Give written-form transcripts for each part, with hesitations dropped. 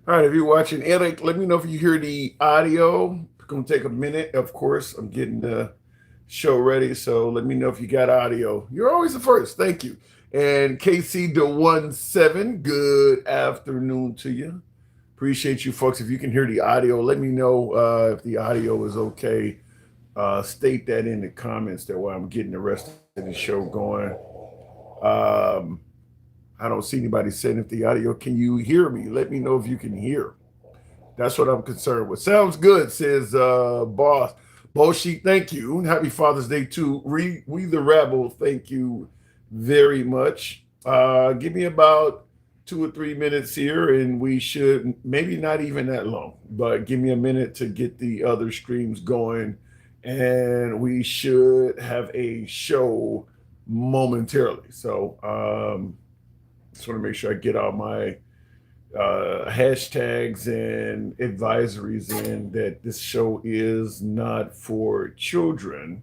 All right, if you're watching, Eric, let me know if you hear the audio. It's going to take a minute. Of course, I'm getting the show ready, so let me know if you got audio. You're always the first. Thank you. And KC the 17, good afternoon to you. Appreciate you folks. If you can hear the audio, let me know if the audio is okay. State that in the comments there while I'm getting the rest of the show going. Um, I don't see anybody saying if the audio, can you hear me? Let me know if you can hear. That's what I'm concerned with. Sounds good, says boss. Boshi, thank you. Happy Father's Day too. We the Rebel, thank you very much. Give me about 2 or 3 minutes here, and we should maybe not even that long, but give me a minute to get the other streams going, and we should have a show momentarily. So just want to make sure I get all my hashtags and advisories in that this show is not for children.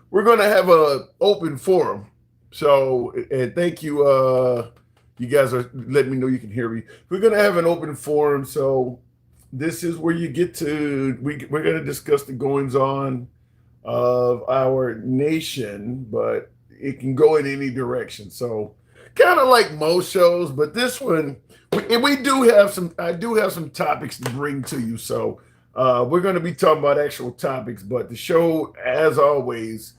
We're going to have a open forum. So, and thank you. You guys are letting me know you can hear me. We're going to have an open forum. So this is where you get to, we're going to discuss the goings on of our nation, but it can go in any direction. So kind of like most shows, but this one, and we do have some, I do have some topics to bring to you. So we're going to be talking about actual topics, but the show, as always,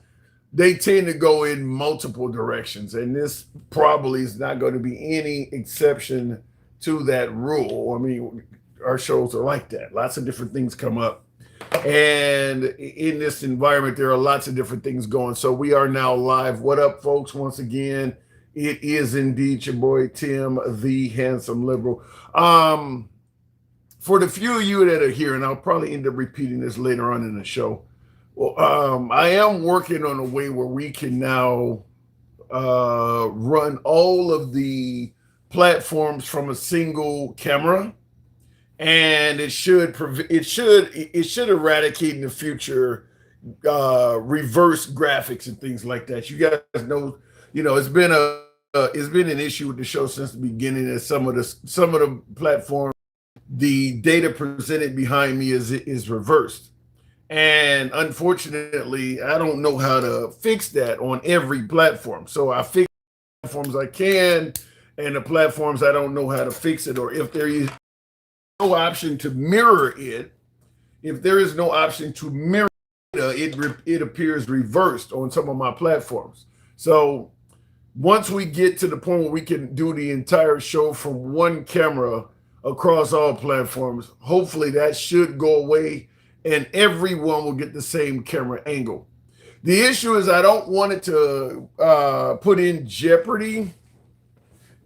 they tend to go in multiple directions. And this probably is not going to be any exception to that rule. I mean, our shows are like that. Lots of different things come up. And in this environment, there are lots of different things going. So we are now live. What up, folks? Once again, it is indeed your boy Tim, the handsome liberal. For the few of you that are here, and I'll probably end up repeating this later on in the show. Well, I am working on a way where we can now run all of the platforms from a single camera, and it should eradicate in the future reverse graphics and things like that. You guys know, it's been an issue with the show since the beginning. That some of the platforms, the data presented behind me is reversed, and unfortunately, I don't know how to fix that on every platform. So I fix platforms I can, and the platforms I don't know how to fix it, or if there is no option to mirror it. If there is no option to mirror it appears reversed on some of my platforms. So once we get to the point where we can do the entire show from one camera across all platforms, hopefully that should go away and everyone will get the same camera angle. The issue is I don't want it to put in jeopardy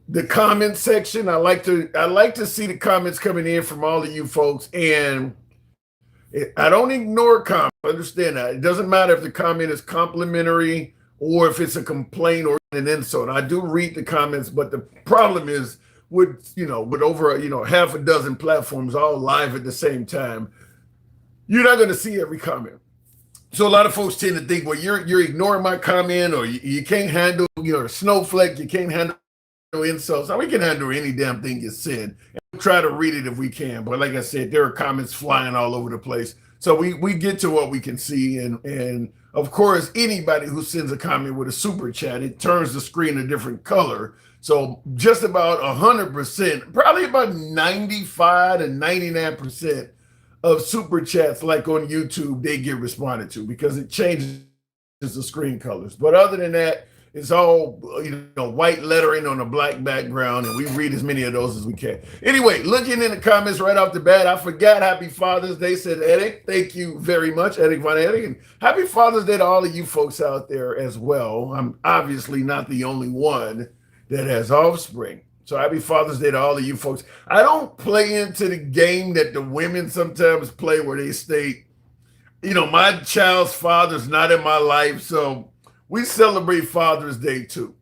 the comment section. I like to see the comments coming in from all of you folks, and I don't ignore comments. Understand that it doesn't matter if the comment is complimentary or if it's a complaint or an insult. I do read the comments, but the problem is with over half a dozen platforms all live at the same time, you're not going to see every comment. So a lot of folks tend to think, well, you're ignoring my comment, or you can't handle snowflake, you can't handle insults. Now we can handle any damn thing you said, and we'll try to read it if we can. But like I said, there are comments flying all over the place. So we get to what we can see, and of course, anybody who sends a comment with a super chat, it turns the screen a different color. So just about 100%, probably about 95 to 99% of super chats, like on YouTube, they get responded to because it changes the screen colors. But other than that, it's all white lettering on a black background, and we read as many of those as we can. Anyway, looking in the comments right off the bat, I forgot Happy Father's Day, said Eric. Thank you very much, Eric Von Eric. And Happy Father's Day to all of you folks out there as well. I'm obviously not the only one that has offspring. So happy Father's Day to all of you folks. I don't play into the game that the women sometimes play where they state, my child's father's not in my life, so we celebrate Father's Day too.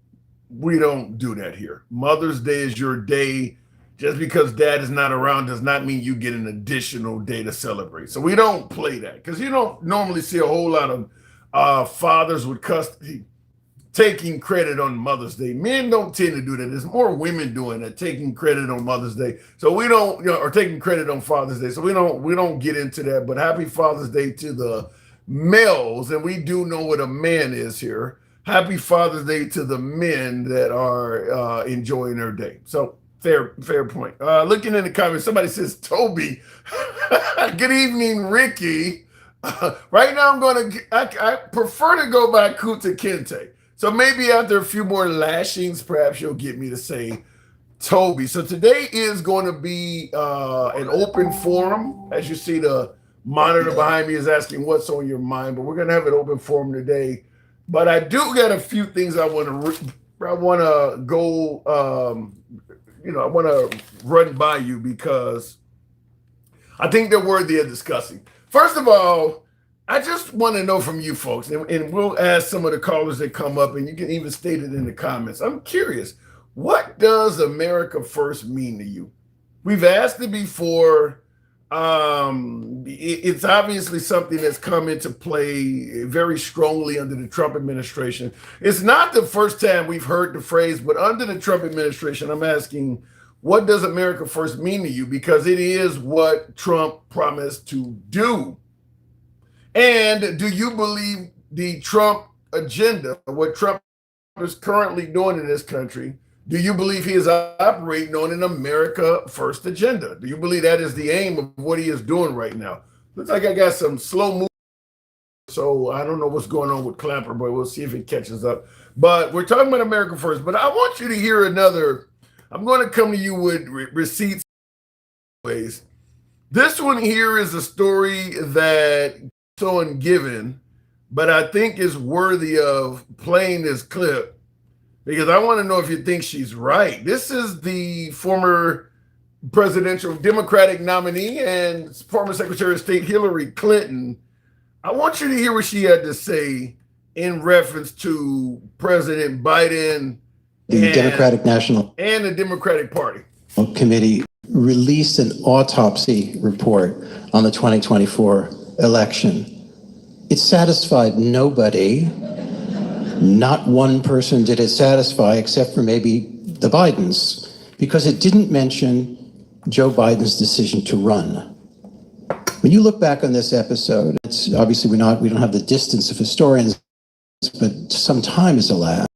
We don't do that here. Mother's Day is your day. Just because dad is not around does not mean you get an additional day to celebrate. So we don't play that because you don't normally see a whole lot of fathers with custody taking credit on Mother's Day. Men don't tend to do that. There's more women doing that, taking credit on Mother's Day. So we don't, or taking credit on Father's Day. So we don't get into that. But happy Father's Day to the males, and we do know what a man is here. Happy Father's Day to the men that are enjoying their day. So fair point. Looking in the comments, somebody says, Toby, good evening, Ricky. Right now, I prefer to go by Kuta Kente. So maybe after a few more lashings, perhaps you'll get me to say Toby. So today is going to be an open forum. As you see, the monitor behind me is asking what's on your mind, but we're going to have an open forum today. But I do got a few things I want to go, I want to run by you because I think they're worthy of discussing. First of all, I just want to know from you folks, and we'll ask some of the callers that come up, and you can even state it in the comments. I'm curious, what does America First mean to you? We've asked it before. It's obviously something that's come into play very strongly under the Trump administration. It's not the first time we've heard the phrase, but under the Trump administration, I'm asking, what does America First mean to you? Because it is what Trump promised to do. And do you believe the Trump agenda, what Trump is currently doing in this country, do you believe he is operating on an America First agenda? Do you believe that is the aim of what he is doing right now? Looks like I got some slow movement, so I don't know what's going on with Clapper, but we'll see if it catches up. But we're talking about America First, but I want you to hear another. I'm going to come to you with receipts. This one here is a story that on given, but I think is worthy of playing this clip because I want to know if you think she's right. This is the former presidential Democratic nominee and former Secretary of State Hillary Clinton. I want you to hear what she had to say in reference to President Biden. The Democratic National and the Democratic Party Committee released an autopsy report on the 2024 election. It satisfied nobody. Not one person did it satisfy except for maybe the Bidens, because it didn't mention Joe Biden's decision to run. When you look back on this episode, it's obviously we don't have the distance of historians, but some time has elapsed.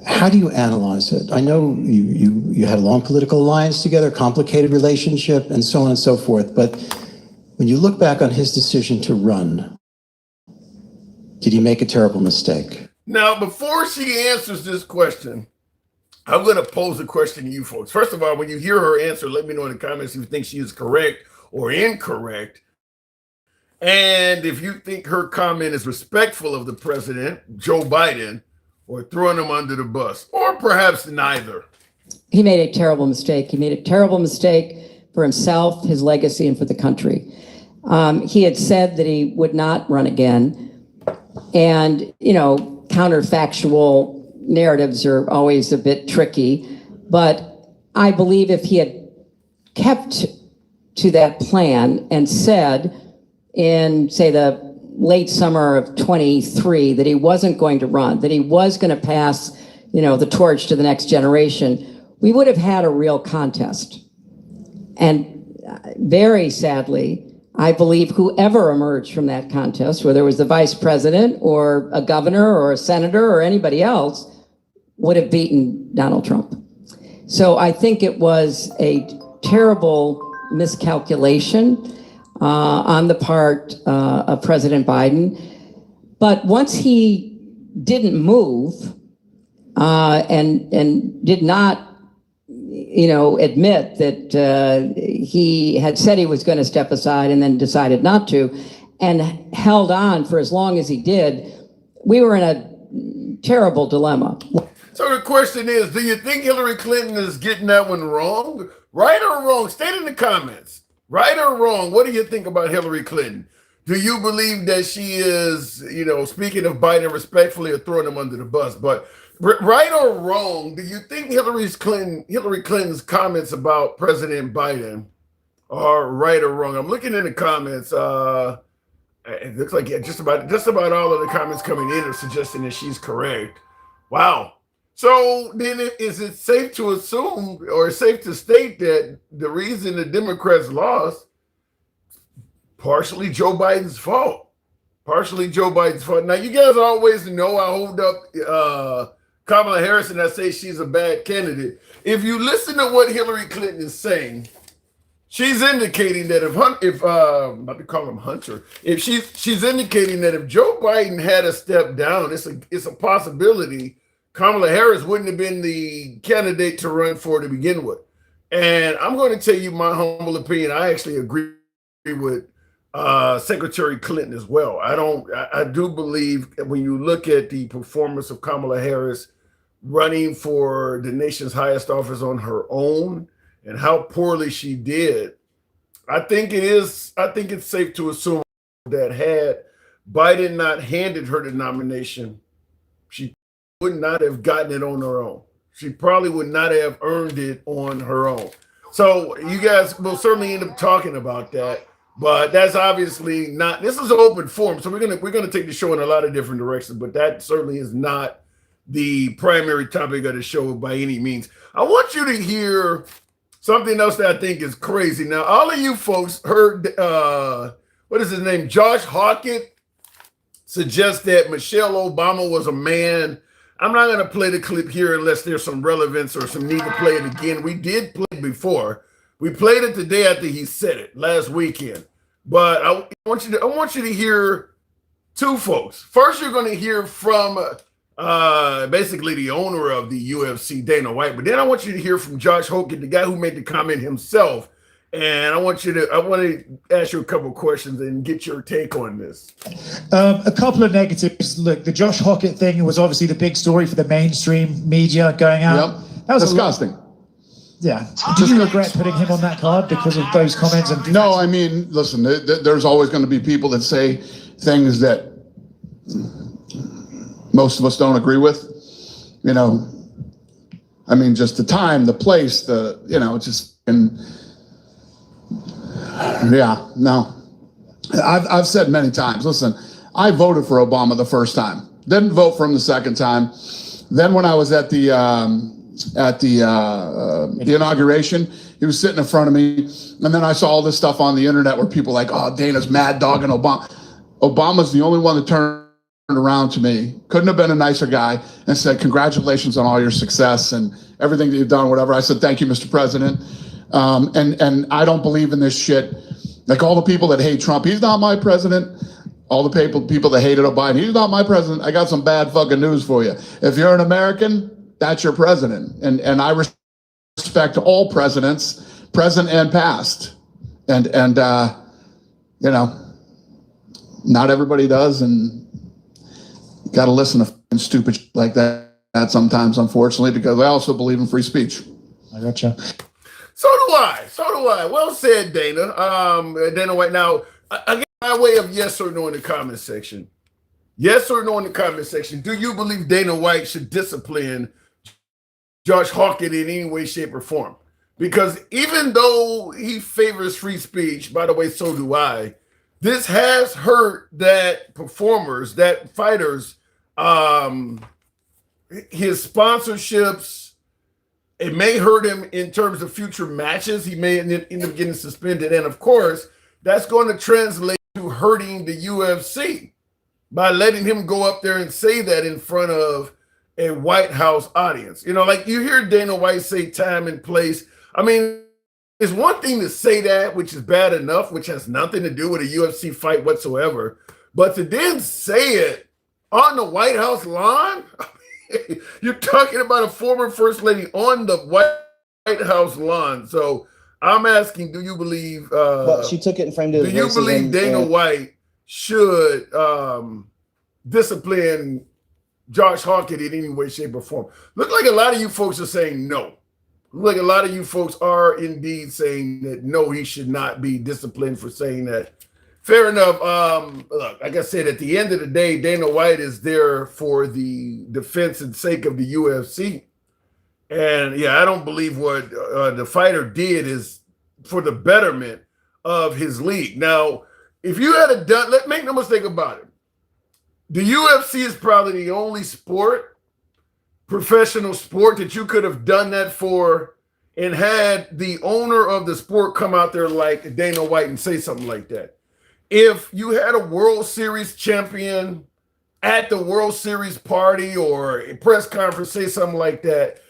How do you analyze it? I know you had a long political alliance together, complicated relationship, and so on and so forth, but when you look back on his decision to run, did he make a terrible mistake? Now, before she answers this question, I'm going to pose a question to you folks. First of all, when you hear her answer, let me know in the comments if you think she is correct or incorrect. And if you think her comment is respectful of the president, Joe Biden, or throwing him under the bus, or perhaps neither. He made a terrible mistake. He made a terrible mistake for himself, his legacy, and for the country. He had said that he would not run again. And, counterfactual narratives are always a bit tricky. But I believe if he had kept to that plan and said in, say, the late summer of 23 that he wasn't going to run, that he was going to pass, the torch to the next generation, we would have had a real contest. And very sadly, I believe whoever emerged from that contest, whether it was the vice president or a governor or a senator or anybody else, would have beaten Donald Trump. So I think it was a terrible miscalculation on the part of President Biden. But once he didn't move and did not admit that he had said he was going to step aside and then decided not to, and held on for as long as he did, we were in a terrible dilemma. So the question is, do you think Hillary Clinton is getting that one wrong? Right or wrong? State in the comments. Right or wrong? What do you think about Hillary Clinton? Do you believe that she is, speaking of Biden respectfully or throwing him under the bus? But right or wrong, do you think Hillary Clinton's comments about President Biden are right or wrong? I'm looking in the comments. It looks like just about all of the comments coming in are suggesting that she's correct. Wow. So then, is it safe to assume or safe to state that the reason the Democrats lost, partially Joe Biden's fault? Partially Joe Biden's fault. Now, you guys always know I hold up Kamala Harris and I say she's a bad candidate. If you listen to what Hillary Clinton is saying, she's indicating that not to call him Hunter, if she's indicating that if Joe Biden had a step down, it's a possibility Kamala Harris wouldn't have been the candidate to run for to begin with. And I'm going to tell you my humble opinion. I actually agree with Secretary Clinton as well. I do believe that when you look at the performance of Kamala Harris running for the nation's highest office on her own and how poorly she did, I think it's safe to assume that had Biden not handed her the nomination, she would not have gotten it on her own. She probably would not have earned it on her own. So you guys will certainly end up talking about that. But that's obviously not. This is an open forum, so we're gonna take the show in a lot of different directions. But that certainly is not the primary topic of the show by any means. I want you to hear something else that I think is crazy. Now, all of you folks heard what is his name? Josh Hawkett suggest that Michelle Obama was a man. I'm not going to play the clip here unless there's some relevance or some need to play it again. We did play it before. We played it the day after he said it last weekend. But I want you to hear two folks. First, you're going to hear from basically the owner of the UFC, Dana White. But then I want you to hear from Josh Hawkett, the guy who made the comment himself. And I want to ask you a couple of questions and get your take on this. A couple of negatives. Look, the Josh Hawkett thing was obviously the big story for the mainstream media going out. Yep. That was disgusting. Yeah. Do you regret putting him on that card because of those comments? No, I mean, listen, there's always going to be people that say things that most of us don't agree with. You know, I mean, just the time, the place, yeah, no. I've said many times, listen, I voted for Obama the first time. Didn't vote for him the second time. Then when I was at the inauguration, he was sitting in front of me. And then I saw all this stuff on the internet where people like, oh, Dana's mad dogging Obama. Obama's the only one that turned around to me. Couldn't have been a nicer guy and said, congratulations on all your success and everything that you've done, whatever. I said, thank you, Mr. President. And I don't believe in this shit. Like all the people that hate Trump, he's not my president. All the people that hated Biden, he's not my president. I got some bad fucking news for you. If you're an American, that's your president. And I respect all presidents, present and past. And you know, not everybody does, and you got to listen to stupid shit like that sometimes, unfortunately, because I also believe in free speech. I gotcha. So do I. Well said, Dana. Dana White. Now, again, my way of yes or no in the comment section. Yes or no in the comment section. Do you believe Dana White should discipline Josh Hawkett in any way, shape, or form? Because even though he favors free speech, by the way, so do I, this has hurt that performers, that fighters, his sponsorships. It may hurt him in terms of future matches. He may end up getting suspended. And of course, that's going to translate to hurting the UFC by letting him go up there and say that in front of a White House audience. You know, like you hear Dana White say time and place. I mean, it's one thing to say that, which is bad enough, which has nothing to do with a UFC fight whatsoever. But to then say it on the White House lawn, you're talking about a former first lady on the White House lawn. So I'm asking, do you believe but she took it and framed it as do you racism, believe Dana White should discipline Josh Hawkett in any way, shape, or form? Look like a lot of you folks are saying no. Look like a lot of you folks are indeed saying that no, he should not be disciplined for saying that. Fair enough. Look, like I said, at the end of the day, Dana White is there for the defense and sake of the UFC. And yeah, I don't believe what the fighter did is for the betterment of his league. Now, If you had done, make no mistake about it, the UFC is probably the only professional sport that you could have done that for and had the owner of the sport come out there like Dana White and say something like that. If you had a World Series champion at the World Series party or a press conference say something like that,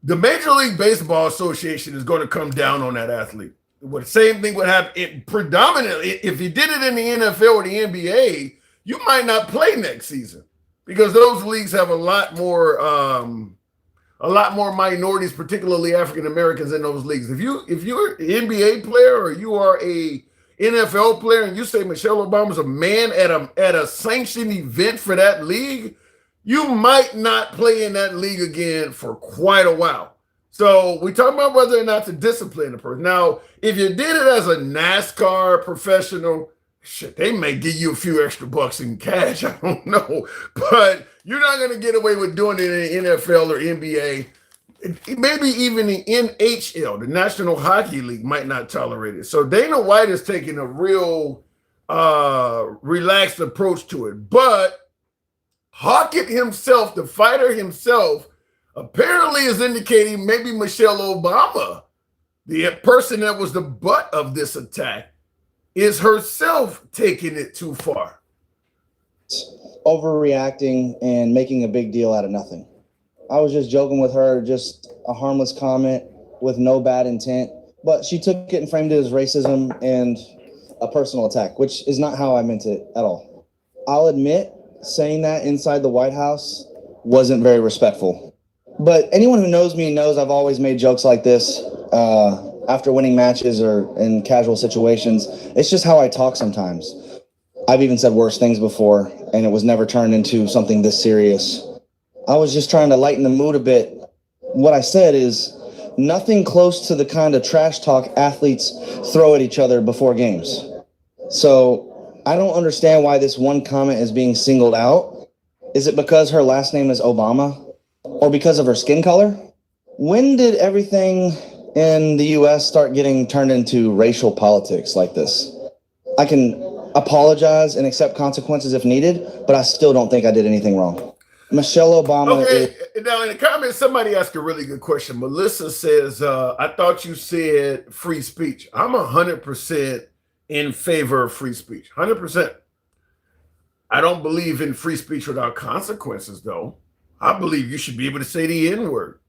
the Major League Baseball Association is going to come down on that athlete. The same thing would happen predominantly. If you did it in the NFL or the NBA, you might not play next season because those leagues have a lot more minorities, particularly African Americans, in those leagues. If you're an NBA player or you are a NFL player and you say Michelle Obama's a man at a sanctioned event for that league, you might not play in that league again for quite a while. So we talk about whether or not to discipline a person. Now, if you did it as a NASCAR professional, shit, they may give you a few extra bucks in cash. I don't know. But you're not going to get away with doing it in the NFL or NBA. Maybe even the NHL, the National Hockey League, might not tolerate it. So Dana White is taking a real relaxed approach to it. But Hockett himself, the fighter himself, apparently is indicating maybe Michelle Obama, the person that was the butt of this attack, is herself taking it too far. Overreacting and making a big deal out of nothing. I was just joking with her, just a harmless comment with no bad intent, but she took it and framed it as racism and a personal attack, which is not how I meant it at all. I'll admit saying that inside the White House wasn't very respectful. But anyone who knows me knows I've always made jokes like this after winning matches or in casual situations. It's just how I talk sometimes. I've even said worse things before, and it was never turned into something this serious. I was just trying to lighten the mood a bit. What I said is nothing close to the kind of trash talk athletes throw at each other before games. So I don't understand why this one comment is being singled out. Is it because her last name is Obama? Or because of her skin color? When did everything in the US start getting turned into racial politics like this? I can apologize and accept consequences if needed, but I still don't think I did anything wrong. Michelle Obama. Okay, now in the comments, somebody asked a really good question. Melissa says, I thought you said free speech. I'm 100% in favor of free speech, 100%. I don't believe in free speech without consequences, though. I believe you should be able to say the N-word.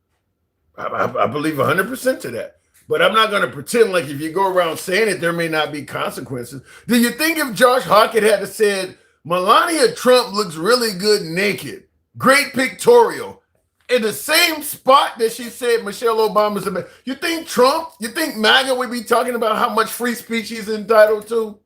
I believe 100% to that. But I'm not going to pretend like if you go around saying it, there may not be consequences. Do you think if Josh Hockett had said, Melania Trump looks really good naked, great pictorial, in the same spot that she said Michelle Obama's a man, you think MAGA would be talking about how much free speech he's entitled to?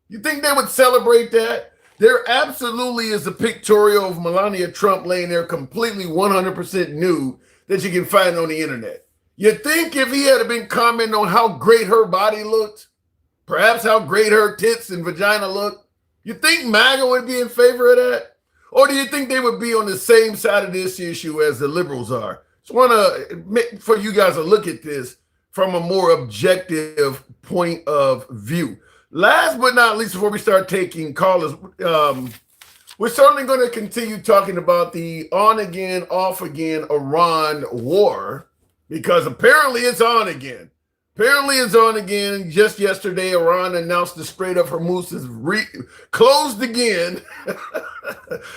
You think they would celebrate that? There absolutely is a pictorial of Melania Trump laying there completely 100% nude that you can find on the internet. You think if he had been commenting on how great her body looked, perhaps how great her tits and vagina looked, you think MAGA would be in favor of that? Or do you think they would be on the same side of this issue as the liberals are? Just want to, for you guys to look at this from a more objective point of view. Last but not least, before we start taking callers, we're certainly going to continue talking about the on-again, off-again Iran war, because apparently it's on again. Apparently it's on again. Just yesterday, Iran announced the Strait of Hormuz is closed again.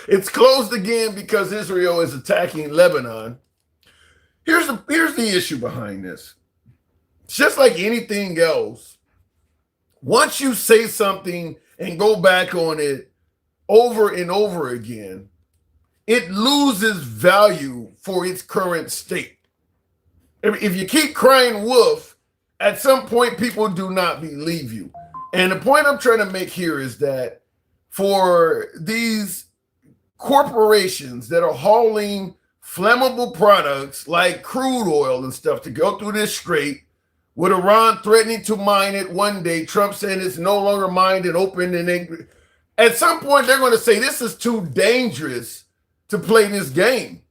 It's closed again because Israel is attacking Lebanon. Here's the issue behind this. Just like anything else, once you say something and go back on it over and over again, it loses value for its current state. If you keep crying wolf, at some point people do not believe you. And the point I'm trying to make here is that for these corporations that are hauling flammable products like crude oil and stuff to go through this strait, with Iran threatening to mine it one day, Trump saying it's no longer mined and open, and at some point they're going to say this is too dangerous to play this game.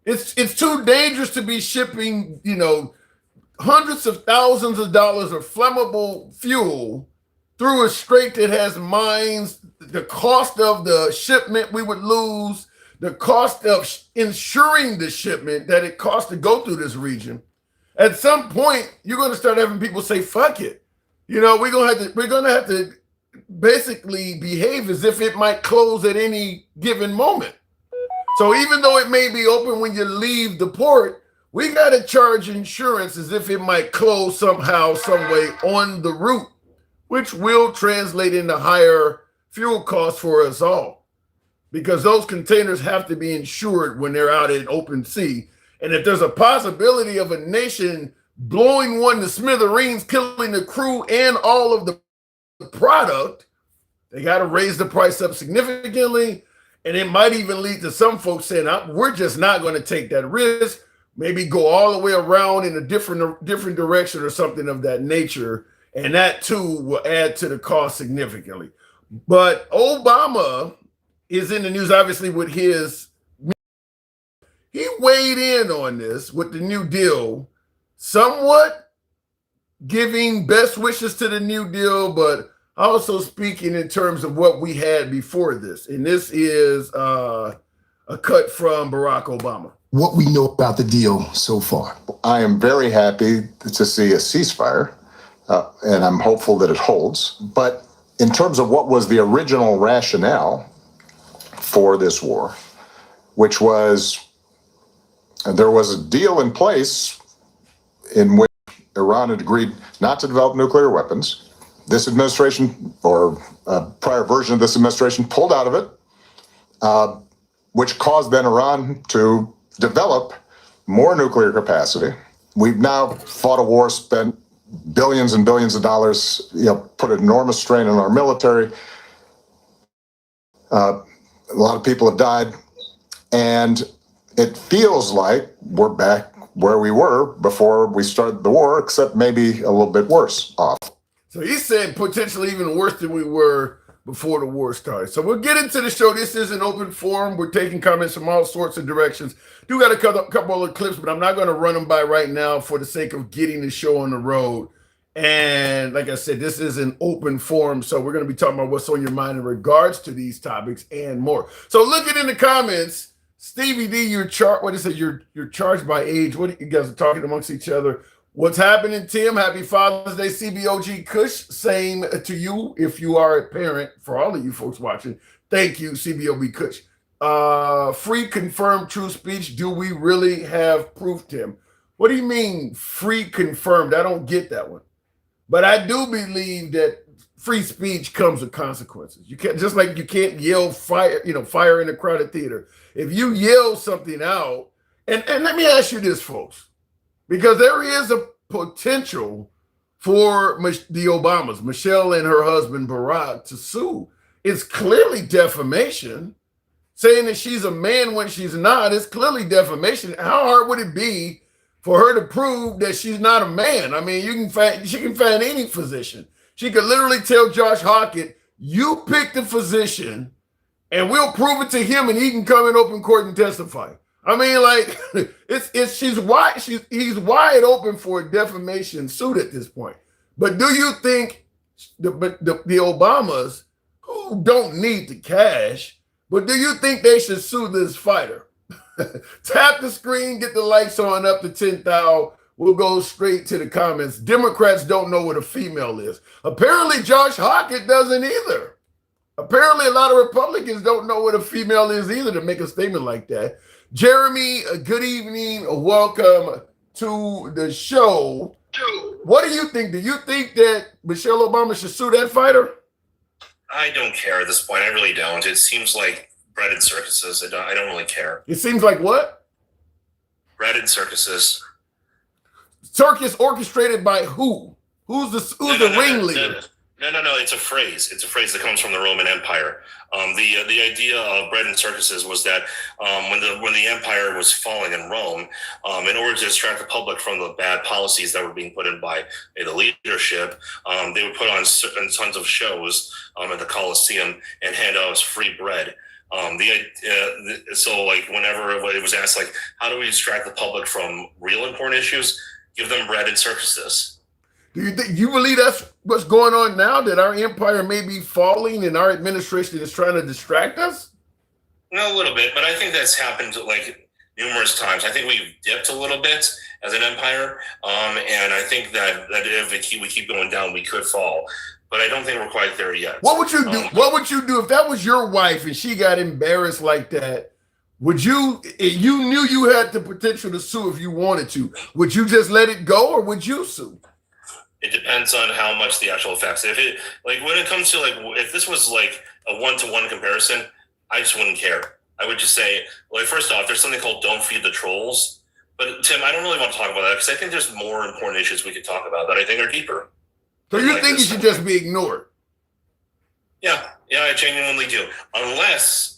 It's too dangerous to be shipping, hundreds of thousands of dollars of flammable fuel through a strait that has mines, the cost of the shipment we would lose, the cost of ensuring the shipment that it costs to go through this region. At some point, you're going to start having people say, fuck it. You know, we're going to have to basically behave as if it might close at any given moment. So even though it may be open when you leave the port, we got to charge insurance as if it might close somehow, some way on the route, which will translate into higher fuel costs for us all, because those containers have to be insured when they're out in open sea. And if there's a possibility of a nation blowing one to smithereens, killing the crew and all of the product, they got to raise the price up significantly. And it might even lead to some folks saying, we're just not going to take that risk, maybe go all the way around in a different direction or something of that nature. And that too will add to the cost significantly. But Obama is in the news, obviously, with he weighed in on this with the New Deal, somewhat giving best wishes to the New Deal, but also speaking in terms of what we had before this. And this is a cut from Barack Obama. What we know about the deal so far. I am very happy to see a ceasefire, and I'm hopeful that it holds. But in terms of what was the original rationale for this war, which was there was a deal in place in which Iran had agreed not to develop nuclear weapons. This administration, or a prior version of this administration, pulled out of it, which caused then Iran to develop more nuclear capacity. We've now fought a war, spent billions and billions of dollars, put enormous strain on our military. A lot of people have died, and it feels like we're back where we were before we started the war, except maybe a little bit worse off. So he said potentially even worse than we were before the war started. So we'll get into the show. This is an open forum. We're taking comments from all sorts of directions. Do got a couple of clips, but I'm not going to run them by right now for the sake of getting the show on the road. And like I said, this is an open forum, so we're going to be talking about what's on your mind in regards to these topics and more. So looking in the comments, Stevie D, you're charged by age. What you guys are talking amongst each other? What's happening, Tim? Happy Father's Day, CBOG Kush. Same to you if you are a parent. For all of you folks watching, thank you, CBOB Kush. Free confirmed true speech. Do we really have proof, Tim? What do you mean free confirmed? I don't get that one. But I do believe that free speech comes with consequences. You can't, just like you can't yell fire, fire in a crowded theater. If you yell something out, and let me ask you this, folks, because there is a potential for the Obamas, Michelle and her husband Barack, to sue. It's clearly defamation. Saying that she's a man when she's not, it's clearly defamation. How hard would it be for her to prove that she's not a man? I mean, she can find any physician. She could literally tell Josh Hockett, you pick the physician and we'll prove it to him and he can come in open court and testify. I mean, like, he's wide open for a defamation suit at this point. But do you think the Obamas, who don't need the cash, but do you think they should sue this fighter? Tap the screen, get the lights on up to 10,000. We'll go straight to the comments. Democrats don't know what a female is. Apparently, Josh Hockett doesn't either. Apparently, a lot of Republicans don't know what a female is either to make a statement like that. Jeremy, good evening. Welcome to the show. What do you think? Do you think that Michelle Obama should sue that fighter? I don't care at this point. I really don't. It seems like breaded circuses. I don't really care. It seems like what? Breaded circuses. Circus orchestrated by who? Who's the ringleader? No. It's a phrase. It's a phrase that comes from the Roman Empire. The idea of bread and circuses was that when the empire was falling in Rome, in order to distract the public from the bad policies that were being put in by the leadership, they would put on tons of shows at the Colosseum and hand out free bread. So like whenever it was asked, like, how do we distract the public from real important issues? Give them bread and circuses. Do you believe that's what's going on now, that our empire may be falling and our administration is trying to distract us? No, a little bit, but I think that's happened like numerous times. I think we've dipped a little bit as an empire, and I think that if we keep going down, we could fall. But I don't think we're quite there yet. What would you do? What would you do if that was your wife and she got embarrassed like that? Would you, you knew you had the potential to sue if you wanted to, would you just let it go, or would you sue? It depends on how much the actual effects. If it, like, when it comes to, like, if this was like a one-to-one comparison, I just wouldn't care. I would just say, like, first off, there's something called "Don't Feed the Trolls." But Tim, I don't really want to talk about that because I think there's more important issues we could talk about that I think are deeper. So you think it should just be ignored? Yeah, I genuinely do. Unless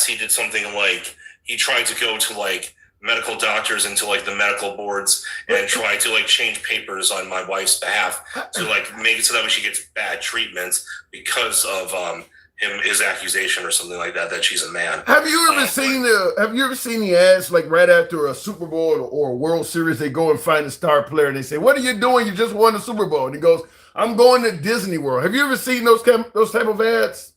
he did something like he tried to go to like medical doctors and to like the medical boards and try to like change papers on my wife's behalf to like make it so that she gets bad treatment because of his accusation or something like that she's a man. Have you ever seen the ads, like right after a Super Bowl or a World Series, they go and find a star player and they say, "What are you doing? You just won the Super Bowl." And he goes, "I'm going to Disney World." Have you ever seen those type of ads?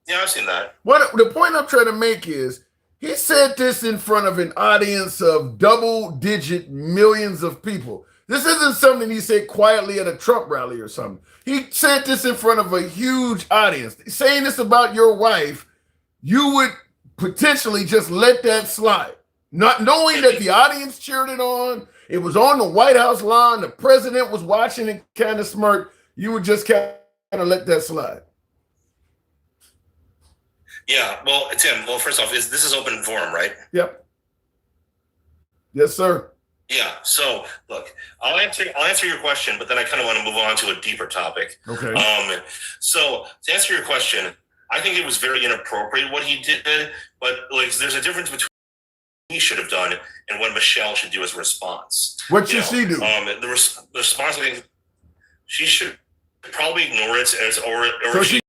Yeah, I've seen that. The point I'm trying to make is, he said this in front of an audience of double-digit millions of people. This isn't something he said quietly at a Trump rally or something. He said this in front of a huge audience. Saying this about your wife, you would potentially just let that slide, not knowing that the audience cheered it on. It was on the White House lawn. The president was watching and kind of smirked. You would just kind of let that slide. Yeah, well, Tim, first off, this is open forum, right? Yep. Yes, sir. Yeah, so look, I'll answer your question, but then I kind of want to move on to a deeper topic. Okay. So to answer your question, I think it was very inappropriate what he did, but like there's a difference between what he should have done and what Michelle should do as a response. What should she do? The response, I think she should probably ignore it or so she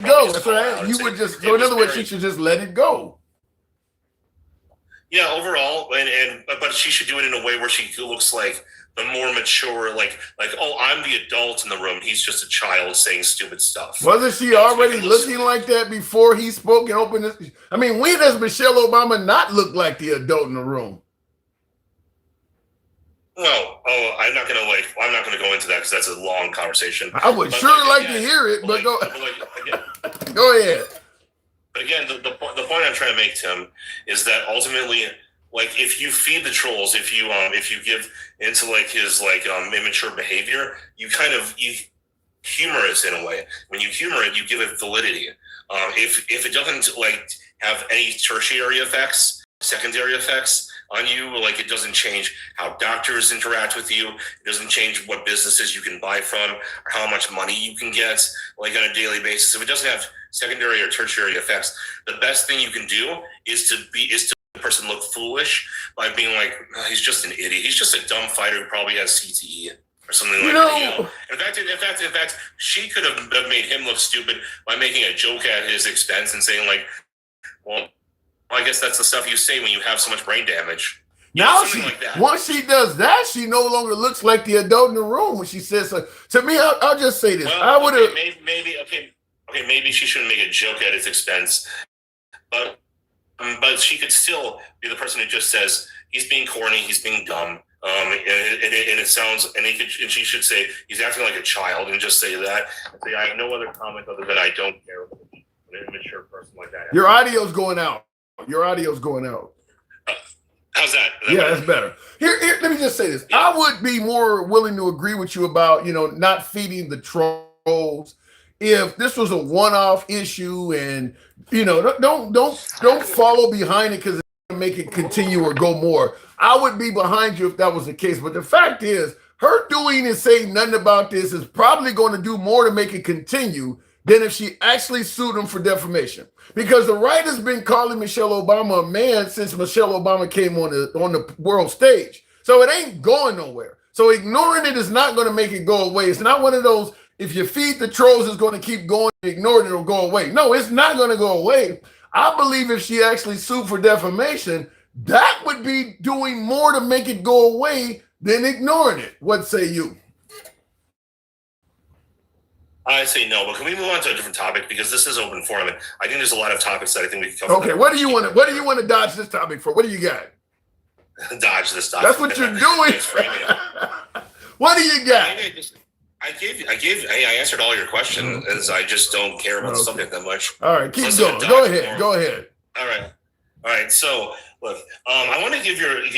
go. That's right. You would just. So in other words, she should just let it go. Yeah, overall, but she should do it in a way where she looks like the more mature, like oh, I'm the adult in the room. He's just a child saying stupid stuff. Wasn't she already looking like that before he spoke and opened this? I mean, when does Michelle Obama not look like the adult in the room? Well, I'm not gonna go into that because that's a long conversation. I would sure like to hear it, but go. Go ahead. But again, the point I'm trying to make, Tim, is that ultimately, like, if you feed the trolls, if you give into like his like immature behavior, you humor it in a way. When you humor it, you give it validity. If it doesn't like have any tertiary effects, secondary effects on you, like it doesn't change how doctors interact with you, it doesn't change what businesses you can buy from or how much money you can get like on a daily basis. If it doesn't have secondary or tertiary effects, the best thing you can do is to the person look foolish by being like, oh, he's just an idiot. He's just a dumb fighter who probably has CTE or something like that. In fact, she could have made him look stupid by making a joke at his expense and saying like, well, I guess that's the stuff you say when you have so much brain damage. Now once she does that, she no longer looks like the adult in the room when she says so. To me, I'll just say this. Well, I would have maybe she shouldn't make a joke at his expense, but she could still be the person who just says he's being corny, he's being dumb, and it sounds, and she should say he's acting like a child, and just say that. Say, I have no other comment other than I don't care what an immature person like that. Your audio's going out. How's that? That's better. Here, let me just say this. Yeah. I would be more willing to agree with you about, not feeding the trolls if this was a one-off issue and, don't follow behind it because it's going to make it continue or go more. I would be behind you if that was the case. But the fact is, her doing and saying nothing about this is probably going to do more to make it continue than if she actually sued him for defamation. Because the right has been calling Michelle Obama a man since Michelle Obama came on the world stage. So it ain't going nowhere. So ignoring it is not going to make it go away. It's not one of those, if you feed the trolls, it's going to keep going, ignoring it, it'll go away. No, it's not going to go away. I believe if she actually sued for defamation, that would be doing more to make it go away than ignoring it. What say you? I say no, but can we move on to a different topic, because this is open forum, and I think there's a lot of topics that I think we can cover. Okay, what do you want to dodge this topic for? What do you got? Dodge this topic. That's what you're doing. What do you got? I answered all your questions, as I just don't care about the subject that much. All right, keep going. Go ahead. All right. So look, I want to get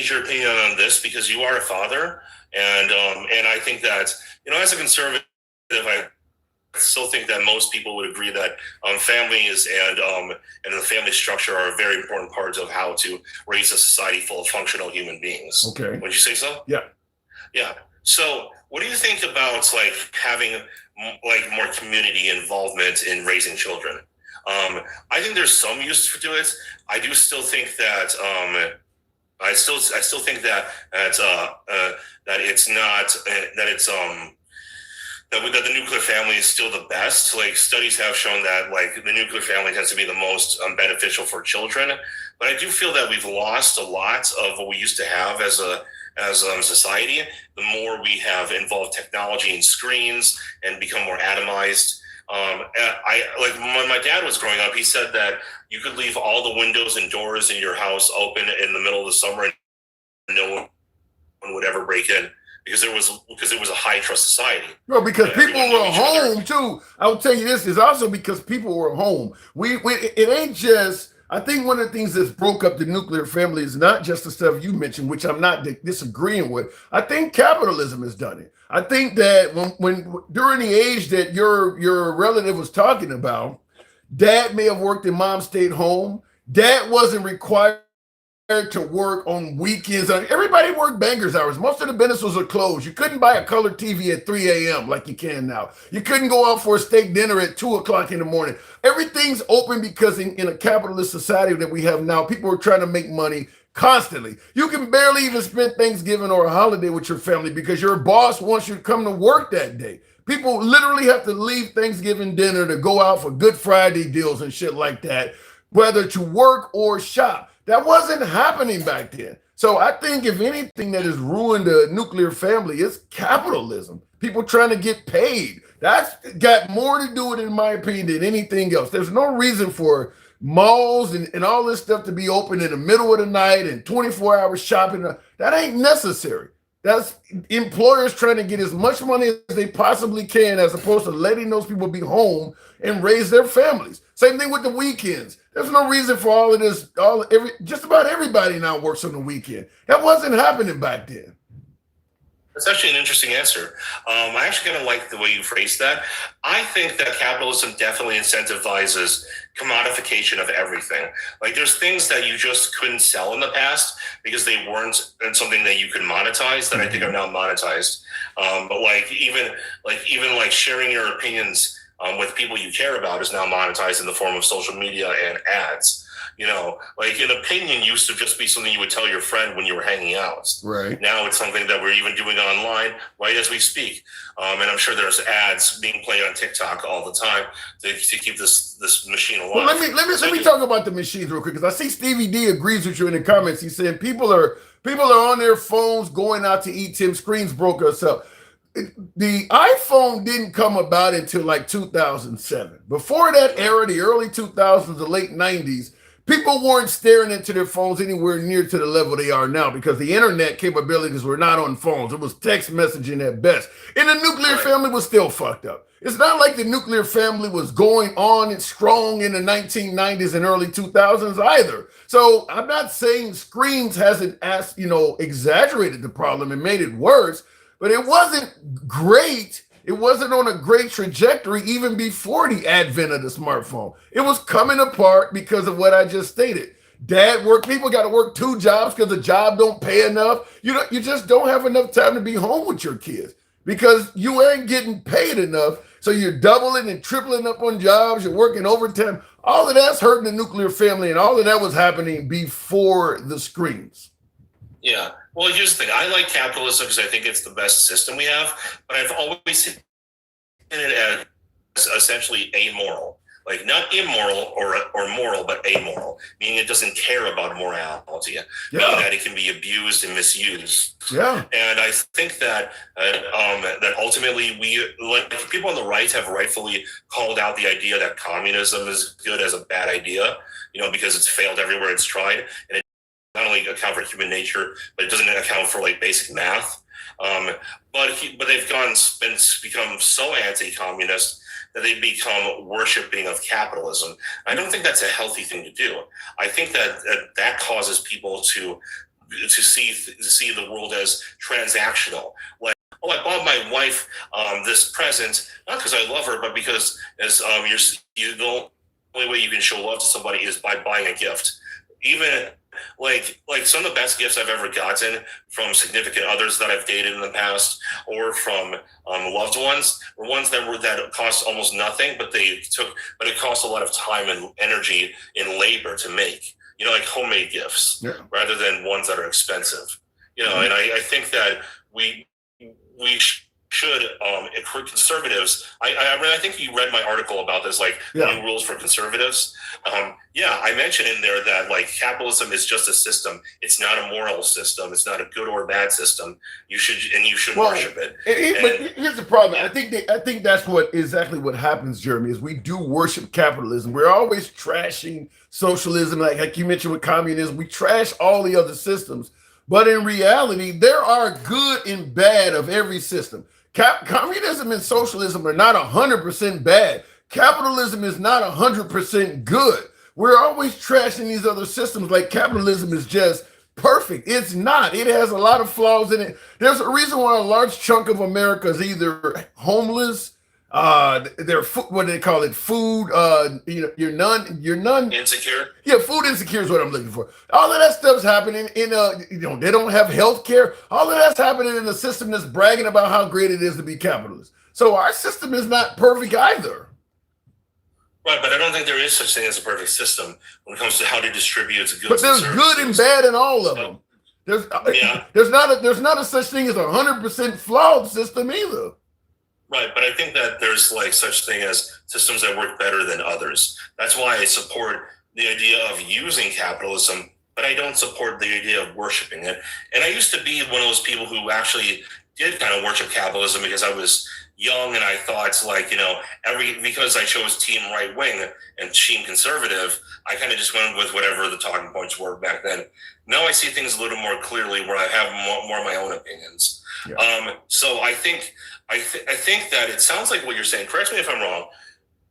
your opinion on this, because you are a father, and I think that, as a conservative, I still think that most people would agree that families and the family structure are a very important part of how to raise a society full of functional human beings. Okay. Would you say so? Yeah. Yeah. So what do you think about having more community involvement in raising children? I think there's some use to it. I do still think that I still think that it's not that the nuclear family is still the best. Studies have shown that the nuclear family tends to be the most beneficial for children. But I do feel that we've lost a lot of what we used to have as a society. The more we have involved technology and screens and become more atomized. When my dad was growing up, he said that you could leave all the windows and doors in your house open in the middle of the summer and no one would ever break in, because it was a high trust society. Well, because people were home too. I will tell you this is also because people were home. It ain't just. I think one of the things that's broke up the nuclear family is not just the stuff you mentioned, which I'm not disagreeing with. I think capitalism has done it. I think that when during the age that your relative was talking about, dad may have worked and mom stayed home. Dad wasn't required to work on weekends. Everybody worked bangers hours. Most of the businesses are closed. You couldn't buy a color TV at 3 a.m. like you can now. You couldn't go out for a steak dinner at 2 o'clock in the morning. Everything's open because in a capitalist society that we have now, people are trying to make money constantly. You can barely even spend Thanksgiving or a holiday with your family because your boss wants you to come to work that day. People literally have to leave Thanksgiving dinner to go out for Good Friday deals and shit like that, whether to work or shop. That wasn't happening back then. So I think if anything that has ruined the nuclear family is capitalism. People trying to get paid. That's got more to do with it, in my opinion, than anything else. There's no reason for malls and all this stuff to be open in the middle of the night and 24-hour shopping. That ain't necessary. That's employers trying to get as much money as they possibly can, as opposed to letting those people be home and raise their families. Same thing with the weekends. There's no reason for all of this. Just about everybody now works on the weekend. That wasn't happening back then. That's actually an interesting answer. I actually kind of like the way you phrased that. I think that capitalism definitely incentivizes commodification of everything. There's things that you just couldn't sell in the past because they weren't something that you could monetize that I think are now monetized. But even sharing your opinions with people you care about is now monetized in the form of social media and ads. An opinion used to just be something you would tell your friend when you were hanging out. Right. Now it's something that we're even doing online right as we speak. And I'm sure there's ads being played on TikTok all the time to keep this machine alive. Well, let me talk about the machines real quick, because I see Stevie D agrees with you in the comments. He's saying people are on their phones going out to eat. Tim, screens broke us up. The iPhone didn't come about until 2007. Before that era, the early 2000s, the late 90s, people weren't staring into their phones anywhere near to the level they are now, because the internet capabilities were not on phones. It was text messaging at best. And the nuclear family was still fucked up. It's not like the nuclear family was going on and strong in the 1990s and early 2000s either. So I'm not saying screens hasn't exaggerated the problem and made it worse, but it wasn't great. It wasn't on a great trajectory even before the advent of the smartphone. It was coming apart because of what I just stated. People got to work 2 jobs because the job don't pay enough. You just don't have enough time to be home with your kids because you ain't getting paid enough. So you're doubling and tripling up on jobs. You're working overtime. All of that's hurting the nuclear family, and all of that was happening before the screens. Yeah. Well, here's the thing. I like capitalism because I think it's the best system we have, but I've always seen it as essentially amoral. like not immoral or moral, but amoral, meaning it doesn't care about morality, meaning that it can be abused and misused. Yeah. And I think that that ultimately people on the right have rightfully called out the idea that communism is good as a bad idea, because it's failed everywhere it's tried, and it not only account for human nature, but it doesn't account for like basic math. But they've become so anti-communist that they become worshiping of capitalism. I don't think that's a healthy thing to do. I think that causes people to see the world as transactional. Like, oh, I bought my wife this present not because I love her, but because as the only way you can show love to somebody is by buying a gift. Even like some of the best gifts I've ever gotten from significant others that I've dated in the past, or from loved ones, were ones that cost almost nothing, but it cost a lot of time and energy and labor to make. Like homemade gifts, rather than ones that are expensive. And I think that we should, for conservatives, I think you read my article about this, like new rules for conservatives. I mentioned in there that like capitalism is just a system. It's not a moral system. It's not a good or bad system. You should worship it. But here's the problem. I think that's exactly what happens, Jeremy, is we do worship capitalism. We're always trashing socialism, like you mentioned with communism. We trash all the other systems. But in reality, there are good and bad of every system. Communism and socialism are not 100% bad. Capitalism is not 100% good. We're always trashing these other systems like capitalism is just perfect. It's not. It has a lot of flaws in it. There's a reason why a large chunk of America is either homeless, they're what do they call it? Food. You're none insecure. Yeah, food insecure is what I'm looking for. All of that stuff's happening in they don't have health care. All of that's happening in a system that's bragging about how great it is to be capitalist. So our system is not perfect either. Right, but I don't think there is such thing as a perfect system when it comes to how to distribute goods. But there's good and bad in all of them. There's not a such thing as 100% flawed system either. Right, but I think that there's like such thing as systems that work better than others. That's why I support the idea of using capitalism, but I don't support the idea of worshiping it. And I used to be one of those people who actually did kind of worship capitalism because I was young and I thought because I chose team right wing and team conservative, I kind of just went with whatever the talking points were back then. Now I see things a little more clearly where I have more of my own opinions. Yeah. So I think that it sounds like what you're saying, correct me if I'm wrong,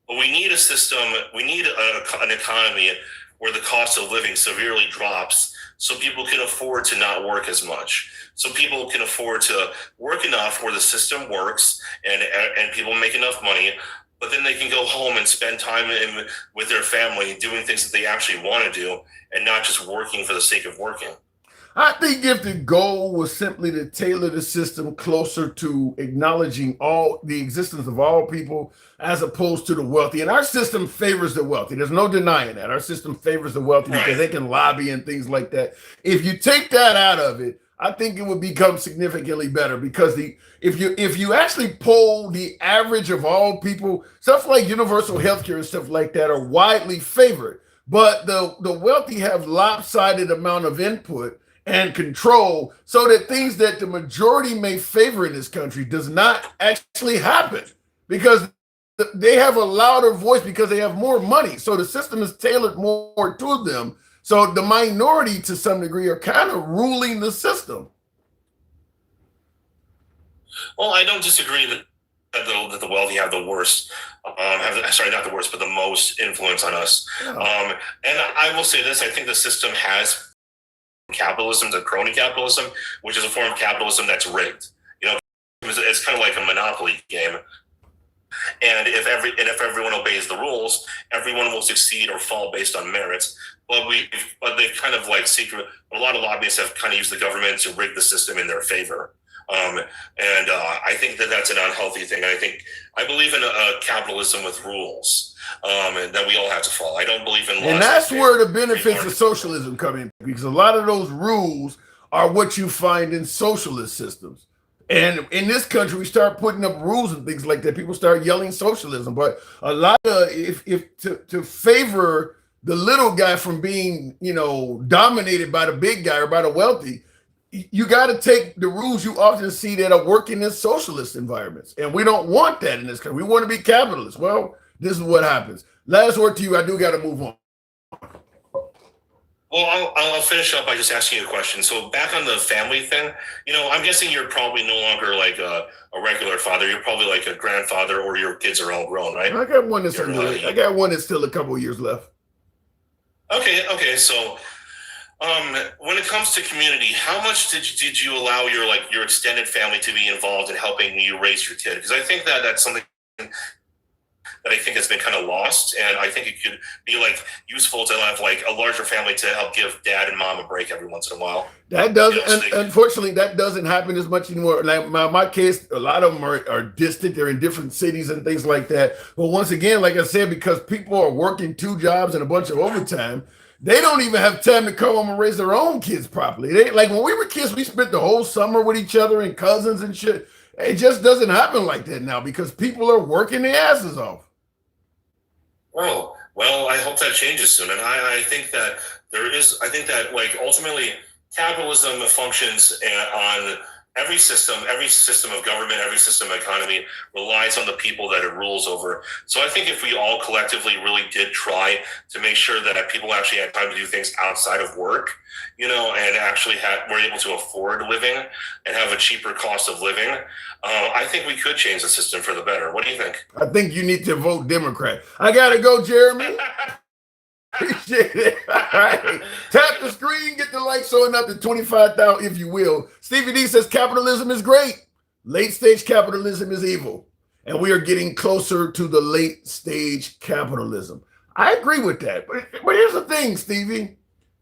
but we need a system, we need an economy where the cost of living severely drops so people can afford to not work as much. So people can afford to work enough where the system works and people make enough money, but then they can go home and spend time with their family doing things that they actually want to do and not just working for the sake of working. I think if the goal was simply to tailor the system closer to acknowledging the existence of all people as opposed to the wealthy, and our system favors the wealthy. There's no denying that. Our system favors the wealthy because they can lobby and things like that. If you take that out of it, I think it would become significantly better because if you actually poll the average of all people, stuff like universal healthcare and stuff like that are widely favored, but the wealthy have lopsided amount of input and control so that things that the majority may favor in this country does not actually happen because they have a louder voice because they have more money. So the system is tailored more to them. So the minority to some degree are kind of ruling the system. Well, I don't disagree that the wealthy have the worst, not the worst, but the most influence on us. Yeah. And I will say this, I think the system has capitalism to crony capitalism, which is a form of capitalism that's rigged. It's kind of like a monopoly game. And if everyone obeys the rules, everyone will succeed or fall based on merits. But they kind of like a lot of lobbyists have kind of used the government to rig the system in their favor. I think that that's an unhealthy thing. I believe in a capitalism with rules, and that we all have to follow. I don't believe in laws. And that's where the benefits of socialism come in, because a lot of those rules are what you find in socialist systems. And in this country, we start putting up rules and things like that. People start yelling socialism. But a lot of if to favor the little guy from being, dominated by the big guy or by the wealthy, you got to take the rules you often see that are working in socialist environments. And we don't want that in this country. We want to be capitalists. Well, this is what happens. Last word to you. I do got to move on. Well, I'll finish up by just asking you a question. So back on the family thing, I'm guessing you're probably no longer like a regular father. You're probably like a grandfather, or your kids are all grown, right? I got one that's still a couple of years left. Okay. So, when it comes to community, how much did you allow your extended family to be involved in helping you raise your kid? Because I think that's something that I think has been kind of lost, and I think it could be useful to have a larger family to help give dad and mom a break every once in a while. That doesn't, unfortunately, that doesn't happen as much anymore. Like my kids, a lot of them are distant. They're in different cities and things like that. But once again, like I said, because people are working 2 jobs and a bunch of overtime, they don't even have time to come home and raise their own kids properly. When we were kids, we spent the whole summer with each other and cousins and shit. It just doesn't happen like that now because people are working their asses off. Oh, well, I hope that changes soon. And I think that ultimately capitalism functions on every system of government, every system of economy relies on the people that it rules over. So I think if we all collectively really did try to make sure that people actually had time to do things outside of work, and actually were able to afford living and have a cheaper cost of living, I think we could change the system for the better. What do you think? I think you need to vote Democrat. I gotta go, Jeremy. Appreciate it. All right. Tap the screen, get the lights showing up to 25,000, if you will. Stevie D says capitalism is great. Late stage capitalism is evil. And we are getting closer to the late stage capitalism. I agree with that. But here's the thing, Stevie.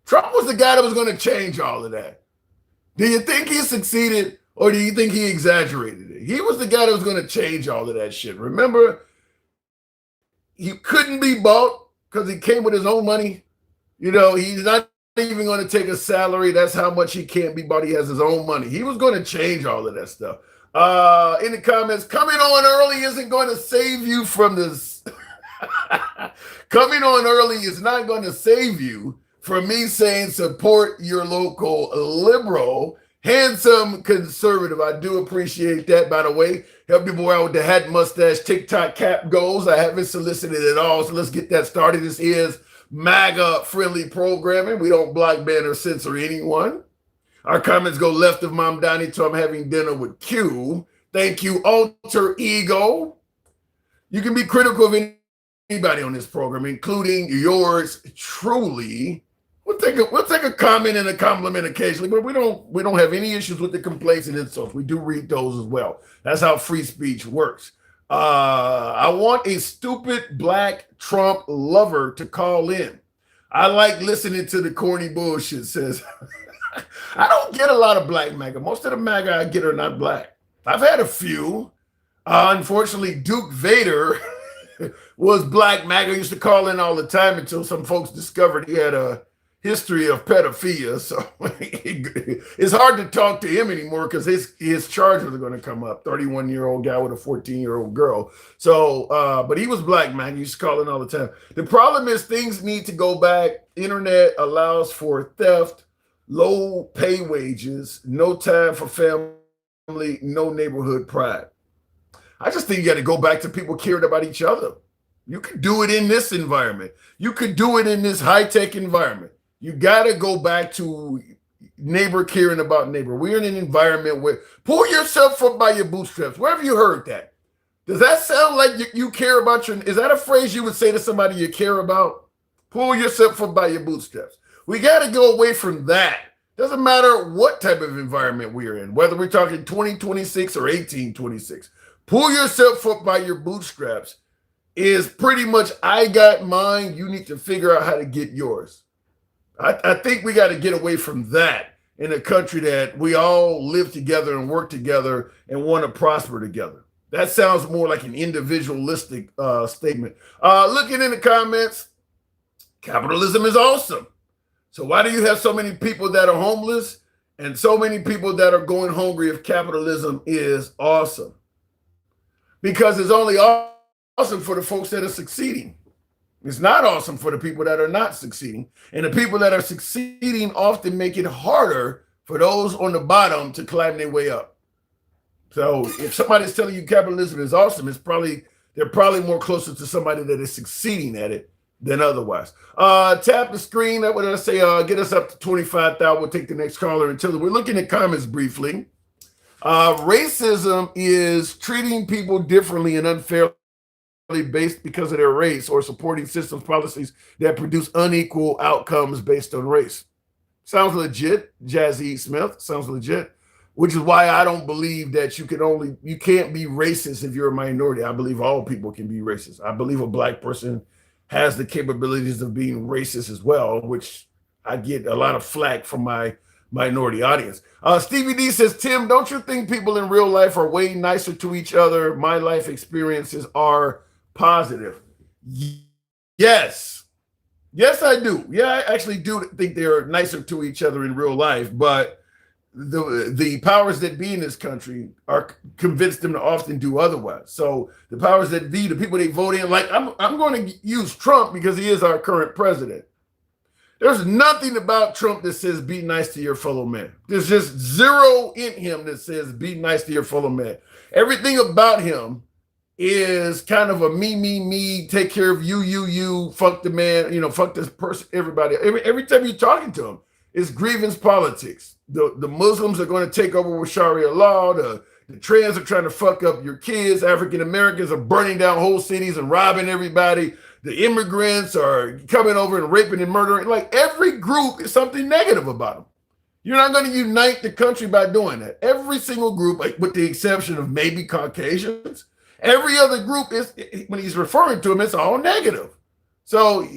Trump was the guy that was going to change all of that. Do you think he succeeded, or do you think he exaggerated it? He was the guy that was going to change all of that shit. Remember, he couldn't be bought because he came with his own money. He's not even going to take a salary. That's how much he can't be bought. He has his own money. He was going to change all of that stuff. In the comments, coming on early isn't going to save you from this. Coming on early is not going to save you from me saying support your local liberal, handsome conservative. I do appreciate that, by the way. Help your boy out with the hat, mustache, TikTok cap goals. I haven't solicited at all, so let's get that started. This is MAGA-friendly programming. We don't block, ban, or censor anyone. Our comments go left of Mom Donnie till I'm having dinner with Q. Thank you, Alter Ego. You can be critical of anybody on this program, including yours truly. We'll take a comment and a compliment occasionally, but we don't have any issues with the complaints and insults. We do read those as well. That's how free speech works. I want a stupid black Trump lover to call in. I like listening to the corny bullshit, says. I don't get a lot of black MAGA. Most of the MAGA I get are not black. I've had a few. Unfortunately, Duke Vader was black MAGA. Used to call in all the time until some folks discovered he had a history of pedophilia, so it's hard to talk to him anymore because his charges are going to come up. 31-year-old guy with a 14-year-old girl. So, but he was black, man. He used to call in all the time. The problem is things need to go back. Internet allows for theft, low pay wages, no time for family, no neighborhood pride. I just think you got to go back to people caring about each other. You could do it in this environment. You could do it in this high-tech environment. You got to go back to neighbor caring about neighbor. We're in an environment where pull yourself up by your bootstraps. Where have you heard that? Does that sound like you care about is that a phrase you would say to somebody you care about? Pull yourself up by your bootstraps. We got to go away from that. Doesn't matter what type of environment we're in, whether we're talking 2026 or 1826. Pull yourself up by your bootstraps is pretty much, I got mine, you need to figure out how to get yours. I think we got to get away from that in a country that we all live together and work together and want to prosper together. That sounds more like an individualistic statement. Looking in the comments, capitalism is awesome. So why do you have so many people that are homeless And so many people that are going hungry if capitalism is awesome. Because it's only awesome for the folks that are succeeding. It's not awesome for the people that are not succeeding. And the people that are succeeding often make it harder for those on the bottom to climb their way up. So if somebody's telling you capitalism is awesome, they're probably more closer to somebody that is succeeding at it than otherwise. Tap the screen. What did I say? Get us up to 25,000. We'll take the next caller until we're looking at comments briefly. Racism is treating people differently and unfairly based because of their race, or supporting systems policies that produce unequal outcomes based on race. Sounds legit, Jazzy Smith. Sounds legit. Which is why I don't believe that you can't be racist if you're a minority. I believe all people can be racist. I believe a black person has the capabilities of being racist as well, which I get a lot of flack from my minority audience. Stevie D says, Tim, don't you think people in real life are way nicer to each other? My life experiences are positive. Yes. Yes, I do. Yeah, I actually do think they're nicer to each other in real life, but the powers that be in this country are convinced them to often do otherwise. So the powers that be, the people they vote in, like I'm going to use Trump because he is our current president. There's nothing about Trump that says be nice to your fellow man. There's just zero in him that says be nice to your fellow man. Everything about him is kind of a me, take care of you, fuck the man, fuck this person, everybody. Every time you're talking to him, it's grievance politics. The Muslims are going to take over with Sharia law. The trans are trying to fuck up your kids. African Americans are burning down whole cities and robbing everybody. The immigrants are coming over and raping and murdering. Like every group is something negative about them. You're not going to unite the country by doing that. Every single group, like with the exception of maybe Caucasians, every other group is, when he's referring to them, it's all negative. So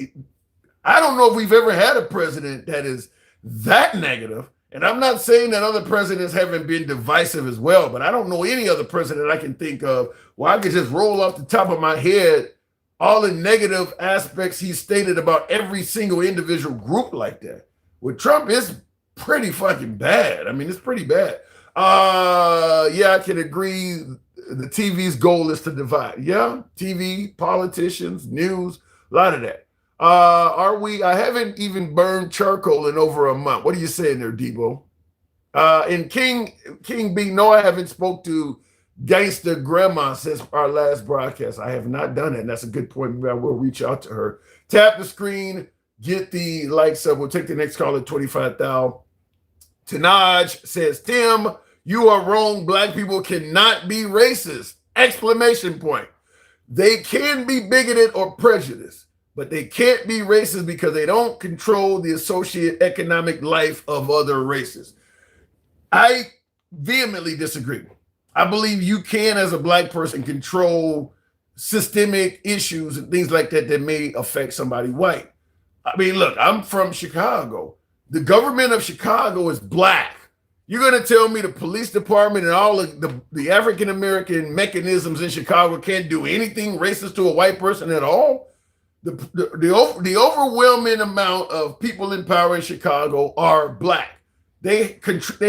I don't know if we've ever had a president that is that negative. And I'm not saying that other presidents haven't been divisive as well, but I don't know any other president I can think of where I could just roll off the top of my head all the negative aspects he stated about every single individual group like that. With Trump, it's pretty fucking bad. I mean, it's pretty bad. Yeah, I can agree. The TV's goal is to divide. Yeah, TV, politicians, news, a lot of that. I haven't even burned charcoal in over a month. What are you saying there, Debo? And King B, no, I haven't spoke to Gangster Grandma since our last broadcast. I have not done it, and that's a good point. Maybe I will reach out to her. Tap the screen, get the likes up. We'll take the next call at 25,000. Tanaj says, Tim, you are wrong. Black people cannot be racist. Exclamation point. They can be bigoted or prejudiced, but they can't be racist because they don't control the associated economic life of other races. I vehemently disagree. I believe you can, as a black person, control systemic issues and things like that that may affect somebody white. I mean, look, I'm from Chicago. The government of Chicago is black. You're going to tell me the police department and all of the African-American mechanisms in Chicago can't do anything racist to a white person at all? The overwhelming amount of people in power in Chicago are black. They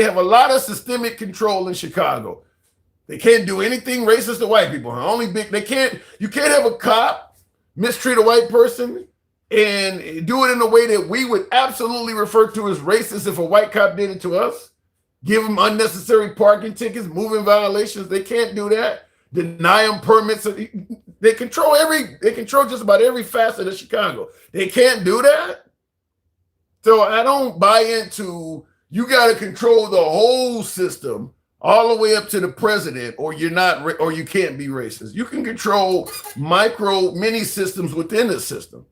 have a lot of systemic control in Chicago. They can't do anything racist to white people. You can't have a cop mistreat a white person and do it in a way that we would absolutely refer to as racist if a white cop did it to us. Give them unnecessary parking tickets, moving violations. They can't do that. Deny them permits. They control just about every facet of Chicago. They can't do that. So I don't buy into you got to control the whole system all the way up to the president, or you can't be racist. You can control mini systems within the system.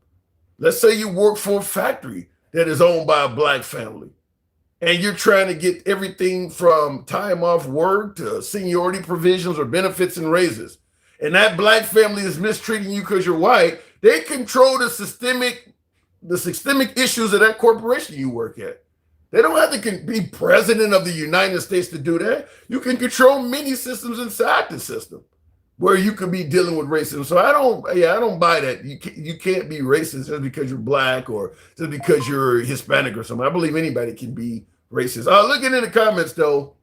Let's say you work for a factory that is owned by a black family, and you're trying to get everything from time off work to seniority provisions or benefits and raises. And that black family is mistreating you because you're white. They control the systemic issues of that corporation you work at. They don't have to be president of the United States to do that. You can control many systems inside the system where you could be dealing with racism. So I don't buy that. You can't be racist just because you're black or just because you're Hispanic or something. I believe anybody can be racist. Looking in the comments though,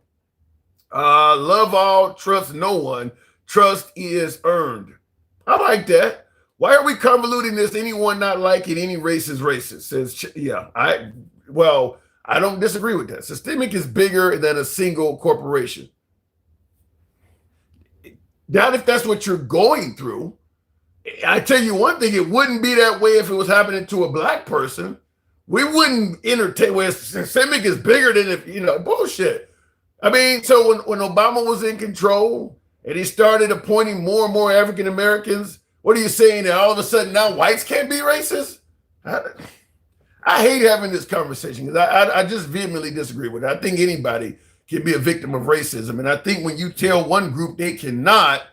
love all, trust no one. Trust is earned. I like that. Why are we convoluting this? Anyone not liking any race is racist. Says, yeah, I don't disagree with that. Systemic is bigger than a single corporation. Not if that's what you're going through. I tell you one thing, it wouldn't be that way if it was happening to a black person. We wouldn't entertain where systemic is bigger than if, bullshit. I mean, so when Obama was in control and he started appointing more and more African Americans, what are you saying that all of a sudden now whites can't be racist? I hate having this conversation because I just vehemently disagree with it. I think anybody can be a victim of racism. And I think when you tell one group they cannot,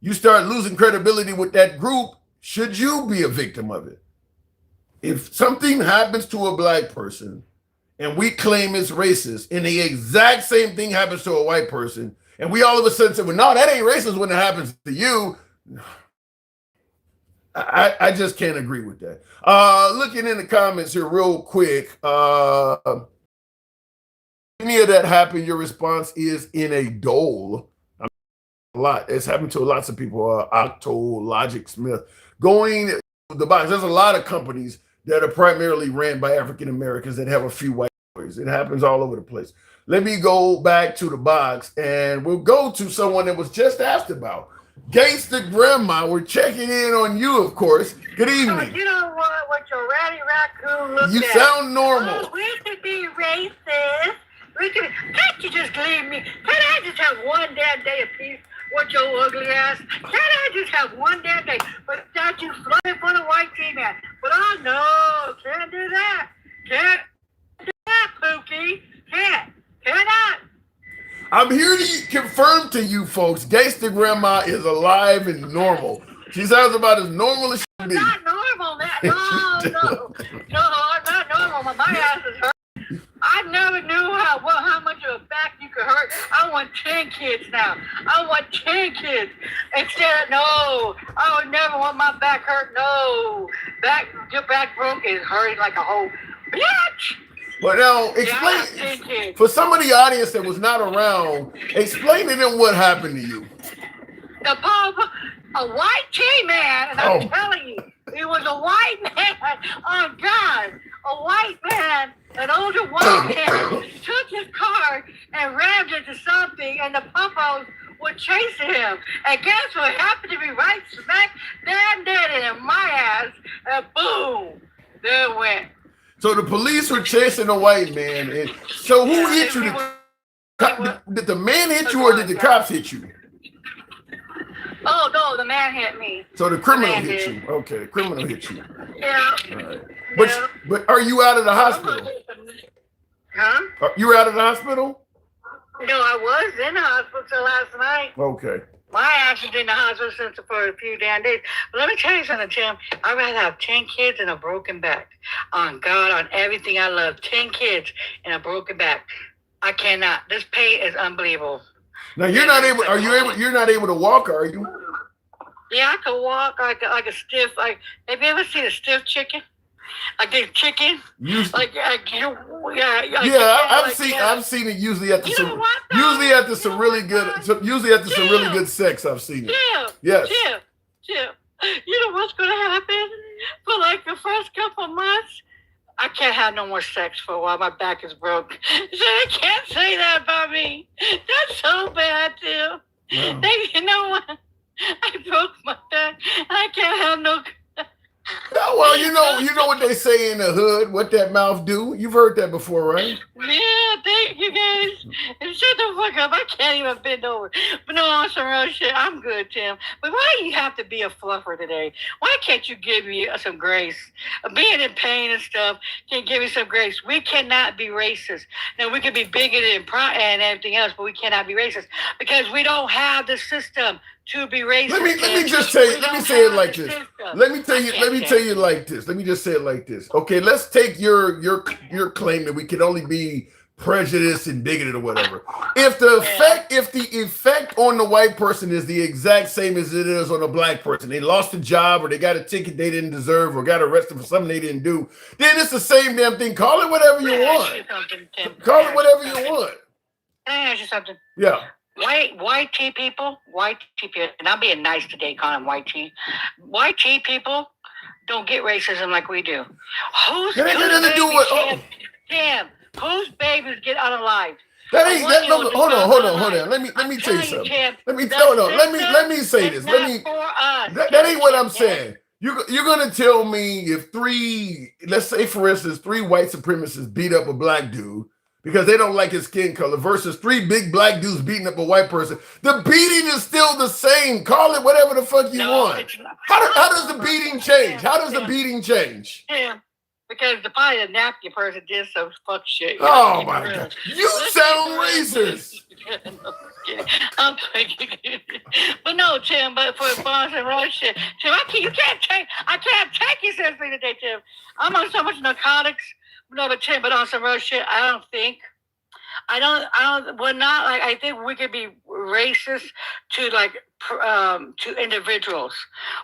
you start losing credibility with that group should you be a victim of it. If something happens to a black person and we claim it's racist and the exact same thing happens to a white person and we all of a sudden say, well, no, that ain't racist when it happens to you. I just can't agree with that. Looking in the comments here real quick. Any of that happened, your response is in a dole. A lot. It's happened to lots of people. Octo, Logic Smith. Going the box. There's a lot of companies that are primarily ran by African Americans that have a few white boys. It happens all over the place. Let me go back to the box and we'll go to someone that was just asked about. Gangsta Grandma, we're checking in on you, of course. Good evening. You know what your ratty raccoon looks You at. sound normal. Oh, we should be racist. Can't you just leave me? Can I just have one damn day of peace with your ugly ass? Can I just have one damn day without you flooding for the white T-man? But no, can't do that. Can't do that, Pookie. Cannot. I'm here to confirm to you folks, Gangsta Grandma is alive and normal. She sounds about as normal as she can be. Not normal. No, I'm not normal. My ass is hurt. I never knew how much of a back you could hurt. I want 10 kids now. I want 10 kids. Instead, no. I would never want my back hurt. No. Your back broke is hurting like a whole bitch. But now, explain, for some of the audience that was not around, explain to them what happened to you. The Pope, a white T-man, and I'm telling you, he was a white man. Oh, God. A white man, an older white man, took his car and rammed into something, and the popos were chasing him. And guess what happened to me right smack damn dead in my ass, and boom, there it went. So the police were chasing a white man. And so who hit you? Did the man hit you or did the cops hit you? Oh, no, the man hit me. So the criminal hit you. Okay, the criminal hit you. Yeah. All right. But are you out of the hospital? Huh? You were out of the hospital? No, I was in the hospital till last night. Okay. My ass has been in the hospital since for a few damn days. But let me tell you something, Tim. I'd rather have 10 kids and a broken back. On God, on everything I love. 10 kids and a broken back. I cannot. This pay is unbelievable. Now you're not able. Are you able? You're not able to walk, are you? Yeah, I can walk like a stiff. Have you ever seen a stiff chicken? Like a chicken. Yeah, I've I've seen it usually at some really good sex. I've seen it. Yeah. Yes. Yeah. You know what's gonna happen for like the first couple of months? I can't have no more sex for a while. My back is broke. So they can't say that about me. That's so bad, too. Wow. You know what? I broke my back. I can't have no. Oh, well, you know what they say in the hood, what that mouth do? You've heard that before, right? Yeah, thank you guys. And shut the fuck up. I can't even bend over. But no, on some real shit, I'm good, Tim. But why do you have to be a fluffer today? Why can't you give me some grace? Being in pain and stuff can give me some grace. We cannot be racist. Now, we can be bigoted and everything else, but we cannot be racist because we don't have the system to be racist. Let me say it like this. Let me tell you like this. Let me just say it like this. Okay, let's take your claim that we can only be prejudiced and bigoted or whatever. If the effect on the white person is the exact same as it is on a black person, they lost a job or they got a ticket they didn't deserve or got arrested for something they didn't do, then it's the same damn thing. Call it whatever you want. Call it whatever you want. Can I ask you something? Yeah. White tea people, and I'm being nice today calling them white tea. White tea people don't get racism like we do. Whose whose babies get unalived? Hold on. Let me tell you something. Let me say this. That ain't what I'm saying. You're gonna tell me if let's say for instance, 3 white supremacists beat up a black dude because they don't like his skin color versus 3 big black dudes beating up a white person. The beating is still the same. Call it whatever the fuck you want. How does the beating change? How does the beating change? Yeah. Because probably the napkin person did some fuck shit. Oh my God. You sound racist. I'm thinking, but no, Tim. But for Bonds and Rush shit, Tim, I can't take you seriously today, Tim. I'm on so much narcotics. No, but Tim, but on some real shit, I think we could be racist to individuals,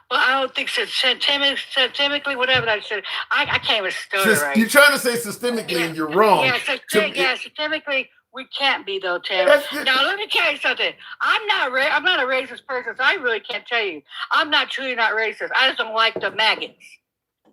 but I don't think systemically, whatever that shit. I can't even start it right. You're trying to say systemically, and you're wrong. Systemically, we can't be though, Tim. Now let me tell you something. I'm not a racist person, so I really can't tell you. I'm truly not racist. I just don't like the maggots.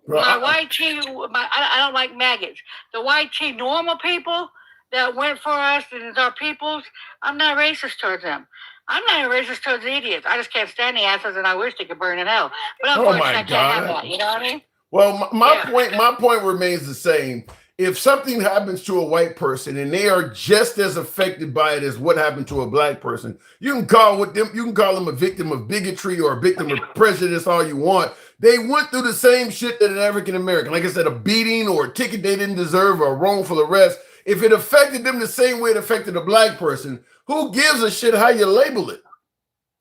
My white tea, I don't like maggots. The white tea normal people that went for us and our peoples, I'm not racist towards them. I'm not racist towards the idiots. I just can't stand the assholes and I wish they could burn in hell. But unfortunately, I can't have that. You know what I mean? Well, my point remains the same. If something happens to a white person and they are just as affected by it as what happened to a black person, you can call them a victim of bigotry or a victim of prejudice all you want. They went through the same shit that an African American, like I said, a beating or a ticket they didn't deserve or a wrongful arrest. If it affected them the same way it affected a black person, who gives a shit how you label it?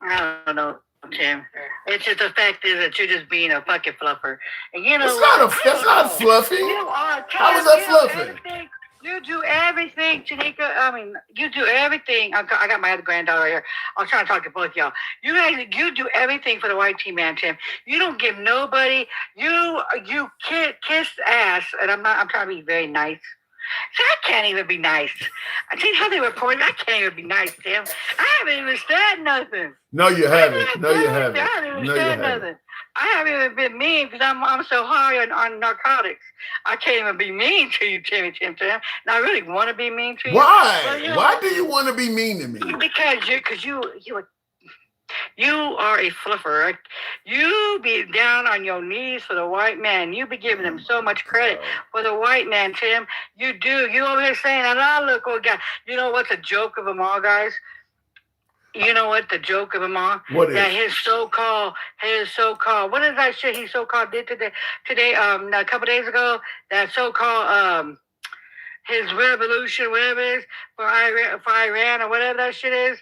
I don't know, Tim. It's just the fact is that you're just being a fucking fluffer. And you know that's not fluffy. You are, how is that fluffy? You do everything, Tanika. I mean, you do everything. I got my other granddaughter here. I was trying to talk to both y'all. You do everything for the white team, man, Tim. You don't give nobody. You kiss ass, and I'm trying to be very nice. See, I can't even be nice. I see how they report. I can't even be nice, Tim. I haven't even said nothing. No, you haven't. No, you haven't. I haven't even said nothing. I haven't even been mean because I'm so high on narcotics. I can't even be mean to you, Tim. And I really want to be mean to you. Why? But, why do you want to be mean to me? Because you are a fluffer. Right? You be down on your knees for the white man. You be giving him so much credit for the white man, Tim. You do. You over here saying, "Oh, look, oh God." You know what's a joke of them all, guys? You know what the joke of them all? What is? That his so-called, what is that shit he so-called did today, a couple days ago? That so-called, his revolution, whatever it is, for Iran or whatever that shit is.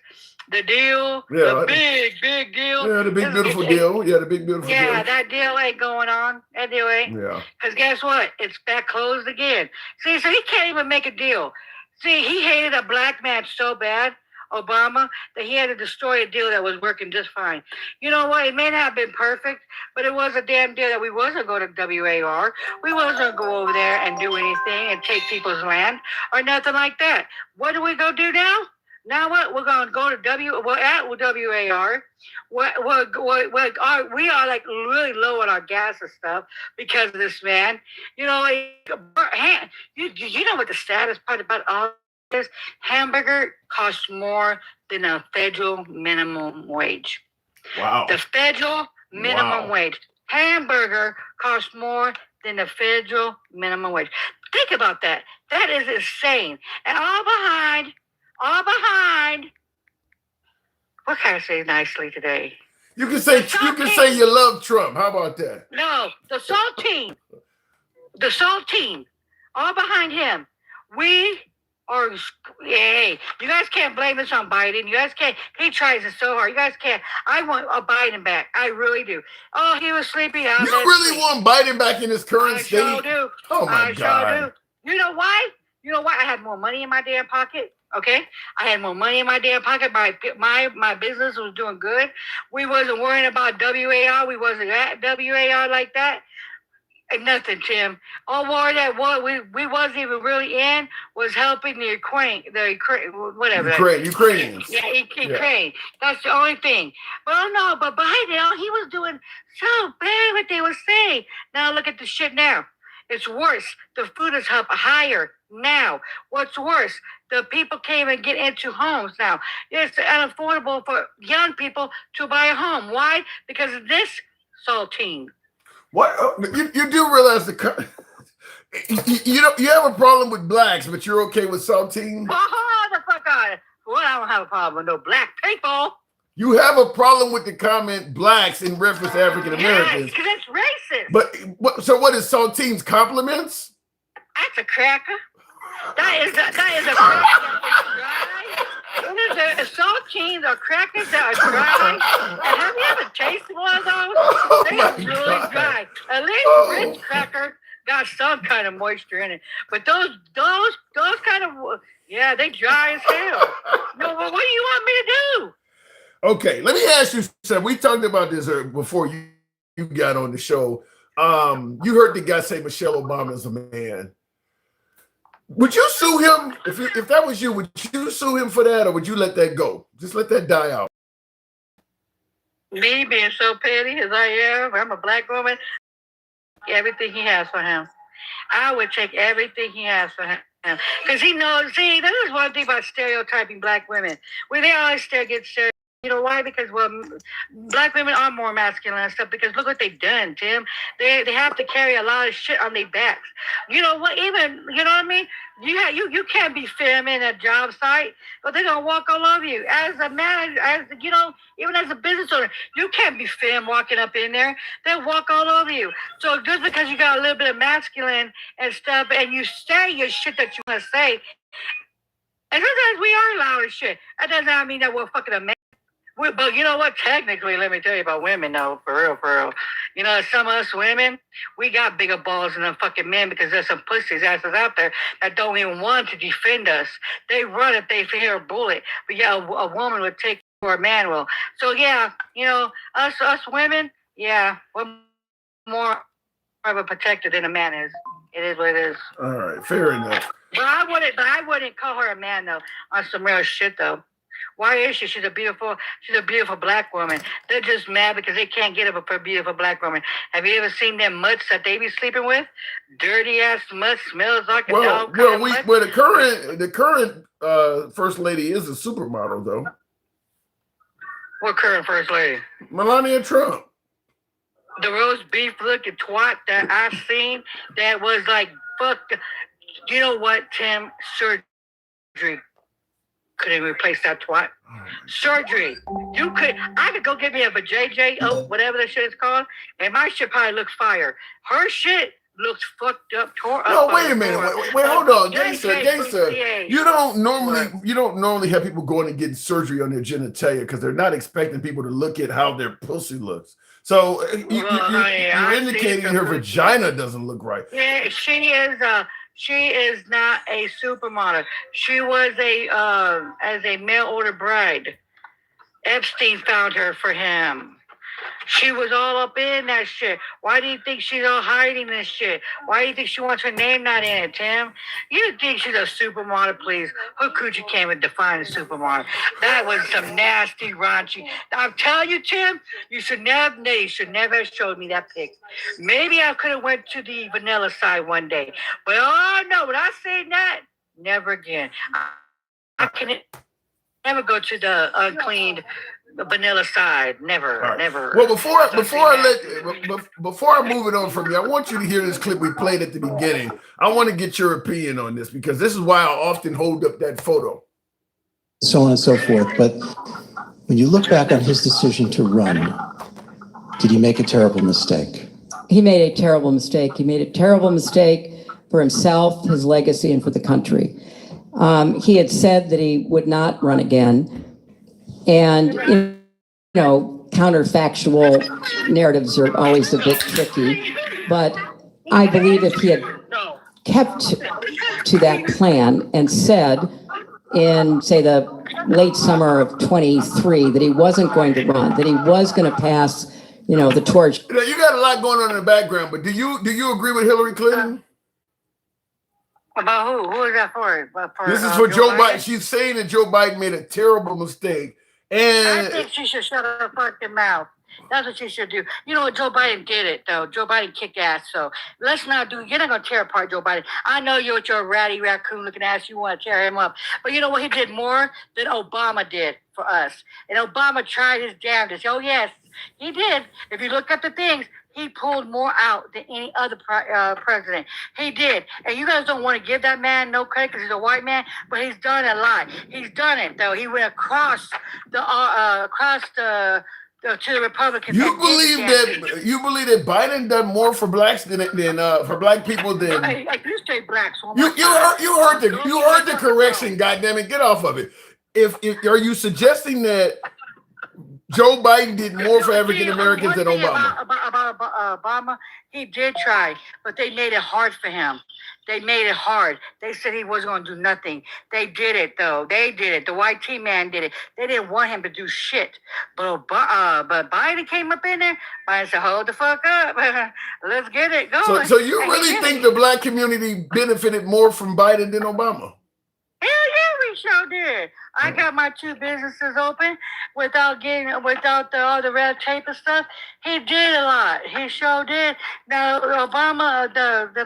The deal, the big deal. Yeah, the big beautiful deal. Yeah, the big beautiful deal. Yeah, that deal ain't going on. That deal ain't. Yeah. Because guess what? It's back closed again. See, so he can't even make a deal. See, he hated a black man so bad, Obama, that he had to destroy a deal that was working just fine. You know what? It may not have been perfect, but it was a damn deal that we wasn't going to WAR. We wasn't going to go over there and do anything and take people's land or nothing like that. What do we go do now? Now what? We're going to go to WAR. We are like really low on our gas and stuff because of this man. You know, you know what the saddest part about all this? Hamburger costs more than a federal minimum wage. Wow. The federal minimum wage. Hamburger costs more than the federal minimum wage. Think about that. That is insane. And all behind. What can I say nicely today? You can say you love Trump. How about that? No, the saltine. All behind him. We are. Hey, you guys can't blame this on Biden. You guys can't. He tries it so hard. You guys can't. I want a Biden back. I really do. Oh, he was sleepy. You really want Biden back in his current state? I sure do. Oh my God. Sure do. You know why? You know what? I had more money in my damn pocket. Okay, I had more money in my damn pocket. My business was doing good. We wasn't worrying about WAR. We wasn't at WAR like that. And nothing, Tim. All war that we wasn't even really in was helping the Ukraine, whatever. Ukrainians. Yeah, Ukraine. That's the only thing. But oh no, but Biden, he was doing so bad what they were saying. Now look at the shit now. It's worse. The food is up higher now. What's worse? The people can't even get into homes now. It's unaffordable for young people to buy a home. Why? Because of this saltine. What you do realize you have a problem with blacks, but you're okay with saltine? Oh, the fuck out! Well, I don't have a problem with no black people. You have a problem with the comment "blacks" in reference to African Americans? Yes, because it's racist. But so what is saltine's compliments? That's a cracker. That is a cracker. Saltines or crackers that are dry. Have you ever tasted one of those? They're really dry. At least Ritz cracker got some kind of moisture in it. But those kind of, yeah, they dry as hell. No, well, what do you want me to do? Okay, let me ask you something. We talked about this before you got on the show. You heard the guy say Michelle Obama is a man. Would you sue him? If that was you, would you sue him for that, or would you let that go? Just let that die out. Me being so petty as I am, I'm a black woman. Everything he has for him. I would take everything he has for him. Because he knows, see, this is one thing about stereotyping black women. When they always get stereotyped. You know why? Because, well, black women are more masculine and stuff because look what they've done, Tim. They have to carry a lot of shit on their backs. You know what? Even, you know what I mean? You can't be femme in a job site, but they're going to walk all over you. As a man, even as a business owner, you can't be femme walking up in there. They'll walk all over you. So just because you got a little bit of masculine and stuff and you say your shit that you want to say, and sometimes we are loud as shit. That does not mean that we're fucking a man. But you know what? Technically, let me tell you about women, though, for real. You know, some of us women, we got bigger balls than them fucking men because there's some pussies asses out there that don't even want to defend us. They run if they hear a bullet. But yeah, a woman would take or a man will. So yeah, you know, us women, yeah, we're more of a protector than a man is. It is what it is. All right, fair enough. But I wouldn't call her a man though on some real shit though. Why is she? She's a beautiful black woman. They're just mad because they can't get up a beautiful black woman. Have you ever seen them mutts that they be sleeping with? Dirty ass mutts, smells like a dog. The current first lady is a supermodel though. What current first lady? Melania Trump. The roast beef looking twat that I seen that was like fuck. You know what, Tim? Surgery couldn't replace that twat. Surgery. I could go get me a JJ, whatever that shit is called, and my shit probably looks fire. Her shit looks fucked up, tore up. No, wait a minute. Wait, hold on. Gangster. You don't normally have people going and getting surgery on their genitalia because they're not expecting people to look at how their pussy looks. So you're indicating her vagina doesn't look right. Yeah, she is not a supermodel. She was as a mail order bride. Epstein found her for him. She was all up in that shit. Why do you think she's all hiding this shit? Why do you think she wants her name not in it, Tim? You think she's a supermodel, please? Her coochie can't even define a supermodel. That was some nasty, raunchy. I'm telling you, Tim, you should never have showed me that pic. Maybe I could have went to the vanilla side one day. But oh no, when I say that, never again. I can never go to the uncleaned vanilla side. Never. Well, before I move it on from you, I want you to hear this clip we played at the beginning. I want to get your opinion on this because this is why I often hold up that photo. So on and so forth. But when you look back on his decision to run, did he make a terrible mistake? He made a terrible mistake. He made a terrible mistake for himself, his legacy, and for the country. He had said that he would not run again. And, counterfactual narratives are always a bit tricky. But I believe if he had kept to that plan and said in, say, the late summer of 23 that he wasn't going to run, that he was going to pass, the torch. You got a lot going on in the background, but do you agree with Hillary Clinton? About who? Who is that for? This is for Joe Biden. She's saying that Joe Biden made a terrible mistake. And I think she should shut her fucking mouth. That's what she should do. You know what? Joe Biden did it, though. Joe Biden kicked ass. So let's not do. You're not going to tear apart Joe Biden. I know you're with your ratty raccoon looking ass. You want to tear him up. But you know what? He did more than Obama did for us. And Obama tried his damnedest. Oh, yes, he did. If you look at the things, he pulled more out than any other president. He did. And you guys don't want to give that man no credit because he's a white man, but he's done a lot. He's done it, though. He went across to the Republicans. You believe that Biden done more for blacks than for black people than I do say blacks. You heard the correction, goddammit, get off of it. If are you suggesting that Joe Biden did more for African Americans than Obama? About Obama, he did try, but they made it hard for him. They made it hard. They said he wasn't going to do nothing. They did it, though. They did it. The white T man did it. They didn't want him to do shit. But Biden came up in there. Biden said, hold the fuck up. Let's get it going. So you really think the black community benefited more from Biden than Obama? Hell yeah, we sure did. I got my 2 businesses open without all the red tape and stuff. He did a lot. He sure did. Now Obama, the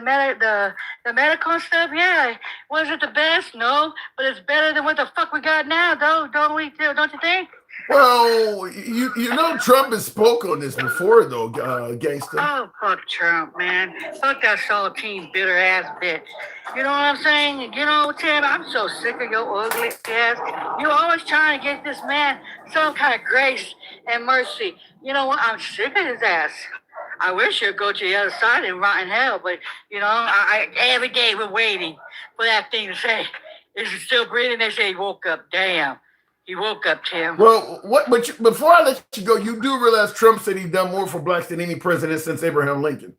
medical stuff, yeah, was it the best? No, but it's better than what the fuck we got now, though. Don't you think? Well, you know Trump has spoke on this before, though, gangster. Oh, fuck Trump, man. Fuck that saltine, bitter ass bitch. You know what I'm saying? You know, Tim, I'm so sick of your ugly ass. You're always trying to get this man some kind of grace and mercy. You know what? I'm sick of his ass. I wish you'd go to the other side and rot in hell, but, I every day we're waiting for that thing to say, is he still breathing? They say he woke up. Damn. He woke up, Tim. Well, before I let you go, you do realize Trump said he's done more for blacks than any president since Abraham Lincoln.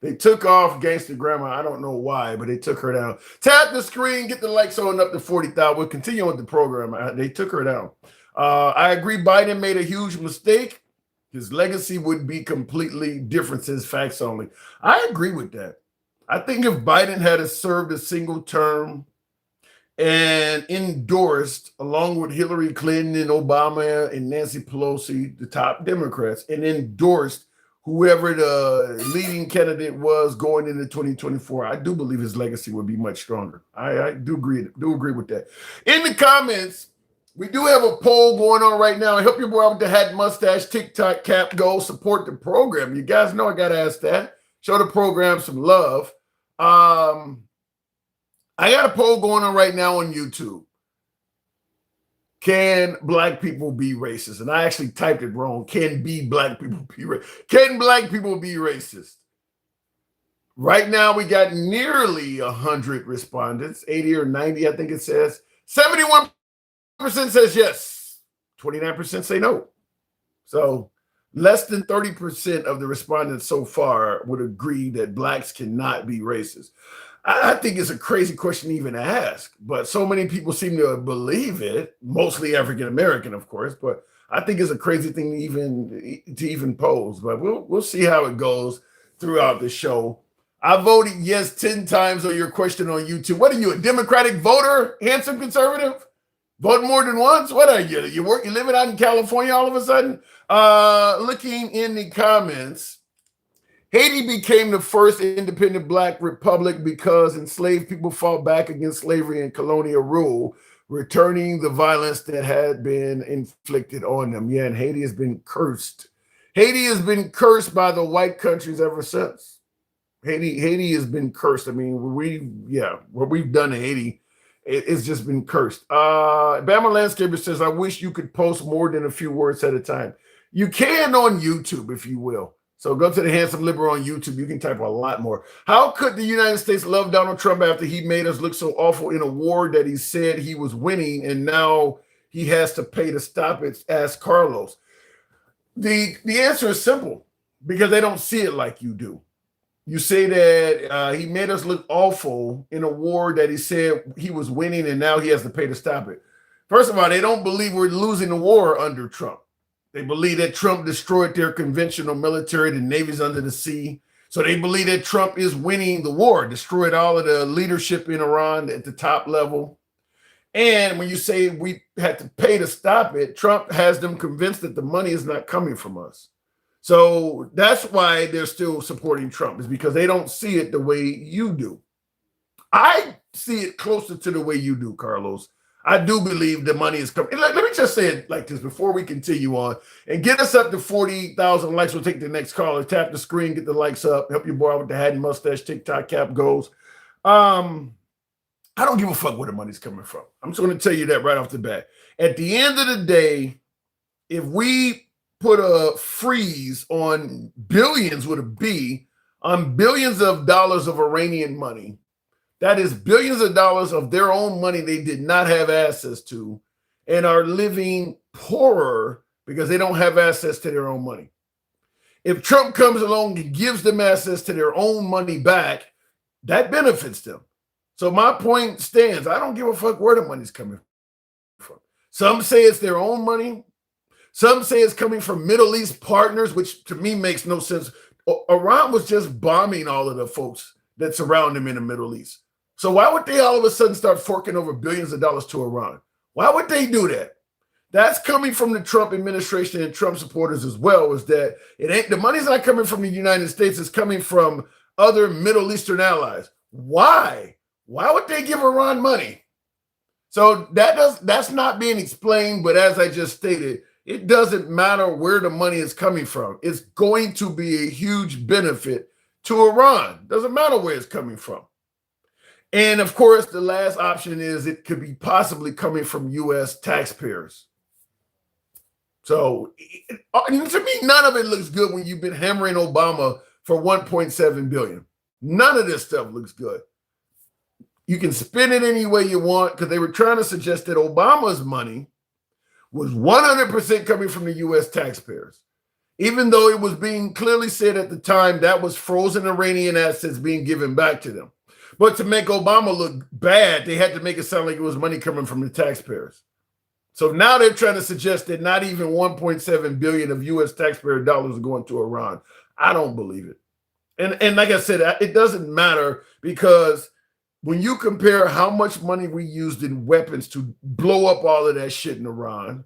They took off Gangster Grandma. I don't know why, but they took her down. Tap the screen, get the likes on up to 40,000. We'll continue with the program. They took her down. I agree Biden made a huge mistake. His legacy would be completely different since facts only. I agree with that. I think if Biden had served a single term and endorsed, along with Hillary Clinton and Obama and Nancy Pelosi, the top Democrats, and endorsed whoever the leading candidate was going into 2024, I do believe his legacy would be much stronger. I do agree with that. In the comments, we do have a poll going on right now. Help your boy out with the hat, mustache, TikTok, cap, go support the program. You guys know I got to ask that. Show the program some love. I got a poll going on right now on YouTube. Can black people be racist? And I actually typed it wrong. Can black people be racist? Can black people be racist? Right now, we got nearly 100 respondents, 80 or 90, I think it says. 71% says yes. 29% say no. So less than 30% of the respondents so far would agree that blacks cannot be racist. I think it's a crazy question to even ask, but so many people seem to believe it, mostly African American, of course, but I think it's a crazy thing to even pose. But we'll see how it goes throughout the show. I voted yes 10 times on your question on YouTube. What are you, a Democratic voter, handsome conservative? Vote more than once? What are you? You living out in California all of a sudden? Looking in the comments, Haiti became the first independent black republic because enslaved people fought back against slavery and colonial rule, returning the violence that had been inflicted on them. Yeah, and Haiti has been cursed. Haiti has been cursed by the white countries ever since. Haiti has been cursed. I mean, what we've done to Haiti, it's just been cursed. Bama Landscaper says, I wish you could post more than a few words at a time. You can on YouTube, if you will. So go to the Handsome Liberal on YouTube. You can type a lot more. How could the United States love Donald Trump after he made us look so awful in a war that he said he was winning and now he has to pay to stop it? Asked Carlos. The answer is simple, because they don't see it like you do. You say that he made us look awful in a war that he said he was winning, and now he has to pay to stop it. First of all, they don't believe we're losing the war under Trump. They believe that Trump destroyed their conventional military, the navies under the sea. So they believe that Trump is winning the war, destroyed all of the leadership in Iran at the top level. And when you say we had to pay to stop it, Trump has them convinced that the money is not coming from us. So that's why they're still supporting Trump, is because they don't see it the way you do. I see it closer to the way you do, Carlos. I do believe the money is coming. Let me just say it like this before we continue on and get us up to 40,000 likes. We'll take the next caller. Tap the screen, get the likes up. Help your boy out with the hat and mustache. TikTok cap goes. I don't give a fuck where the money's coming from. I'm just going to tell you that right off the bat. At the end of the day, if we put a freeze on billions with a B on billions of dollars of Iranian money, that is billions of dollars of their own money they did not have access to and are living poorer because they don't have access to their own money. If Trump comes along and gives them access to their own money back, that benefits them. So my point stands. I don't give a fuck where the money's coming from. Some say it's their own money. Some say it's coming from Middle East partners, which to me makes no sense. Iran was just bombing all of the folks that surround them in the Middle East. So why would they all of a sudden start forking over billions of dollars to Iran? Why would they do that? That's coming from the Trump administration and Trump supporters as well, is that it ain't, the money's not coming from the United States, it's coming from other Middle Eastern allies. Why? Why would they give Iran money? So that's not being explained, but as I just stated, it doesn't matter where the money is coming from. It's going to be a huge benefit to Iran. Doesn't matter where it's coming from. And of course, the last option is it could be possibly coming from U.S. taxpayers. So to me, none of it looks good when you've been hammering Obama for $1.7 billion. None of this stuff looks good. You can spin it any way you want, because they were trying to suggest that Obama's money was 100% coming from the U.S. taxpayers, even though it was being clearly said at the time that was frozen Iranian assets being given back to them. But to make Obama look bad, they had to make it sound like it was money coming from the taxpayers. So now they're trying to suggest that not even 1.7 billion of U.S. taxpayer dollars are going to Iran. I don't believe it. And like I said, it doesn't matter, because when you compare how much money we used in weapons to blow up all of that shit in Iran,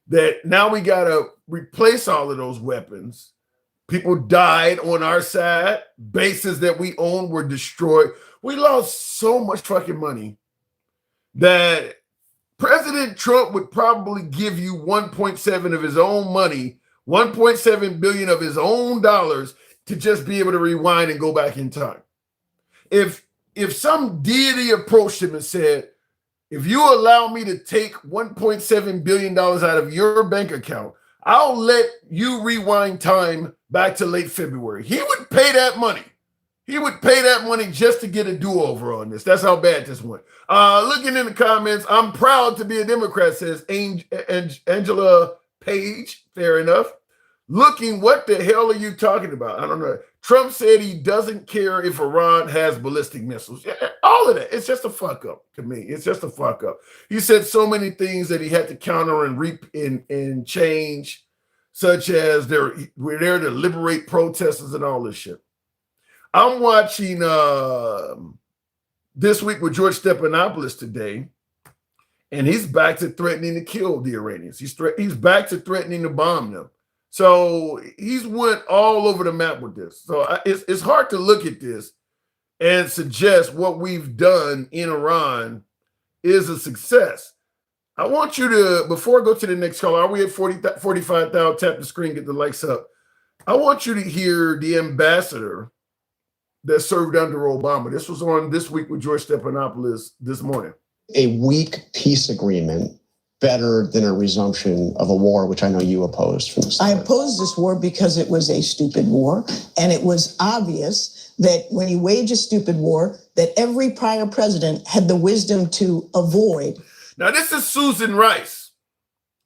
that now we got to replace all of those weapons. People died on our side. Bases that we owned were destroyed. We lost so much fucking money that President Trump would probably give you 1.7 of his own money, 1.7 billion of his own dollars, to just be able to rewind and go back in time. If some deity approached him and said, if you allow me to take $1.7 billion out of your bank account, I'll let you rewind time back to late February. He would pay that money. He would pay that money just to get a do-over on this. That's how bad this went. Looking in the comments, I'm proud to be a Democrat, says Angela Page. Fair enough. Looking, what the hell are you talking about? I don't know. Trump said he doesn't care if Iran has ballistic missiles. Yeah, all of that. It's just a fuck up to me. It's just a fuck up. He said so many things that he had to counter and change, such as we're there to liberate protesters and all this shit. I'm watching This Week with George Stephanopoulos today, and he's back to threatening to kill the Iranians. He's back to threatening to bomb them. So he's went all over the map with this. So it's hard to look at this and suggest what we've done in Iran is a success. I want you to, before I go to the next caller, are we at 45,000? Tap the screen, get the likes up. I want you to hear the ambassador that served under Obama. This was on This Week with George Stephanopoulos this morning. A weak peace agreement better than a resumption of a war, which I know you opposed from the start. I opposed this war because it was a stupid war, and it was obvious that when you wage a stupid war, that every prior president had the wisdom to avoid. Now, this is Susan Rice.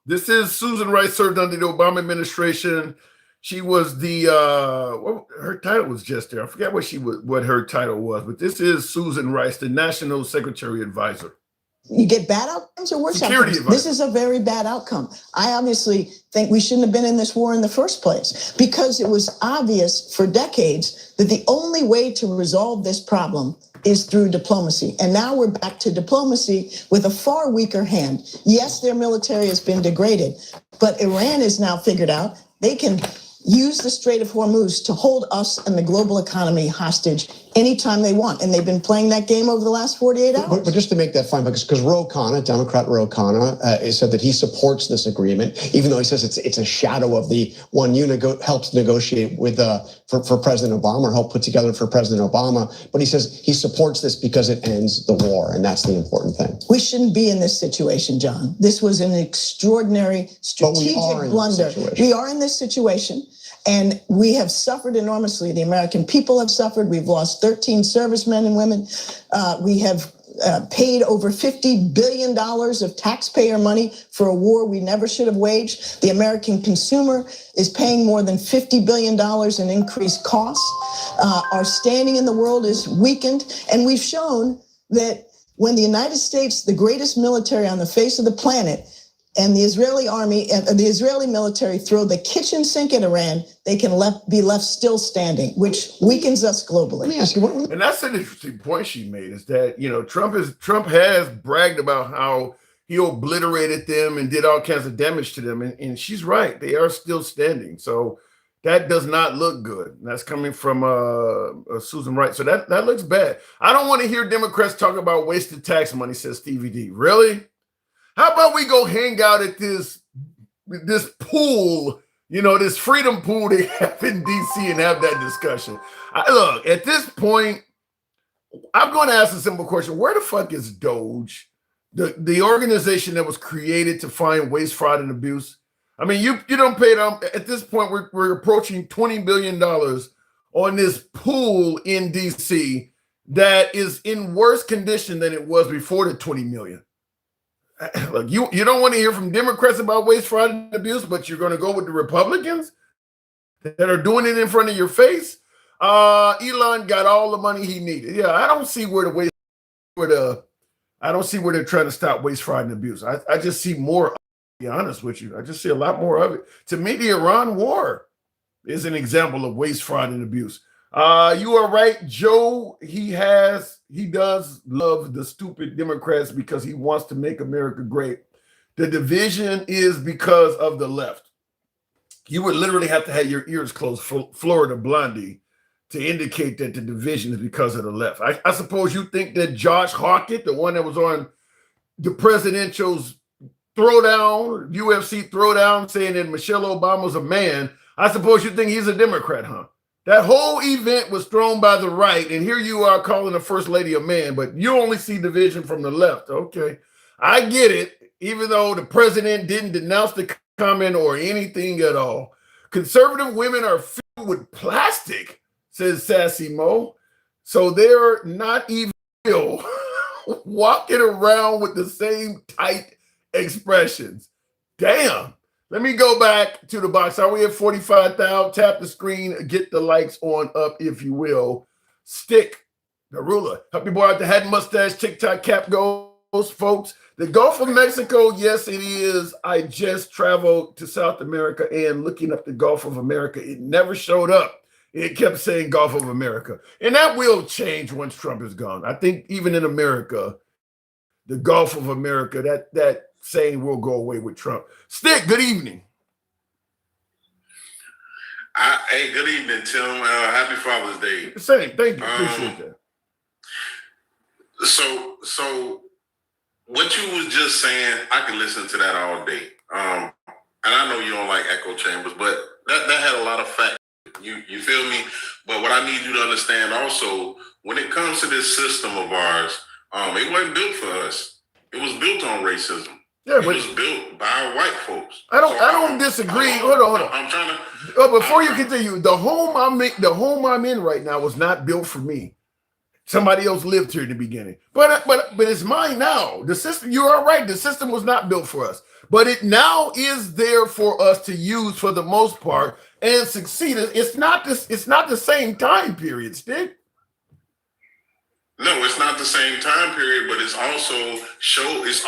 This is Susan Rice, served under the Obama administration. She was the her title was just there. I forget what her title was, but this is Susan Rice, the National Secretary Advisor. You get bad outcomes or worse Security outcomes. This is a very bad outcome. I obviously think we shouldn't have been in this war in the first place because it was obvious for decades that the only way to resolve this problem is through diplomacy. And now we're back to diplomacy with a far weaker hand. Yes, their military has been degraded, but Iran has now figured out they can use the Strait of Hormuz to hold us and the global economy hostage anytime they want. And they've been playing that game over the last 48 hours. But just to make that fine, because Ro Khanna, Democrat Ro Khanna, said that he supports this agreement, even though he says it's a shadow of the one you helped negotiate with for President Obama, or helped put together for President Obama. But he says he supports this because it ends the war, and that's the important thing. We shouldn't be in this situation, John. This was an extraordinary strategic blunder. We are in this situation. And we have suffered enormously. The American people have suffered. We've lost 13 servicemen and women. We have paid over $50 billion of taxpayer money for a war we never should have waged. The American consumer is paying more than $50 billion in increased costs. Our standing in the world is weakened. And we've shown that when the United States, the greatest military on the face of the planet, and the Israeli army and the Israeli military throw the kitchen sink at Iran, they can be left still standing, which weakens us globally. Let me ask you, and that's an interesting point she made, is that, you know, Trump has bragged about how he obliterated them and did all kinds of damage to them. And she's right. They are still standing. So that does not look good. That's coming from Susan Wright. So that looks bad. I don't want to hear Democrats talk about wasted tax money, says Stevie D. Really? How about we go hang out at this pool, you know, this freedom pool they have in DC and have that discussion? Look, at this point, I'm going to ask a simple question. Where the fuck is Doge, the organization that was created to find waste, fraud, and abuse? I mean, you don't pay them. At this point, we're approaching $20 billion on this pool in DC that is in worse condition than it was before the 20 million. Look, you don't want to hear from Democrats about waste, fraud, and abuse, but you're going to go with the Republicans that are doing it in front of your face. Elon got all the money he needed. Yeah, I don't see where I don't see where they're trying to stop waste, fraud, and abuse. I just see more. To be honest with you, I just see a lot more of it. To me, the Iran war is an example of waste, fraud, and abuse. You are right, Joe. He does love the stupid Democrats because he wants to make America great. The division is because of the left. You would literally have to have your ears closed, Florida Blondie, to indicate that the division is because of the left. I suppose you think that Josh Hawkett, the one that was on the presidential's throwdown, UFC throwdown, saying that Michelle Obama's a man, I suppose you think he's a Democrat, huh? That whole event was thrown by the right, and here you are calling the first lady a man, but you only see division from the left. Okay, I get it, even though the president didn't denounce the comment or anything at all. Conservative women are filled with plastic, says Sassy Mo, so they're not even walking around with the same tight expressions. Damn. Let me go back to the box. Are we at 45,000? Tap the screen, get the likes on up, if you will. Stick the ruler. Help your boy out the hat and mustache, TikTok cap goes, folks. The Gulf of Mexico, yes, it is. I just traveled to South America and looking up the Gulf of America, it never showed up. It kept saying Gulf of America. And that will change once Trump is gone. I think even in America, the Gulf of America, that saying will go away with Trump. Stick, good evening. Hey, good evening, Tim. Happy Father's Day. Same, thank you. Appreciate that. So what you was just saying, I can listen to that all day. And I know you don't like echo chambers, but that had a lot of fact. You feel me? But what I need you to understand also, when it comes to this system of ours, it wasn't built for us. It was built on racism. Yeah, but it was built by white folks. I don't disagree. Hold on. I'm trying to. Before you continue, the home I'm in right now was not built for me. Somebody else lived here in the beginning, but it's mine now. The system. You are right. The system was not built for us. but it now is there for us to use for the most part and succeed. It's not the same time period, Stick. No, it's not the same time period, but it's also shows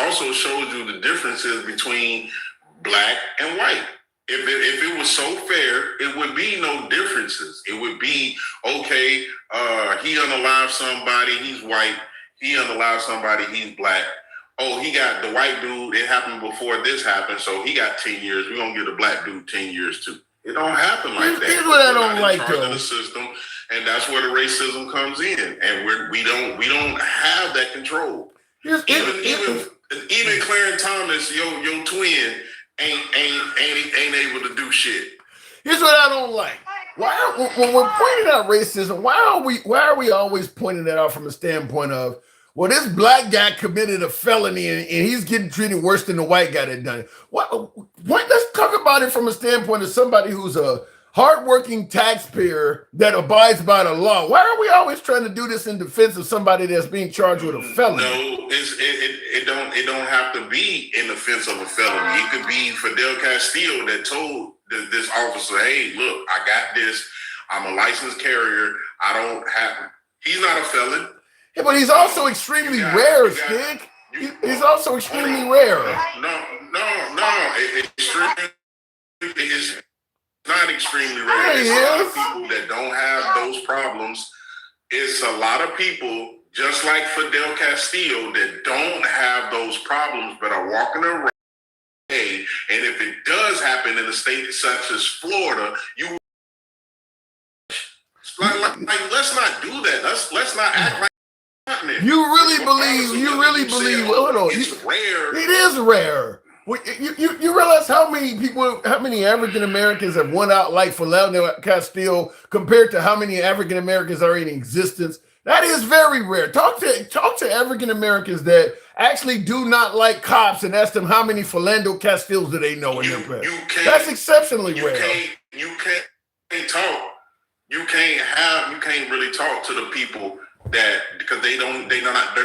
you the differences between black and white. If it was so fair, it would be no differences. It would be, okay, he unalived somebody, he's white. He unalived somebody, he's black. Oh, he got the white dude, it happened before this happened, so he got 10 years. We're going to give the black dude 10 years too. It don't happen like that. Here's what I don't like, though. The system, and that's where the racism comes in, and we don't have that control. Even Clarence Thomas, your twin, ain't able to do shit. Here's what I don't like. When we're pointing out racism, why are we always pointing that out from a standpoint of, well, this black guy committed a felony and he's getting treated worse than the white guy that done it. Let's talk about it from a standpoint of somebody who's a hardworking taxpayer that abides by the law. Why are we always trying to do this in defense of somebody that's being charged with a felony? No, it don't have to be in defense of a felony. It could be Fidel Castillo that told this officer, hey, look, I got this. I'm a licensed carrier. He's not a felon. Yeah, but he's also extremely rare, Stick. He's also extremely rare. No. It's not extremely rare. It's a lot of people that don't have those problems. It's a lot of people, just like Fidel Castillo, that don't have those problems, but are walking around. And if it does happen in a state such as Florida, let's not do that. Let's not act like. You really believe, hold on. It's rare. It is rare. You realize how many African Americans have won out like Philando Castile compared to how many African Americans are in existence? That is very rare. Talk to African Americans that actually do not like cops and ask them how many Philando Castiles do they know in their past. That's exceptionally rare. You can't really talk to the people that, because they're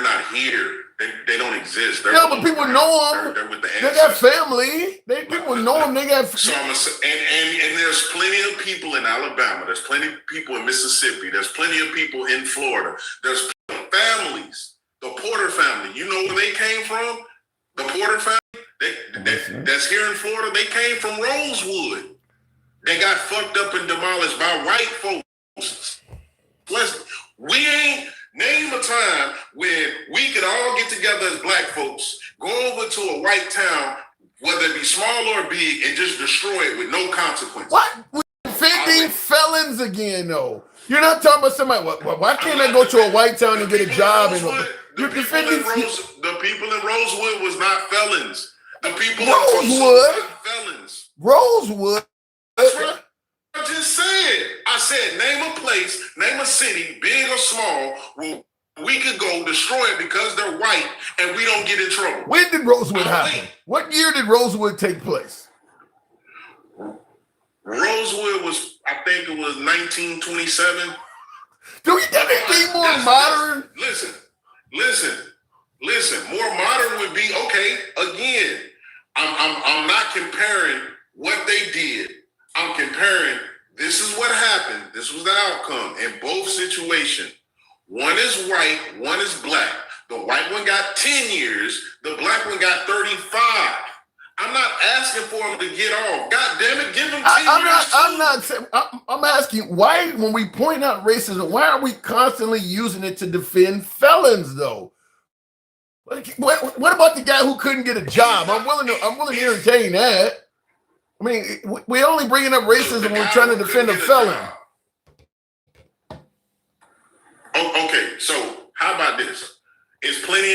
not here. They don't exist. But people know them. They're with the they got family. People know them. They got. So and there's plenty of people in Alabama. There's plenty of people in Mississippi. There's plenty of people in Florida. There's families. The Porter family. You know where they came from? The Porter family. That's here in Florida. They came from Rosewood. They got fucked up and demolished by white folks. We ain't. Name a time when we could all get together as black folks, go over to a white town, whether it be small or big, and just destroy it with no consequences. What? We're defending felons again, though. You're not talking about somebody. Why can't I go to a white town and get a job? The people in Rosewood was not felons. The people in Rosewood was not felons. Rosewood. That's right. I just said. I said, name a place, name a city, big or small, where we could go destroy it because they're white and we don't get in trouble. When did Rosewood happen? What year did Rosewood take place? Rosewood was, I think it was 1927. Do we get anything more modern? Listen. More modern would be, okay, again, I'm not comparing what they did. I'm comparing, this is what happened. This was the outcome in both situations. One is white, one is black. The white one got 10 years. The black one got 35. I'm not asking for him to get off. God damn it, give him 10 years. I'm asking, why, when we point out racism, why are we constantly using it to defend felons, though? What about the guy who couldn't get a job? I'm willing to entertain that. I mean, we're only bringing up racism when we're trying to defend a felon. Okay, so how about this? It's plenty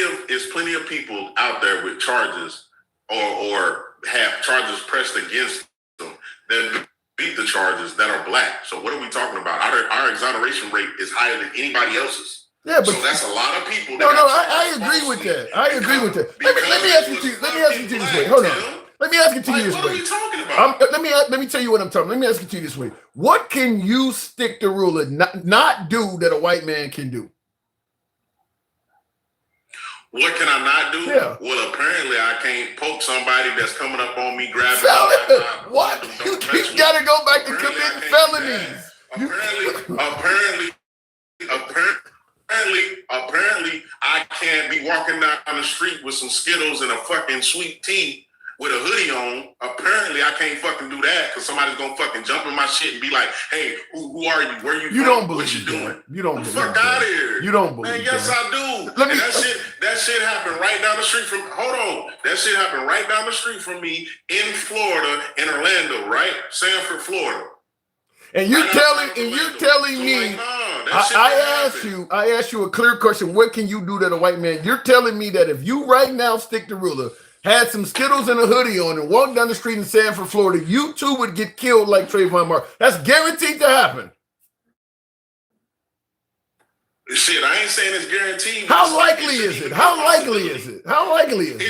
of people out there with charges or have charges pressed against them that beat the charges that are black. So what are we talking about? Our exoneration rate is higher than anybody else's. Yeah, but so that's a lot of people. I agree with that. Let me ask you this way. Hold on. Let me ask it to you this way. What are we talking about? Let me tell you what I'm talking about. Let me ask it to you this way. What can you stick the rule and not do that a white man can do? What can I not do? Yeah. Well, apparently I can't poke somebody that's coming up on me, grabbing what? You gotta go back to committing felonies. Apparently, I can't be walking down the street with some Skittles and a fucking sweet tea with a hoodie on. Apparently, I can't fucking do that because somebody's gonna fucking jump in my shit and be like, "Hey, who are you? Where you from? Don't believe what you doing? That. You don't believe fuck that. out of here. You don't believe Man, yes, that. I do. That shit happened right down the street from. Hold on, that shit happened right down the street from me in Florida, in Orlando, right, Sanford, Florida. And you're telling me. I asked you a clear question. What can you do to a white man? You're telling me that if you right now stick the ruler, had some Skittles and a hoodie on and walked down the street in Sanford, Florida, you too would get killed like Trayvon Martin. That's guaranteed to happen. Shit, I ain't saying it's guaranteed. How likely is it? How likely is it? How likely is it?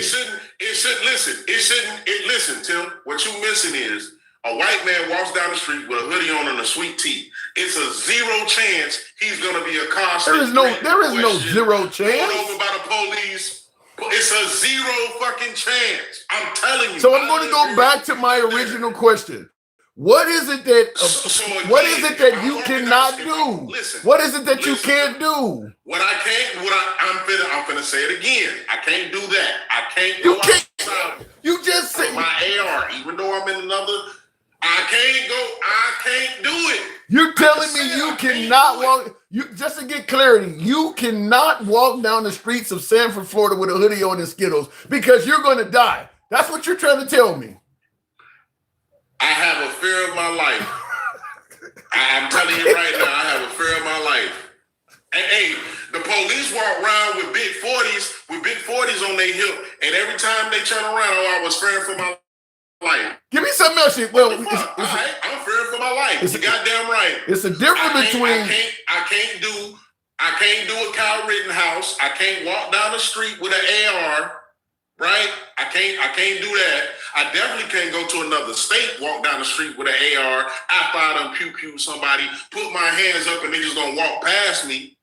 It shouldn't, listen, Tim, what you missing is a white man walks down the street with a hoodie on and a sweet tea. It's a zero chance he's going to be accosted. There is no zero chance. Pulled over by the police. It's a zero fucking chance. I'm telling you. So I'm going to go back to my original question. What is it that you cannot do? Listen, what is it that you can't do? I'm finna say it again. I can't do that. I can't go outside. You just said my AR, even though I'm in another. I can't do it. You're telling me you cannot walk. Just to get clarity, you cannot walk down the streets of Sanford, Florida with a hoodie on and Skittles because you're going to die. That's what you're trying to tell me. I have a fear of my life. I'm telling you right now, I have a fear of my life. Hey, the police walk around with big 40s on their hip, and every time they turn around, I was fearing for my life. Give me something else. Well, I'm fearing for my life. You goddamn right. It's a difference between. I can't do a Kyle Rittenhouse. I can't walk down the street with an AR. Right? I can't do that. I definitely can't go to another state, walk down the street with an AR after I done pew somebody, put my hands up and they just gonna walk past me.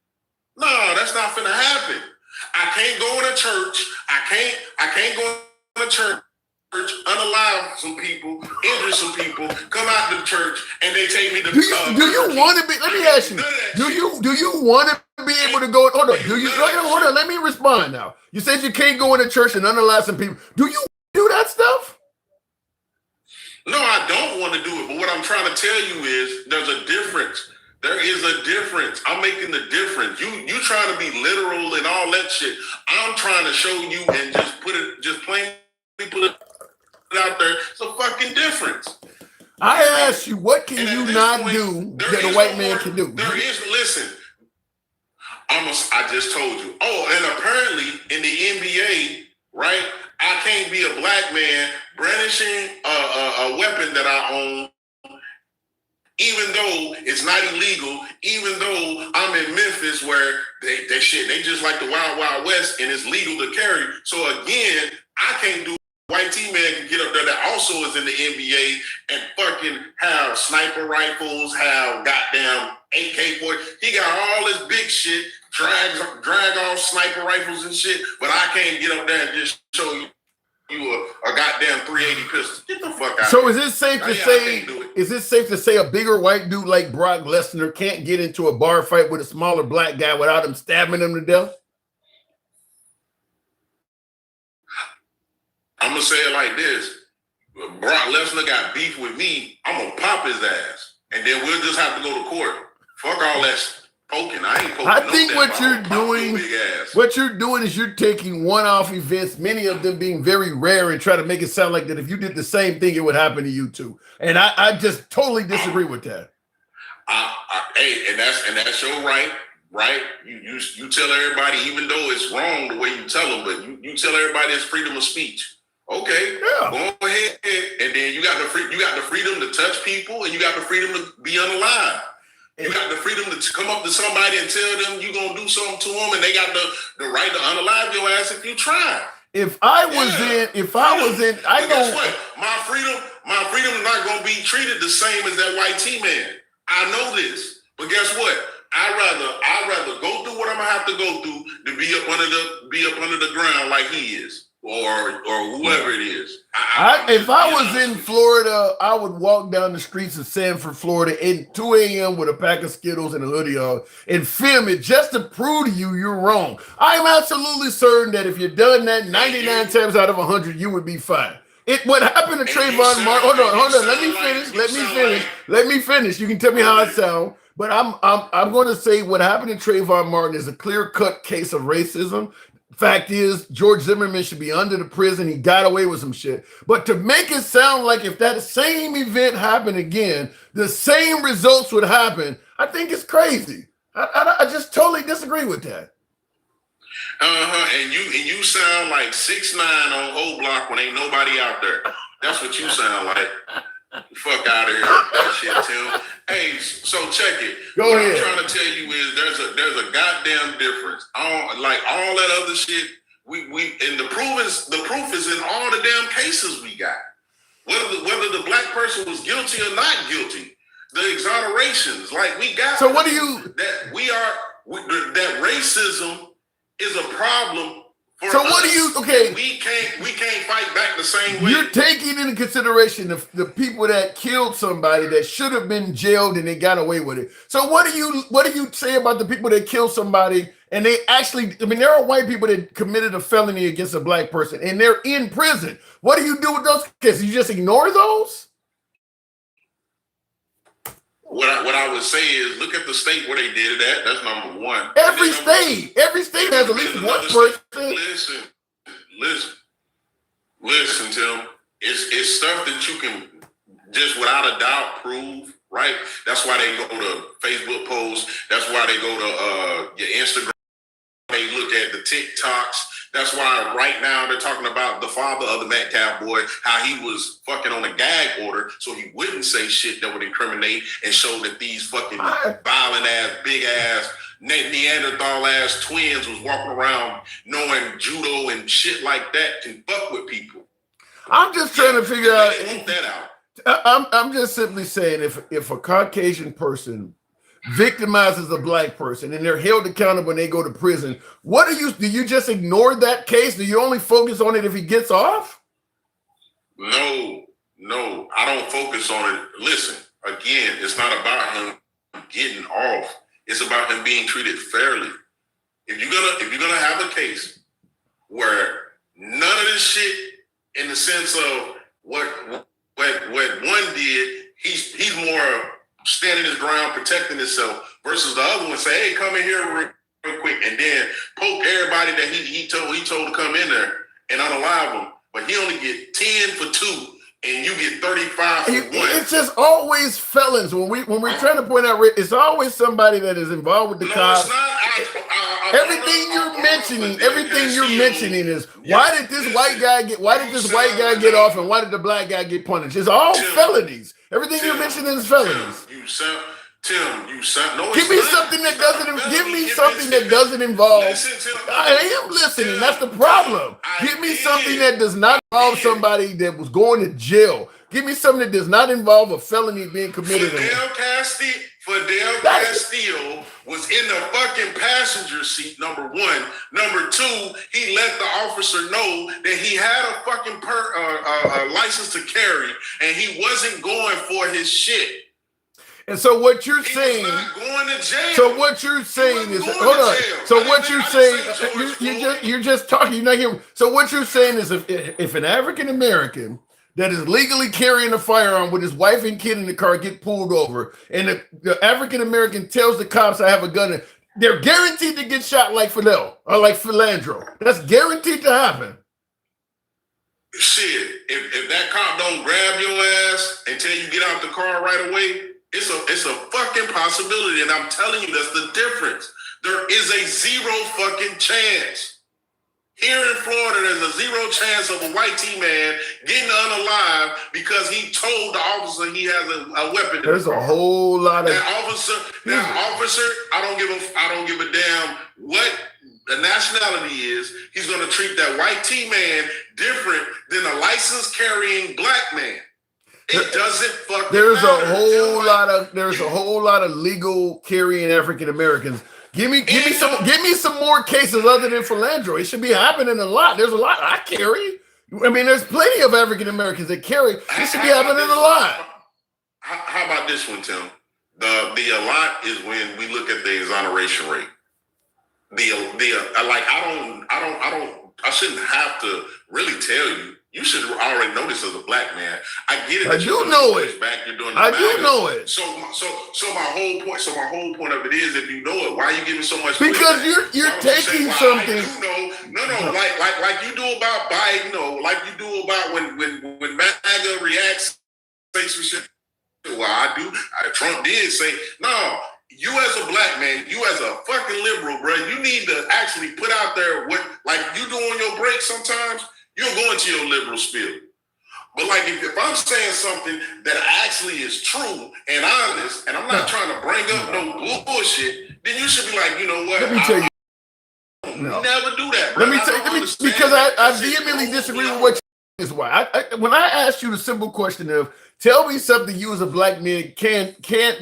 No, that's not finna happen. I can't go in a church. I can't go in a church, unalive some people, injure some people, come out to the church, and they take me to. Do you want to be? Let me ask you. Do you want to be able to go? Hold on. Let me respond now. You said you can't go in a church and unalive some people. Do you do that stuff? No, I don't want to do it. But what I'm trying to tell you is there's a difference. There is a difference. I'm making the difference. You trying to be literal and all that shit. I'm trying to show you and just plainly put it out there. It's a fucking difference. I asked you, what can you not do that a white man can do? Listen, I just told you. Oh, and apparently in the NBA, right, I can't be a black man brandishing a weapon that I own, even though it's not illegal, even though I'm in Memphis where they just like the Wild Wild West and it's legal to carry. So again, I can't do. White T-Man can get up there that also is in the NBA and fucking have sniper rifles, have goddamn AK-40. He got all this big shit, drag off sniper rifles and shit, but I can't get up there and just show you a goddamn 380 pistol. Get the fuck out. So is it safe to say? Is it safe to say a bigger white dude like Brock Lesnar can't get into a bar fight with a smaller black guy without him stabbing him to death? I'm gonna say it like this: Brock Lesnar got beef with me, I'm gonna pop his ass, and then we'll just have to go to court. Fuck all that poking. I ain't poking. I think what you're doing is you're taking one-off events, many of them being very rare, and try to make it sound like that if you did the same thing, it would happen to you too. And I just totally disagree with that. Hey, and that's your right. Right? You tell everybody, even though it's wrong the way you tell them, but you tell everybody it's freedom of speech. Okay, yeah. Go ahead, and then you got the freedom to touch people, and you got the freedom to be unalive. You got the freedom to come up to somebody and tell them you gonna do something to them, and they got the right to unalive your ass if you try. If I was in, I know. Guess what? My freedom is not gonna be treated the same as that white T-man. I know this, but guess what? I'd rather go through what I'm gonna have to go through to be up under the ground like he is, or whoever it is. If I was in Florida, I would walk down the streets of Sanford, Florida at 2 a.m. with a pack of Skittles and a hoodie on and film it just to prove to you you're wrong. I'm absolutely certain that if you've done that 99 times out of 100, you would be fine. What happened to Trayvon Martin? Hold on. Let me finish. You can tell me how I sound. But I'm going to say what happened to Trayvon Martin is a clear-cut case of racism. Fact is, George Zimmerman should be under the prison. He got away with some shit. But to make it sound like if that same event happened again, the same results would happen, I think it's crazy. I just totally disagree with that. And you sound like 6'9" on O Block when ain't nobody out there. That's what you sound like. Fuck out of here with that shit, Tim. Hey, so check it. Go ahead. What I'm trying to tell you is there's a goddamn difference. Like all that other shit, we and the proof is in all the damn cases we got. Whether the black person was guilty or not guilty, the exonerations, like we got. So what do you? That racism is a problem. So what do you? Okay, we can't fight back the same way. You're taking into consideration the people that killed somebody that should have been jailed and they got away with it. So what do you say about the people that killed somebody and they actually? I mean, there are white people that committed a felony against a black person and they're in prison. What do you do with those cases? You just ignore those? What I would say is look at the state where they did it at. That's number one. Every state has at least one person. Listen, Tim. It's stuff that you can just without a doubt prove, right? That's why they go to Facebook posts. That's why they go to your Instagram. They look at the TikToks. That's why right now they're talking about the father of the Metcalf boy, how he was fucking on a gag order so he wouldn't say shit that would incriminate and show that these fucking violent ass, big ass, Neanderthal ass twins was walking around knowing judo and shit like that can fuck with people. I'm just trying to figure out. That out. I'm just simply saying if a Caucasian person victimizes a black person and they're held accountable when they go to prison, do you just ignore that case? Do you only focus on it if he gets off? No, I don't focus on it. Listen, again, it's not about him getting off. It's about him being treated fairly. If you're gonna have a case where none of this shit in the sense of what one did, he's more standing his ground, protecting himself, versus the other one say, "Hey, come in here real quick," and then poke everybody that he told to come in there and unalive them. But he only get 10 for 2, and you get 35 for 1. It's just always felons. When we're trying to point out, it's always somebody that is involved with the cops. Everything you're mentioning is why did this white guy get off and why did the black guy get punished? It's all felonies. Everything you're mentioning is felonies. Give me something that doesn't involve. I am listening. That's the problem. Give me something that does not involve somebody that was going to jail. Give me something that does not involve a felony being committed. Fidel Castillo was in the fucking passenger seat, number one. Number two, he let the officer know that he had a fucking license to carry and he wasn't going for his shit. And so what you're saying, going to jail. So what you're saying is, hold on. So what you're saying, you're just talking, you're not hearing. So what you're saying is if an African American that is legally carrying a firearm with his wife and kid in the car get pulled over, and the African American tells the cops I have a gun, they're guaranteed to get shot like Fidel or like Philandro. That's guaranteed to happen. Shit, if that cop don't grab your ass and tell you get out the car right away, it's a fucking possibility, and I'm telling you that's the difference. There is a zero fucking chance. Here in Florida, there's a zero chance of a white T-man getting unalive because he told the officer he has a weapon. There's a whole lot of that officer. I don't give a damn what the nationality is. He's going to treat that white T-man different than a licensed carrying black man. It doesn't fucking there's matter. a whole lot of legal carrying African Americans. Give me some more cases other than Philandro. It should be happening a lot. There's a lot I carry. I mean, there's plenty of African Americans that carry. It should be happening a lot. How about this one, Tim? The a lot is when we look at the exoneration rate. I shouldn't have to really tell you. You should already know this as a black man. I get it. I do know it. I do know it. So my whole point. So my whole point of it is, if you know it, why are you giving so much? Because you're taking something. No. Like you do about Biden. No, like you do about when MAGA reacts, say some shit. Well, I do. Trump did say no. You as a black man, you as a fucking liberal, bro, you need to actually put out there what, like you do on your break sometimes. You'll go into your liberal spiel. But like if I'm saying something that actually is true and honest, and I'm not trying to bring up no bullshit, then you should be like, you know what? Let me tell you. Never do that, bro. Because I vehemently disagree with what you is why. When I asked you the simple question of tell me something you as a black man can't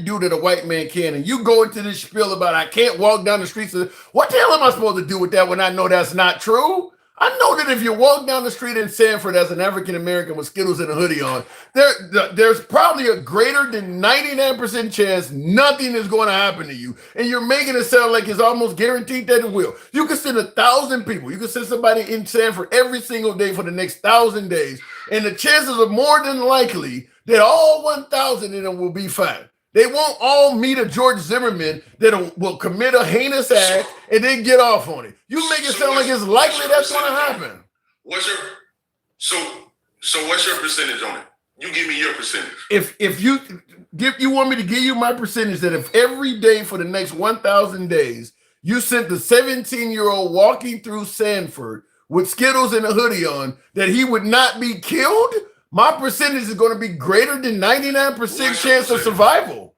do that a white man can, and you go into this spiel about I can't walk down the streets of what the hell am I supposed to do with that when I know that's not true? I know that if you walk down the street in Sanford as an African American with Skittles and a hoodie on, there's probably a greater than 99% chance nothing is going to happen to you. And you're making it sound like it's almost guaranteed that it will. You can send 1,000 people. You can send somebody in Sanford every single day for the next 1,000 days. And the chances are more than likely that all 1,000 of them will be fine. They won't all meet a George Zimmerman that will commit a heinous act and then get off on it. You make it sound like it's likely that's going to happen. What's your percentage on it? You give me your percentage. If you want me to give you my percentage, that if every day for the next 1,000 days you sent the 17-year-old walking through Sanford with Skittles and a hoodie on, that he would not be killed, my percentage is going to be greater than 99% chance of survival.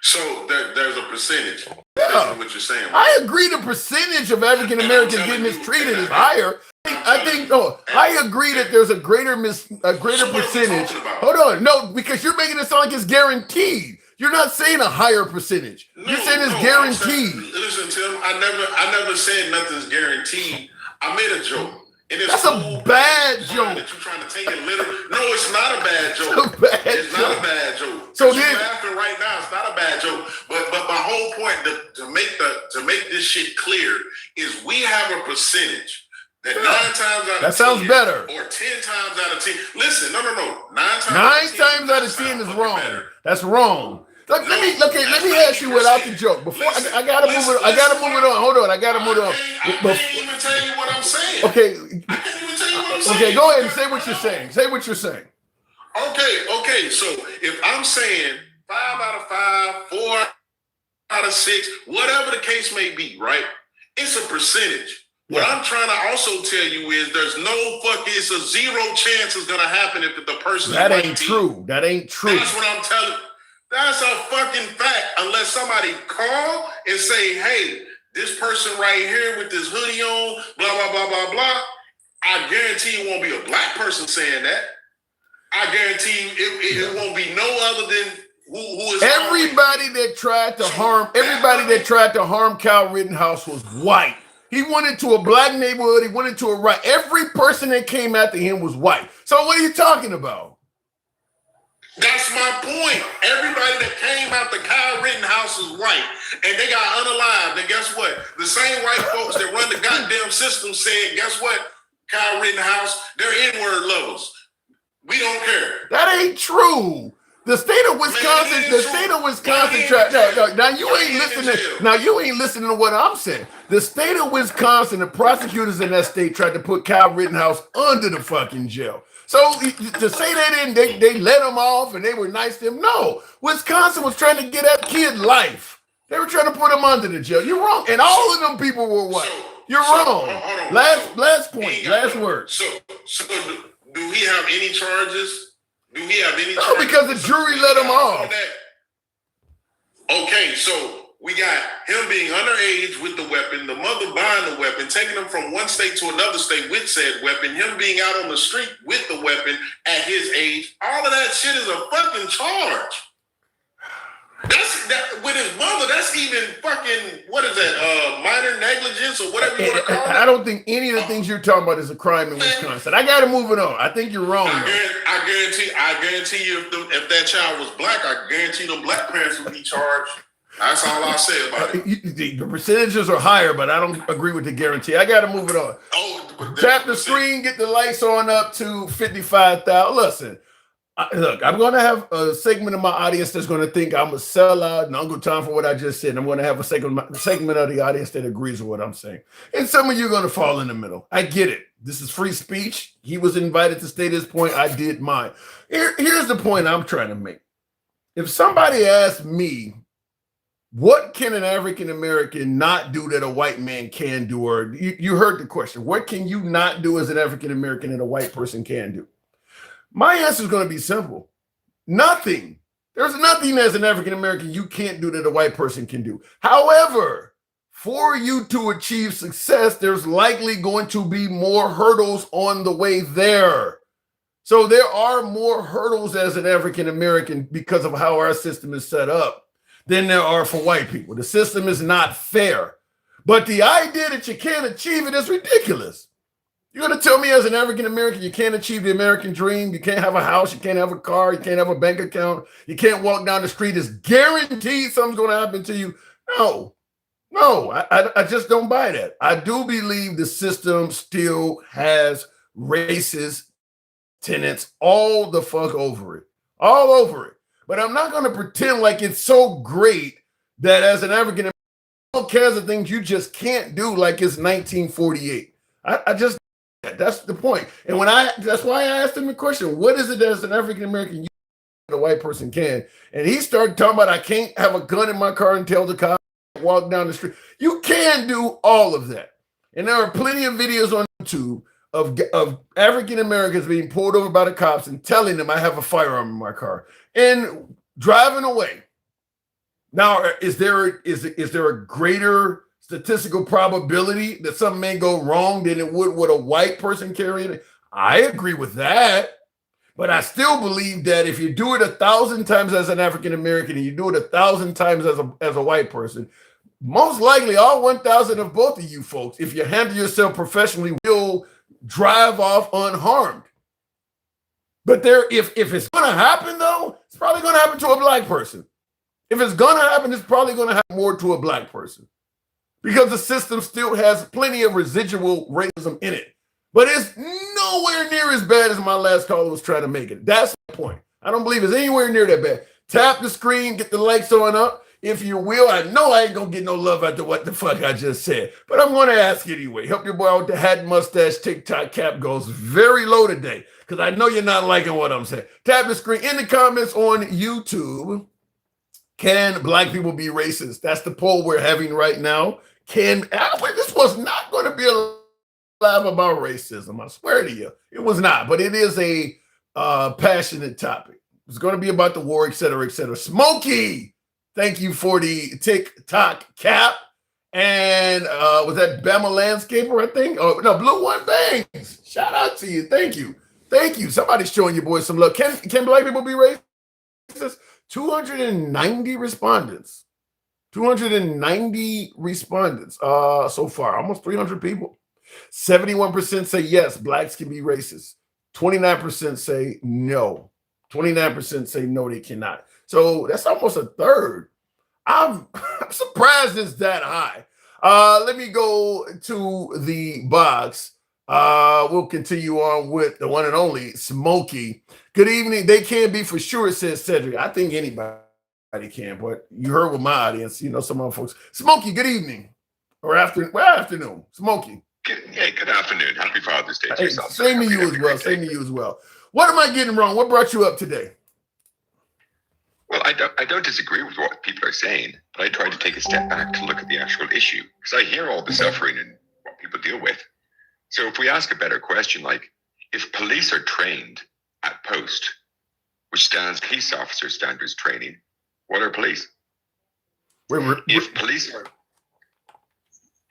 So there's a percentage. Yeah. What you're saying. I agree the percentage of African Americans getting mistreated is higher. I agree that there's a greater percentage. Hold on. No, because you're making it sound like it's guaranteed. You're not saying a higher percentage. You're saying it's guaranteed. Listen, Tim, I never said nothing's guaranteed. I made a joke. That's a bad joke. That you're trying to take it literally. No, it's not a bad joke. It's not a bad joke. So you're laughing right now. It's not a bad joke. But my whole point to make this shit clear is we have a percentage that 9 times out of 10. That sounds better. Or 10 times out of 10. Listen, no. 9 times out of 10 is wrong. That's wrong. Let me ask you without the joke. Before I gotta move it on. Hold on, I gotta move it on. I can't even tell you what I'm saying. Okay. I can't even tell you what I'm saying. Okay, go ahead and say what you're saying. Say what you're saying. Okay. So if I'm saying 5 out of 5, 4 out of 6, whatever the case may be, right? It's a percentage. What I'm trying to also tell you is it's a 0 chance it's gonna happen if the person That ain't true. That ain't true. That's what I'm telling you. That's a fucking fact. Unless somebody call and say, hey, this person right here with this hoodie on, blah, blah, blah, blah, blah. I guarantee it won't be a black person saying that. I guarantee it won't be no other than who is everybody that tried to harm Kyle Rittenhouse was white. He went into a black neighborhood. He went into a right. Every person that came after him was white. So what are you talking about? That's my point. Everybody that came after Kyle Rittenhouse is white, and they got unalived. And guess what? The same white folks that run the goddamn system said, guess what? Kyle Rittenhouse, they're N-word lovers. We don't care. That ain't true. The state of Wisconsin. Now you ain't listening. Now you ain't listening to what I'm saying. The state of Wisconsin, the prosecutors in that state tried to put Kyle Rittenhouse under the fucking jail. So to say they let him off and they were nice to him, no. Wisconsin was trying to get that kid life. They were trying to put him under the jail. You're wrong. And all of them people were white. You're wrong. Last point. Last word. So do we have any charges? No, because the jury let him off. Okay, so We got him being underage with the weapon, the mother buying the weapon, taking him from one state to another state with said weapon, him being out on the street with the weapon at his age. All of that shit is a fucking charge. That's that with his mother. That's even fucking, what is that? Minor negligence or whatever you want to call it. I don't think any of the things you're talking about is a crime in Wisconsin. I got to move it on. I think you're wrong. I guarantee you, if that child was black, I guarantee the black parents would be charged. That's all I'll say about it. The percentages are higher, but I don't agree with the guarantee. I got to move it on. Tap the screen, get the lights on up to 55,000. Listen. Look, I'm going to have a segment of my audience that's going to think I'm a sellout and Uncle Tom for what I just said. I'm going to have a segment of the audience that agrees with what I'm saying. And some of you are going to fall in the middle. I get it. This is free speech. He was invited to state his point. I did mine. Here's the point I'm trying to make. If somebody asked me, what can an African-American not do that a white man can do? Or you heard the question. What can you not do as an African-American that a white person can do? My answer is going to be simple. Nothing. There's nothing as an African-American you can't do that a white person can do. However, for you to achieve success, there's likely going to be more hurdles on the way there. So there are more hurdles as an African-American because of how our system is set up than there are for white people. The system is not fair. But the idea that you can't achieve it is ridiculous. You're going to tell me as an African-American you can't achieve the American dream, you can't have a house, you can't have a car, you can't have a bank account, you can't walk down the street, it's guaranteed something's going to happen to you. No, I just don't buy that. I do believe the system still has racist tenets all the fuck over it, all over it. But I'm not going to pretend like it's so great that as an African-American, all kinds of things you just can't do like it's 1948. I just, that's the point. And that's why I asked him the question, what is it that as an African-American a white person can? And he started talking about, I can't have a gun in my car and tell the cop to walk down the street. You can do all of that. And there are plenty of videos on YouTube of African-Americans being pulled over by the cops and telling them I have a firearm in my car and driving away. Now, is there a greater statistical probability that something may go wrong than it would with a white person carrying it? I agree with that. But I still believe that if you do it 1,000 times as an African-American and you do it 1,000 times as a white person, most likely all 1,000 of both of you folks, if you handle yourself professionally, will drive off unharmed. But if it's going to happen, though, it's probably going to happen to a black person. If it's going to happen, it's probably going to happen more to a black person because the system still has plenty of residual racism in it. But it's nowhere near as bad as my last caller was trying to make it. That's the point. I don't believe it's anywhere near that bad. Tap the screen, get the lights on up, if you will. I know I ain't going to get no love after what the fuck I just said, but I'm going to ask anyway. Help your boy out with the hat, mustache, TikTok cap goes very low today because I know you're not liking what I'm saying. Tap the screen in the comments on YouTube. Can black people be racist? That's the poll we're having right now. This was not going to be a live about racism. I swear to you, it was not. But it is a passionate topic. It's going to be about the war, et cetera, et cetera. Smokey, thank you for the TikTok cap. And was that Bama Landscaper, I think? Oh, no, Blue One Bangs. Shout out to you. Thank you. Thank you. Somebody's showing you boys some love. Can black people be racist? 290 respondents. 290 respondents so far. Almost 300 people. 71% say yes, blacks can be racist. 29% say no. 29% say no, they cannot. So that's almost a third. I'm surprised it's that high. Let me go to the box. We'll continue on with the one and only Smokey. Good evening. They can be for sure, says Cedric. I think anybody can, but you heard with my audience, some of folks. Smokey, good evening. Or afternoon. Smokey. Good afternoon. Happy Father's Day to yourself. Same to you as well. Same to you as well. What am I getting wrong? What brought you up today? Well, I don't disagree with what people are saying, but I try to take a step back to look at the actual issue because I hear all the suffering and what people deal with. So if we ask a better question, like if police are trained at post, which stands police officer standards training, what are police?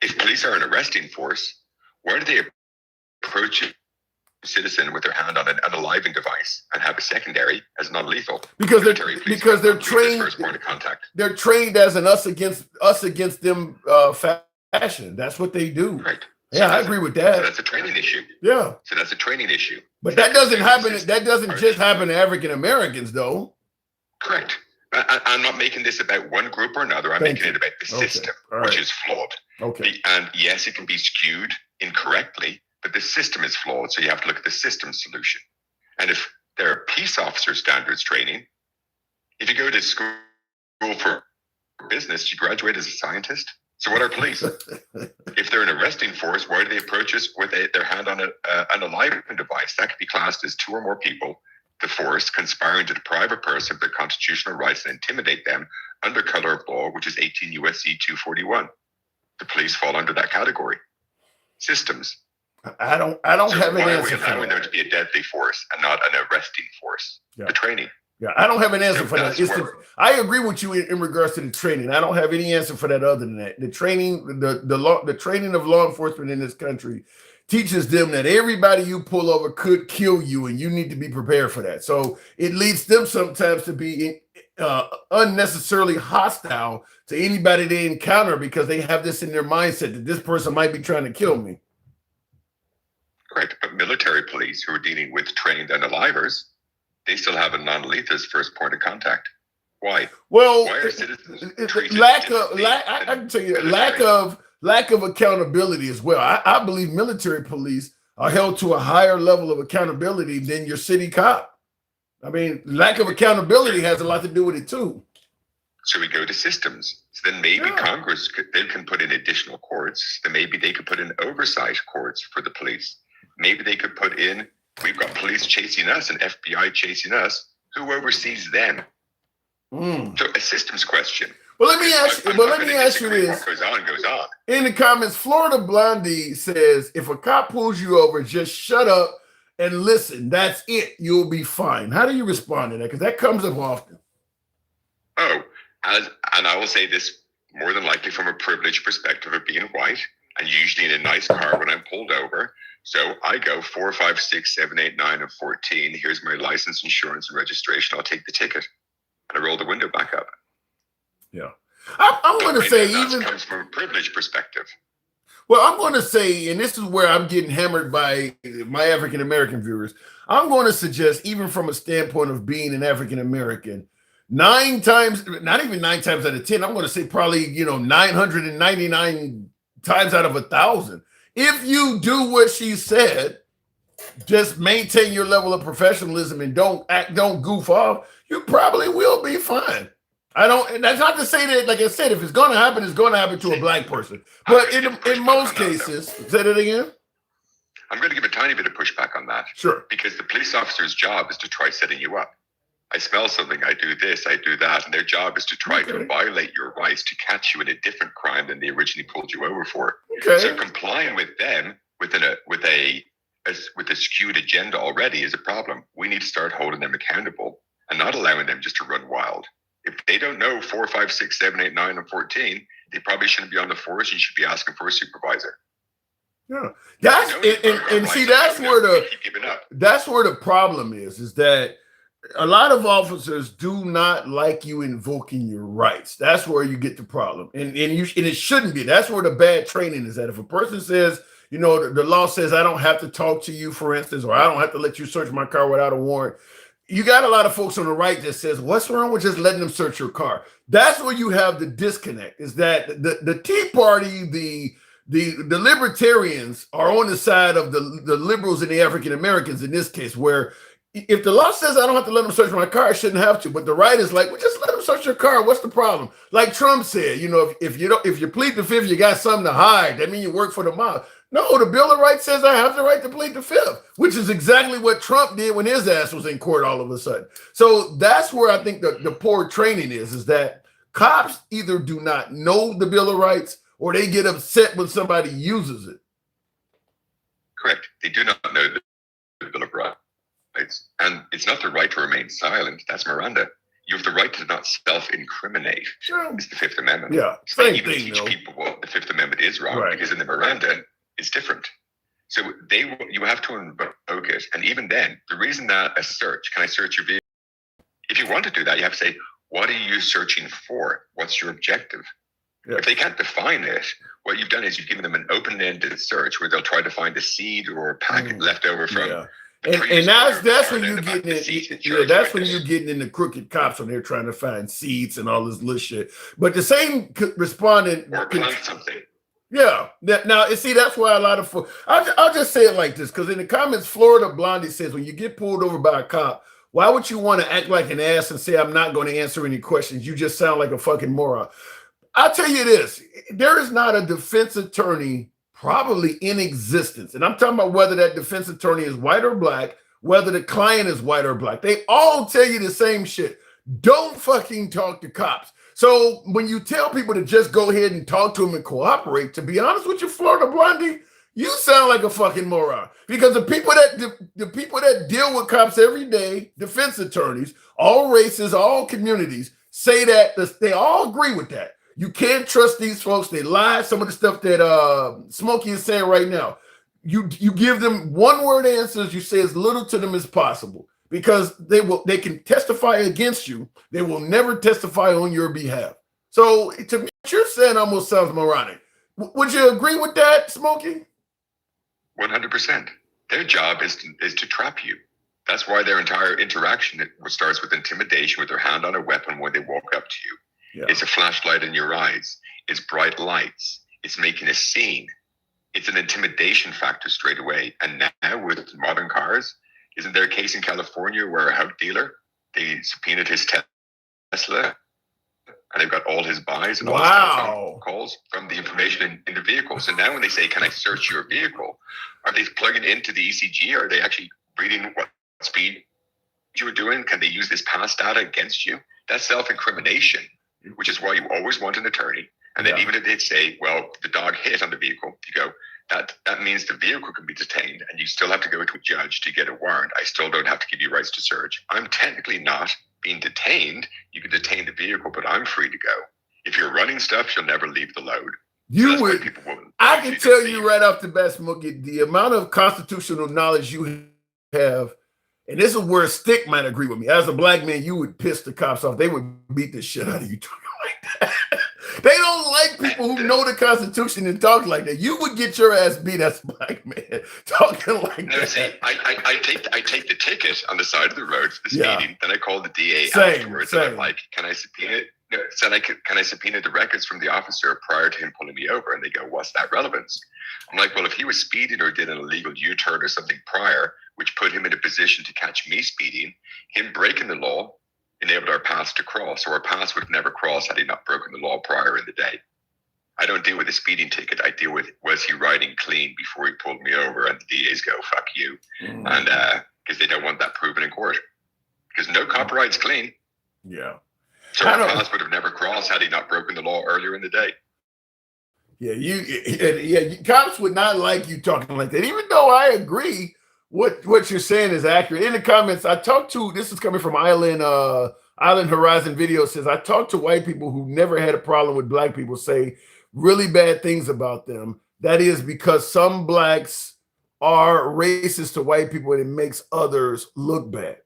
If police are an arresting force, why do they approach a citizen with their hand on an unaliving device and have a secondary as non-lethal? Because they're trained. First point of contact. They're trained as an us against them fashion. That's what they do. Right. Yeah, I agree with that. So that's a training issue. Yeah. So that's a training issue. But that doesn't happen. That doesn't just happen to African Americans, though. Correct. I'm not making this about one group or another. I'm making it about the system, which is flawed. Okay. And yes, it can be skewed incorrectly, but the system is flawed. So you have to look at the system solution. And if there are peace officer standards training, if you go to school for business, you graduate as a scientist. So what are police? If they're an arresting force, why do they approach us with their hand on an unaliving device? That could be classed as two or more people, the force conspiring to deprive a person of their constitutional rights and intimidate them under color of law, which is 18 U.S.C. 241. The police fall under that category. Systems. I don't have an answer. Why are we allowing them to be a deadly force and not an arresting force? Yeah. The training. Yeah, I don't have an answer for that. I agree with you in regards to the training. I don't have any answer for that other than that. The training, the training of law enforcement in this country teaches them that everybody you pull over could kill you, and you need to be prepared for that. So it leads them sometimes to be unnecessarily hostile to anybody they encounter because they have this in their mindset that this person might be trying to kill me. Correct, but military police who are dealing with trained unalivers, they still have a non-lethal as first point of contact. Why? Well, why are citizens I can tell you, lack of accountability as well. I believe military police are held to a higher level of accountability than your city cop. I mean, lack of accountability has a lot to do with it too. So we go to systems. So then maybe Congress can put in additional courts. Then maybe they could put in oversight courts for the police. Maybe they could put in, we've got police chasing us and FBI chasing us. Who oversees them? So a systems question. Well, let me ask you this. What goes on. In the comments, Florida Blondie says, if a cop pulls you over, just shut up and listen. That's it. You'll be fine. How do you respond to that? Because that comes up often. Oh, and I will say this more than likely from a privileged perspective of being white and usually in a nice car when I'm pulled over. So I go 4, 5, 6, 7, 8, 9, and 14. Here's my license, insurance, and registration. I'll take the ticket. And I roll the window back up. Yeah. I'm going to say even comes from a privileged perspective. Well, I'm going to say, and this is where I'm getting hammered by my African American viewers. I'm going to suggest, even from a standpoint of being an African American, 9 times, not even 9 times out of 10, I'm going to say probably 999 times out of 1,000. If you do what she said, just maintain your level of professionalism and don't goof off, you probably will be fine. And that's not to say that, like I said, if it's going to happen, it's going to happen to a black person. But in most cases, say that again. I'm going to give a tiny bit of pushback on that. Sure. Because the police officer's job is to try setting you up. I smell something, I do this, I do that, and their job is to try to violate your rights to catch you in a different crime than they originally pulled you over for. Okay. So complying with them with a skewed agenda already is a problem. We need to start holding them accountable and not allowing them just to run wild. If they don't know 4, 5, 6, 7, 8, 9, and 14, they probably shouldn't be on the force. You should be asking for a supervisor. Yeah, that's where the problem is that a lot of officers do not like you invoking your rights. That's where you get the problem, and it shouldn't be. That's where the bad training is at. If a person says, the law says I don't have to talk to you, for instance, or I don't have to let you search my car without a warrant. You got a lot of folks on the right that says, what's wrong with just letting them search your car? That's where you have the disconnect, is that the Tea Party, the libertarians are on the side of the liberals and the African Americans in this case, where if the law says I don't have to let them search my car, I shouldn't have to. But the right is like, well, just let them search your car. What's the problem? Like Trump said, if you plead the fifth, you got something to hide. That means you work for the mob. No, the Bill of Rights says I have the right to plead the fifth, which is exactly what Trump did when his ass was in court all of a sudden. So that's where I think the poor training is that cops either do not know the Bill of Rights or they get upset when somebody uses it. Correct. They do not know the Bill of Rights. And it's not the right to remain silent. That's Miranda. You have the right to not self-incriminate. It's the Fifth Amendment. Yeah, so same even thing, teach though. people, well, the Fifth Amendment is wrong because in the Miranda, it's different. So you have to invoke it. And even then, the reason that a search, can I search your vehicle? If you want to do that, you have to say, what are you searching for? What's your objective? Yeah. If they can't define it, what you've done is you've given them an open-ended search where they'll try to find a seed or a packet left over from. Yeah. And that's when you get in. That's when you're getting into crooked cops when they're trying to find seeds and all this little shit. But the same respondent or plant something. Yeah. Now, see, that's why a lot of I'll just say it like this, because in the comments, Florida Blondie says, when you get pulled over by a cop, why would you want to act like an ass and say, I'm not going to answer any questions? You just sound like a fucking moron. I'll tell you this, there is not a defense attorney probably in existence. And I'm talking about whether that defense attorney is white or black, whether the client is white or black. They all tell you the same shit. Don't fucking talk to cops. So when you tell people to just go ahead and talk to them and cooperate, to be honest with you, Florida Blondie, you sound like a fucking moron. Because the people that deal with cops every day, defense attorneys, all races, all communities, say that they all agree with that. You can't trust these folks. They lie. Some of the stuff that Smokey is saying right now, you give them one-word answers. You say as little to them as possible because they can testify against you. They will never testify on your behalf. So to me, what you're saying almost sounds moronic. Would you agree with that, Smokey? 100%. Their job is to trap you. That's why their entire interaction starts with intimidation, with their hand on a weapon when they walk up to you. Yeah. It's a flashlight in your eyes. It's bright lights. It's making a scene. It's an intimidation factor straight away. And now with modern cars, isn't there a case in California where a hug dealer, they subpoenaed his Tesla and they've got all his buys and all his telephone calls from the information in the vehicle. So now when they say, can I search your vehicle? Are they plugging into the ECG? Are they actually reading what speed you were doing? Can they use this past data against you? That's self-incrimination, which is why you always want an attorney. And then even if they say, well, the dog hit on the vehicle, you go, that means the vehicle can be detained and you still have to go to a judge to get a warrant. I still don't have to give you rights to search. I'm technically not being detained. You can detain the vehicle, but I'm free to go. If you're running stuff, you'll never leave the load. I can tell you right off the bat, Smokey, the amount of constitutional knowledge you have, and this is where Stick might agree with me. As a black man, you would piss the cops off. They would beat the shit out of you talking like that. They don't like people who know the Constitution and talk like that. You would get your ass beat as a black man talking like that. See, I take the ticket on the side of the road for the speeding. Then I call the DA afterwards. And I'm like, can I subpoena it? No, can I subpoena the records from the officer prior to him pulling me over? And they go, what's that relevance? I'm like, well, if he was speeding or did an illegal U-turn or something prior, which put him in a position to catch me speeding, him breaking the law enabled our paths to cross, or our paths would have never crossed had he not broken the law prior in the day. I don't deal with a speeding ticket. I deal with, was he riding clean before he pulled me over? And the DAs go, fuck you. And because they don't want that proven in court. Because no cop rides clean. Yeah. So our paths would have never crossed had he not broken the law earlier in the day. Yeah, cops would not like you talking like that, even though I agree what you're saying is accurate. In the comments, I talked to, this is coming from Island Horizon Video, says, I talked to white people who never had a problem with black people say really bad things about them. That is because some blacks are racist to white people and it makes others look bad.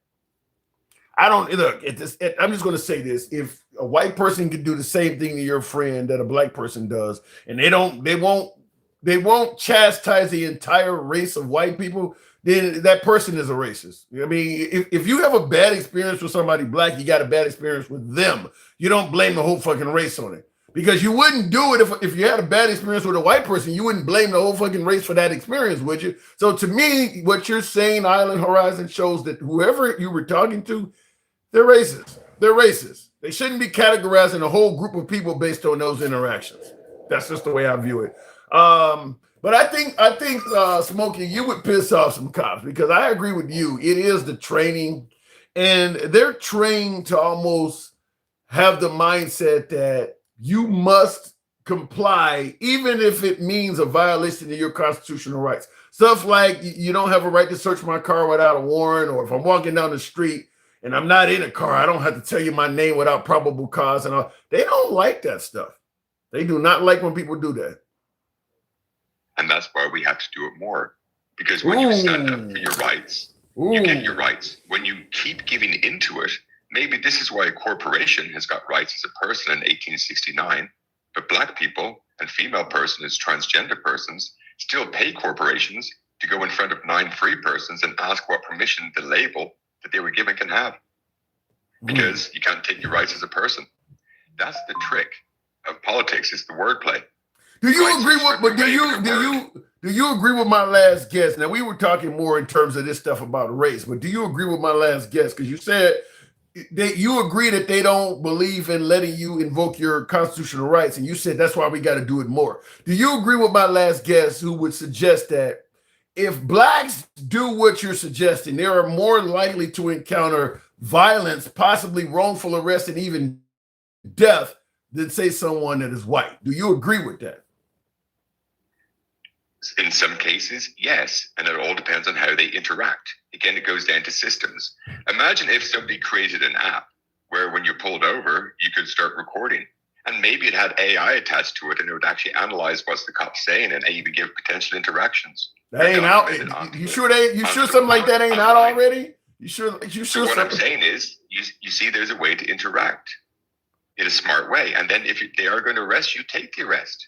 I'm just going to say this. If a white person can do the same thing to your friend that a black person does, and they won't chastise the entire race of white people, then that person is a racist. I mean, if you have a bad experience with somebody black, you got a bad experience with them. You don't blame the whole fucking race on it. Because you wouldn't do it if you had a bad experience with a white person, you wouldn't blame the whole fucking race for that experience, would you? So to me, what you're saying, Island Horizon, shows that whoever you were talking to, they're racist. They're racist. They shouldn't be categorizing a whole group of people based on those interactions. That's just the way I view it. But I think Smokey, you would piss off some cops because I agree with you. It is the training, and they're trained to almost have the mindset that you must comply, even if it means a violation of your constitutional rights. Stuff like you don't have a right to search my car without a warrant, or if I'm walking down the street and I'm not in a car. I don't have to tell you my name without probable cause and all. They don't like that stuff. They do not like when people do that. And that's why we have to do it more. Because when you stand up for your rights, you get your rights. When you keep giving into it, maybe this is why a corporation has got rights as a person in 1869, but black people and female persons, transgender persons, still pay corporations to go in front of 9 free persons and ask what permission the label that they were given can have. Because you can't take your rights as a person. That's the trick of politics, is the wordplay. Do you agree with? But do you agree with my last guess? Now we were talking more in terms of this stuff about race, but do you agree with my last guess? Because you said that you agree that they don't believe in letting you invoke your constitutional rights, and you said that's why we got to do it more. Do you agree with my last guess, who would suggest that if blacks do what you're suggesting, they are more likely to encounter violence, possibly wrongful arrest, and even death than, say, someone that is white? Do you agree with that? In some cases, yes, and it all depends on how they interact. Again, it goes down to systems. Imagine if somebody created an app where when you're pulled over, you could start recording, and maybe it had AI attached to it, and it would actually analyze what's the cop saying and even give potential interactions. That ain't out. You sure something like that ain't out already? You sure? So what I'm saying is, you see, there's a way to interact in a smart way, and then if they are going to arrest you, take the arrest.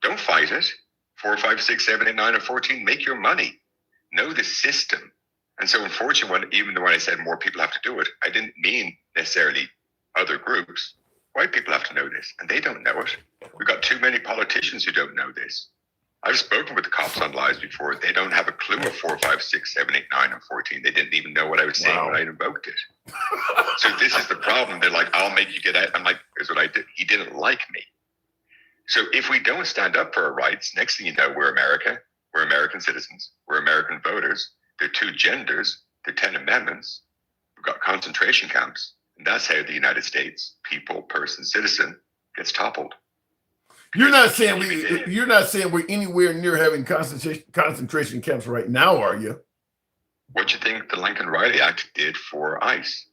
Don't fight it. 4, 5, 6, 7, 8, 9, and 14. Make your money. Know the system. And so, unfortunately, even when I said more people have to do it, I didn't mean necessarily other groups. White people have to know this, and they don't know it. We've got too many politicians who don't know this. I've spoken with the cops on lives before. They don't have a clue of 4, 5, 6, 7, 8, 9, and 14. They didn't even know what I was saying when I invoked it. So this is the problem. They're like, I'll make you get out. I'm like, here's what I did. He didn't like me. So if we don't stand up for our rights, next thing you know, we're America. We're American citizens. We're American voters. There are 2 genders. There are 10 amendments. We've got concentration camps. And that's how the United States, people, person, citizen, gets toppled. You're not saying we're anywhere near having concentration camps right now, are you? What you think the Lincoln Riley Act did for ICE?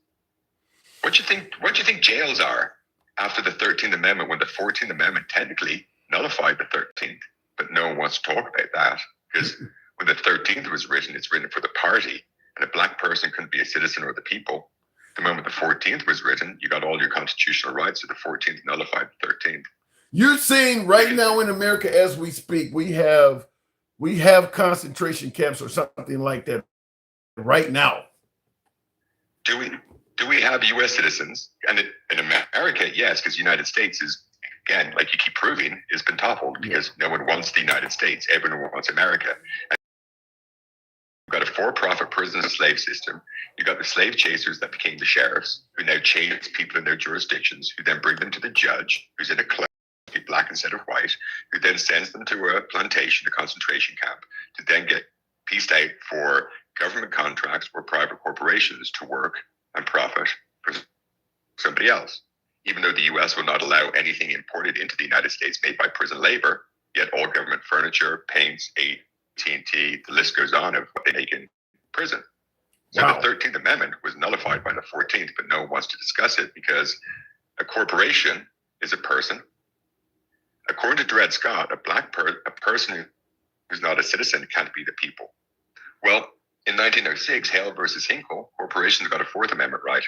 What you think jails are? After the 13th Amendment, when the 14th Amendment technically nullified the 13th, but no one wants to talk about that, because when the 13th was written, it's written for the party, and a black person couldn't be a citizen or the people. The moment the 14th was written, you got all your constitutional rights, so the 14th nullified the 13th. You're saying right now in America, as we speak, we have concentration camps or something like that right now. Do we have U.S. citizens? And in America, yes, because the United States is, again, like you keep proving, has been toppled because no one wants the United States. Everyone wants America. And you've got a for-profit prison and slave system. You've got the slave chasers that became the sheriffs, who now chase people in their jurisdictions, who then bring them to the judge, who's in a club, black instead of white, who then sends them to a plantation, a concentration camp, to then get pieced out for government contracts or private corporations to work and profit for somebody else. Even though the U.S. will not allow anything imported into the United States made by prison labor, yet all government furniture, paints, AT&T, the list goes on of what they make in prison. So the 13th Amendment was nullified by the 14th, but no one wants to discuss it because a corporation is a person. According to Dred Scott, a person who's not a citizen can't be the people. Well, in 1906, Hale versus Hinkle, corporations got a 4th Amendment right.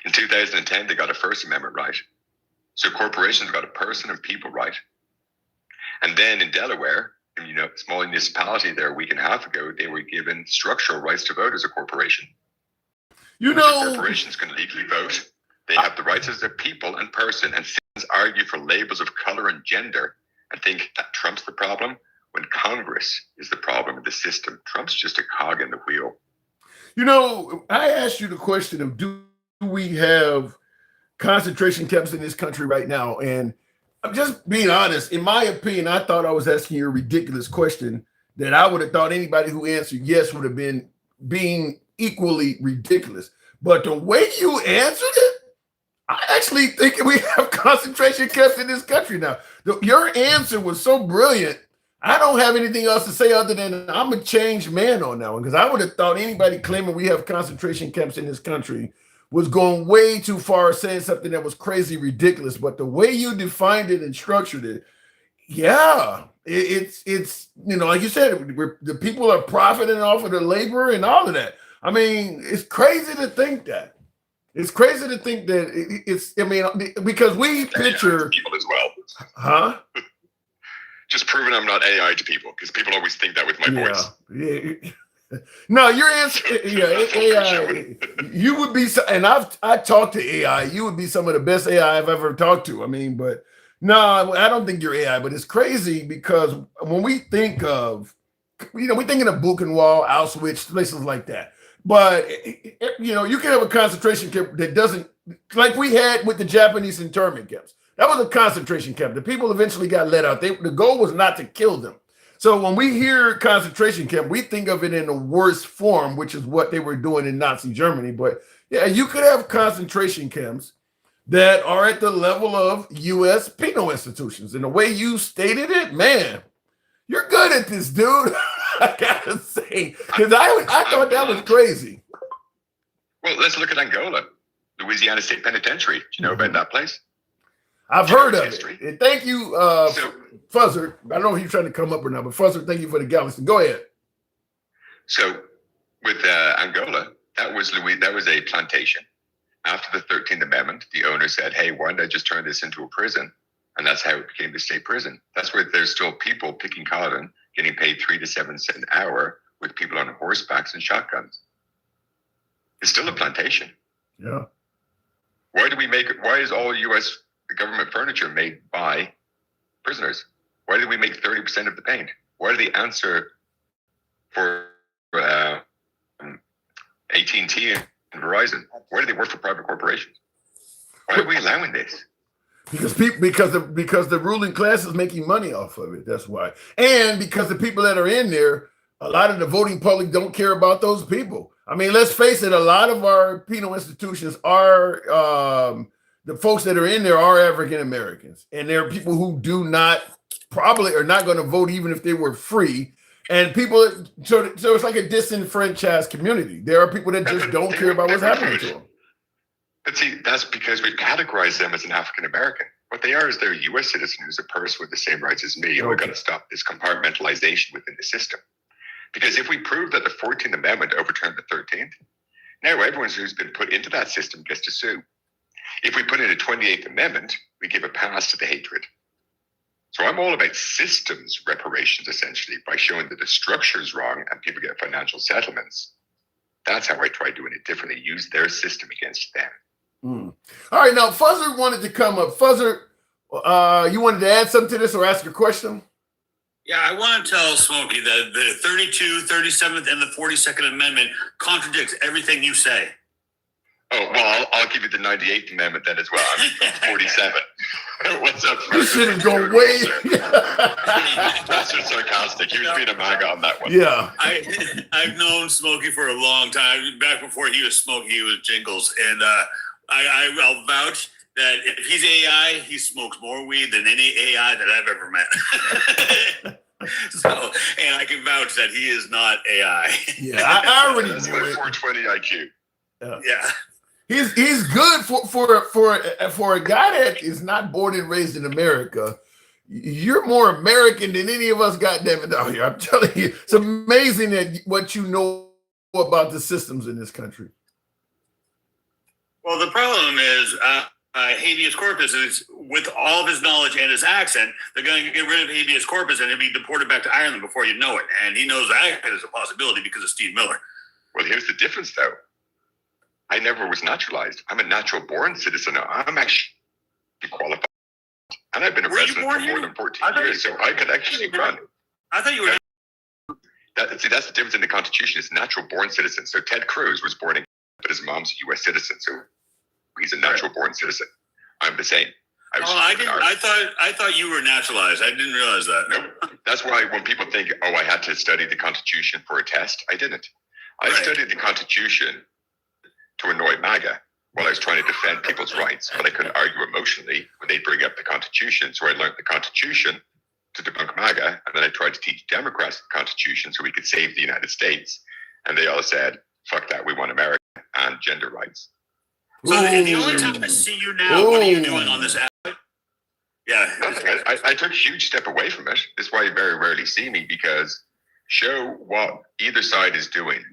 In 2010, they got a 1st Amendment right. So corporations got a person and people right. And then in Delaware, a small municipality there a week and a half ago, they were given structural rights to vote as a corporation. Corporations can legally vote. They have the rights as a people and person, and citizens argue for labels of color and gender and think that Trump's the problem, when Congress is the problem in the system. Trump's just a cog in the wheel. I asked you the question of, do we have concentration camps in this country right now? And I'm just being honest. In my opinion, I thought I was asking you a ridiculous question that I would have thought anybody who answered yes would have been being equally ridiculous. But the way you answered it, I actually think we have concentration camps in this country now. Your answer was so brilliant. I don't have anything else to say other than I'm a changed man on that one, because I would have thought anybody claiming we have concentration camps in this country was going way too far, saying something that was crazy ridiculous. But the way you defined it and structured it, yeah, it's like you said, the people are profiting off of the labor and all of that. I mean, it's crazy to think that. It's crazy to think that because we picture people as well. Huh? Just proving I'm not AI to people, because people always think that with my voice. Yeah. No, your answer, AI. You would be, and I talked to AI. You would be some of the best AI I've ever talked to. I mean, but no, I don't think you're AI. But it's crazy because when we think of, we thinking of Buchenwald, Auschwitz, places like that. But you can have a concentration camp that doesn't, like we had with the Japanese internment camps. That was a concentration camp. The people eventually got let out. The goal was not to kill them. So when we hear concentration camp, we think of it in the worst form, which is what they were doing in Nazi Germany. But yeah, you could have concentration camps that are at the level of U.S. penal institutions. And the way you stated it, man, you're good at this, dude. I gotta say, because I thought that was crazy. Well, let's look at Angola, Louisiana State Penitentiary. Do you know about that place? I've heard of it. And thank you, Fuzzer. I don't know if you're trying to come up or not, but Fuzzer, thank you for the galaxy. Go ahead. So with Angola, that was a plantation. After the 13th Amendment, the owner said, hey, why don't I just turn this into a prison? And that's how it became the state prison. That's where there's still people picking cotton, getting paid 3 to 7 cents an hour with people on horsebacks and shotguns. It's still a plantation. Yeah. Why is all U.S. government furniture made by prisoners? Why do we make 30% of the paint? Why do they answer for AT&T and Verizon? Why do they work for private corporations? Why are we allowing this? Because the ruling class is making money off of it. That's why. And because the people that are in there, a lot of the voting public don't care about those people. I mean, let's face it, a lot of our penal institutions are the folks that are in there are African Americans. And there are people who probably are not going to vote even if they were free. And people, so it's like a disenfranchised community. There are people that just don't care about what's happening to them. But see, that's because we've categorized them as an African American. What they are is they're a U.S. citizen who's a person with the same rights as me. And we're going to stop this compartmentalization within the system. Because if we prove that the 14th Amendment overturned the 13th, now everyone who's been put into that system gets to sue. If we put in a 28th Amendment, we give a pass to the hatred. So I'm all about systems reparations, essentially, by showing that the structure is wrong and people get financial settlements. That's how I try doing it differently, use their system against them. All right, now Fuzzer wanted to come up. Fuzzer, you wanted to add something to this or ask a question? Yeah, I want to tell Smokey that the 32th, 37th, and the 42nd Amendment contradicts everything you say. Oh, well, I'll give you the 98th Amendment then as well. I'm 47. What's up? This shit is going way. That's just sarcastic. He was being a MAGA on that one. Yeah. I've known Smokey for a long time. Back before he was Smokey, he was Jingles. And I'll vouch that if he's AI, he smokes more weed than any AI that I've ever met. So, and I can vouch that he is not AI. Yeah, I already knew it. 420 IQ. Yeah. He's good for a guy that is not born and raised in America. You're more American than any of us, goddammit, out here. I'm telling you, it's amazing that what you know about the systems in this country. Well, the problem is habeas corpus is, with all of his knowledge and his accent, they're going to get rid of habeas corpus and he'll be deported back to Ireland before you know it. And he knows that is a possibility because of Steve Miller. Well, here's the difference, though. I never was naturalized. I'm a natural-born citizen now. I'm actually qualified. And I've been a resident for more than 14 years, so I could actually run. I thought you were... That's the difference in the Constitution. It's natural-born citizen. So Ted Cruz was born in, but his mom's a U.S. citizen, so he's a natural-born citizen. I'm the same. I thought you were naturalized. I didn't realize that. Nope. That's why when people think, oh, I had to study the Constitution for a test, I didn't. I studied the Constitution to annoy MAGA while I was trying to defend people's rights, but I couldn't argue emotionally when they bring up the Constitution. So I learned the Constitution to debunk MAGA, and then I tried to teach Democrats the Constitution so we could save the United States. And they all said, fuck that, we want America and gender rights. So the only time I see you now, what are you doing on this app? Yeah. Nothing. I took a huge step away from it. That's why you very rarely see me, because show what either side is doing.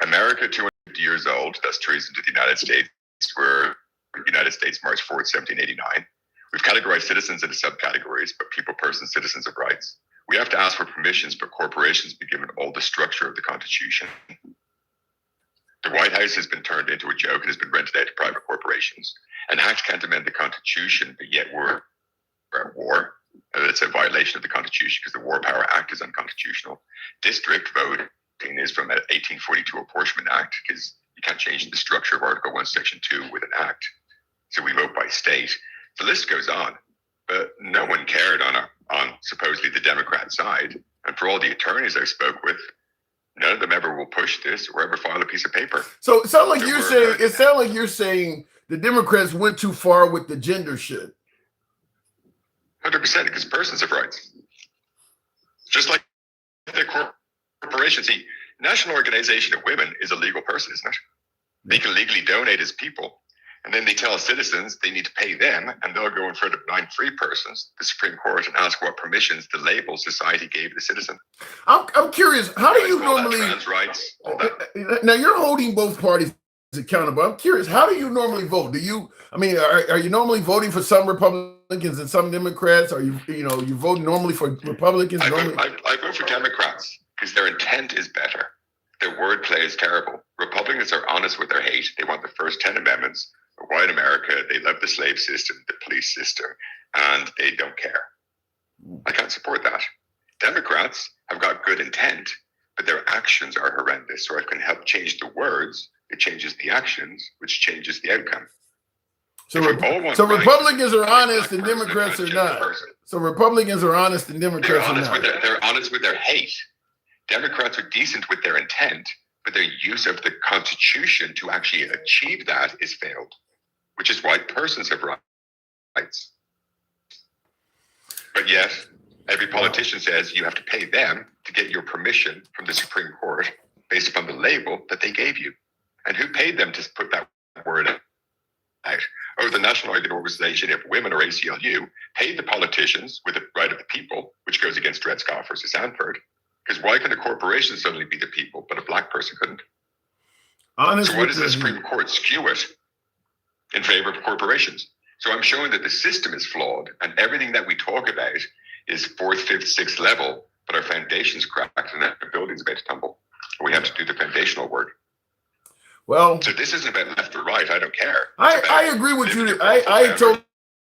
America, 250 years old, that's treason to the United States, where the United States marched forward 1789. We've categorized citizens into subcategories, but people, persons, citizens of rights. We have to ask for permissions, but corporations be given all the structure of the Constitution. The White House has been turned into a joke and has been rented out to private corporations. An act can't amend the Constitution, but yet we're at war. It's a violation of the Constitution because the War Power Act is unconstitutional. District voting is from an 1842 Apportionment Act because you can't change the structure of Article 1, Section 2 with an act. So we vote by state. The list goes on, but no one cared on supposedly the Democrat side. And for all the attorneys I spoke with, none of them ever will push this or ever file a piece of paper. So it sounds like you're saying the Democrats went too far with the gender shit. 100%, because persons have rights. Just like the corporation. See, National Organization of Women is a legal person, isn't it? They can legally donate as people. And then they tell citizens they need to pay them, and they'll go in front of 9 free persons, the Supreme Court, and ask what permissions the label society gave the citizen. I'm curious, how do you normally trans rights? Now you're holding both parties accountable. I'm curious, how do you normally vote? Are you normally voting for some Republicans and some Democrats? Are you voting normally for Republicans? I vote for Democrats because their intent is better. Their wordplay is terrible. Republicans are honest with their hate. They want the first 10 amendments. White America, they love the slave system, the police system, and they don't care. I can't support that. Democrats have got good intent, but their actions are horrendous. So if I can help change the words, it changes the actions, which changes the outcome. So Republicans are honest and Democrats are not. So Republicans are honest and Democrats are not. They're honest with their hate. Democrats are decent with their intent, but their use of the Constitution to actually achieve that is failed, which is why persons have rights. But yet, every politician says you have to pay them to get your permission from the Supreme Court based upon the label that they gave you. And who paid them to put that word out? Oh, the National Organization of Women, or ACLU, paid the politicians with the right of the people, which goes against Dred Scott versus Sanford. Because why can a corporation suddenly be the people, but a black person couldn't? So why does the Supreme Court skew it in favor of corporations? So I'm showing that the system is flawed, and everything that we talk about is 4th, 5th, 6th level, but our foundation's cracked and our building's about to tumble. We have to do the foundational work. Well, so this isn't about left or right. I don't care. I agree with you. I totally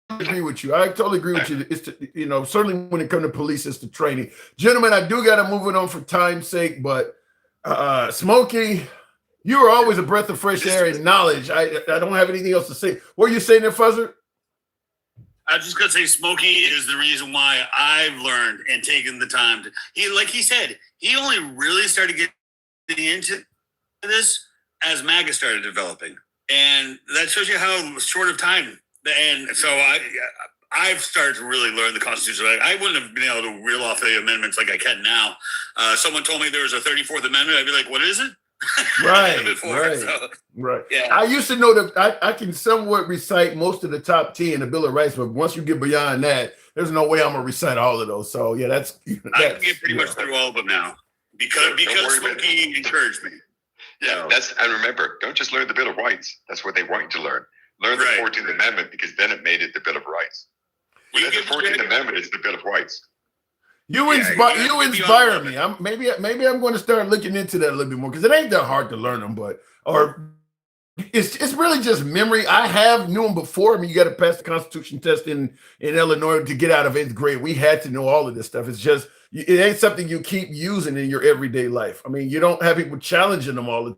agree with you. I totally agree with you. It's certainly when it comes to police, it's the training. Gentlemen, I do got to move it on for time's sake, but Smokey, you are always a breath of fresh air and knowledge. I don't have anything else to say. What are you saying there, Fuzzer? I'm just gonna say Smokey is the reason why I've learned and taken the time to. Like he said, he only really started getting into this as MAGA started developing, and that shows you how short of time. And so I've started to really learn the Constitution. I wouldn't have been able to reel off the amendments like I can now. Someone told me there was a 34th Amendment. I'd be like, what is it? Right. Yeah. I used to know that I can somewhat recite most of the top 10 in the Bill of Rights, but once you get beyond that, there's no way I'm gonna recite all of those. So yeah, that's I can get pretty much through all of them now because Smokey encouraged me. Yeah, and remember, don't just learn the Bill of Rights. That's what they want you to learn. Learn the 14th Amendment, because then it made it the Bill of Rights. The 14th Amendment is the Bill of Rights. You inspire me. Maybe I'm going to start looking into that a little bit more, because it ain't that hard to learn them, it's really just memory. I knew them before. I mean, you got to pass the Constitution test in Illinois to get out of 8th grade. We had to know all of this stuff. It's just it ain't something you keep using in your everyday life. I mean, you don't have people challenging them all the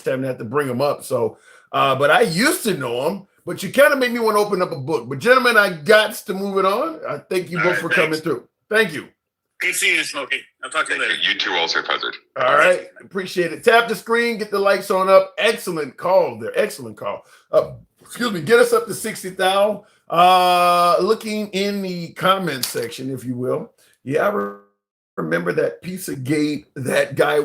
time and have to bring them up. So, but I used to know them. But you kind of made me want to open up a book. But gentlemen, I got to move it on. I thank you both for coming through. Thank you. Good seeing you, Smokey. I'll talk to you later. You too also, Buzzard. All right. Appreciate it. Tap the screen. Get the lights on up. Excellent call there. Excellent call. Excuse me. Get us up to 60,000. Looking in the comment section, if you will. Yeah, I remember that Pizzagate. That guy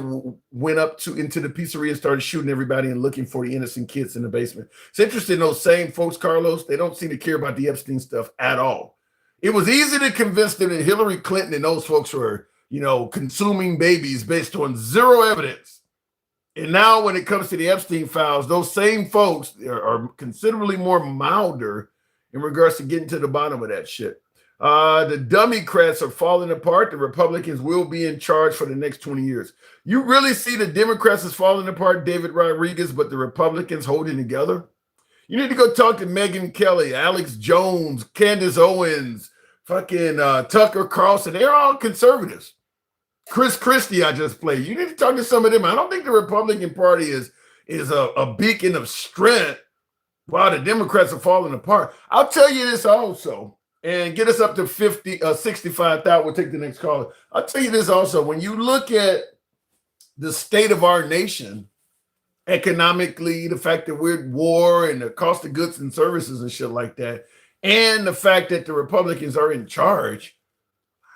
went up into the pizzeria and started shooting everybody and looking for the innocent kids in the basement. It's interesting, those same folks, Carlos, they don't seem to care about the Epstein stuff at all. It was easy to convince them that Hillary Clinton and those folks were, consuming babies based on zero evidence. And now when it comes to the Epstein files, those same folks are considerably more milder in regards to getting to the bottom of that shit. The Democrats are falling apart. The Republicans will be in charge for the next 20 years. You really see the Democrats is falling apart, David Rodriguez, but the Republicans holding together? You need to go talk to Megyn Kelly, Alex Jones, Candace Owens, fucking Tucker Carlson. They're all conservatives. Chris Christie, I just played. You need to talk to some of them. I don't think the Republican Party is a beacon of strength while the Democrats are falling apart. I'll tell you this also, and get us up to 65,000. We'll take the next caller. I'll tell you this also. When you look at the state of our nation, economically, the fact that we're at war and the cost of goods and services and shit like that, and the fact that the Republicans are in charge,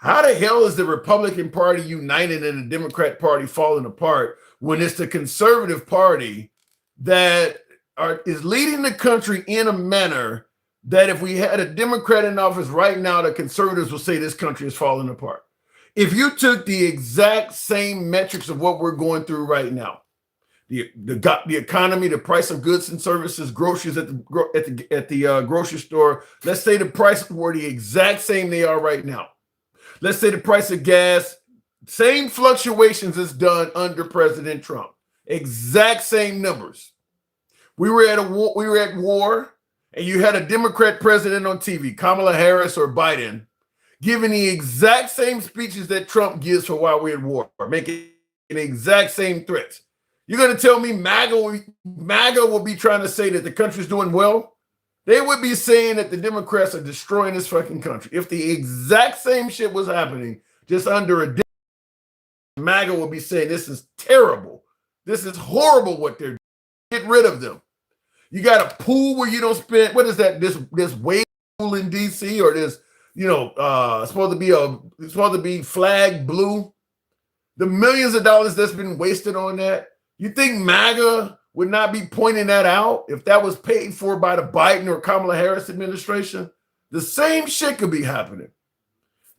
how the hell is the Republican Party united and the Democrat Party falling apart when it's the conservative party that is leading the country in a manner that if we had a Democrat in office right now, the conservatives will say this country is falling apart? If you took the exact same metrics of what we're going through right now, the economy, the price of goods and services, groceries at the grocery store, let's say the prices were the exact same they are right now. Let's say the price of gas, same fluctuations as done under President Trump, exact same numbers. We were at war, and you had a Democrat president on TV, Kamala Harris or Biden, giving the exact same speeches that Trump gives for why we're at war, making the exact same threats. You're going to tell me MAGA will be trying to say that the country's doing well? They would be saying that the Democrats are destroying this fucking country. If the exact same shit was happening just under a Democrat, MAGA would be saying this is terrible. This is horrible what they're doing. Get rid of them. You got a pool where you don't spend, what is that, this wave pool in DC, or this, supposed to be flag blue? The millions of dollars that's been wasted on that. You think MAGA would not be pointing that out if that was paid for by the Biden or Kamala Harris administration? The same shit could be happening.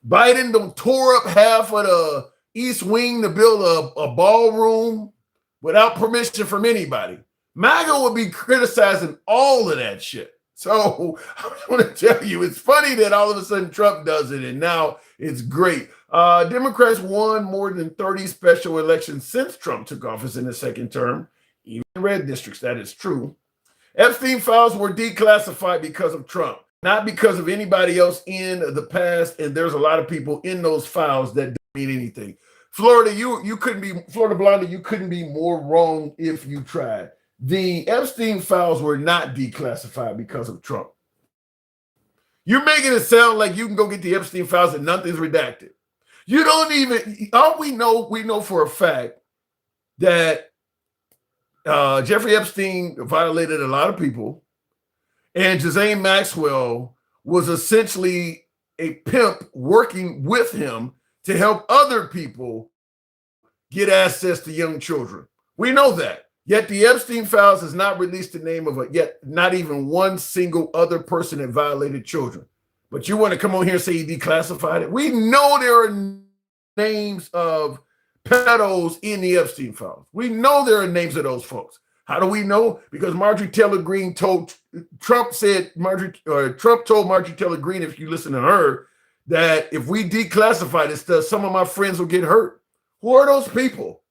Biden done tore up half of the East Wing to build a ballroom without permission from anybody. MAGA would be criticizing all of that shit. So I want to tell you, it's funny that all of a sudden Trump does it, and now it's great. Democrats won more than 30 special elections since Trump took office in his second term, even in red districts, that is true. Epstein files were declassified because of Trump, not because of anybody else in the past, and there's a lot of people in those files that don't mean anything. Florida, you couldn't be, Florida Blonda, you couldn't be more wrong if you tried. The Epstein files were not declassified because of Trump. You're making it sound like you can go get the Epstein files and nothing's redacted. You don't even, all we know for a fact that Jeffrey Epstein violated a lot of people, and Ghislaine Maxwell was essentially a pimp working with him to help other people get access to young children. We know that. Yet the Epstein files has not released the name of yet not even one single other person that violated children. But you want to come on here and say he declassified it? We know there are names of pedos in the Epstein files. We know there are names of those folks. How do we know? Because Marjorie Taylor Greene told Trump told Marjorie Taylor Greene, if you listen to her, that if we declassify this stuff, some of my friends will get hurt. Who are those people?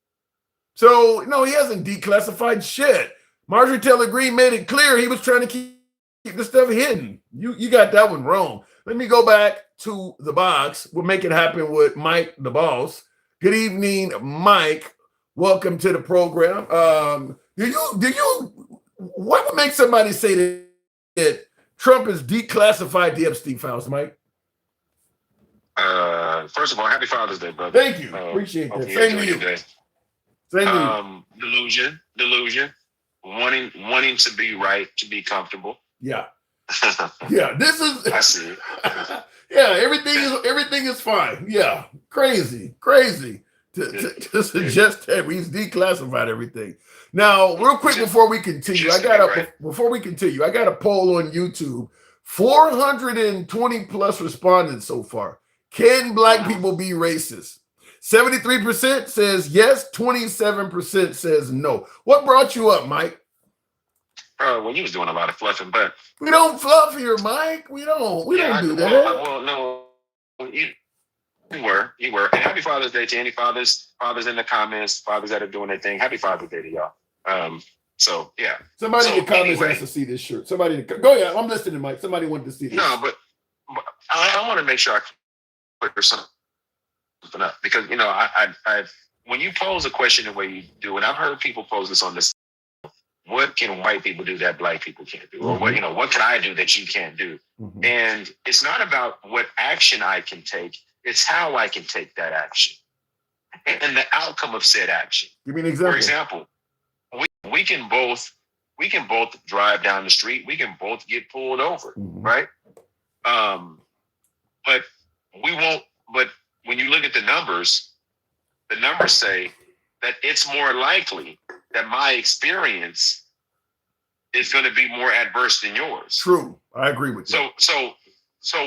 So, no, he hasn't declassified shit. Marjorie Taylor Greene made it clear he was trying to keep the stuff hidden. You got that one wrong. Let me go back to the box. We'll make it happen with Mike, the boss. Good evening, Mike. Welcome to the program. What would make somebody say that Trump has declassified the Epstein files, Mike? First of all, happy Father's Day, brother. Thank you. Appreciate that. Same to you. Delusion, wanting to be right, to be comfortable. Yeah. Yeah, this is. I see. Yeah, everything is fine. Yeah, crazy to suggest that he's declassified everything. Now, real quick before we continue, I got a poll on YouTube. 420 plus respondents so far. Can black people be racist? 73% says yes, 27% says no. What brought you up, Mike? Well, you was doing a lot of fluffing, but we don't fluff here, Mike. We don't do that. Well, no, you were. And happy Father's Day to any fathers in the comments, fathers that are doing their thing. Happy Father's Day to y'all. So yeah. Somebody in the comments has to see this shirt. Somebody, go ahead. I'm listening, Mike. Somebody wanted to see this. No, but I want to make sure I clear something up because I've when you pose a question the way you do, and I've heard people pose this on this. What can white people do that black people can't do? Or what can I do that you can't do? Mm-hmm. And it's not about what action I can take, it's how I can take that action and the outcome of said action. Give me an example. For example, we can both drive down the street, we can both get pulled over, right? But when you look at the numbers say that it's more likely that my experience is going to be more adverse than yours. True, I agree with you. So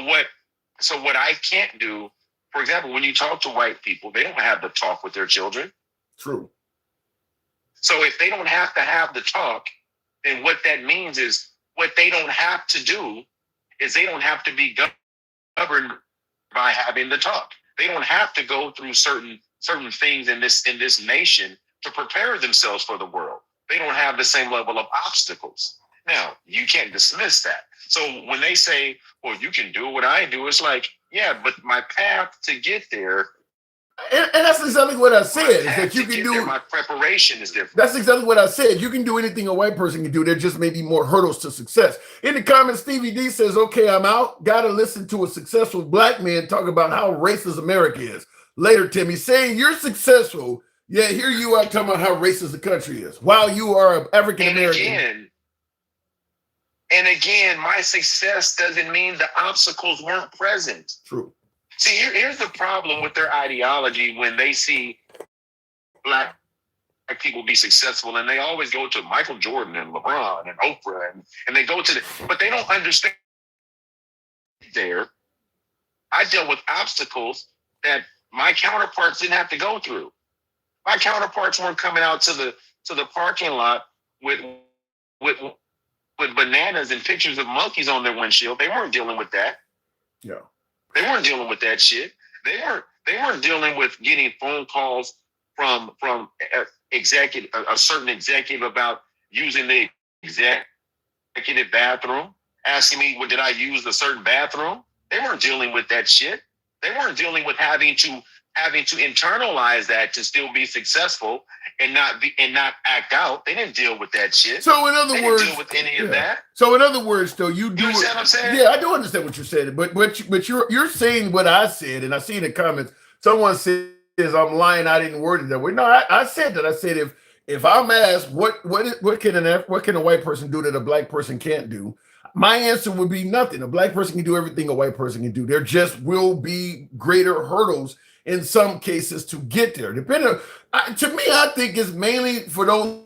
what I can't do, for example, when you talk to white people, they don't have the talk with their children. True. So if they don't have to have the talk, then what that means is what they don't have to do is they don't have to be governed by having the talk. They don't have to go through certain things in this nation to prepare themselves for the world. They don't have the same level of obstacles. Now, you can't dismiss that. So when they say, well, you can do what I do, it's like, yeah, but my path to get there. And that's exactly what I said. Is that you can do. There, my preparation is different. That's exactly what I said. You can do anything a white person can do. There just may be more hurdles to success. In the comments, Stevie D says, okay, I'm out. Got to listen to a successful black man talk about how racist America is. Later, Timmy, saying you're successful. Yeah, here you are talking about how racist the country is while you are African American. And again, my success doesn't mean the obstacles weren't present. True. See, here's the problem with their ideology when they see black people be successful, and they always go to Michael Jordan and LeBron and Oprah, and they go to but they don't understand there. I dealt with obstacles that my counterparts didn't have to go through. My counterparts weren't coming out to the parking lot with bananas and pictures of monkeys on their windshield. They weren't dealing with that. Yeah. They weren't dealing with that shit. They weren't dealing with getting phone calls from a certain executive about using the executive bathroom, asking me, well, did I use a certain bathroom? They weren't dealing with that shit. They weren't dealing with having to internalize that to still be successful and not act out. They didn't deal with that shit. So in other words, deal with any of that. So in other words, though, you do. You understand what I'm saying? Yeah, I do understand what you're saying, but you're saying what I said, and I see in the comments someone says I'm lying. I didn't word it that way. No, I said that. I said if I'm asked what can a white person do that a black person can't do, my answer would be nothing. A black person can do everything a white person can do. There just will be greater hurdles in some cases to get there. To me, I think it's mainly for those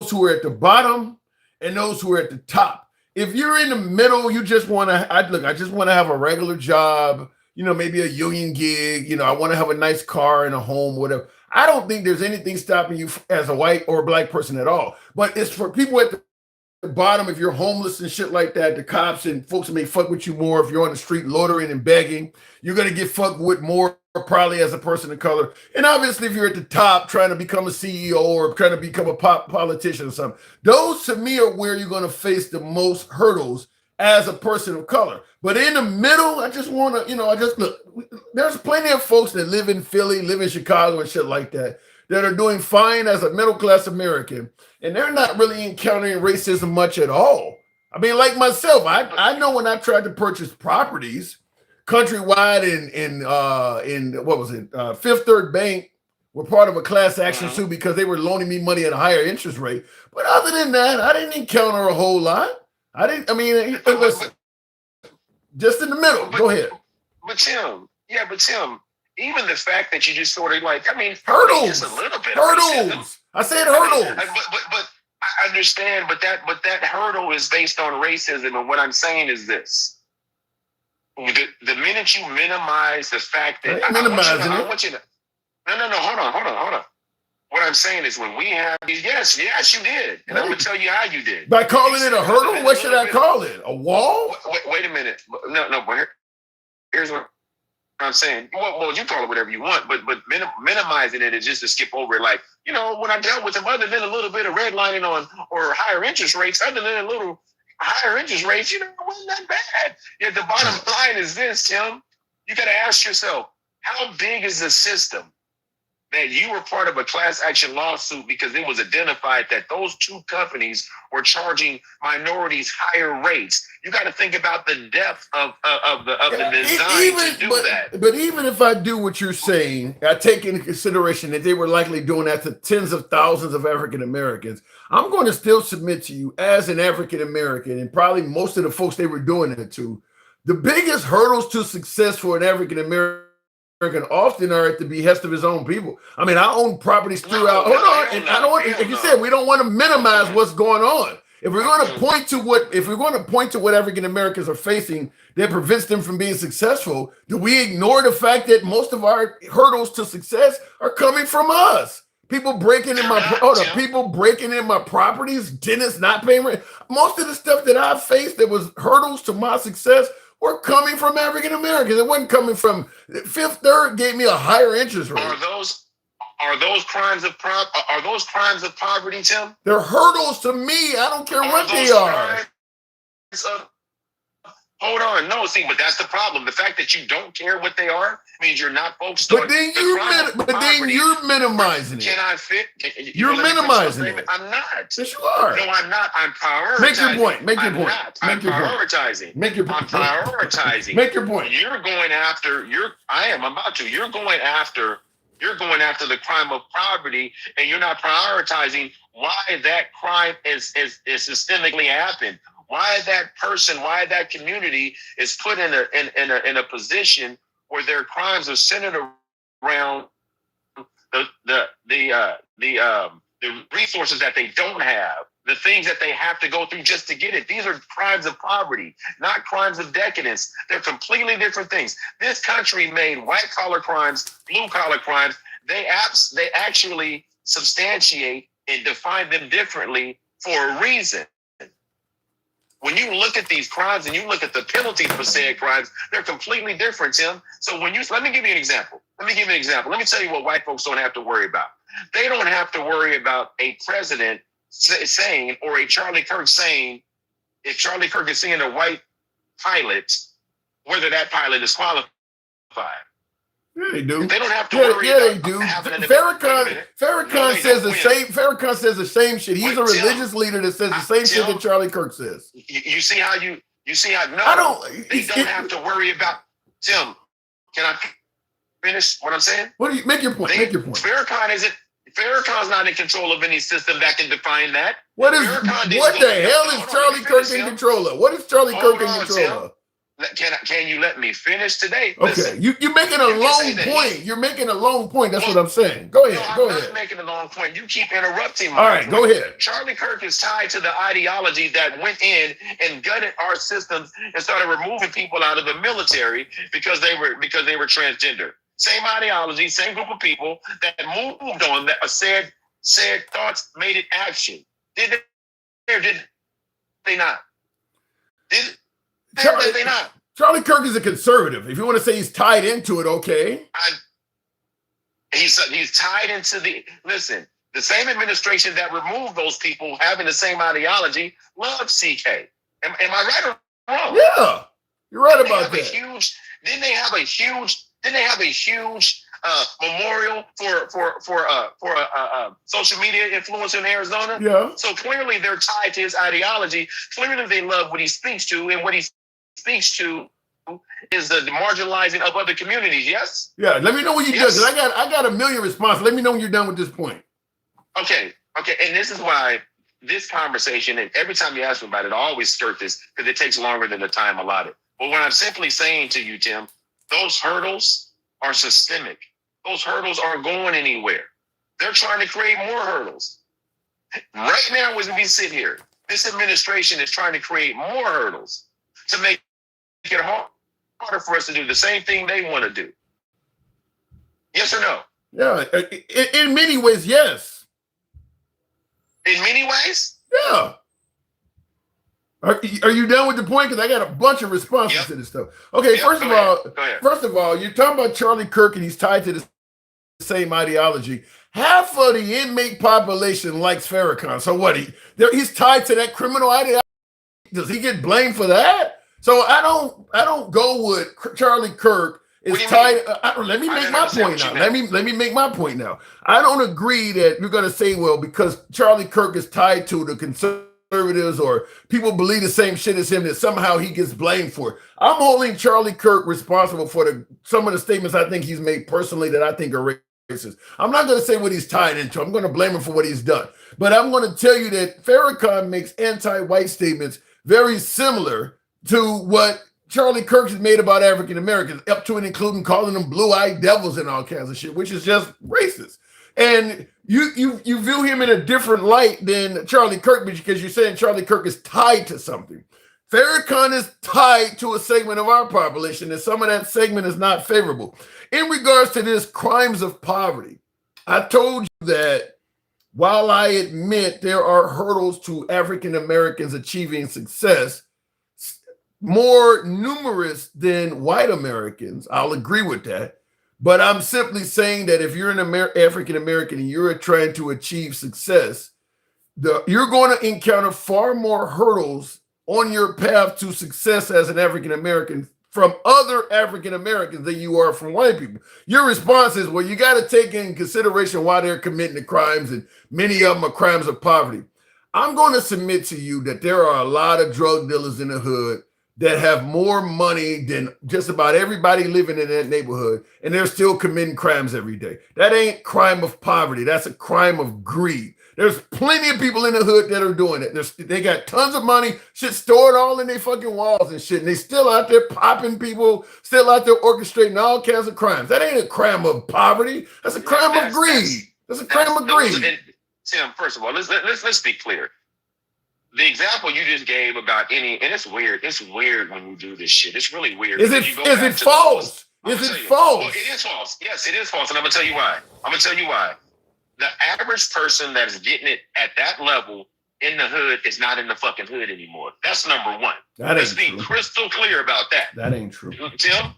who are at the bottom and those who are at the top. If you're in the middle, you just want to, I just want to have a regular job, maybe a union gig, I want to have a nice car and a home, whatever. I don't think there's anything stopping you as a white or a black person at all. But it's for people at the bottom, if you're homeless and shit like that, the cops and folks may fuck with you more. If you're on the street loitering and begging, you're going to get fucked with more probably as a person of color. And obviously, if you're at the top trying to become a CEO or trying to become a politician or something, those to me are where you're going to face the most hurdles as a person of color. But in the middle, I just want to, look, there's plenty of folks that live in Philly, live in Chicago and shit like that are doing fine as a middle-class American. And they're not really encountering racism much at all. I mean, like myself, I know when I tried to purchase properties, Countrywide and what was it? Fifth Third Bank were part of a class action suit because they were loaning me money at a higher interest rate. But other than that, I didn't encounter a whole lot. I didn't. I mean, listen. Just in the middle. Go ahead. But Tim, even the fact that you just sort of like, I mean, hurdles, just a little bit hurdles. I said hurdles. But I understand, but that hurdle is based on racism, and what I'm saying is this: the minute you minimize the fact that I want you to, no, hold on. What I'm saying is when we have these, yes, you did, and I'm gonna tell you how you did. By calling it a hurdle, what should I call it? A wall? Wait a minute. No, but here's what I'm saying. Well, you call it whatever you want, but minimizing it is just to skip over it. Like, when I dealt with them, other than a little bit of redlining or higher interest rates, other than a little higher interest rates, it wasn't that bad. Yet the bottom line is this, Tim. You got to ask yourself, how big is the system that you were part of a class action lawsuit because it was identified that those two companies were charging minorities higher rates? You got to think about the depth of the design to do that. But even if I do what you're saying, I take into consideration that they were likely doing that to tens of thousands of African Americans. I'm going to still submit to you as an African American, and probably most of the folks they were doing it to, the biggest hurdles to success for an African American often are at the behest of his own people. I mean, I own properties throughout. Hold on, and I don't want, like you said, we don't want to minimize what's going on. If we're going to point to what African Americans are facing that prevents them from being successful, do we ignore the fact that most of our hurdles to success are coming from us? People breaking in my properties, tenants not paying rent. Most of the stuff that I faced that was hurdles to my success were coming from African Americans. It wasn't coming from Fifth Third gave me a higher interest rate. Are those crimes of poverty, Tim? They're hurdles to me. I don't care what they are. Hold on, no, see, but that's the problem. The fact that you don't care what they are means you're not focused on. But then you're minimizing it. Can I fit? You're minimizing it. I'm not. Yes, you are. No, I'm not. I'm prioritizing. Make your point. Make your point. I'm prioritizing. Make your point. I'm prioritizing. Make your point. You're going after. I'm about to. You're going after the crime of poverty, and you're not prioritizing why that crime is systemically happened. Why that person, why that community is put in a position where their crimes are centered around the resources that they don't have, the things that they have to go through just to get it. These are crimes of poverty, not crimes of decadence. They're completely different things. This country made white collar crimes, blue collar crimes. They actually substantiate and define them differently for a reason. When you look at these crimes and you look at the penalties for said crimes, they're completely different, Tim. So let me give you an example. Let me tell you what white folks don't have to worry about. They don't have to worry about a president saying, or a Charlie Kirk saying, if Charlie Kirk is seeing a white pilot, whether that pilot is qualified. Yeah, they do. They don't have to worry about they do. Farrakhan says the same. Farrakhan says the same shit. He's a religious leader that says the same shit that Charlie Kirk says. You see how they don't have to worry about. Tim, can I finish what I'm saying? What do you make your point? Make your point. Farrakhan's not in control of any system that can define that. What the hell is Charlie Kirk in control of? What is Charlie Kirk in control of? Can you let me finish today? Okay, listen, you're making a long point. You're making a long point. That's what I'm saying. Go ahead. I'm not making a long point. You keep interrupting me. All right, go ahead. Charlie Kirk is tied to the ideology that went in and gutted our systems and started removing people out of the military because they were transgender. Same ideology, same group of people that moved on, that said thoughts, made it action. Did they or did they not? Charlie Kirk is a conservative. If you want to say he's tied into it, okay. He's tied into the same administration that removed those people having the same ideology loved CK. Am I right or wrong? Yeah, you're right about that. Didn't they have a huge memorial for a social media influencer in Arizona? Yeah. So clearly they're tied to his ideology. Clearly they love what he speaks to, and what he speaks to is the marginalizing of other communities. Yes. Yeah. Let me know when you're done, because I got a million responses. Let me know when you're done with this point. Okay. And this is why this conversation, and every time you ask me about it, I always skirt this because it takes longer than the time allotted. But what I'm simply saying to you, Tim, those hurdles are systemic. Those hurdles aren't going anywhere. They're trying to create more hurdles. Right now, as we sit here, this administration is trying to create more hurdles to make it harder for us to do the same thing they want to do. Yes or no? Yeah, in many ways, yes. In many ways? Yeah. Are you done with the point? Because I got a bunch of responses to this stuff. Okay, first of all, you're talking about Charlie Kirk and he's tied to the same ideology. Half of the inmate population likes Farrakhan. So what? He's tied to that criminal ideology. Does he get blamed for that? So I don't go with Charlie Kirk is tied. Let me make my point now. Let me make my point now. I don't agree that you're going to say, well, because Charlie Kirk is tied to the conservatives or people believe the same shit as him, that somehow he gets blamed for it. I'm holding Charlie Kirk responsible for some of the statements I think he's made personally that I think are racist. I'm not going to say what he's tied into. I'm going to blame him for what he's done. But I'm going to tell you that Farrakhan makes anti-white statements very similar to what Charlie Kirk has made about African Americans, up to and including calling them blue-eyed devils and all kinds of shit, which is just racist. And you view him in a different light than Charlie Kirk because you're saying Charlie Kirk is tied to something. Farrakhan is tied to a segment of our population, and some of that segment is not favorable. In regards to this crimes of poverty, I told you that while I admit there are hurdles to African Americans achieving success, more numerous than white Americans, I'll agree with that. But I'm simply saying that if you're an African American and you're trying to achieve success, you're going to encounter far more hurdles on your path to success as an African American from other African Americans than you are from white people. Your response is, well, you got to take in consideration why they're committing the crimes, and many of them are crimes of poverty. I'm going to submit to you that there are a lot of drug dealers in the hood that have more money than just about everybody living in that neighborhood, and they're still committing crimes every day. That ain't crime of poverty. That's a crime of greed. There's plenty of people in the hood that are doing it. They got tons of money, shit stored all in their fucking walls and shit, and they still out there popping people, still out there orchestrating all kinds of crimes. That ain't a crime of poverty. That's a crime of greed. That's a crime of greed. Tim, first of all, let's be clear. The example you just gave about and it's weird. It's weird when you do this shit. It's really weird. Is it false? Is it false? Well, it is false. Yes, it is false. And I'm going to tell you why. The average person that is getting it at that level in the hood is not in the fucking hood anymore. That's number one. Let's be crystal clear about that. That ain't true. Tim,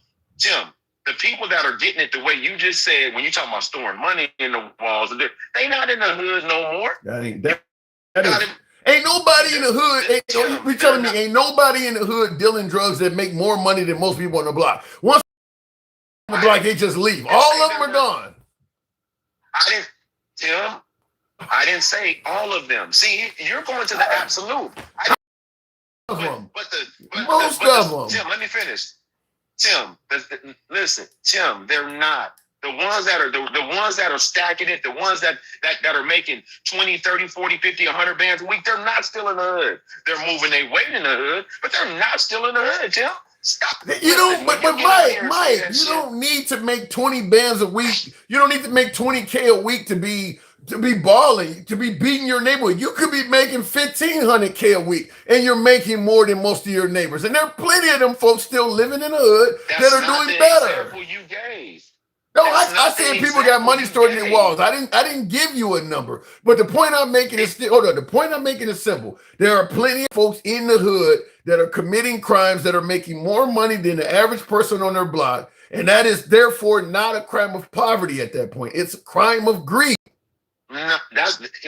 the people that are getting it the way you just said, when you talking about storing money in the walls, they not in the hood no more. Ain't nobody in the hood. You telling me ain't nobody in the hood dealing drugs that make more money than most people on the block? Once on the block, they just leave. All of them are gone. I didn't say all of them. See, you're going to the absolute. Most of them. Tim, let me finish. Tim, listen, Tim, they're not. The ones that are stacking it, the ones that are making 20, 30, 40, 50, 100 bands a week, they're not still in the hood. They're moving their weight in the hood, but they're not still in the hood, Tim. Stop. Mike, you don't need to make 20 bands a week. You don't need to make 20K a week to be balling, to be beating your neighborhood. You could be making 1,500K a week, and you're making more than most of your neighbors. And there are plenty of them folks still living in the hood that are doing better. Example you gave. No, I said people got money stored in their walls. I didn't give you a number. But the point I'm making is the point I'm making is simple. There are plenty of folks in the hood that are committing crimes that are making more money than the average person on their block. And that is therefore not a crime of poverty at that point. It's a crime of greed. No,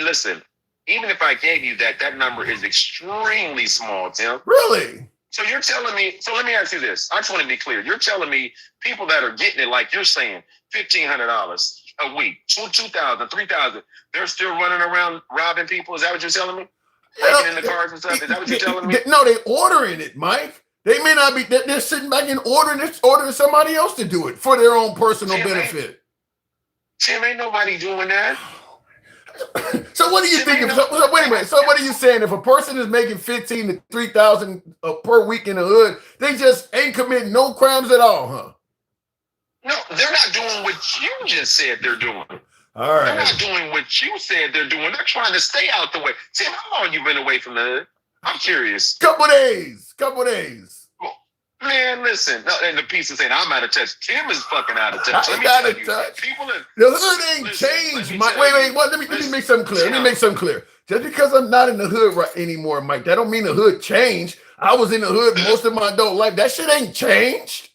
listen, even if I gave you that number is extremely small, Tim. Really? So you're telling me, so let me ask you this. I just want to be clear. You're telling me people that are getting it, like you're saying, $1,500 a week, $2,000, $3,000, they're still running around robbing people? Is that what you're telling me? Taking in the cars and stuff? Is that what you're telling me? No, they're ordering it, Mike. They may not be, they're sitting back and ordering somebody else to do it for their own personal benefit. Tim, ain't nobody doing that. So what do you think? So wait a minute. So what are you saying? If a person is making 15 to 3,000 per week in the hood, they just ain't committing no crimes at all, huh? No, they're not doing what you just said they're doing. All right. They're not doing what you said they're doing. They're trying to stay out the way. Tim, how long you been away from the hood? I'm curious. Couple days. Man, listen. And the piece is saying I'm out of touch. Tim is fucking out of touch. Let me out tell of you, touch. people are, The hood ain't changed, Mike. Wait. Let me make something clear. Let me make something clear. Just because I'm not in the hood right anymore, Mike, that don't mean the hood changed. I was in the hood most of my adult life. That shit ain't changed.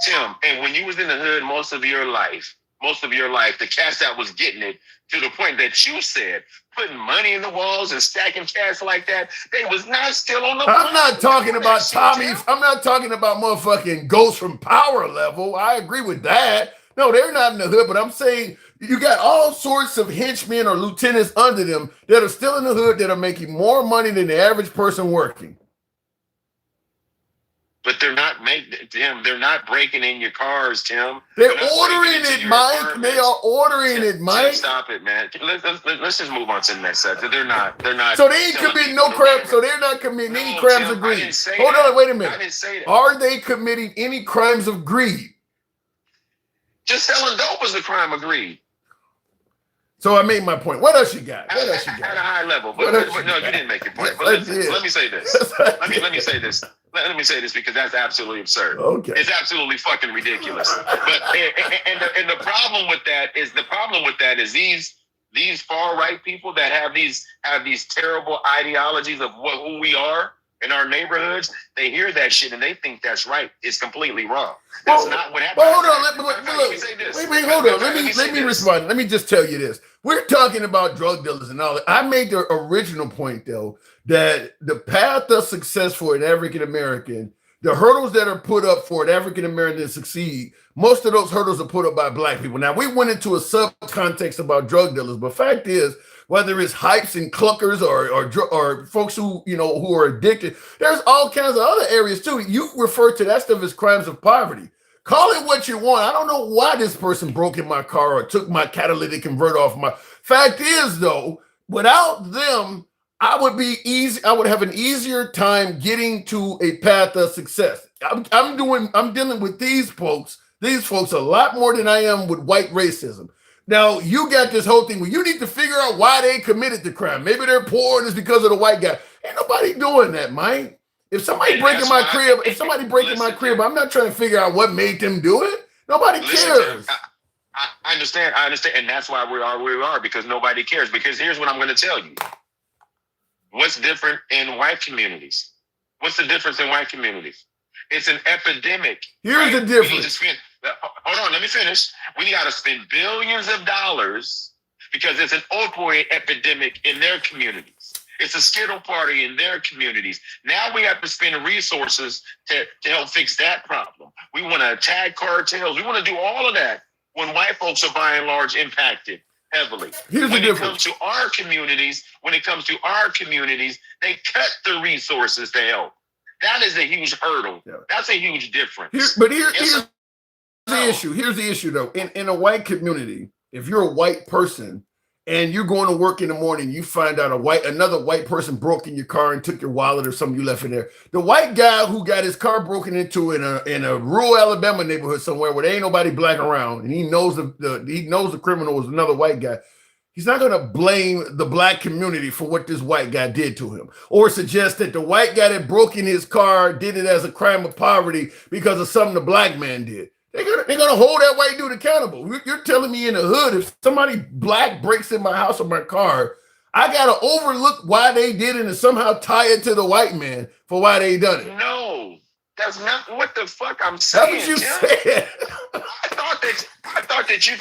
Tim, and when you was in the hood most of your life, the cash that was getting it to the point that you said putting money in the walls and stacking cash like that, they was not still on the block. I'm not talking about Tommy. I'm not talking about motherfucking Ghost from Power level. I agree with that. No, they're not in the hood, but I'm saying you got all sorts of henchmen or lieutenants under them that are still in the hood that are making more money than the average person working. But they're not Tim. They're not breaking in your cars, Tim. They're ordering it, Mike. They are ordering it, Mike. Tim, stop it, man. Let's just move on to the next subject. They're not. So they ain't committing no crime. So they're not committing any crimes of greed. Hold on, wait a minute. I didn't say that. Are they committing any crimes of greed? Just selling dope is a crime of greed. So I made my point. What else you got? At a high level. But no, you didn't make your point. But let me say this. Let me say this. Let me say this because that's absolutely absurd. Okay. It's absolutely fucking ridiculous. But and the problem with that is these far right people that have these terrible ideologies of who we are in our neighborhoods. They hear that shit and they think that's right. It's completely wrong. That's not what happened. Well, hold on. Hold on. Let me respond. Let me just tell you this. We're talking about drug dealers and all that. I made the original point, though, that the path of success for an African American, the hurdles that are put up for an African American to succeed, most of those hurdles are put up by black people. Now, we went into a sub-context about drug dealers, but fact is, whether it's hypes and clunkers or folks who are addicted, there's all kinds of other areas too. You refer to that stuff as crimes of poverty. Call it what you want. I don't know why this person broke in my car or took my catalytic converter off my. Fact is, though, without them, I would have an easier time getting to a path of success. I'm dealing with these folks a lot more than I am with white racism. Now, you got this whole thing where you need to figure out why they committed the crime. Maybe they're poor and it's because of the white guy. Ain't nobody doing that, Mike. If somebody breaking my crib, I'm not trying to figure out what made them do it. Nobody cares. I understand. And that's why we are where we are, because nobody cares. Because here's what I'm going to tell you. What's different in white communities? What's the difference in white communities? It's an epidemic. Here's the difference. Hold on, let me finish. We got to spend billions of dollars because it's an opioid epidemic in their communities. It's a Skittle party in their communities. Now we have to spend resources to help fix that problem. We want to attack cartels. We want to do all of that when white folks are by and large impacted heavily. When it comes to our communities, they cut the resources to help. That is a huge hurdle. Yeah. That's a huge difference. Here's the issue, though. In a white community, if you're a white person and you're going to work in the morning, you find out another white person broke in your car and took your wallet or something you left in there. The white guy who got his car broken into in a rural Alabama neighborhood somewhere where there ain't nobody black around, and he knows the criminal was another white guy. He's not going to blame the black community for what this white guy did to him, or suggest that the white guy that broke in his car did it as a crime of poverty because of something the black man did. They're gonna hold that white dude accountable. You're telling me in the hood, if somebody black breaks in my house or my car, I gotta overlook why they did it and somehow tie it to the white man for why they done it. No, that's not what the fuck I'm saying. That's what you said. I thought that you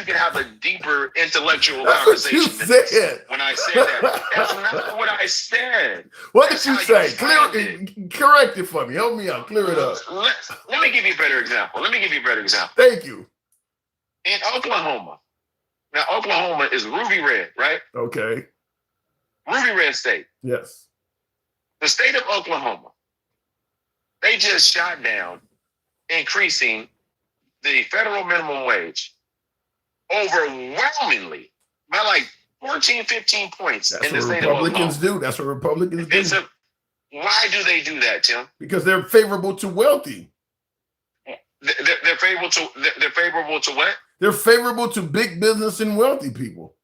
could have a deeper intellectual conversation than this when I said that. That's not what I said. What did you say? Correct it for me. Help me out. Clear it up. Let me give you a better example. Thank you. In Oklahoma. Now, Oklahoma is ruby red, right? Okay. Ruby red state. Yes. The state of Oklahoma, they just shot down increasing the federal minimum wage overwhelmingly by like 14, 15 points That's in the what state Republicans of do. That's what Republicans do. Why do they do that, Tim? Because they're favorable to wealthy. They're favorable to what? They're favorable to big business and wealthy people.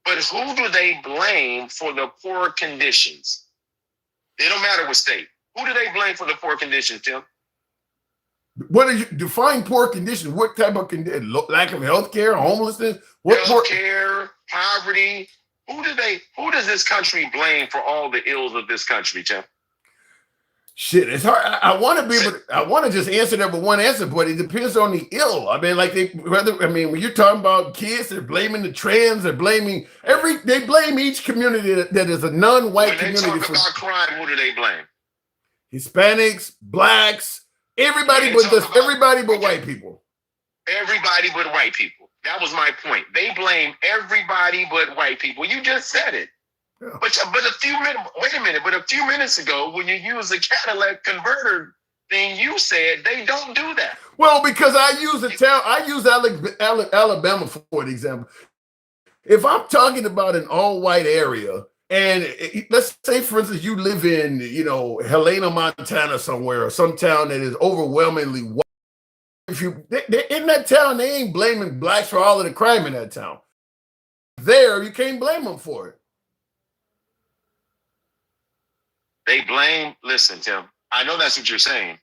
But who do they blame for the poor conditions? It don't matter what state. Who do they blame for the poor conditions, Tim? What do you define poor conditions? What type of condition? Lack of health care, homelessness? Health care, poverty. Who does this country blame for all the ills of this country, Tim? Shit, it's hard. I want to be able to, I want to just answer that with one answer, but it depends on the ill. I mean, like when you're talking about kids, they're blaming the trans, they blame each community that is a non-white community. When they talk about crime, who do they blame? Hispanics, blacks, everybody but white people. Everybody but white people. That was my point. They blame everybody but white people. You just said it. Yeah. But a few minutes ago, when you used the Cadillac converter thing, you said they don't do that. Well, because I use Alabama for an example. If I'm talking about an all-white area, and let's say, for instance, you live in, Helena, Montana somewhere, or some town that is overwhelmingly white. If you in that town, they ain't blaming blacks for all of the crime in that town. There, you can't blame them for it. Listen, Tim, I know that's what you're saying,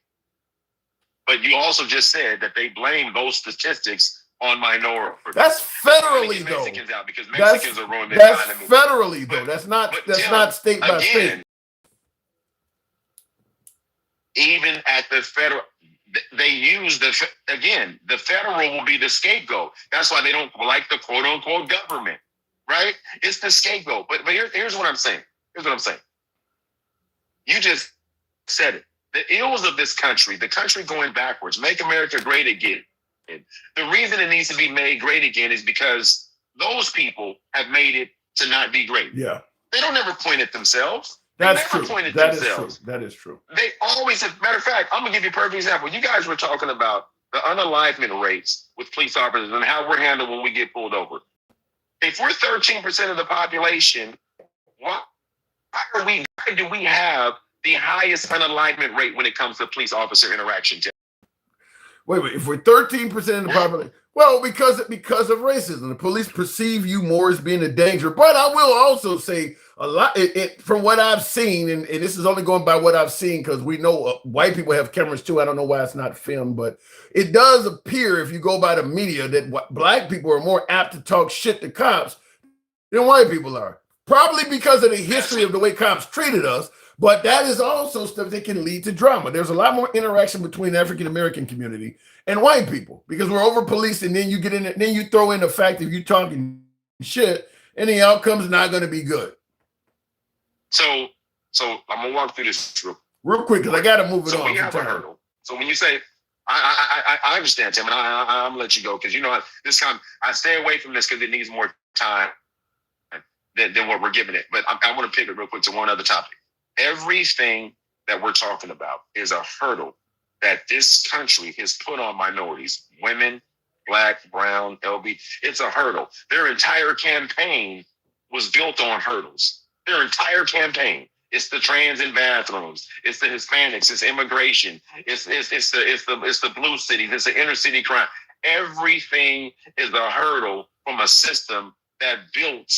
but you also just said that they blame those statistics on minorities. That's federally, though. Mexicans out because Mexicans are ruining the economy. That's federally, though. That's not state by state. Even at the federal, they use the federal will be the scapegoat. That's why they don't like the quote unquote government, right? It's the scapegoat. But here's what I'm saying. You just said it. The ills of this country, the country going backwards, make America great again. The reason it needs to be made great again is because those people have made it to not be great. Yeah. They don't ever point at themselves. That is true. They always have. Matter of fact, I'm going to give you a perfect example. You guys were talking about the unalignment rates with police officers and how we're handled when we get pulled over. If we're 13% of the population, why do we have the highest unalignment rate when it comes to police officer interaction? Wait, if we're 13% of the population, well, because of racism, the police perceive you more as being a danger. But I will also say a lot from what I've seen, and this is only going by what I've seen because we know white people have cameras too. I don't know why it's not filmed, but it does appear if you go by the media that black people are more apt to talk shit to cops than white people are. Probably because of the history of the way cops treated us, but that is also stuff that can lead to drama. There's a lot more interaction between the African-American community and white people because we're over-policed, and then you get in it, then you throw in the fact that you're talking shit, and the outcome's not going to be good. So I'm gonna walk through this real quick because I got to move it on. We have a hurdle. So when you say, I understand, Tim, and I'm gonna let you go because this time I stay away from this because it needs more time than what we're giving it. But I want to pivot real quick to one other topic. Everything that we're talking about is a hurdle that this country has put on minorities, women, black, brown, LB. It's a hurdle. Their entire campaign was built on hurdles. Their entire campaign. It's the trans in bathrooms. It's the Hispanics. It's immigration. It's the blue cities. It's the inner city crime. Everything is a hurdle from a system that built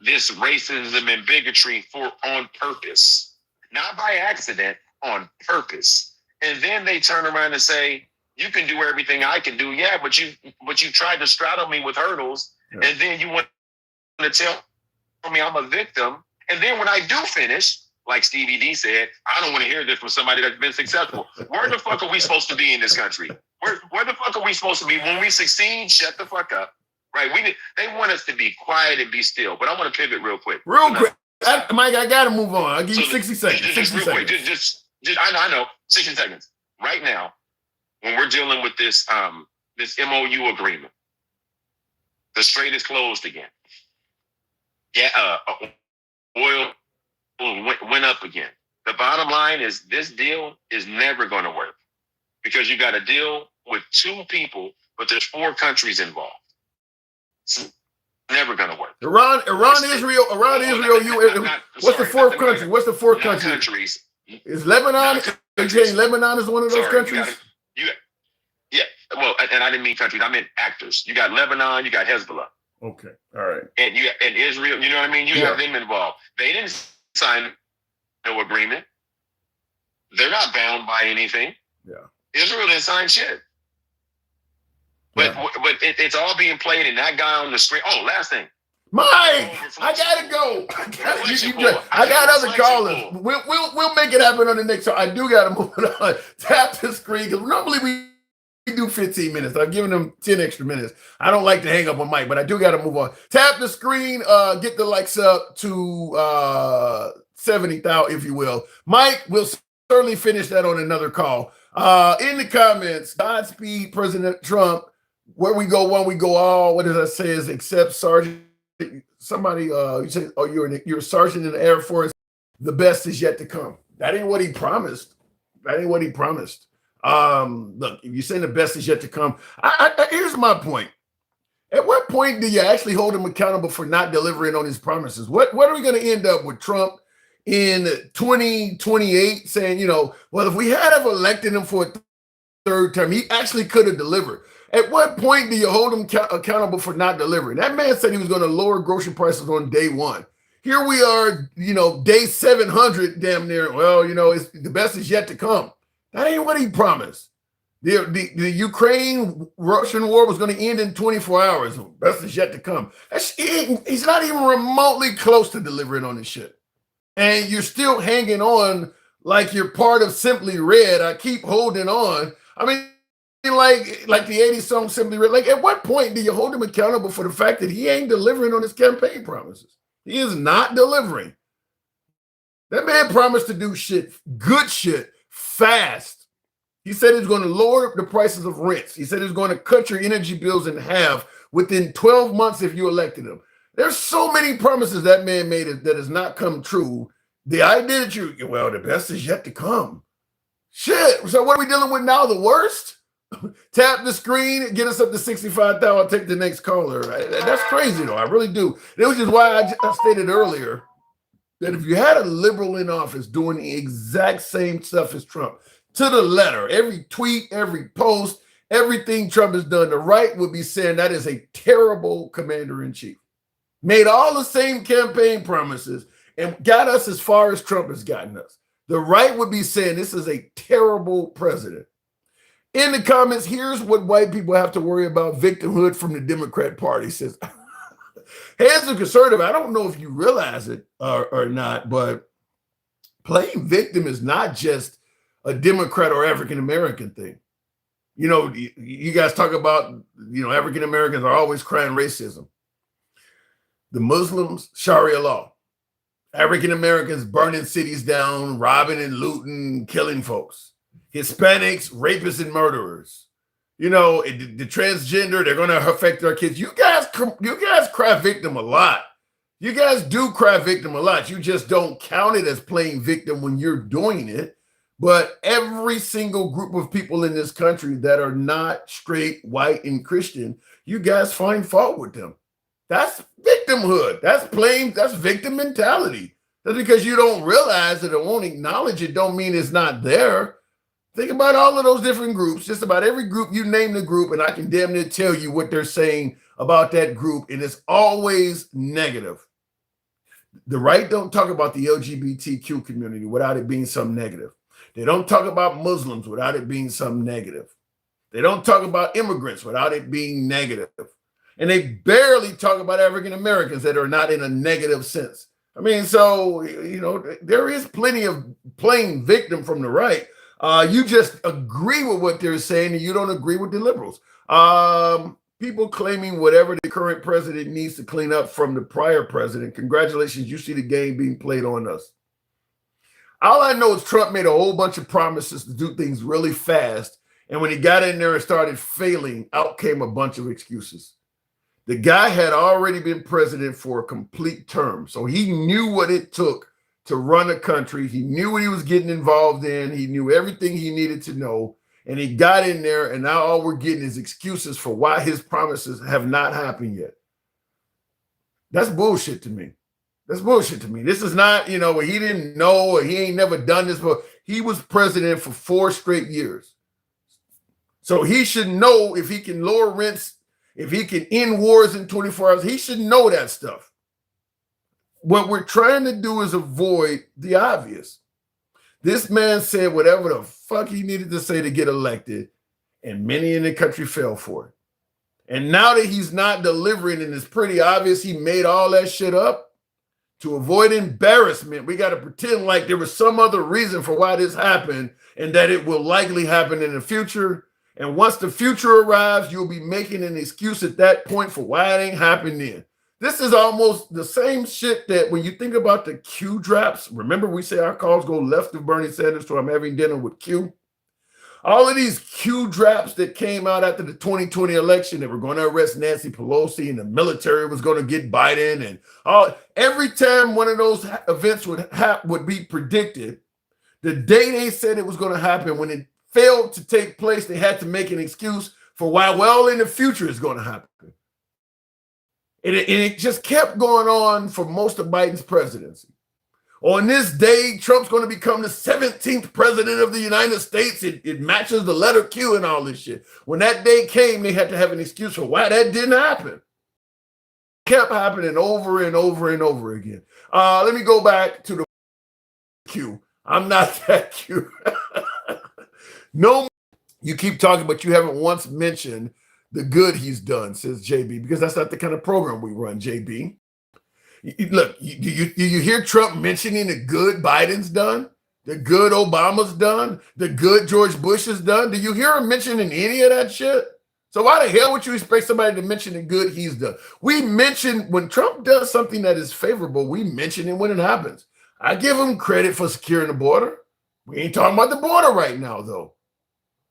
this racism and bigotry on purpose, not by accident, on purpose. And then they turn around and say, "You can do everything I can do." Yeah, but you tried to straddle me with hurdles, and then you want to tell me I'm a victim. And then when I do finish, like Stevie D said, I don't want to hear this from somebody that's been successful. Where the fuck are we supposed to be in this country? Where the fuck are we supposed to be? When we succeed, shut the fuck up. Right? They want us to be quiet and be still. But I want to pivot real quick. Mike, I got to move on. I'll give you 60 seconds. Just real quick. Just, I know. 60 seconds. Right now, when we're dealing with this MOU agreement, the strait is closed again. Yeah, oil went up again. The bottom line is this deal is never going to work because you got a deal with two people, but there's 4 countries involved. So Never going to work. Iran, Israel. What's the fourth country? What's the fourth country? Countries. Is Lebanon? Are you saying Lebanon is one of those countries? Yeah. Well, and I didn't mean countries. I meant actors. You got Lebanon. You got Hezbollah. Okay. All right. And Israel. You know what I mean? You have them involved. They didn't sign no agreement. They're not bound by anything. Yeah. Israel didn't sign shit. But it's all being played, and that guy on the screen. Oh, last thing. Mike, I gotta go. I got other callers. We'll make it happen on the next show. I do gotta move it on. Tap the screen, because normally we do 15 minutes. I'm giving them 10 extra minutes. I don't like to hang up on Mike, but I do gotta move on. Tap the screen, get the likes up to 70,000, if you will. Mike, we'll certainly finish that on another call. In the comments, Godspeed, President Trump. Where we go, when we go all. What did I say? Is except Sergeant. Somebody, you said, oh, you're a sergeant in the Air Force. The best is yet to come. That ain't what he promised. Look, if you're saying the best is yet to come, here's my point. At what point do you actually hold him accountable for not delivering on his promises? What are we going to end up with Trump in 2028 saying, well, if we had have elected him for a third term, he actually could have delivered. At what point do you hold him accountable for not delivering? That man said he was going to lower grocery prices on day one. Here we are, day 700, damn near. Well, it's the best is yet to come. That ain't what he promised. The Ukraine-Russian war was going to end in 24 hours. Best is yet to come. He's not even remotely close to delivering on this shit. And you're still hanging on like you're part of Simply Red. I keep holding on. I mean, like the 80s song Simply Red. Like, at what point do you hold him accountable for the fact that he ain't delivering on his campaign promises? He is not delivering. That man promised to do shit, good shit, fast. He said he's going to lower the prices of rents. He said he's going to cut your energy bills in half within 12 months if you elected him. There's so many promises that man made that has not come true. The idea that the best is yet to come. Shit. So what are we dealing with now? The worst? Tap the screen, get us up to 65,000. I'll take the next caller. That's crazy, though. I really do. That was just why I stated earlier that if you had a liberal in office doing the exact same stuff as Trump, to the letter, every tweet, every post, everything Trump has done, the right would be saying that is a terrible commander-in-chief. Made all the same campaign promises and got us as far as Trump has gotten us. The right would be saying this is a terrible president. In the comments, here's what white people have to worry about: victimhood from the Democrat Party. Says, as a conservative, I don't know if you realize it or not, but playing victim is not just a Democrat or African American thing. You guys talk about, African Americans are always crying racism. The Muslims, Sharia law. African Americans burning cities down, robbing and looting, killing folks. Hispanics, rapists and murderers. The transgender, they're going to affect our kids. You guys cry victim a lot. You guys do cry victim a lot. You just don't count it as playing victim when you're doing it. But every single group of people in this country that are not straight, white, and Christian, you guys find fault with them. That's victimhood. That's victim mentality. That's because you don't realize it or won't acknowledge it don't mean it's not there. Think about all of those different groups, just about every group, you name the group, and I can damn near tell you what they're saying about that group, and it's always negative. The right don't talk about the LGBTQ community without it being some negative. They don't talk about Muslims without it being some negative. They don't talk about immigrants without it being negative. And they barely talk about African Americans that are not in a negative sense. I mean, so, there is plenty of playing victim from the right. You just agree with what they're saying and you don't agree with the liberals. People claiming whatever the current president needs to clean up from the prior president. Congratulations, you see the game being played on us. All I know is Trump made a whole bunch of promises to do things really fast. And when he got in there and started failing, out came a bunch of excuses. The guy had already been president for a complete term. So he knew what it took to run a country. He knew what he was getting involved in. He knew everything he needed to know. And he got in there, and now all we're getting is excuses for why his promises have not happened yet. That's bullshit to me. That's bullshit to me. This is not, he didn't know or he ain't never done this, but he was president for 4 straight years. So he should know if he can lower rents, if he can end wars in 24 hours. He should know that stuff. What we're trying to do is avoid the obvious. This man said whatever the fuck he needed to say to get elected, and many in the country fell for it. And now that he's not delivering, and it's pretty obvious he made all that shit up, to avoid embarrassment, we got to pretend like there was some other reason for why this happened and that it will likely happen in the future. And once the future arrives, you'll be making an excuse at that point for why it ain't happened then. This is almost the same shit that when you think about the Q drops, remember we say our calls go left of Bernie Sanders, so I'm having dinner with Q. All of these Q drops that came out after the 2020 election that were going to arrest Nancy Pelosi and the military was going to get Biden, and every time one of those events would be predicted, the day they said it was going to happen, when it failed to take place, they had to make an excuse for why, well, in the future it's going to happen. And it just kept going on for most of Biden's presidency. On this day, Trump's going to become the 17th president of the United States. It matches the letter Q and all this shit. When that day came, they had to have an excuse for why that didn't happen. It kept happening over and over and over again. Let me go back to the Q. I'm not that Q. No, you keep talking, but you haven't once mentioned the good he's done, says JB, because that's not the kind of program we run, JB. Look, you hear Trump mentioning the good Biden's done, the good Obama's done, the good George Bush has done? Do you hear him mentioning any of that shit? So why the hell would you expect somebody to mention the good he's done? We mention when Trump does something that is favorable, we mention it when it happens. I give him credit for securing the border. We ain't talking about the border right now, though.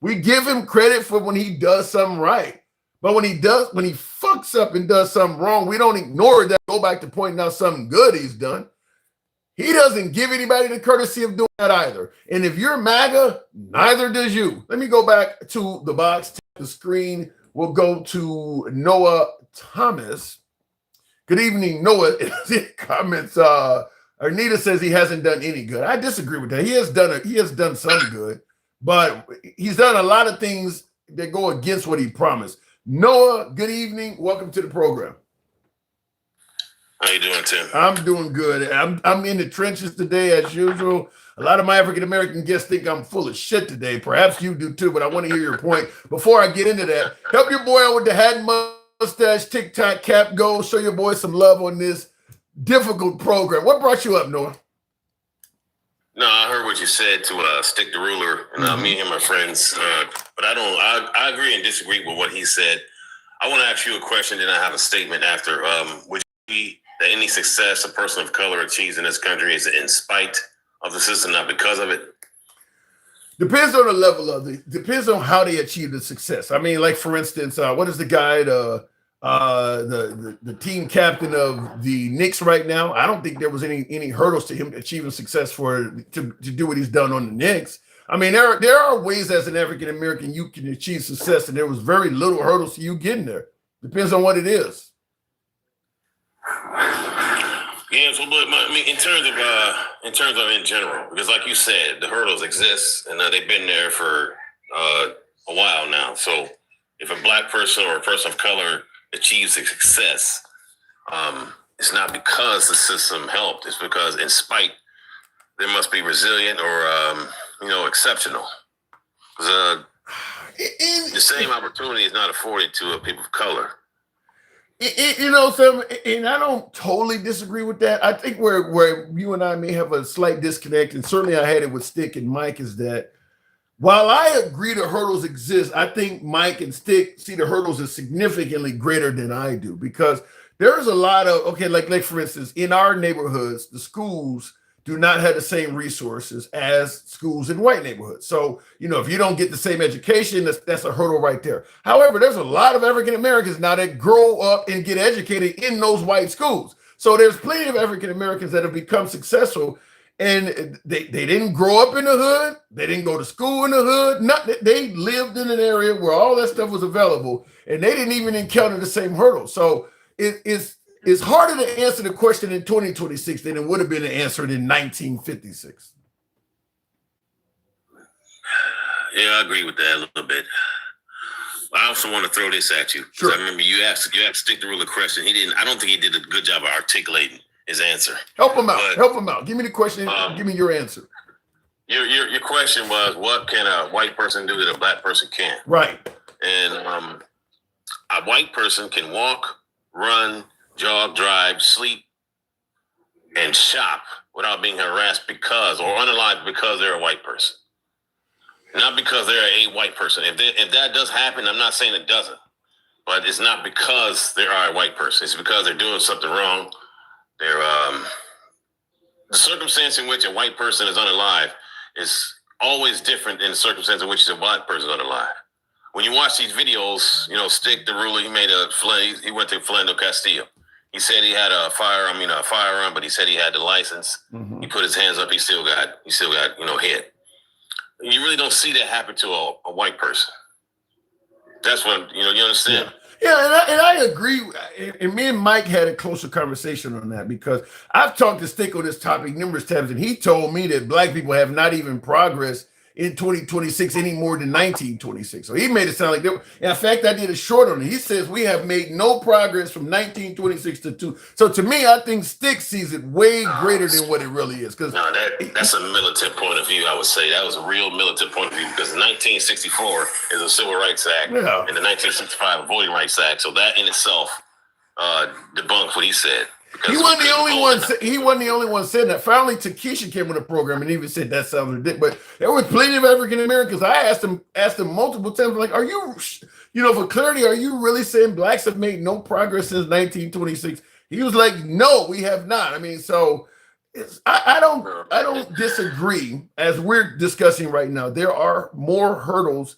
We give him credit for when he does something right. But when he fucks up and does something wrong, we don't ignore that. Go back to pointing out something good he's done. He doesn't give anybody the courtesy of doing that either. And if you're MAGA, neither does you. Let me go back to the box, the screen. We'll go to Noah Thomas. Good evening, Noah. Comments. Arnita says he hasn't done any good. I disagree with that. He has done some good, but he's done a lot of things that go against what he promised. Noah, good evening. Welcome to the program. How you doing, Tim? I'm doing good. I'm in the trenches today as usual. A lot of my African-American guests think I'm full of shit today. Perhaps you do too, but I want to hear your point. Before I get into that, help your boy out with the hat and mustache, TikTok cap go. Show your boy some love on this difficult program. What brought you up, Noah? No, I heard what you said to stick the ruler, and me and my friends. But I agree and disagree with what he said. I want to ask you a question, then I have a statement after. Would you agree that any success a person of color achieves in this country is in spite of the system, not because of it? Depends on the level of it. Depends on how they achieve the success. I mean, like for instance, what is the guy, the team captain of the Knicks right now? I don't think there was any hurdles to him achieving success to do what he's done on the Knicks. I mean, there are ways as an African American you can achieve success, and there was very little hurdles to you getting there. Depends on what it is. Yeah, so but I mean, in terms of in general, because like you said, the hurdles exist, and they've been there for a while now. So if a black person or a person of color achieves a success, it's not because the system helped. It's because in spite, they must be resilient or exceptional. The same opportunity is not afforded to people of color. And I don't totally disagree with that. I think where you and I may have a slight disconnect, and certainly I had it with Stick and Mike, is that while I agree the hurdles exist, I think Mike and Stick see the hurdles as significantly greater than I do, because there's a lot of, like for instance, in our neighborhoods, the schools do not have the same resources as schools in white neighborhoods. So, if you don't get the same education, that's a hurdle right there. However, there's a lot of African Americans now that grow up and get educated in those white schools. So there's plenty of African Americans that have become successful, and they didn't grow up in the hood. They didn't go to school in the hood. They lived in an area where all that stuff was available, and they didn't even encounter the same hurdle. So it's harder to answer the question in 2026 than it would have been to answer it in 1956. Yeah, I agree with that a little bit. I also want to throw this at you. Sure. I remember you asked Stick the Ruler question. He didn't. I don't think he did a good job of articulating his answer. Help him out. Help him out. Give me the question. Give me your answer. Your question was, what can a white person do that a black person can't? Right. And a white person can walk, run, jog, drive, sleep, and shop without being harassed because or unalived because they're a white person. Not because they're a white person. If that does happen, I'm not saying it doesn't, but it's not because they are a white person. It's because they're doing something wrong. They're the circumstance in which a white person is unalive is always different than the circumstance in which a black person is unalive. When you watch these videos, Stick the Ruler, he went to Philando Castillo. He said he had a firearm, but he said he had the license. Mm-hmm. He put his hands up. He still got hit. You really don't see that happen to a white person. That's what, you understand? Yeah, and I agree. And me and Mike had a closer conversation on that because I've talked to Stick on this topic numerous times, and he told me that black people have not even progressed in 2026 any more than 1926. So he made it sound like in fact, I did a short on it. He says we have made no progress from 1926 to 2. So to me, I think Stick sees it way greater than what it really is. Because that's a militant point of view. I would say that was a real militant point of view because 1964 is a Civil Rights Act and the 1965 Voting Rights Act. So that in itself debunks what he said. He wasn't the only one. He wasn't the only one saying that. Finally, Takesha came on the program and even said that sounds ridiculous. But there were plenty of African Americans. I asked him multiple times, like, "Are you, for clarity, are you really saying blacks have made no progress since 1926?" He was like, "No, we have not." I mean, so I don't disagree. As we're discussing right now, there are more hurdles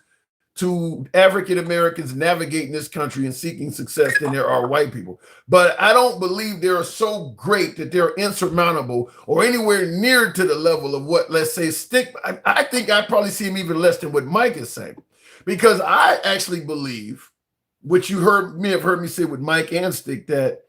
to African Americans navigating this country and seeking success than there are white people. But I don't believe they're so great that they're insurmountable or anywhere near to the level of what, let's say, Stick. I think I probably see him even less than what Mike is saying. Because I actually believe, which you have heard me say with Mike and Stick, that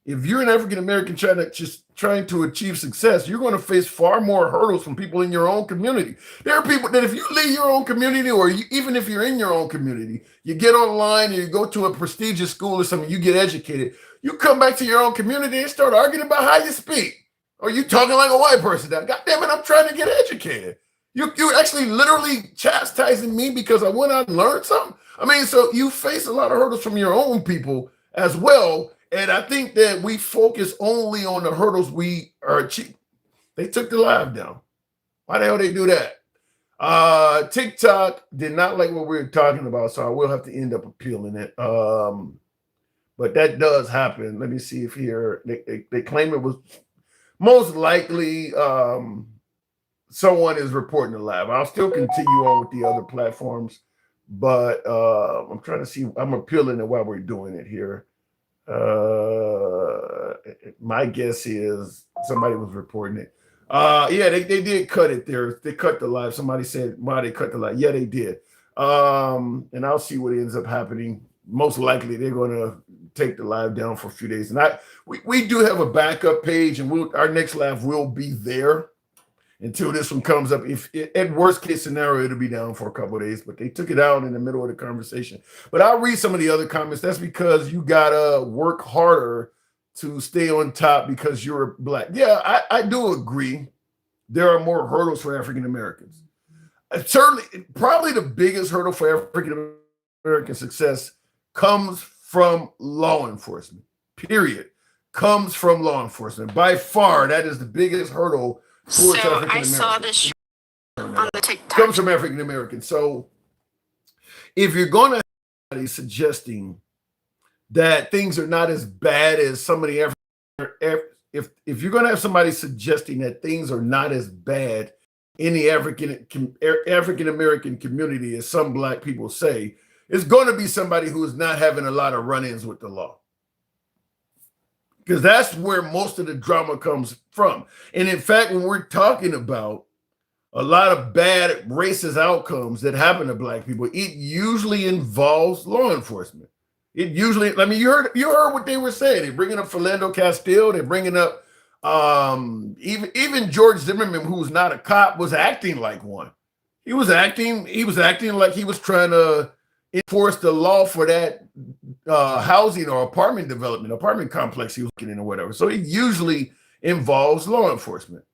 if you're an African American trying to achieve success, you're going to face far more hurdles from people in your own community. There are people that if you leave your own community, or even if you're in your own community, you get online and you go to a prestigious school or something, you get educated, you come back to your own community and start arguing about how you speak. Or you talking like a white person now. God damn it, I'm trying to get educated. You're actually literally chastising me because I went out and learned something. I mean, so you face a lot of hurdles from your own people as well. And I think that we focus only on the hurdles we are achieving. They took the live down. Why the hell they do that? TikTok did not like what we were talking about, so I will have to end up appealing it. But that does happen. Let me see if here they claim it was most likely someone is reporting the live. I'll still continue on with the other platforms, but I'm trying to see. I'm appealing it while we're doing it here. My guess is somebody was reporting it. Yeah, they did cut it there. They cut the live. Somebody said why they cut the live. Yeah, they did. And I'll see what ends up happening. Most likely they're going to take the live down for a few days. And we do have a backup page, and our next live will be there until this one comes up. If at worst case scenario, it'll be down for a couple of days, but they took it out in the middle of the conversation. But I'll read some of the other comments. That's because you gotta work harder to stay on top because you're black. Yeah, I do agree. There are more hurdles for African Americans. Certainly, probably the biggest hurdle for African American success comes from law enforcement, period. Comes from law enforcement. By far, that is the biggest hurdle. So I saw this on the TikTok. Comes from African Americans. So if you're going to have somebody suggesting that things are not as bad as some of the if you're going to have somebody suggesting that things are not as bad in the African American community as some black people say, it's going to be somebody who is not having a lot of run-ins with the law. Because that's where most of the drama comes from. And in fact, when we're talking about a lot of bad racist outcomes that happen to black people, it usually involves law enforcement. It usually, I mean, you heard what they were saying. They're bringing up Philando Castile. They're bringing up even George Zimmerman, who's not a cop, was acting like one. He was acting like he was trying to enforce the law for that housing or apartment complex he was looking in or whatever. So it usually involves law enforcement.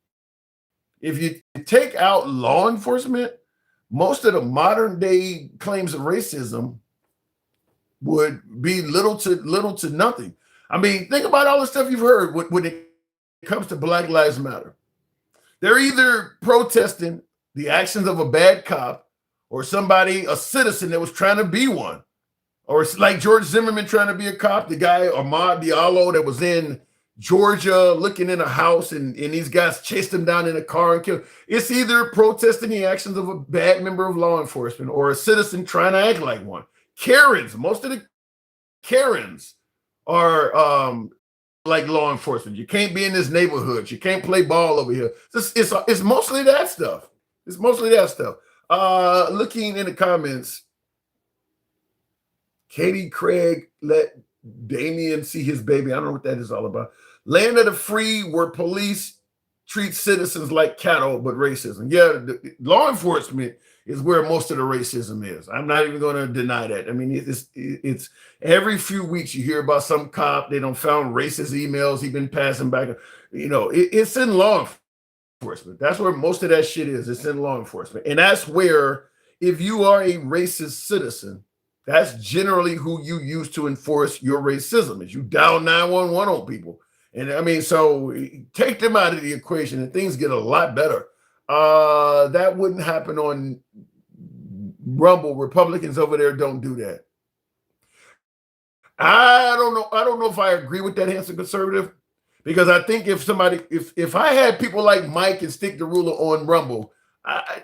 If you take out law enforcement, most of the modern day claims of racism would be little to nothing. I mean, think about all the stuff you've heard when it comes to Black Lives Matter. They're either protesting the actions of a bad cop or a citizen that was trying to be one. Or it's like George Zimmerman trying to be a cop, the guy Ahmad Diallo that was in Georgia looking in a house and these guys chased him down in a car and killed. It's either protesting the actions of a bad member of law enforcement or a citizen trying to act like one. Karens, most of the Karens are like law enforcement. You can't be in this neighborhood. You can't play ball over here. It's mostly that stuff. It's mostly that stuff. Looking in the comments, Katie Craig let Damien see his baby. I don't know what that is all about. Land of the free, where police treat citizens like cattle, but racism. Yeah, law enforcement is where most of the racism is. I'm not even going to deny that. I mean, it's every few weeks you hear about some cop, they don't found racist emails he's been passing back. You know, it's in law enforcement. That's where most of that shit is. It's in law enforcement. And that's where, if you are a racist citizen, that's generally who you use to enforce your racism, is you dial 911 on people. And I mean, so take them out of the equation and things get a lot better. That wouldn't happen on Rumble. Republicans over there don't do that. I don't know if I agree with that, handsome conservative, because I think if I had people like Mike and Stick the Ruler on Rumble,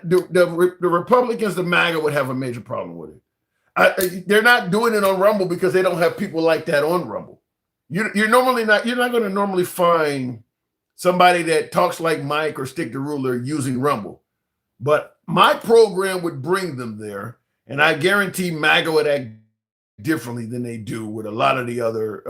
the Republicans, the MAGA, would have a major problem with it. They're not doing it on Rumble because they don't have people like that on Rumble. You're not going to normally find somebody that talks like Mike or Stick the Ruler using Rumble. But my program would bring them there, and I guarantee MAGA would act differently than they do with a lot of the other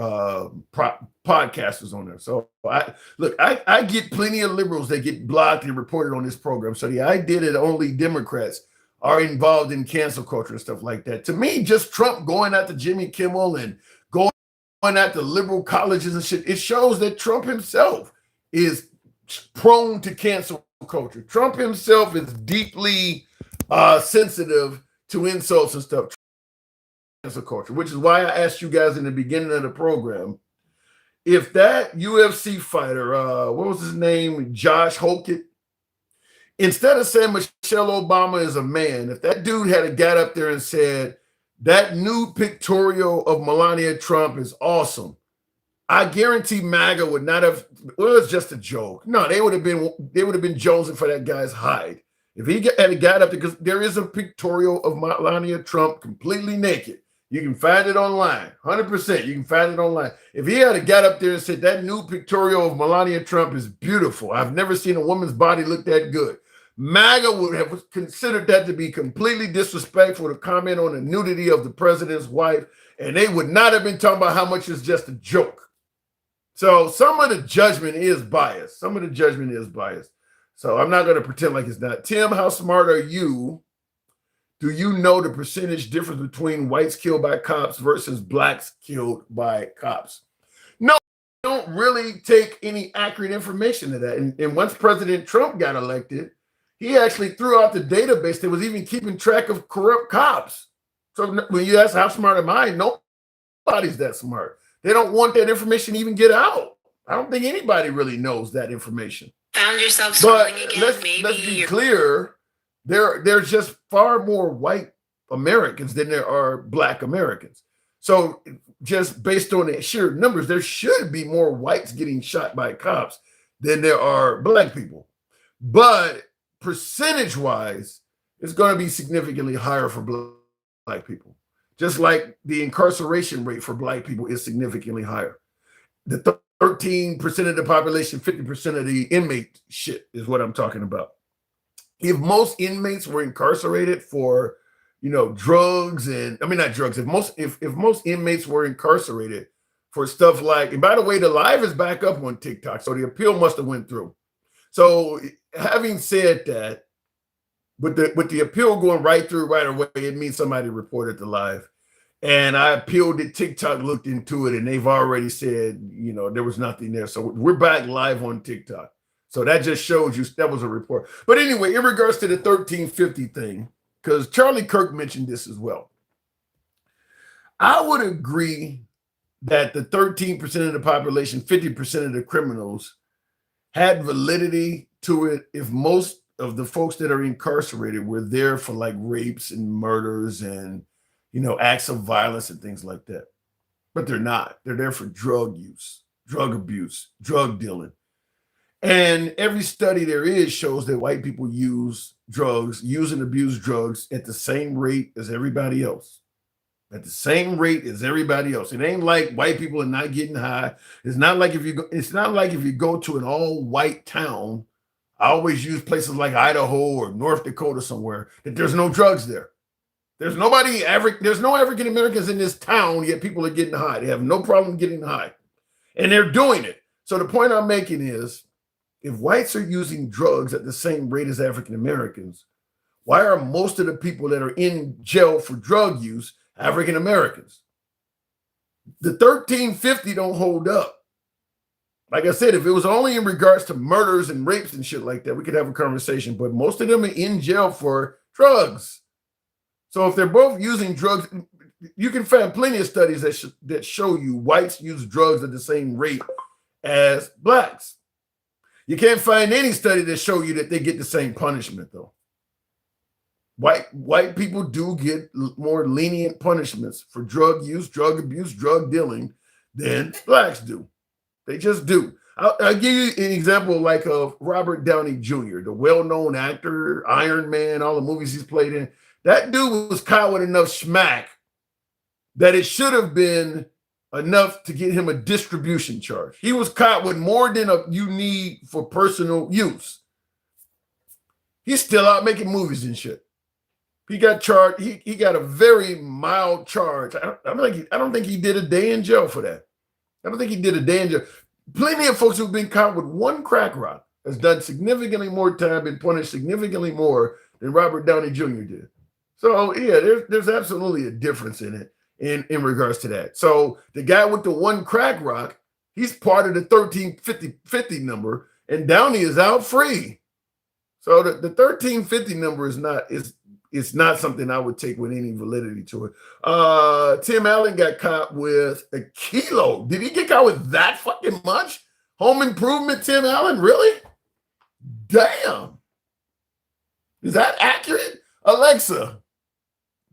podcasters on there. So I get plenty of liberals that get blocked and reported on this program. So the idea that only Democrats are involved in cancel culture and stuff like that, to me, just Trump going after Jimmy Kimmel and going after liberal colleges and shit, it shows that Trump himself is prone to cancel culture. Trump himself is deeply sensitive to insults and stuff. Cancel culture, which is why I asked you guys in the beginning of the program, if that UFC fighter, what was his name, Josh Holkett, instead of saying Michelle Obama is a man, if that dude had got up there and said that new pictorial of Melania Trump is awesome, I guarantee MAGA would not have. Well, it's just a joke. No, they would have been jonesing for that guy's hide. If he had got up there, because there is a pictorial of Melania Trump completely naked. You can find it online, 100%. You can find it online. If he had got up there and said that new pictorial of Melania Trump is beautiful, I've never seen a woman's body look that good, MAGA would have considered that to be completely disrespectful to comment on the nudity of the president's wife, and they would not have been talking about how much is just a joke. So some of the judgment is biased. So I'm not going to pretend like it's not. Tim, how smart are you? Do you know the percentage difference between whites killed by cops versus blacks killed by cops? No, I don't really take any accurate information to that. And once President Trump got elected, he actually threw out the database that was even keeping track of corrupt cops. So when you ask how smart am I, nobody's that smart. They don't want that information to even get out. I don't think anybody really knows that information. Found yourself scrolling again. Let's be clear. There's just far more white Americans than there are black Americans. So just based on the sheer numbers, there should be more whites getting shot by cops than there are black people. But percentage-wise, it's going to be significantly higher for black people. Just like the incarceration rate for black people is significantly higher. The 13% of the population, 50% of the inmate shit is what I'm talking about. If most inmates were incarcerated for, drugs and not drugs. If most inmates were incarcerated for stuff like, and by the way, the live is back up on TikTok, so the appeal must have went through. So having said that, with the appeal going right through right away, it means somebody reported the live. And I appealed it. TikTok looked into it, and they've already said, there was nothing there. So we're back live on TikTok. So that just shows you that was a report. But anyway, in regards to the 1350 thing, because Charlie Kirk mentioned this as well, I would agree that the 13% of the population, 50% of the criminals, had validity to it if most of the folks that are incarcerated were there for like rapes and murders and acts of violence and things like that. But they're not. They're there for drug use, drug abuse, drug dealing. And every study there is shows that white people use and abuse drugs at the same rate as everybody else. At the same rate as everybody else. It ain't like white people are not getting high. It's not like if you go to an all-white town, I always use places like Idaho or North Dakota somewhere, that there's no drugs there. There's no African Americans in this town, yet people are getting high. They have no problem getting high. And they're doing it. So the point I'm making is, if whites are using drugs at the same rate as African Americans, why are most of the people that are in jail for drug use African Americans? The 1350 don't hold up. Like I said, if it was only in regards to murders and rapes and shit like that, we could have a conversation. But most of them are in jail for drugs. So if they're both using drugs, you can find plenty of studies that show you whites use drugs at the same rate as blacks. You can't find any study that show you that they get the same punishment, though. White people do get more lenient punishments for drug use, drug abuse, drug dealing than blacks do. They just do. I'll give you an example like of Robert Downey Jr., the well-known actor, Iron Man, all the movies he's played in. That dude was caught with enough smack that it should have been enough to get him a distribution charge. He was caught with more than you need for personal use. He's still out making movies and shit. He got charged. He got a very mild charge. I don't think he did a day in jail for that. I don't think he did a day in jail. Plenty of folks who've been caught with one crack rock has done significantly more time, been punished significantly more than Robert Downey Jr. did. So yeah, there's absolutely a difference in it in regards to that. So the guy with the one crack rock, he's part of the 1350 number, and Downey is out free. So the 1350 number is not something I would take with any validity to it. Tim Allen got caught with a kilo. Did he get caught with that fucking much? Home Improvement, Tim Allen? Really? Damn. Is that accurate? Alexa,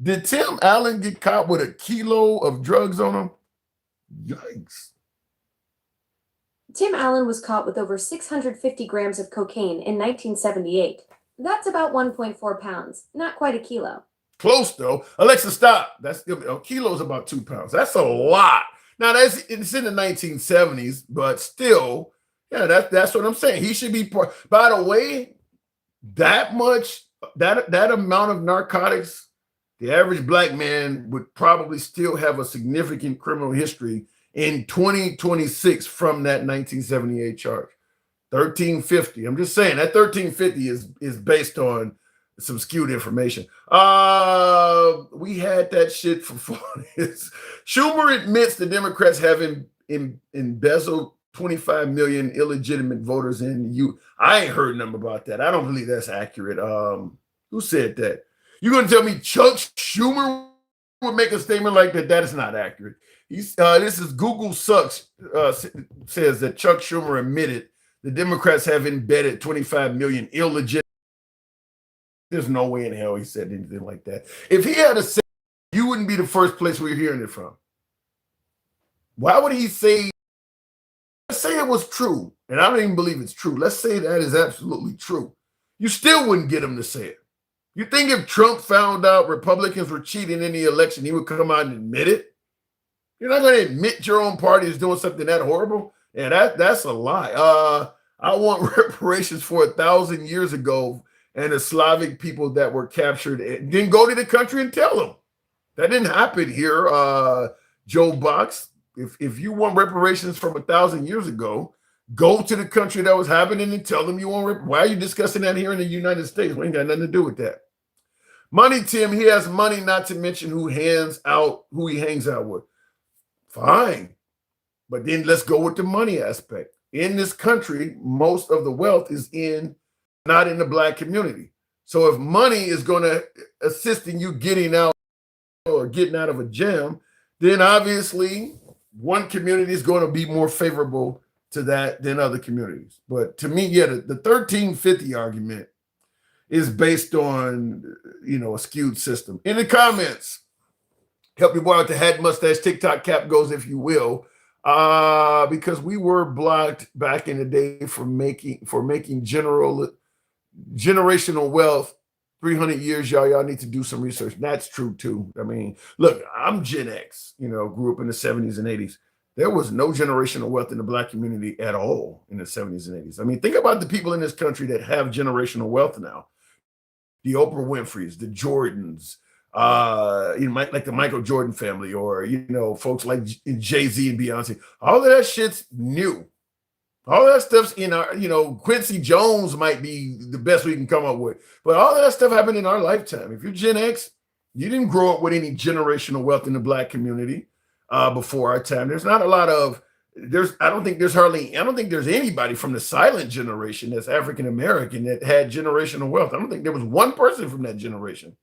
did Tim Allen get caught with a kilo of drugs on him? Yikes. Tim Allen was caught with over 650 grams of cocaine in 1978. That's about 1.4 pounds, not quite a kilo. Close though. Alexa, stop. That's a kilo is about 2 pounds. That's a lot. Now it's in the 1970s, but still, yeah, that's what I'm saying. He should be part. By the way, that amount of narcotics, the average black man would probably still have a significant criminal history in 2026 from that 1978 charge. 1350. I'm just saying that 1350 is based on some skewed information. We had that shit for 4 years. Schumer admits the Democrats have embezzled 25 million illegitimate voters in you. I ain't heard nothing about that. I don't believe that's accurate. Who said that? You're gonna tell me Chuck Schumer would make a statement like that? That is not accurate. This is Google Sucks says that Chuck Schumer admitted the Democrats have embedded 25 million illegitimate. There's no way in hell he said anything like that. If he had said, you wouldn't be the first place we're hearing it from. Why would he say? Let's say it was true, and I don't even believe it's true. Let's say that is absolutely true. You still wouldn't get him to say it. You think if Trump found out Republicans were cheating in the election, he would come out and admit it? You're not going to admit your own party is doing something that horrible? Yeah, that's a lie. I want reparations for 1,000 years ago, and the Slavic people that were captured, and then go to the country and tell them. That didn't happen here, Joe Box. If you want reparations from 1,000 years ago, go to the country that was happening and tell them you want. Why are you discussing that here in the United States? We ain't got nothing to do with that. Money, Tim, he has money, not to mention who he hangs out with. Fine. But then let's go with the money aspect. In this country, most of the wealth is not in the Black community. So if money is going to assist in you getting out or getting out of a jam, then obviously one community is going to be more favorable to that than other communities. But to me, yeah, the 1350 argument is based on, a skewed system. In the comments, help your boy out the hat, mustache, TikTok cap goes, if you will, because we were blocked back in the day for making generational wealth 300 years. Y'all need to do some research. That's true too. I mean, look, I'm Gen X, grew up in the 70s and 80s. There was no generational wealth in the Black community at all in the 70s and 80s. I mean, think about the people in this country that have generational wealth now. The Oprah Winfreys, the Jordans, like the Michael Jordan family, or, folks like Jay-Z and Beyonce. All of that shit's new. All that stuff's in our, Quincy Jones might be the best we can come up with. But all of that stuff happened in our lifetime. If you're Gen X, you didn't grow up with any generational wealth in the Black community before our time. There's not a lot of, I don't think there's anybody from the silent generation that's African American that had generational wealth. I don't think there was one person from that generation.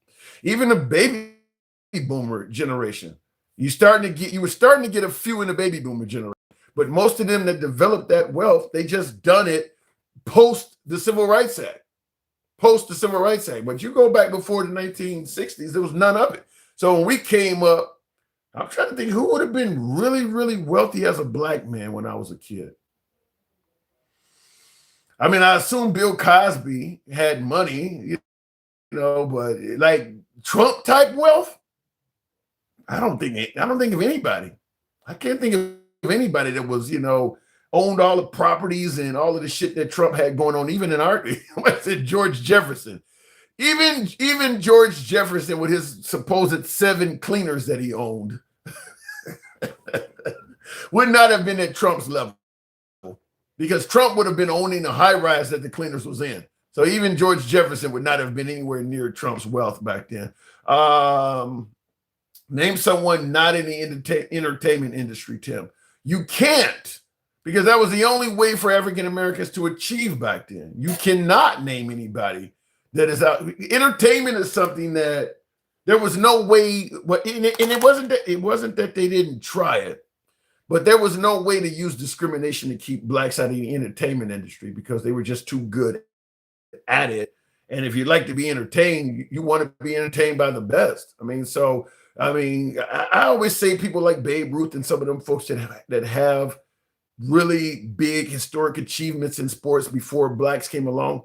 Even the baby boomer generation, you were starting to get a few in the baby boomer generation. But most of them that developed that wealth, they just done it post the Civil Rights Act. But you go back before the 1960s, there was none of it. So when we came up, I'm trying to think who would have been really, really wealthy as a Black man when I was a kid. I mean, I assume Bill Cosby had money, but like Trump type wealth, I don't think of anybody. I can't think of anybody that was, owned all the properties and all of the shit that Trump had going on, even in I said George Jefferson. Even George Jefferson with his supposed 7 cleaners that he owned would not have been at Trump's level, because Trump would have been owning the high rise that the cleaners was in. So even George Jefferson would not have been anywhere near Trump's wealth back then. Name someone not in the entertainment industry, Tim. You can't, because that was the only way for African Americans to achieve back then. You cannot name anybody that is out. Entertainment is something that there was no way, and it wasn't that they didn't try it, but there was no way to use discrimination to keep Blacks out of the entertainment industry, because they were just too good at it. And if you'd like to be entertained, you want to be entertained by the best. I always say people like Babe Ruth and some of them folks that have really big historic achievements in sports before Blacks came along.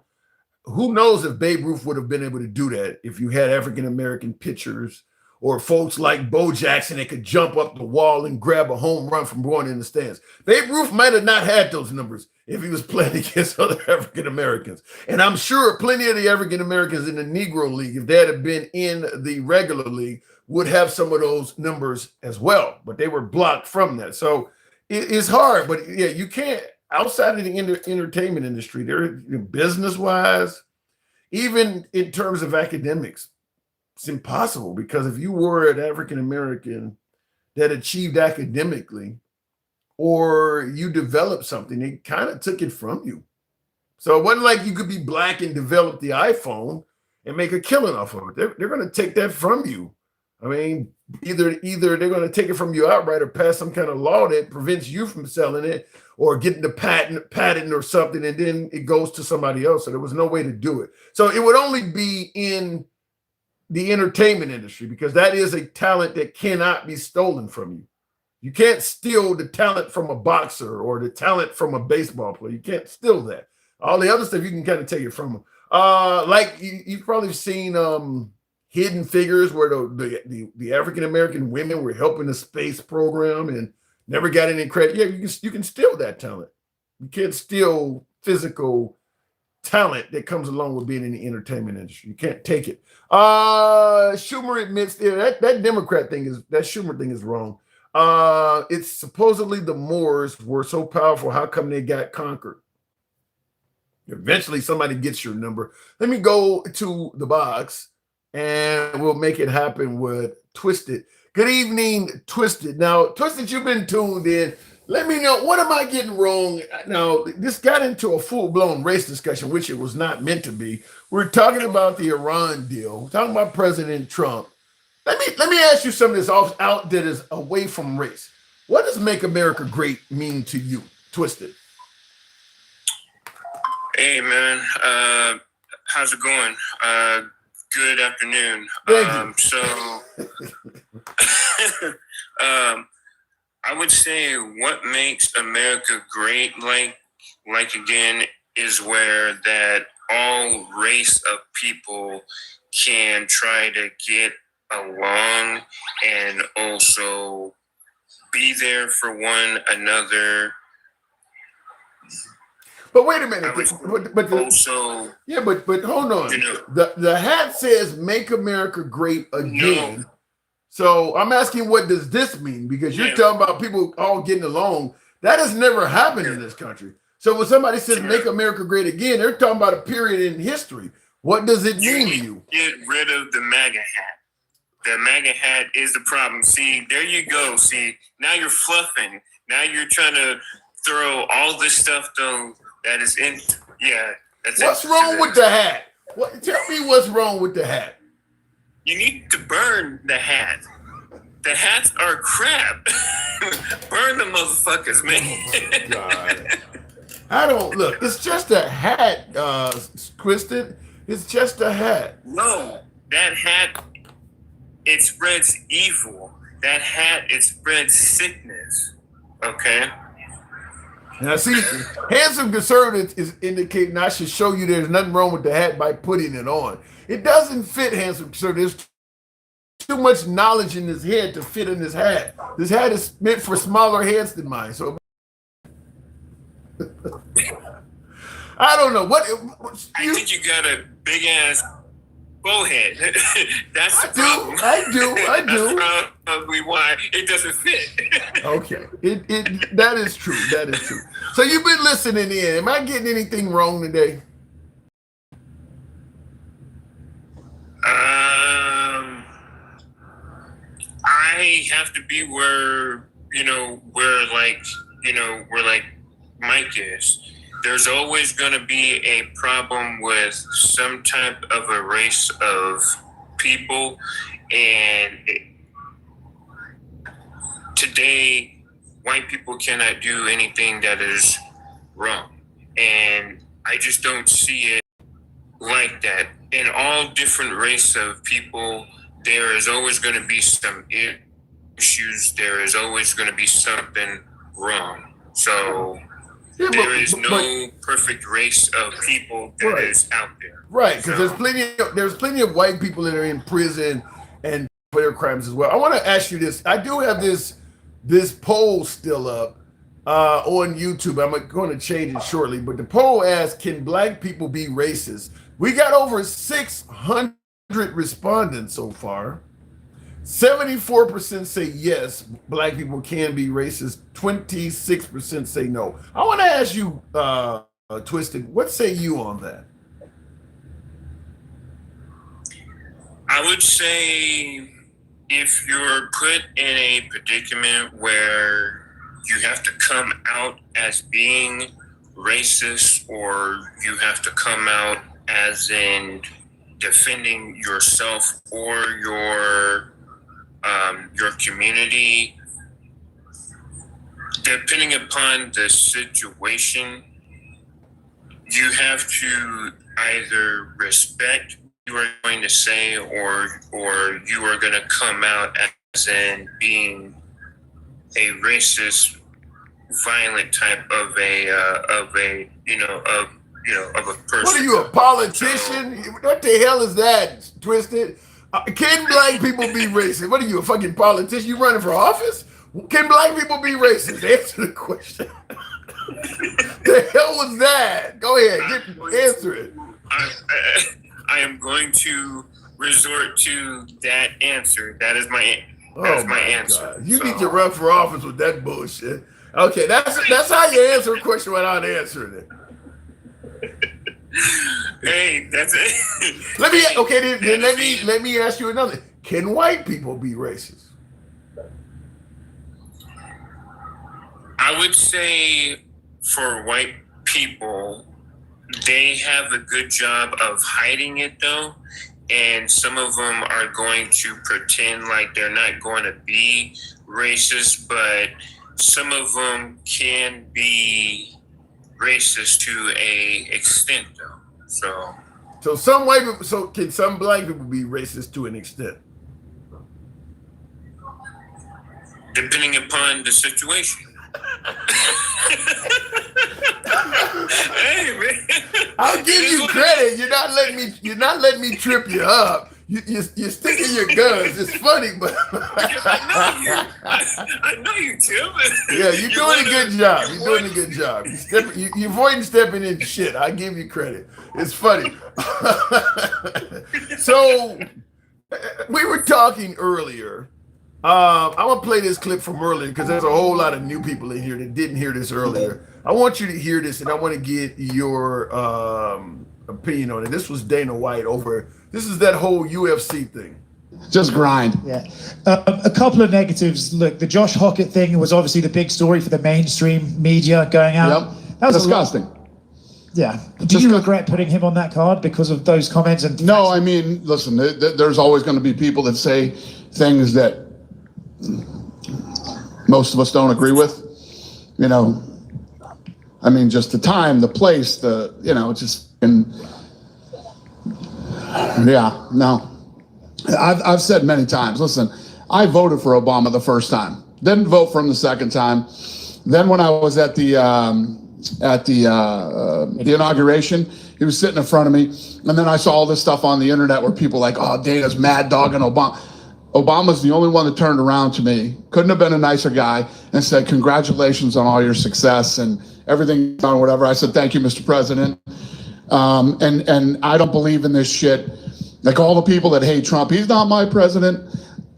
Who knows if Babe Ruth would have been able to do that if you had African-American pitchers or folks like Bo Jackson that could jump up the wall and grab a home run from going in the stands. Babe Ruth might have not had those numbers if he was playing against other African-Americans. And I'm sure plenty of the African-Americans in the Negro League, if they had been in the regular league, would have some of those numbers as well. But they were blocked from that. So it's hard. But yeah, you can't. Outside of the entertainment industry, there, business-wise, even in terms of academics, it's impossible, because if you were an African-American that achieved academically, or you developed something, they kind of took it from you. So it wasn't like you could be Black and develop the iPhone and make a killing off of it. They're going to take that from you. I mean, either they're going to take it from you outright or pass some kind of law that prevents you from selling it or getting the patent or something, and then it goes to somebody else. So there was no way to do it. So it would only be in the entertainment industry, because that is a talent that cannot be stolen from you. You can't steal the talent from a boxer or the talent from a baseball player. You can't steal that. All the other stuff, you can kind of take it from them. Like you've probably seen Hidden Figures, where the African-American women were helping the space program and never got any credit. Yeah, you can steal that talent. You can't steal physical talent that comes along with being in the entertainment industry. You can't take it. Schumer admits that Democrat thing is, that Schumer thing is wrong. It's supposedly the Moors were so powerful. How come they got conquered? Eventually somebody gets your number. Let me go to the box and we'll make it happen with Twisted. Good evening, Twisted. Now, Twisted, you've been tuned in. Let me know, what am I getting wrong? Now, this got into a full-blown race discussion, which it was not meant to be. We're talking about the Iran deal. We're talking about President Trump. Let me ask you something that's out that is away from race. What does "Make America Great" mean to you, Twisted? Hey, man. How's it going? Good afternoon. I would say what makes America great, like again, is where that all race of people can try to get along and also be there for one another. But wait a minute. But hold on. The hat says "Make America Great Again." No. So I'm asking, what does this mean? Because you're talking about people all getting along. That has never happened in this country. So when somebody says "Make America Great Again," they're talking about a period in history. What does it mean to you? Get rid of the MAGA hat. The MAGA hat is the problem. See, there you go. See, now you're fluffing. Now you're trying to throw all this stuff though that is in. Yeah. What's wrong with the hat? Tell me what's wrong with the hat. You need to burn the hat. The hats are crap. Burn the motherfuckers, man. Oh God. I don't look. It's just a hat, Twisted. It's just a hat. No, that hat, it spreads evil. That hat, it spreads sickness. Okay. Now, see, handsome conservatives is indicating I should show you there's nothing wrong with the hat by putting it on. It doesn't fit handsome conservatives. There's too much knowledge in his head to fit in this hat. This hat is meant for smaller heads than mine. So I don't know I think you got a big ass forehead. That's the problem. I do. That's probably why it doesn't fit. Okay, that is true. That is true. So you've been listening in. Am I getting anything wrong today? I have to be where Mike is. There's always going to be a problem with some type of a race of people, and today white people cannot do anything that is wrong, and I just don't see it like that. In all different race of people, there is always going to be some issues. There is always going to be something wrong. So there is no perfect race of people that is out there. Right, because there's plenty of white people that are in prison and for their crimes as well. I want to ask you this. I do have this poll still up on YouTube. I'm going to change it shortly, but the poll asks, can black people be racist? We got over 600 respondents so far. 74% say yes, black people can be racist. 26% say no. I want to ask you, Twisted, what say you on that? I would say if you're put in a predicament where you have to come out as being racist, or you have to come out as in defending yourself or your community, depending upon the situation, you have to either respect what you are going to say, or you are going to come out as in being a racist, violent type of a person. What are you, a politician? What the hell is that, Twisted? Can black people be racist? What are you, a fucking politician? You running for office? Can black people be racist? Answer the question. The hell was that? Go ahead, answer it. I am going to resort to that answer. That is my answer. God. You need to run for office with that bullshit. Okay, that's how you answer a question without answering it. Hey, that's it. Let me ask you another. Can white people be racist? I would say for white people, they have a good job of hiding it though. And some of them are going to pretend like they're not going to be racist, but some of them can be racist to a extent though. So some white people, so can some black people be racist to an extent? Depending upon the situation. Hey man, I'll give you credit. You're not letting me trip you up. You're sticking your guns. It's funny, but I know you, Tim. Yeah, you're doing a good job. You're doing a good job. You're avoiding stepping into shit. I give you credit. It's funny. So we were talking earlier. I'm gonna play this clip from earlier because there's a whole lot of new people in here that didn't hear this earlier. I want you to hear this, and I want to get your opinion on it. This was Dana White over. This is that whole UFC thing. Just grind. Yeah. A couple of negatives. Look, the Josh Hockett thing was obviously the big story for the mainstream media going out. Yep. That was disgusting. Yeah. Do you regret putting him on that card because of those comments? And no, I mean, listen, there's always going to be people that say things that most of us don't agree with. You know, I mean, just the time, the place, yeah, no. I've said many times, listen, I voted for Obama the first time, didn't vote for him the second time. Then when I was at the inauguration, he was sitting in front of me, and then I saw all this stuff on the internet where people like, oh, Dana's mad dogging Obama. Obama's the only one that turned around to me, couldn't have been a nicer guy, and said, congratulations on all your success and everything done, whatever. I said, thank you, Mr. President. And I don't believe in this shit. Like all the people that hate Trump, he's not my president.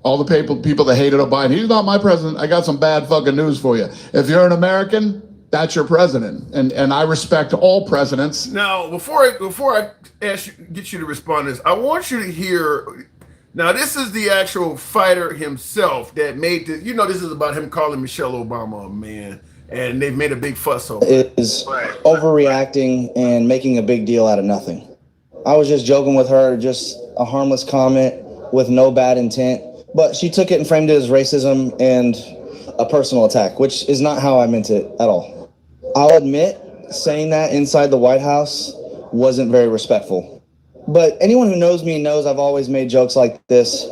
All the people that hated Biden, he's not my president. I got some bad fucking news for you. If you're an American, that's your president. And I respect all presidents. Now, before I get you to respond to this, I want you to hear. Now, this is the actual fighter himself that made this. You know, this is about him calling Michelle Obama a man, and they've made a big fuss over it. Is overreacting and making a big deal out of nothing. I was just joking with her, just a harmless comment with no bad intent, but she took it and framed it as racism and a personal attack, which is not how I meant it at all. I'll admit, saying that inside the White House wasn't very respectful. But anyone who knows me knows I've always made jokes like this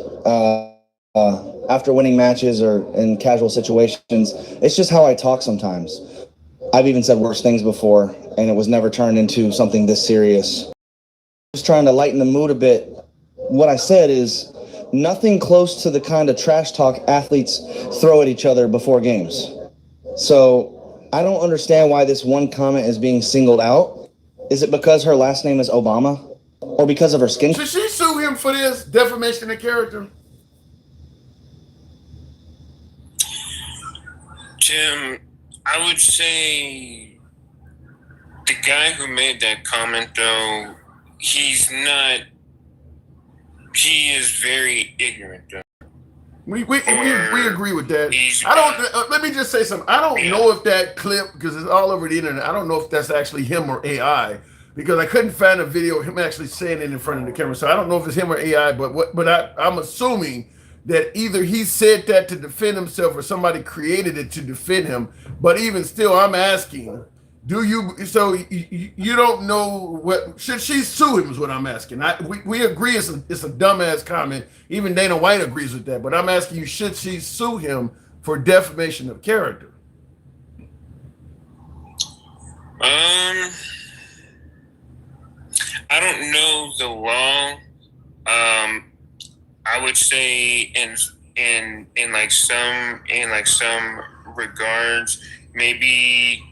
after winning matches or in casual situations. It's just how I talk sometimes. I've even said worse things before, and it was never turned into something this serious. Just trying to lighten the mood a bit. What I said is nothing close to the kind of trash talk athletes throw at each other before games. So I don't understand why this one comment is being singled out. Is it because her last name is Obama? Or because of her skin? Should she sue him for this defamation of character? Tim, I would say the guy who made that comment, though, he is very ignorant, though. We agree with that. I don't. Let me just say something. I don't know if that clip, because it's all over the internet, I don't know if that's actually him or AI, because I couldn't find a video of him actually saying it in front of the camera. So I don't know if it's him or AI, but I'm assuming that either he said that to defend himself or somebody created it to defend him. But even still, I'm asking, you don't know what, should she sue him is what I'm asking. We agree it's a dumbass comment. Even Dana White agrees with that. But I'm asking you, should she sue him for defamation of character? I don't know the law. I would say in like some regards, maybe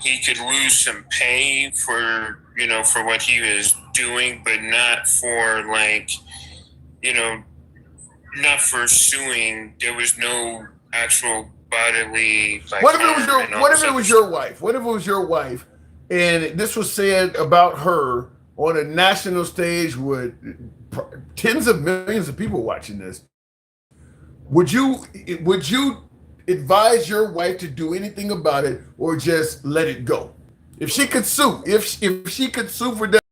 he could lose some pay for, you know, for what he was doing, but not for like, you know, not for suing. There was no actual bodily like. What if it was your wife? What if it was your wife, and this was said about her on a national stage with tens of millions of people watching this? Would you advise your wife to do anything about it, or just let it go? If she could sue, if she could sue for that,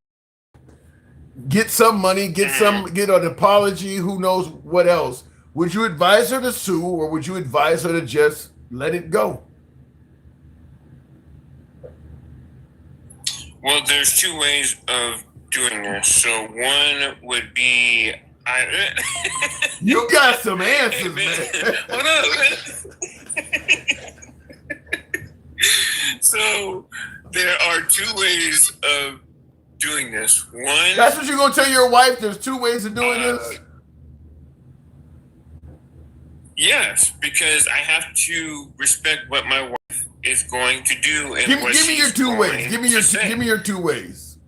get some money, get an apology, who knows what else? Would you advise her to sue, or would you advise her to just let it go? Well, there's two ways of doing this. So one would be you got some answers, man. Hold on, man. So there are two ways of doing this. One. That's what you're gonna tell your wife? There's two ways of doing this? Yes, because I have to respect what my wife is going to do and give me your two ways. Give me your two ways.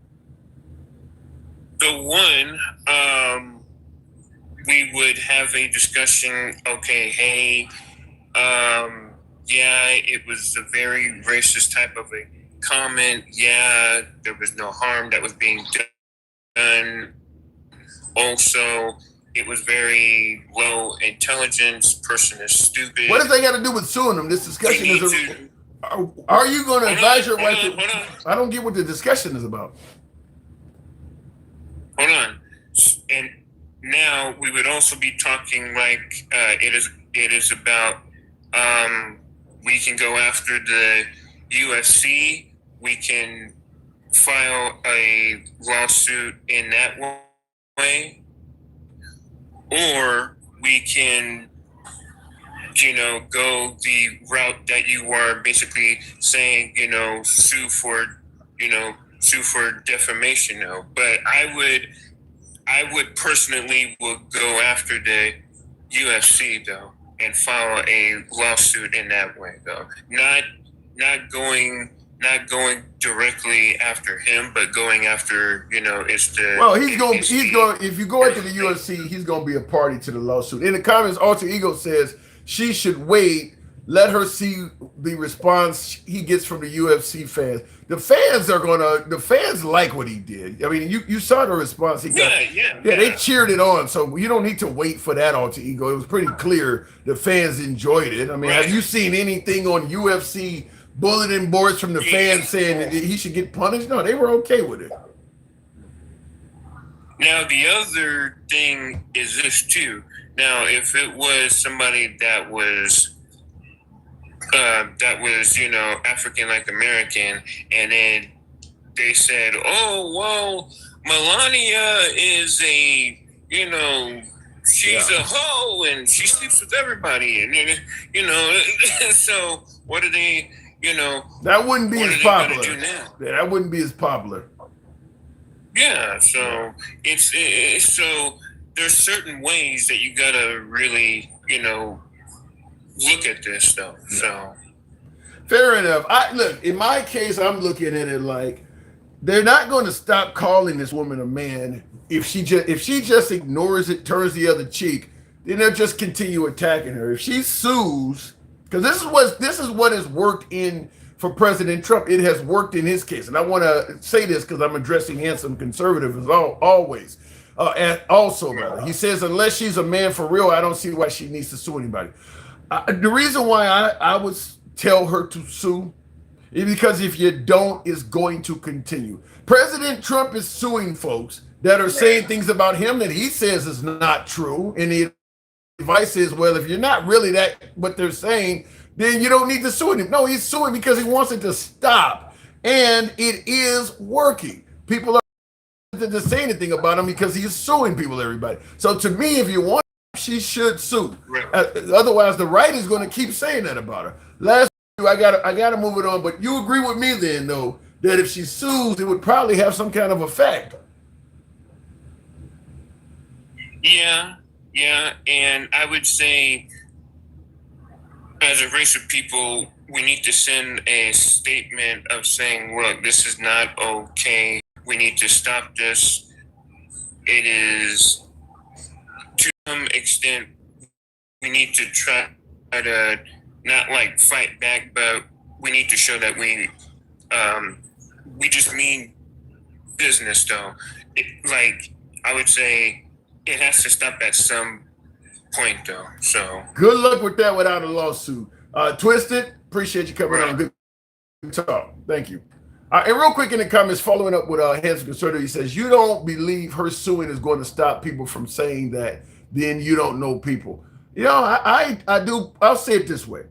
The one, we would have a discussion. Okay, hey, yeah, it was a very racist type of a comment. Yeah, there was no harm that was being done. Also, it was very low intelligence. Person is stupid. What does that got to do with suing them? This discussion is. Are you going to advise your wife? I don't get what the discussion is about. Hold on. And now we would also be talking like it is about. We can go after the UFC. We can file a lawsuit in that way. Or we can, you know, go the route that you are basically saying, you know, sue for defamation. No, but I would personally will go after the UFC though and file a lawsuit in that way though. Not going directly after him, but going after, you know, it's the. Well, he's going. If you go into the UFC, he's going to be a party to the lawsuit. In the comments, Alter Ego says she should wait. Let her see the response he gets from the UFC fans. The fans like what he did. I mean, you saw the response he got. Yeah, they cheered it on. So you don't need to wait for that, Alter Ego. It was pretty clear the fans enjoyed it. I mean, have you seen anything on UFC bulletin boards from the fans saying that he should get punished? No, they were okay with it. Now, the other thing is this too. Now, if it was somebody that was, you know, African like American, and then they said, "Oh, well, Melania is a, you know, she's a hoe and she sleeps with everybody," and you know, so what do they? You know, that wouldn't be as popular. That wouldn't be as popular. Yeah, so it's so there's certain ways that you gotta really, you know, look at this stuff. So fair enough. Look, in my case, I'm looking at it like they're not going to stop calling this woman a man if she just ignores it, turns the other cheek. Then they'll just continue attacking her. If she sues. Because this is what has worked for President Trump. It has worked in his case. And I want to say this because I'm addressing handsome conservative as always. And also, rather, he says, unless she's a man for real, I don't see why she needs to sue anybody. The reason why I would tell her to sue is because if you don't, it's going to continue. President Trump is suing folks that are saying things about him that he says is not true. And the advice is, well, if you're not really what they're saying, then you don't need to sue him. No, he's suing because he wants it to stop. And it is working. People are to say anything about him because he's suing people, everybody. So to me, if you want, she should sue. Otherwise, the right is going to keep saying that about her. Last, I gotta move it on. But you agree with me then, though, that if she sues, it would probably have some kind of effect. Yeah, and I would say, as a race of people, we need to send a statement of saying, look, this is not okay. We need to stop this. It is, to some extent, we need to try to not like fight back, but we need to show that we just mean business, though. Like, I would say it has to stop at some point, though. So good luck with that without a lawsuit. Twisted, appreciate you coming on. Good talk. Thank you. And real quick in the comments, following up with Hanson Conservative, he says, you don't believe her suing is going to stop people from saying that, then you don't know people. You know, I do. I'll say it this way.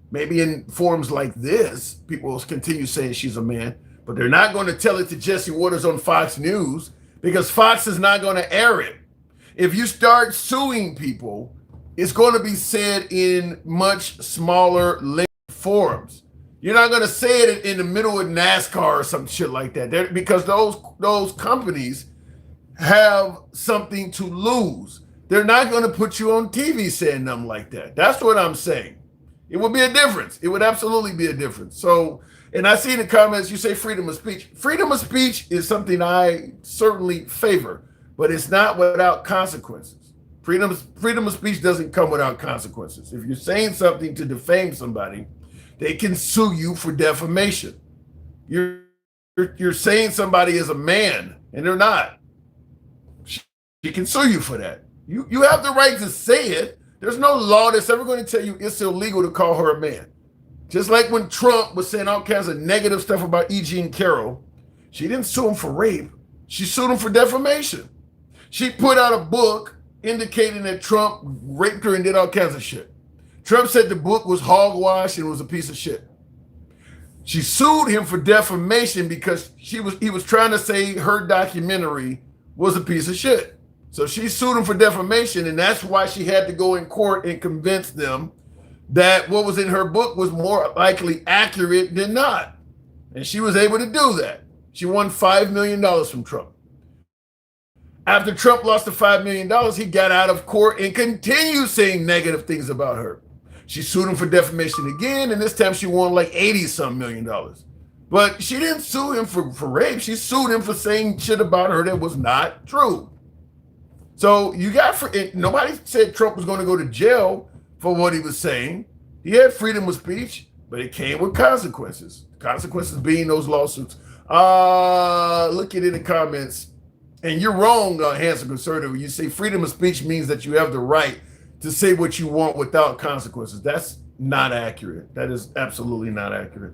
Maybe in forums like this, people will continue saying she's a man, but they're not going to tell it to Jesse Waters on Fox News because Fox is not going to air it. If you start suing people, it's going to be said in much smaller forums. You're not going to say it in the middle of NASCAR or some shit like that, because those companies have something to lose. They're not going to put you on TV saying nothing like that. That's what I'm saying. It would be a difference. It would absolutely be a difference. So, and I see in the comments, you say freedom of speech. Freedom of speech is something I certainly favor, but it's not without consequences. Freedom of speech doesn't come without consequences. If you're saying something to defame somebody, they can sue you for defamation. You're saying somebody is a man, and they're not. She can sue you for that. You have the right to say it. There's no law that's ever going to tell you it's illegal to call her a man. Just like when Trump was saying all kinds of negative stuff about E. Jean Carroll, she didn't sue him for rape. She sued him for defamation. She put out a book indicating that Trump raped her and did all kinds of shit. Trump said the book was hogwash and was a piece of shit. She sued him for defamation because he was trying to say her documentary was a piece of shit. So she sued him for defamation, and that's why she had to go in court and convince them that what was in her book was more likely accurate than not. And she was able to do that. She won $5 million from Trump. After Trump lost the $5 million, he got out of court and continued saying negative things about her. She sued him for defamation again, and this time she won like $80-some million. But she didn't sue him for rape. She sued him for saying shit about her that was not true. So nobody said Trump was going to go to jail for what he was saying. He had freedom of speech, but it came with consequences. Consequences being those lawsuits. Look at it in the comments. And you're wrong, Hanson Conservative, when you say freedom of speech means that you have the right to say what you want without consequences. That's not accurate. That is absolutely not accurate.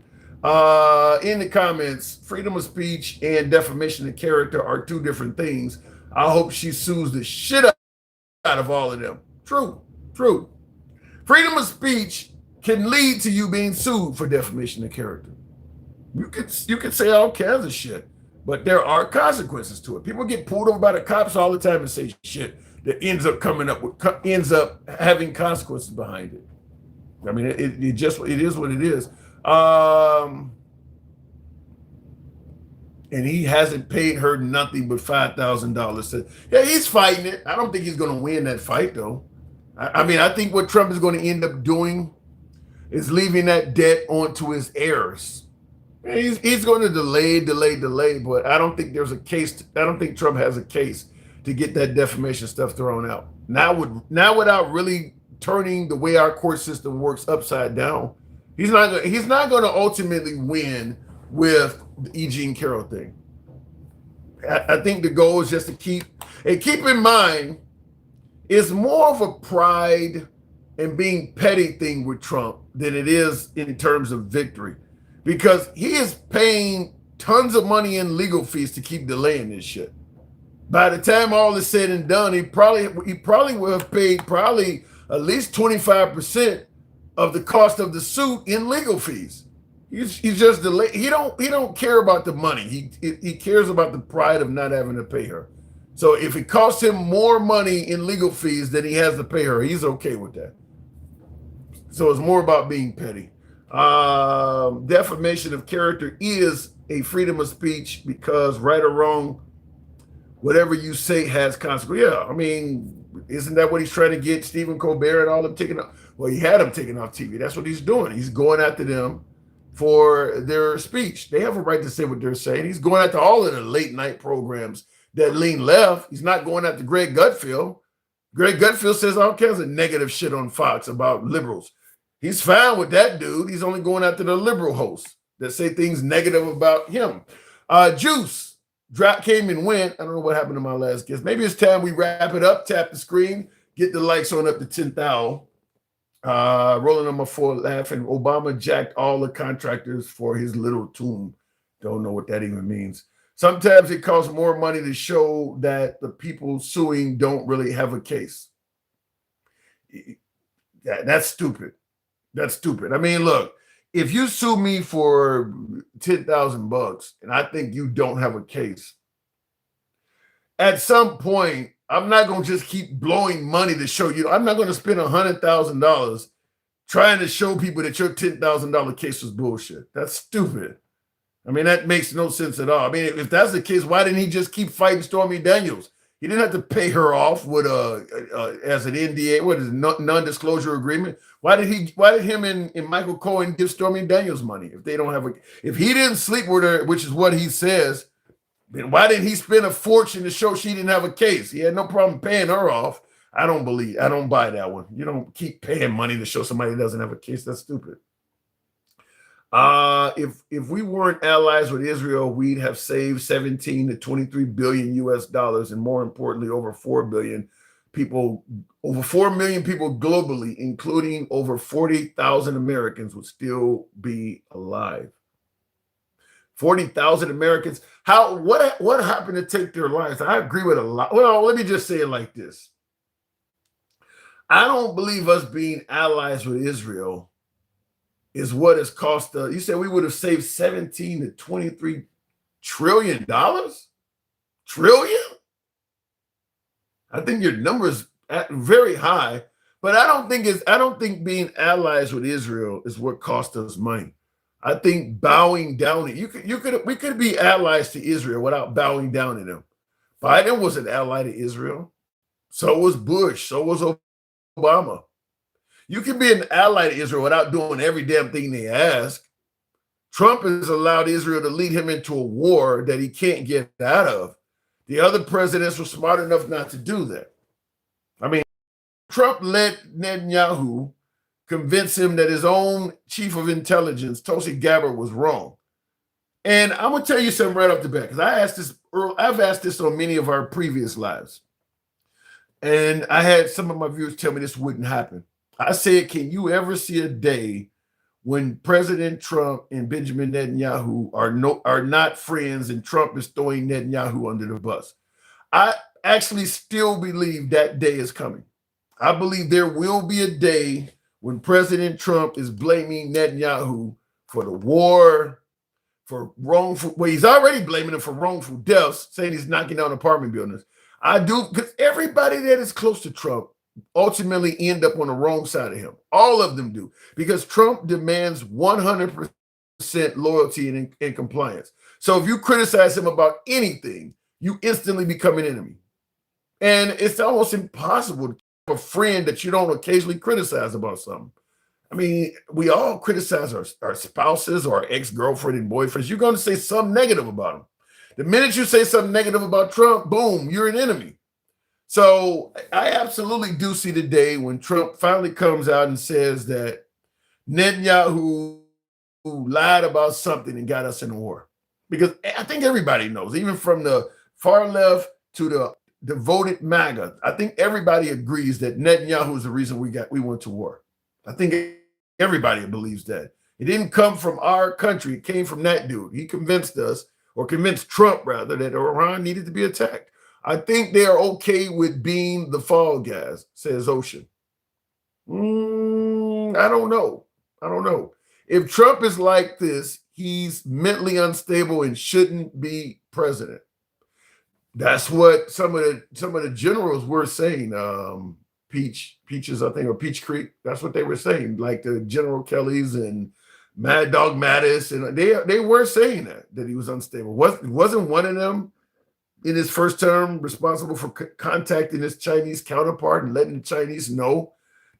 In the comments, freedom of speech and defamation of character are two different things. I hope she sues the shit out of all of them. True. Freedom of speech can lead to you being sued for defamation of character. You could say all kinds of shit, but there are consequences to it. People get pulled over by the cops all the time and say shit that ends up having consequences behind it. I mean, it is what it is. And he hasn't paid her nothing but $5,000. Yeah, he's fighting it. I don't think he's going to win that fight, though. I mean, I think what Trump is going to end up doing is leaving that debt onto his heirs. He's going to delay, but I don't think there's a case. I don't think Trump has a case to get that defamation stuff thrown out. Now without really turning the way our court system works upside down, he's not going to ultimately win with the E. Jean Carroll thing. I think the goal is just to keep in mind, it's more of a pride and being petty thing with Trump than it is in terms of victory, because he is paying tons of money in legal fees to keep delaying this shit. By the time all is said and done, he probably will have paid at least 25% of the cost of the suit in legal fees. He's just delayed. He don't care about the money. He cares about the pride of not having to pay her. So if it costs him more money in legal fees than he has to pay her, he's okay with that. So it's more about being petty. Defamation of character is a freedom of speech because right or wrong, whatever you say has consequences. Yeah, I mean, isn't that what he's trying to get Stephen Colbert and all them taken up? Well, he had them taken off TV. That's what he's doing. He's going after them for their speech. They have a right to say what they're saying. He's going after all of the late night programs that lean left. He's not going after Greg Gutfeld. Greg Gutfeld says all kinds of negative shit on Fox about liberals. He's fine with that dude. He's only going after the liberal hosts that say things negative about him. Juice came and went. I don't know what happened to my last guest. Maybe it's time we wrap it up. Tap the screen. Get the likes on up to 10,000. Rolling on my floor laughing. Obama jacked all the contractors for his little tomb. Don't know what that even means. Sometimes it costs more money to show that the people suing don't really have a case. That's stupid. That's stupid. I mean, look, if you sue me for $10,000 and I think you don't have a case, at some point, I'm not going to just keep blowing money to show you. I'm not going to spend $100,000 trying to show people that your $10,000 case was bullshit. That's stupid. I mean, that makes no sense at all. I mean, if that's the case, why didn't he just keep fighting Stormy Daniels? He didn't have to pay her off with as an NDA, what is it, non-disclosure agreement? Why did him and Michael Cohen give Stormy Daniels money if they don't have if he didn't sleep with her, which is what he says, then why didn't he spend a fortune to show she didn't have a case? He had no problem paying her off. I don't buy that one. You don't keep paying money to show somebody that doesn't have a case. That's stupid. If we weren't allies with Israel, we'd have saved 17 to 23 billion US dollars, and more importantly, over 4 million people globally, including over 40,000 Americans, would still be alive. 40,000 Americans. What happened to take their lives? I agree with a lot. Well, let me just say it like this. I don't believe us being allies with Israel is what has cost us. You said we would have saved 17 to 23 trillion dollars? Trillion? I think your number's very high, but I don't think being allies with Israel is what cost us money. I think bowing down we could be allies to Israel without bowing down to them. Biden was an ally to Israel. So was Bush. So was Obama. You can be an ally to Israel without doing every damn thing they ask. Trump has allowed Israel to lead him into a war that he can't get out of. The other presidents were smart enough not to do that. I mean, Trump let Netanyahu convince him that his own chief of intelligence, Tulsi Gabbard, was wrong. And I'm going to tell you something right off the bat, because I've asked this on many of our previous lives. And I had some of my viewers tell me this wouldn't happen. I said, can you ever see a day when President Trump and Benjamin Netanyahu are not friends and Trump is throwing Netanyahu under the bus? I actually still believe that day is coming. I believe there will be a day when President Trump is blaming Netanyahu for the war, for wrongful, well, he's already blaming him for wrongful deaths, saying he's knocking down apartment buildings. I do, because everybody that is close to Trump ultimately end up on the wrong side of him. All of them do, because Trump demands 100% loyalty and compliance. So if you criticize him about anything, you instantly become an enemy. And it's almost impossible to have a friend that you don't occasionally criticize about something. I mean, we all criticize our spouses or our ex-girlfriend and boyfriends. You're going to say something negative about them. The minute you say something negative about Trump, boom, you're an enemy. So I absolutely do see the day when Trump finally comes out and says that Netanyahu lied about something and got us in a war. Because I think everybody knows, even from the far left to the devoted MAGA, I think everybody agrees that Netanyahu is the reason we went to war. I think everybody believes that. It didn't come from our country. It came from that dude. He convinced us, or convinced Trump rather, that Iran needed to be attacked. I think they are okay with being the fall guys, says Ocean. I don't know. If Trump is like this, he's mentally unstable and shouldn't be president. That's what some of the generals were saying. Peaches, I think, or Peach Creek. That's what they were saying. Like the General Kellys and Mad Dog Mattis, and they were saying that he was unstable. Wasn't one of them in his first term responsible for contacting his Chinese counterpart and letting the Chinese know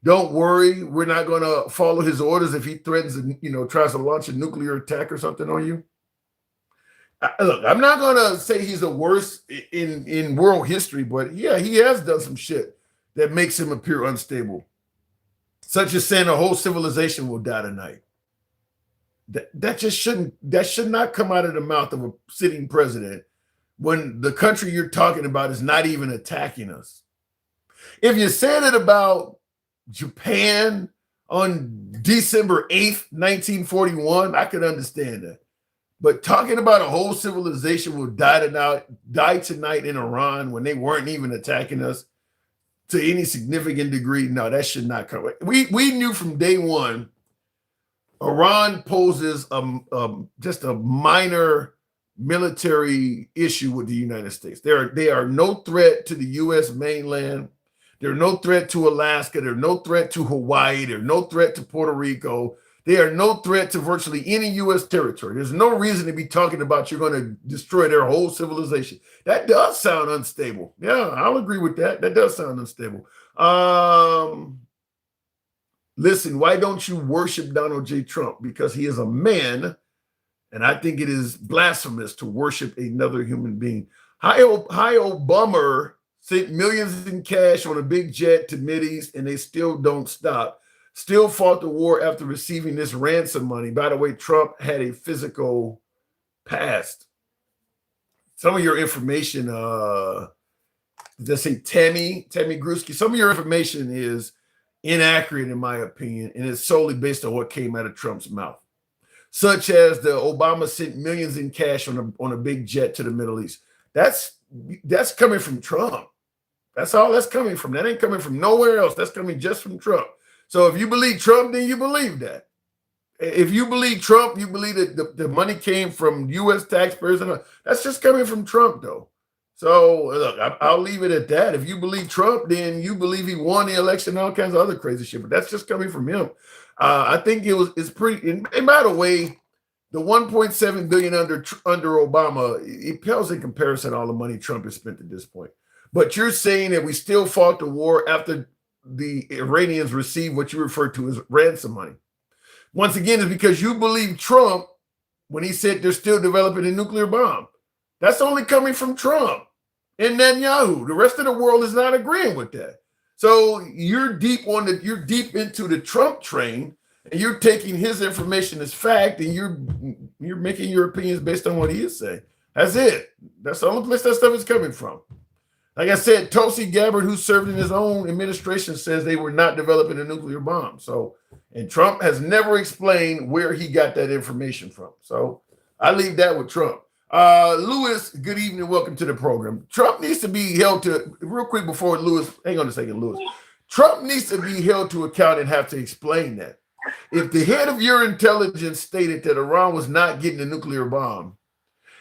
don't worry, we're not going to follow his orders if he threatens, tries to launch a nuclear attack or something on you. Look, I'm not going to say he's the worst in world history, but yeah, he has done some shit that makes him appear unstable, such as saying a whole civilization will die tonight. That should not come out of the mouth of a sitting president when the country you're talking about is not even attacking us. If you said it about Japan on December 8th, 1941, I could understand that. But talking about a whole civilization will die tonight in Iran when they weren't even attacking us to any significant degree, no, that should not come. We knew from day one, Iran poses just a minor military issue with the United States. They are no threat to the U.S. mainland. They're no threat to Alaska. They're no threat to Hawaii. They're no threat to Puerto Rico. They are no threat to virtually any U.S. territory. There's no reason to be talking about you're going to destroy their whole civilization. That does sound unstable. Yeah, I'll agree with that. That does sound unstable. Listen, why don't you worship Donald J. Trump? Because he is a man, and I think it is blasphemous to worship another human being. Hi, Obama sent millions in cash on a big jet to Mideast, and they still don't stop. Still fought the war after receiving this ransom money. By the way, Trump had a physical past. Some of your information, let's say Tammy Gruski, some of your information is inaccurate in my opinion, and it's solely based on what came out of Trump's mouth. Such as the Obama sent millions in cash on a big jet to the Middle East. That's coming from Trump. That's all that's coming from. That ain't coming from nowhere else. That's coming just from Trump. So if you believe Trump, then you believe that. If you believe Trump, you believe that the money came from U.S. taxpayers. And that's just coming from Trump, though. So look, I'll leave it at that. If you believe Trump, then you believe he won the election, all kinds of other crazy shit. But that's just coming from him. I think it's pretty. And by the way, the 1.7 billion under Obama, it pales in comparison to all the money Trump has spent at this point. But you're saying that we still fought the war after the Iranians received what you refer to as ransom money. Once again, it's because you believe Trump when he said they're still developing a nuclear bomb. That's only coming from Trump and Netanyahu. The rest of the world is not agreeing with that. So you're deep into the Trump train, and you're taking his information as fact, and you're making your opinions based on what he is saying. That's it. That's the only place that stuff is coming from. Like I said, Tulsi Gabbard, who served in his own administration, says they were not developing a nuclear bomb. So, and Trump has never explained where he got that information from. So I leave that with Trump. Lewis, good evening. Welcome to the program. Trump needs to be held to, real quick before Lewis, hang on a second, Lewis. Trump needs to be held to account and have to explain that. If the head of your intelligence stated that Iran was not getting a nuclear bomb,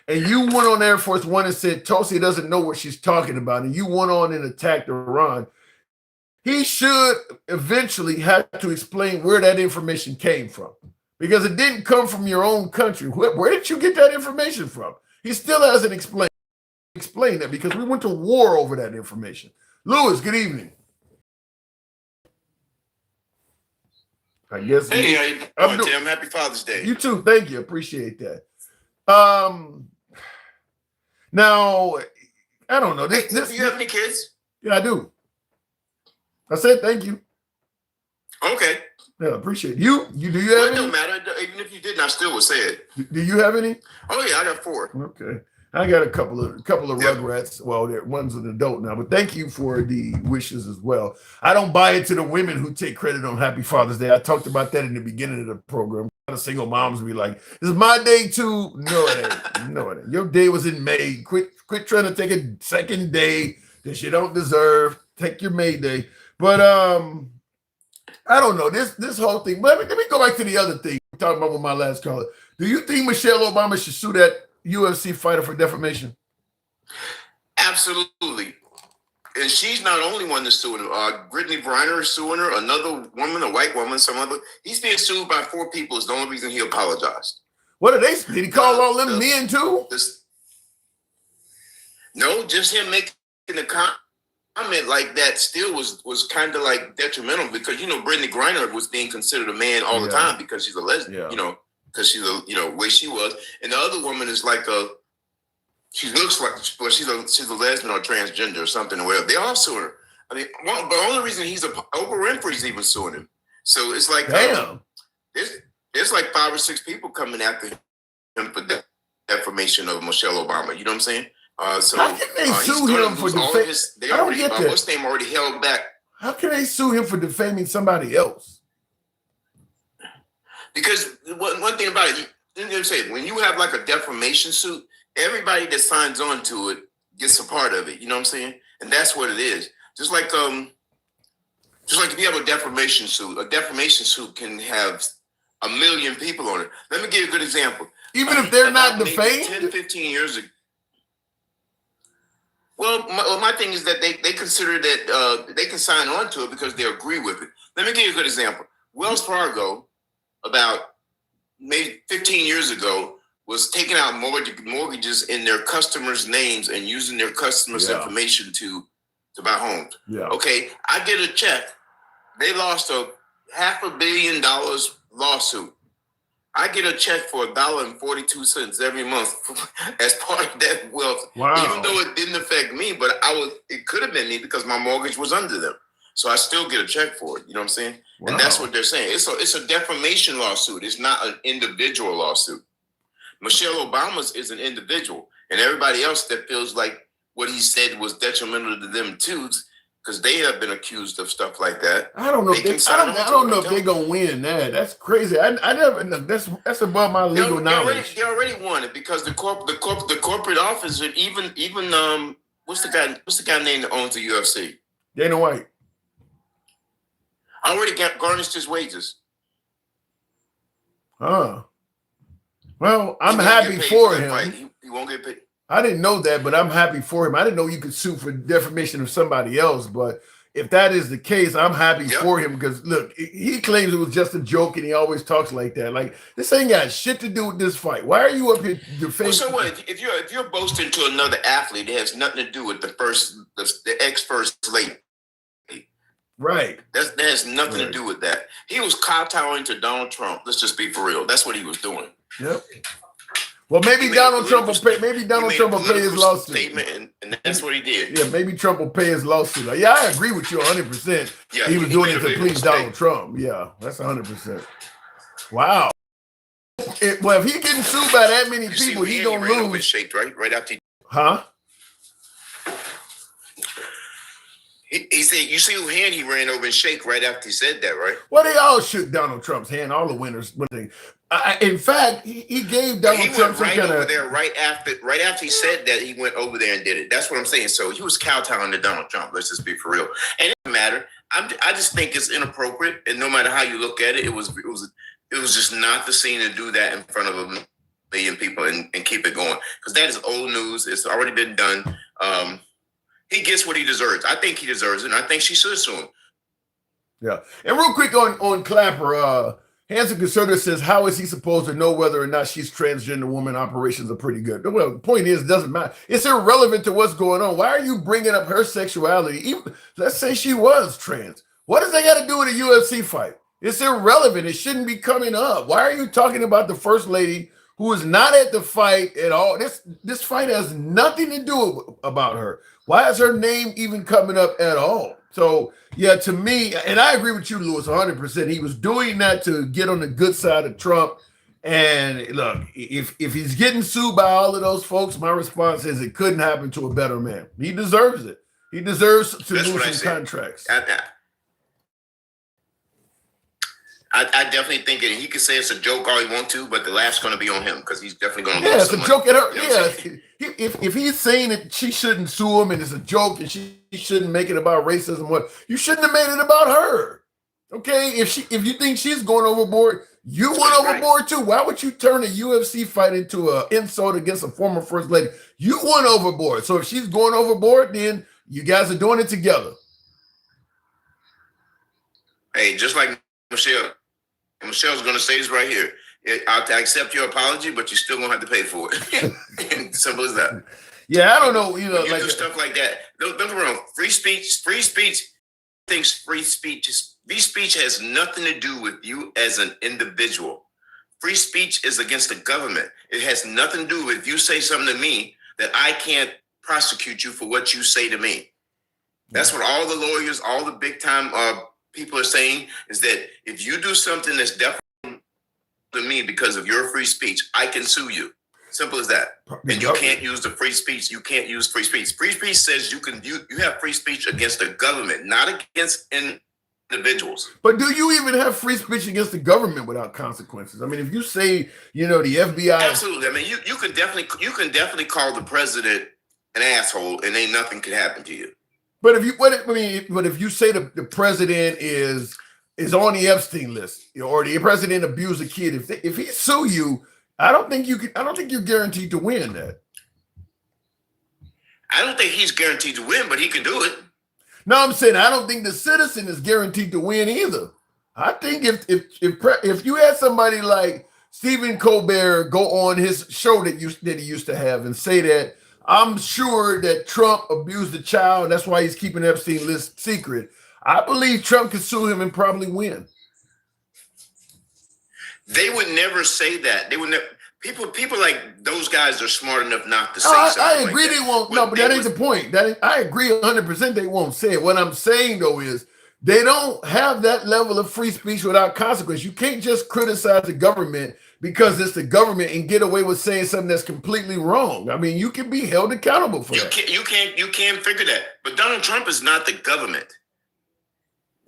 and you went on Air Force One and said Tulsi doesn't know what she's talking about, and you went on and attacked Iran, he should eventually have to explain where that information came from, because it didn't come from your own country. Where did you get that information from? He still hasn't explained that, because we went to war over that information. Lewis, good evening. I guess. Hey, how you doing, Tim? Happy Father's Day. You too. Thank you. Appreciate that. Now, I don't know. Do you have any kids? Yeah, I do. I said thank you. Okay. Yeah, appreciate it. You do you have any? It don't matter. Even if you didn't, I still would say it. Do you have any? Oh yeah, I got 4. Okay. I got a couple of Rugrats. Well, one's an adult now, but thank you for the wishes as well. I don't buy into the women who take credit on Happy Father's Day. I talked about that in the beginning of the program. A lot of single moms be like, "This is my day too." No, it ain't. No, it ain't. Your day was in May. Quit trying to take a second day that you don't deserve. Take your May day. But I don't know this whole thing. But let me go back to the other thing we talked about with my last caller. Do you think Michelle Obama should sue that UFC fighter for defamation? Absolutely. And she's not the only one that's suing her. Brittany Griner is suing her. Another woman, a white woman, some other. He's being sued by 4 people. It's the only reason he apologized. What are they? Did he call all them men too? No, just him making the comment. comment like that still was kind of like detrimental because Brittany Griner was being considered a man all the time because she's a lesbian, because she's a way she was, and the other woman is like she looks like she's a lesbian or transgender or something or whatever. They all suing her. I mean, but the only reason Oprah Winfrey's even suing him. So it's like there's like 5 or 6 people coming after him for defamation of Michelle Obama. You know what I'm saying? So how can they sue him for defaming? I don't get that. What's name already held back? How can they sue him for defaming somebody else? Because one thing about it, you say when you have like a defamation suit, everybody that signs on to it gets a part of it. You know what I'm saying? And that's what it is. Just like if you have a defamation suit can have 1 million people on it. Let me give you a good example. Even if they're not defamed? 10, 15 years ago. Well, my thing is that they consider that they can sign on to it because they agree with it. Let me give you a good example. Wells Fargo, about maybe 15 years ago, was taking out mortgages in their customers' names and using their customers' information to buy homes. Yeah. Okay, I get a check. They lost a $500 million lawsuit. I get a check for $1.42 every month as part of that wealth. Wow. Even though it didn't affect me, but it could have been me because my mortgage was under them. So I still get a check for it. You know what I'm saying? Wow. And that's what they're saying. It's a defamation lawsuit. It's not an individual lawsuit. Michelle Obama's is an individual, and everybody else that feels like what he said was detrimental to them too, because they have been accused of stuff like that. I don't know. I don't know if they're gonna win that. That's crazy. I never. That's above my legal knowledge. They already won it because the corporate office and even what's the guy name that owns the UFC? Dana White. Already garnished his wages. Huh. Well, I'm happy for him. He won't get paid. I didn't know that, but I'm happy for him. I didn't know you could sue for defamation of somebody else, but if that is the case, I'm happy for him because look, he claims it was just a joke and he always talks like that. Like, this ain't got shit to do with this fight. Why are you up here defaming? Well, so what? If you're boasting to another athlete, it has nothing to do with the ex-first lady. Right. That has nothing to do with that. He was kowtowing to Donald Trump. Let's just be for real. That's what he was doing. Yep. Well, maybe Donald Trump will pay. Maybe Donald Trump will pay his lawsuit. Statement, and that's what he did. Yeah, maybe Trump will pay his lawsuit. Yeah, I agree with you 100%. Yeah, he was doing it to please Donald Trump. Yeah, that's 100%. Wow. Well, if he getting sued by that many people, he gonna lose. Shaked right after. Huh? He said, you see who hand he ran over and shake right after he said that, right? Well, they all shook Donald Trump's hand, all the winners. In fact, he gave Donald Trump some kind of... over there right after he said that, he went over there and did it. That's what I'm saying. So he was kowtowing to Donald Trump. Let's just be for real. And it doesn't matter. I just think it's inappropriate. And no matter how you look at it, it was just not the scene to do that in front of a million people and keep it going. Because that is old news. It's already been done. He gets what he deserves. I think he deserves it, and I think she should sue him. Yeah. And real quick on Clapper, Hanson Conservative says, how is he supposed to know whether or not she's transgender woman? Operations are pretty good. Well, the point is, it doesn't matter. It's irrelevant to what's going on. Why are you bringing up her sexuality? Even, let's say she was trans. What does that got to do with a UFC fight? It's irrelevant. It shouldn't be coming up. Why are you talking about the first lady who is not at the fight at all? This fight has nothing to do about her. Why is her name even coming up at all? So, yeah, to me, and I agree with you, Louis, 100%. He was doing that to get on the good side of Trump. And look, if he's getting sued by all of those folks, my response is it couldn't happen to a better man. He deserves it. He deserves to lose some contracts. I definitely think that he could say it's a joke all he wants to, but the laugh's going to be on him because he's definitely going to lose. Yeah, it's a joke at her. Yeah, if he's saying that she shouldn't sue him and it's a joke and she shouldn't make it about racism, what you shouldn't have made it about her. Okay, if you think she's going overboard, you went overboard too. Why would you turn a UFC fight into an insult against a former first lady? You went overboard. So if she's going overboard, then you guys are doing it together. Hey, just like Michelle's going to say this right here. I'll accept your apology, but you're still going to have to pay for it. Simple as that. Yeah, I don't know. When you do stuff like that. Don't get me wrong. Free speech thinks free speech has nothing to do with you as an individual. Free speech is against the government. It has nothing to do with if you say something to me that I can't prosecute you for what you say to me. That's what all the lawyers, all the big time people are saying, is that if you do something that's definitely to me because of your free speech, I can sue you. Simple as that. And you can't use the free speech. You can't use free speech. Free speech says you have free speech against the government, not against individuals. But do you even have free speech against the government without consequences? I mean, if you say, the FBI, absolutely. I mean, you can definitely call the president an asshole, and ain't nothing can happen to you. But if you say the president is on the Epstein list, or the president abused a kid, if he sue you, I don't think you're guaranteed to win that. I don't think he's guaranteed to win, but he can do it. No, I'm saying I don't think the citizen is guaranteed to win either. I think if you had somebody like Stephen Colbert go on his show that he used to have and say that I'm sure that Trump abused a child, that's why he's keeping Epstein list secret, I believe Trump could sue him and probably win. They would never say that. They would never. People like those guys are smart enough not to say something. I agree, like they won't. No, but that ain't the point. I agree 100%. They won't say it. What I'm saying though is they don't have that level of free speech without consequence. You can't just criticize the government because it's the government and get away with saying something that's completely wrong. I mean, you can be held accountable for that. You can't figure that. But Donald Trump is not the government.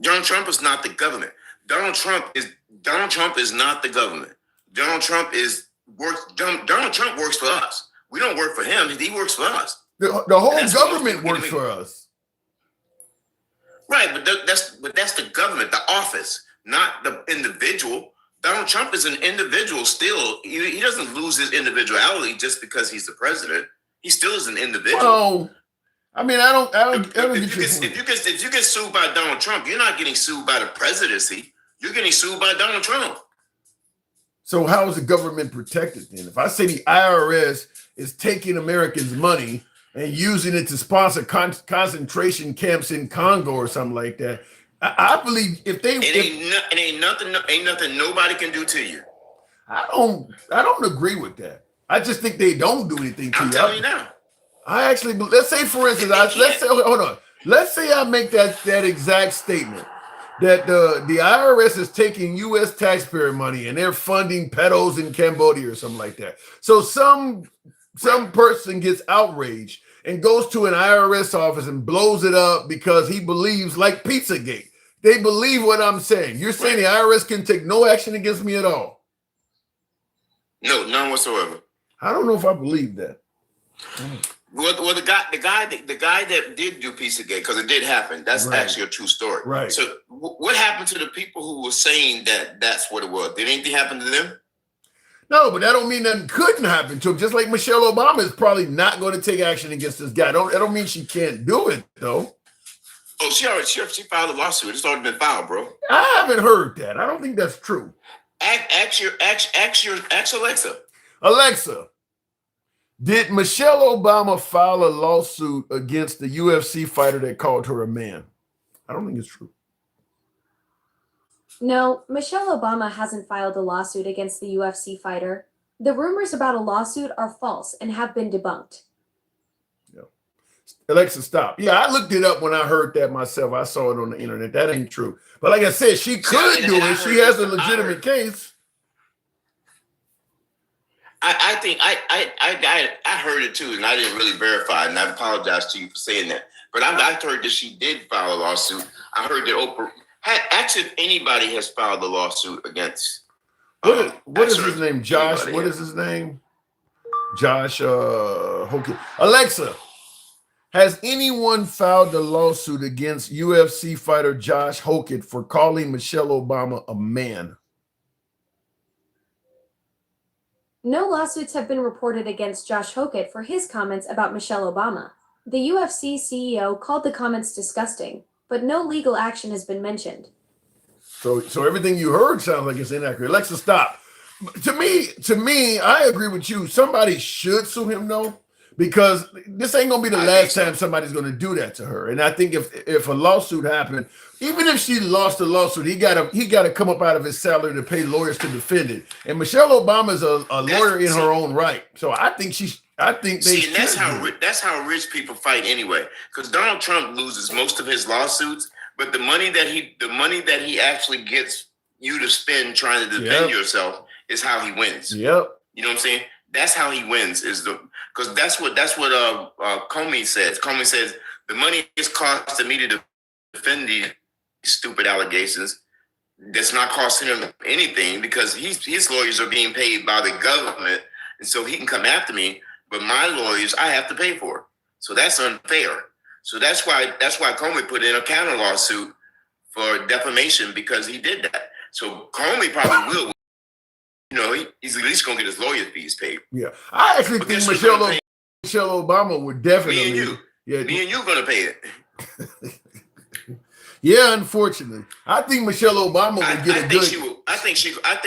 Donald Trump is not the government. Donald Trump is not the government. Donald Trump works for us. We don't work for him. He works for us. The whole government works for us. Right, but that's the government, the office, not the individual. Donald Trump is an individual still. He doesn't lose his individuality just because he's the president. He still is an individual. Oh, I mean, I don't if you get sued by Donald Trump, you're not getting sued by the presidency. You're getting sued by Donald Trump. So how is the government protected then? If I say the IRS is taking Americans' money and using it to sponsor concentration camps in Congo or something like that, I believe ain't nothing nobody can do to you. I don't agree with that. I just think they don't do anything to you. I'm telling you now. I actually, let's say for instance, let's say I make that exact statement, that the IRS is taking U.S. taxpayer money and they're funding pedos in Cambodia or something like that. So some person gets outraged and goes to an IRS office and blows it up because he believes, like Pizzagate, they believe what I'm saying. You're saying the IRS can take no action against me at all? No, none whatsoever. I don't know if I believe that. Well, the guy that did do Pizzagate, because it did happen. That's actually a true story. Right. So what happened to the people who were saying that that's what it was? Did anything happen to them? No, but that don't mean nothing couldn't happen to him. Just like Michelle Obama is probably not going to take action against this guy. That don't mean she can't do it though. Oh, she filed a lawsuit. It's already been filed, bro. I haven't heard that. I don't think that's true. Ask Alexa. Alexa, did Michelle Obama file a lawsuit against the UFC fighter that called her a man? I don't think it's true. No, Michelle Obama hasn't filed a lawsuit against the UFC fighter. The rumors about a lawsuit are false and have been debunked. Yeah. Alexa, stop. Yeah, I looked it up when I heard that myself. I saw it on the internet. That ain't true. But like I said, she could do it. She has a legitimate case. I think I heard it too, and I didn't really verify, and I apologize to you for saying that. But I heard that she did file a lawsuit. I heard that Oprah. Actually, if anybody has filed a lawsuit against. What is his name? Josh. What is his name? Josh. Hockett. Alexa, has anyone filed a lawsuit against UFC fighter Josh Hockett for calling Michelle Obama a man? No lawsuits have been reported against Josh Hockett for his comments about Michelle Obama. The UFC CEO called the comments disgusting, but no legal action has been mentioned. So everything you heard sounds like it's inaccurate. Alexa, stop. To me, I agree with you. Somebody should sue him, though, because this ain't gonna be the last time somebody's gonna do that to her. And I think if a lawsuit happened, even if she lost the lawsuit, he gotta come up out of his salary to pay lawyers to defend it. And Michelle Obama is a lawyer in her own right. So I think that's how rich people fight anyway. Because Donald Trump loses most of his lawsuits, but the money that he actually gets you to spend trying to defend yourself is how he wins. Yep. You know what I'm saying? That's how he wins. Because that's what Comey says. Comey says the money is costing me to defend these stupid allegations. That's not costing him anything because his lawyers are being paid by the government, and so he can come after me. But my lawyers, I have to pay for. So that's unfair. So that's why Comey put in a counter lawsuit for defamation because he did that. So Comey probably will. You know, he's at least gonna get his lawyer fees paid. Yeah, I actually think Michelle Obama would definitely. Me and you gonna pay it. Yeah, unfortunately, I think Michelle Obama would get a good. I think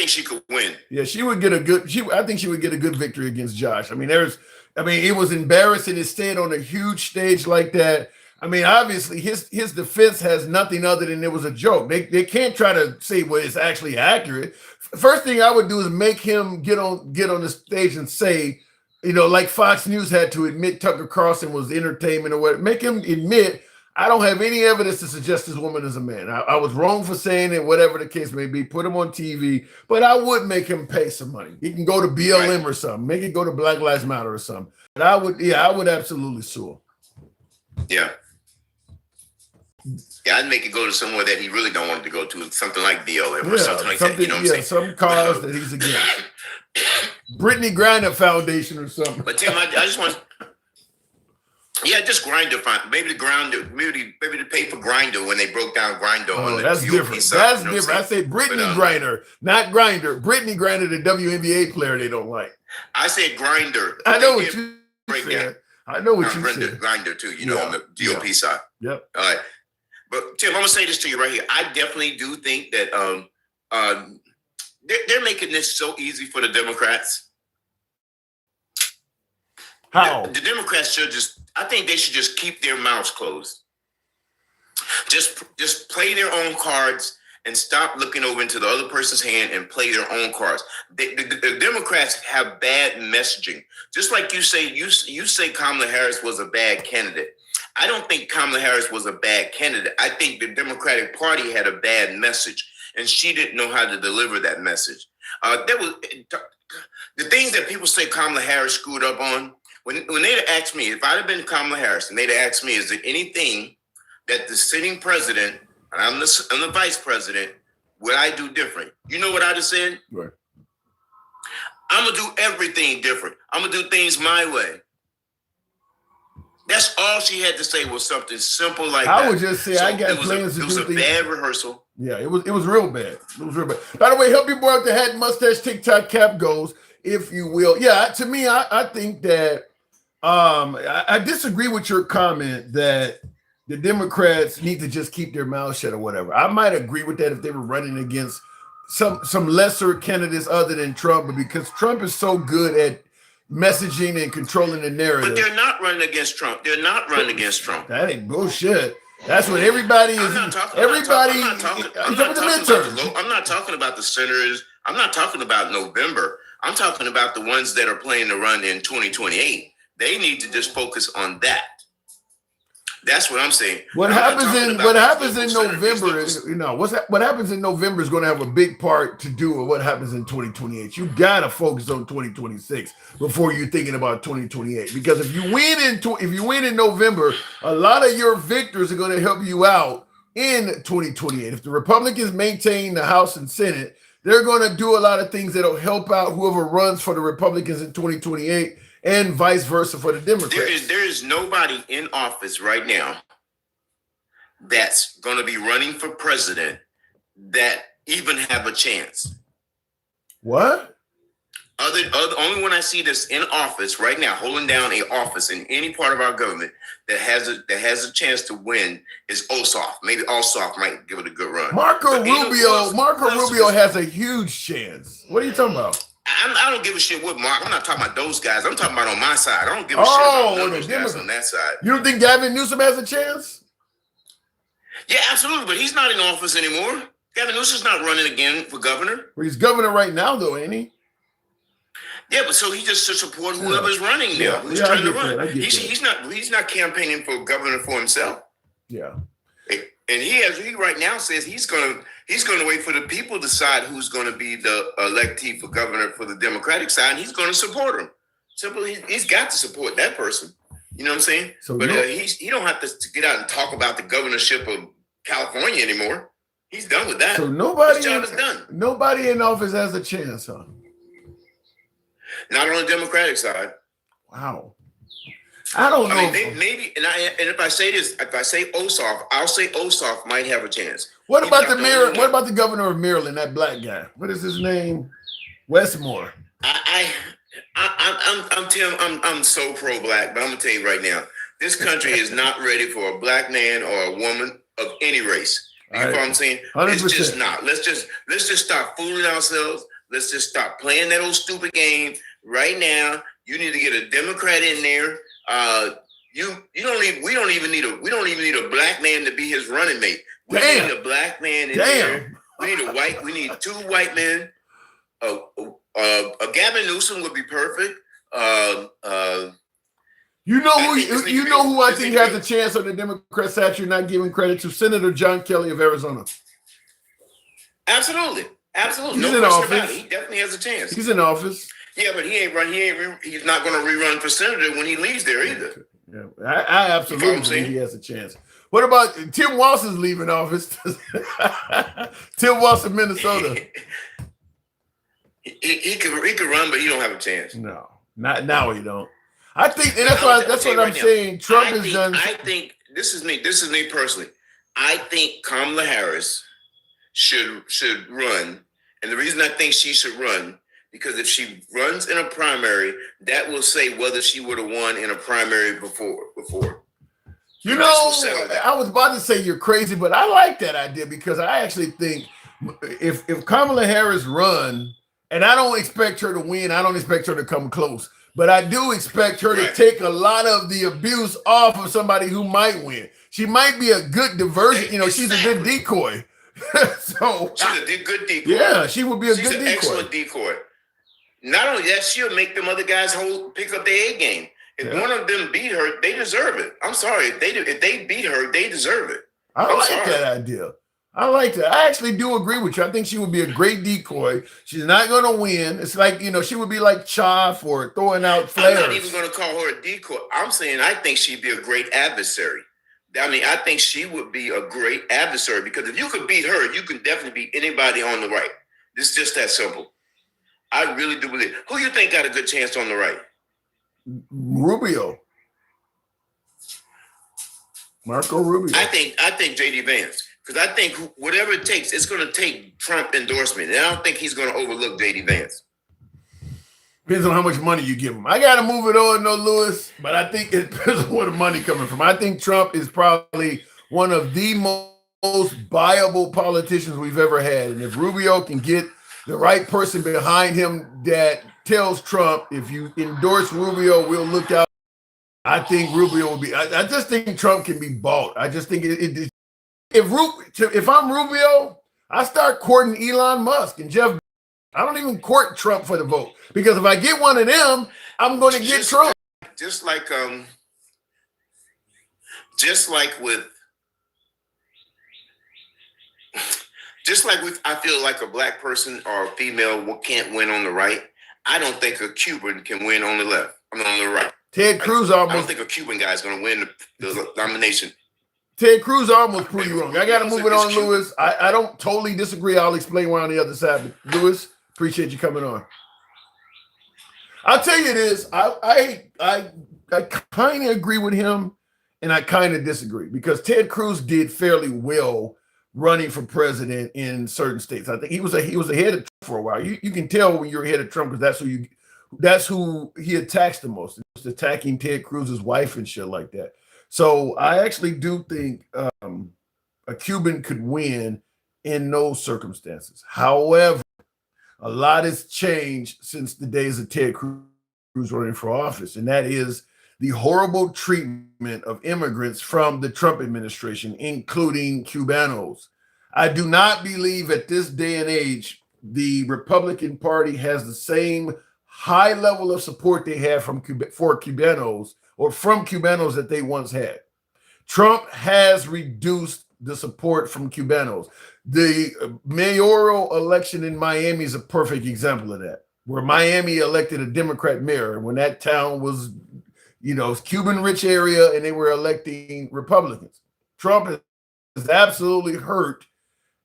she could win. Yeah, she would get a good. I think she would get a good victory against Josh. I mean, it was embarrassing to stand on a huge stage like that. I mean, obviously, his defense has nothing other than it was a joke. They can't try to say well it's actually accurate. First thing I would do is make him get on the stage and say, you know, like Fox News had to admit Tucker Carlson was entertainment or what. Make him admit I don't have any evidence to suggest this woman is a man. I was wrong for saying it, whatever the case may be. Put him on TV, but I would make him pay some money. He can go to BLM or something. Make it go to Black Lives Matter or something. But I would absolutely sue him. Yeah. Yeah, I'd make it go to somewhere that he really don't want it to go to, something like BLM or something like that. You know what I'm saying? Some cause that he's against. Brittany Griner Foundation or something. But Tim, I just want, just Grindr. Maybe the pay for Grindr when they broke down Grindr. Oh, that's different. That's different. I say Brittany Griner, not Grindr. Brittany Griner, the WNBA player they don't like. I said Grindr. I know what you said. I know what you said. Grindr too, on the GOP side. Yep. All right. But Tim, I'm gonna say this to you right here. I definitely do think that they're making this so easy for the Democrats. How? The Democrats I think they should just keep their mouths closed. Just play their own cards and stop looking over into the other person's hand and play their own cards. The Democrats have bad messaging. Just like you say Kamala Harris was a bad candidate. I don't think Kamala Harris was a bad candidate. I think the Democratic Party had a bad message, and she didn't know how to deliver that message. The things that people say Kamala Harris screwed up on, when they'd asked me, if I'd have been Kamala Harris, and they'd asked me, is there anything that the sitting president, and I'm the vice president, would I do different? You know what I'd have said? Right. I'm going to do everything different. I'm going to do things my way. That's all she had to say was something simple like that. I would just say I got plans to do things. It was a bad rehearsal. Yeah, it was real bad. It was real bad. By the way, help your boy out the hat, mustache, TikTok cap goes, if you will. Yeah, to me, I think that I disagree with your comment that the Democrats need to just keep their mouths shut or whatever. I might agree with that if they were running against some lesser candidates other than Trump, but because Trump is so good at messaging and controlling the narrative. But they're not running against Trump. They're not running against Trump. That ain't bullshit. That's what everybody is. I'm not talking about the senators. I'm not talking about November. I'm talking about the ones that are planning to run in 2028. They need to just focus on that. That's what I'm saying. What happens in November is, what happens in November is going to have a big part to do with what happens in 2028. You got to focus on 2026 before you're thinking about 2028. Because if you win in November, a lot of your victors are going to help you out in 2028. If the Republicans maintain the House and Senate, they're going to do a lot of things that'll help out whoever runs for the Republicans in 2028. And vice versa for the Democrats. There is nobody in office right now that's going to be running for president that even have a chance. What? Only one I see that's in office right now, holding down an office in any part of our government that has a chance to win is Ossoff. Maybe Ossoff might give it a good run. Marco Rubio has a huge chance. What are you talking about? I don't give a shit what Mark. I'm not talking about those guys. I'm talking about on my side. I don't give a shit about none of those guys on that side. You don't think Gavin Newsom has a chance? Yeah, absolutely. But he's not in office anymore. Gavin Newsom's not running again for governor. Well, he's governor right now, though, ain't he? Yeah, but so he just should support whoever's running now. Who's trying to run? He's not campaigning for governor for himself. Yeah. And he right now says he's gonna wait for the people to decide who's gonna be the electee for governor for the Democratic side, and he's gonna support him. Simply, he's got to support that person. You know what I'm saying? So but he don't have to get out and talk about the governorship of California anymore. He's done with that. So nobody, his job is done. Nobody in office has a chance, huh? Not on the Democratic side. Wow. I don't know. I mean, maybe, and if I say this, if I say Ossoff, I'll say Ossoff might have a chance. What about the mayor? What about the governor of Maryland? That black guy. What is his name? Westmore. I'm Tim. I'm so pro-black, but I'm gonna tell you right now, this country is not ready for a black man or a woman of any race. You know what I'm saying? 100%. It's just not. Let's just stop fooling ourselves. Let's just stop playing that old stupid game right now. You need to get a Democrat in there. We don't even need a black man to be his running mate. We need a black man in there. We need two white men. Gavin Newsom would be perfect. You know who I think has a chance on the Democrat side? You're not giving credit to Senator John Kelly of Arizona. Absolutely. He's No in question office. about it. He definitely has a chance. He's in office. Yeah, but he's not going to rerun for senator when he leaves there either. Yeah, I absolutely think he has a chance. What about Tim Walz is leaving office? Tim Walz of Minnesota. He could run, but he don't have a chance. No, not now. He don't. I think, and that's what I'm saying. Trump has done. I think this is me personally. I think Kamala Harris should run, and the reason I think she should run, because if she runs in a primary, that will say whether she would have won in a primary before. You know, I was about to say you're crazy, but I like that idea because I actually think if Kamala Harris run, and I don't expect her to win, I don't expect her to come close, but I do expect her to take a lot of the abuse off of somebody who might win. She might be a good diversion. You know, she's a good decoy. So she's a good decoy. Yeah, she would be a good decoy. She's an excellent decoy. Not only that, she'll make them other guys pick up their A game. If one of them beat her, they deserve it. I'm sorry. If they beat her, they deserve it. I like that idea. I like that. I actually do agree with you. I think she would be a great decoy. She's not going to win. It's like, you know, she would be like Cha for throwing out flares. I'm not even going to call her a decoy. I'm saying I think she'd be a great adversary. I mean, I think she would be a great adversary because if you could beat her, you can definitely beat anybody on the right. It's just that simple. I really do believe. Who you think got a good chance on the right? Rubio. Marco Rubio. I think JD Vance. Because I think whatever it takes, it's going to take Trump endorsement. And I don't think he's going to overlook JD Vance. Depends on how much money you give him. I got to move it on, no, Lewis. But I think it depends on where the money coming from. I think Trump is probably one of the most viable politicians we've ever had. And if Rubio can get the right person behind him that tells Trump, if you endorse Rubio, we'll look out. I think Rubio will be. I just think Trump can be bought. I just think if I'm Rubio, I start courting Elon Musk and Jeff. I don't even court Trump for the vote because if I get one of them, I'm going to get Trump. Just like I feel like a black person or a female can't win on the right. I don't think a Cuban can win on the left. I mean, on the right. Ted Cruz I don't think a Cuban guy is going to win the nomination. Ted Cruz almost proved you wrong. I got to move it on, Lewis. I don't totally disagree. I'll explain why on the other side. But Lewis, appreciate you coming on. I'll tell you this. I kind of agree with him, and I kind of disagree because Ted Cruz did fairly well running for president in certain states. I think he was ahead of Trump for a while. You can tell when you're ahead of Trump because that's who he attacks the most. It's attacking Ted Cruz's wife and shit like that. So I actually do think a Cuban could win in those circumstances. However, A lot has changed since the days of Ted Cruz running for office, and that is the horrible treatment of immigrants from the Trump administration, including Cubanos. I do not believe at this day and age the Republican Party has the same high level of support they have for Cubanos or from Cubanos that they once had. Trump has reduced the support from Cubanos. The mayoral election in Miami is a perfect example of that, where Miami elected a Democrat mayor when that town was, Cuban rich area and they were electing Republicans. Trump has absolutely hurt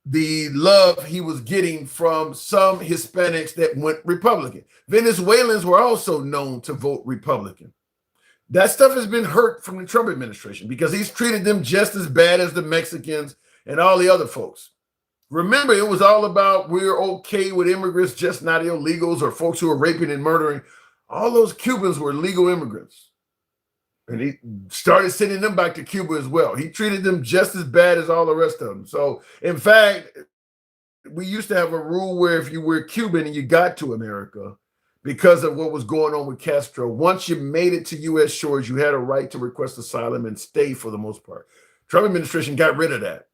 the love he was getting from some Hispanics that went Republican. Venezuelans were also known to vote Republican. That stuff has been hurt from the Trump administration because he's treated them just as bad as the Mexicans and all the other folks. Remember, it was all about we're okay with immigrants, just not illegals or folks who are raping and murdering. All those Cubans were legal immigrants. And he started sending them back to Cuba as well. He treated them just as bad as all the rest of them. So, in fact, we used to have a rule where if you were Cuban and you got to America because of what was going on with Castro, once you made it to U.S. shores, you had a right to request asylum and stay for the most part. Trump administration got rid of that.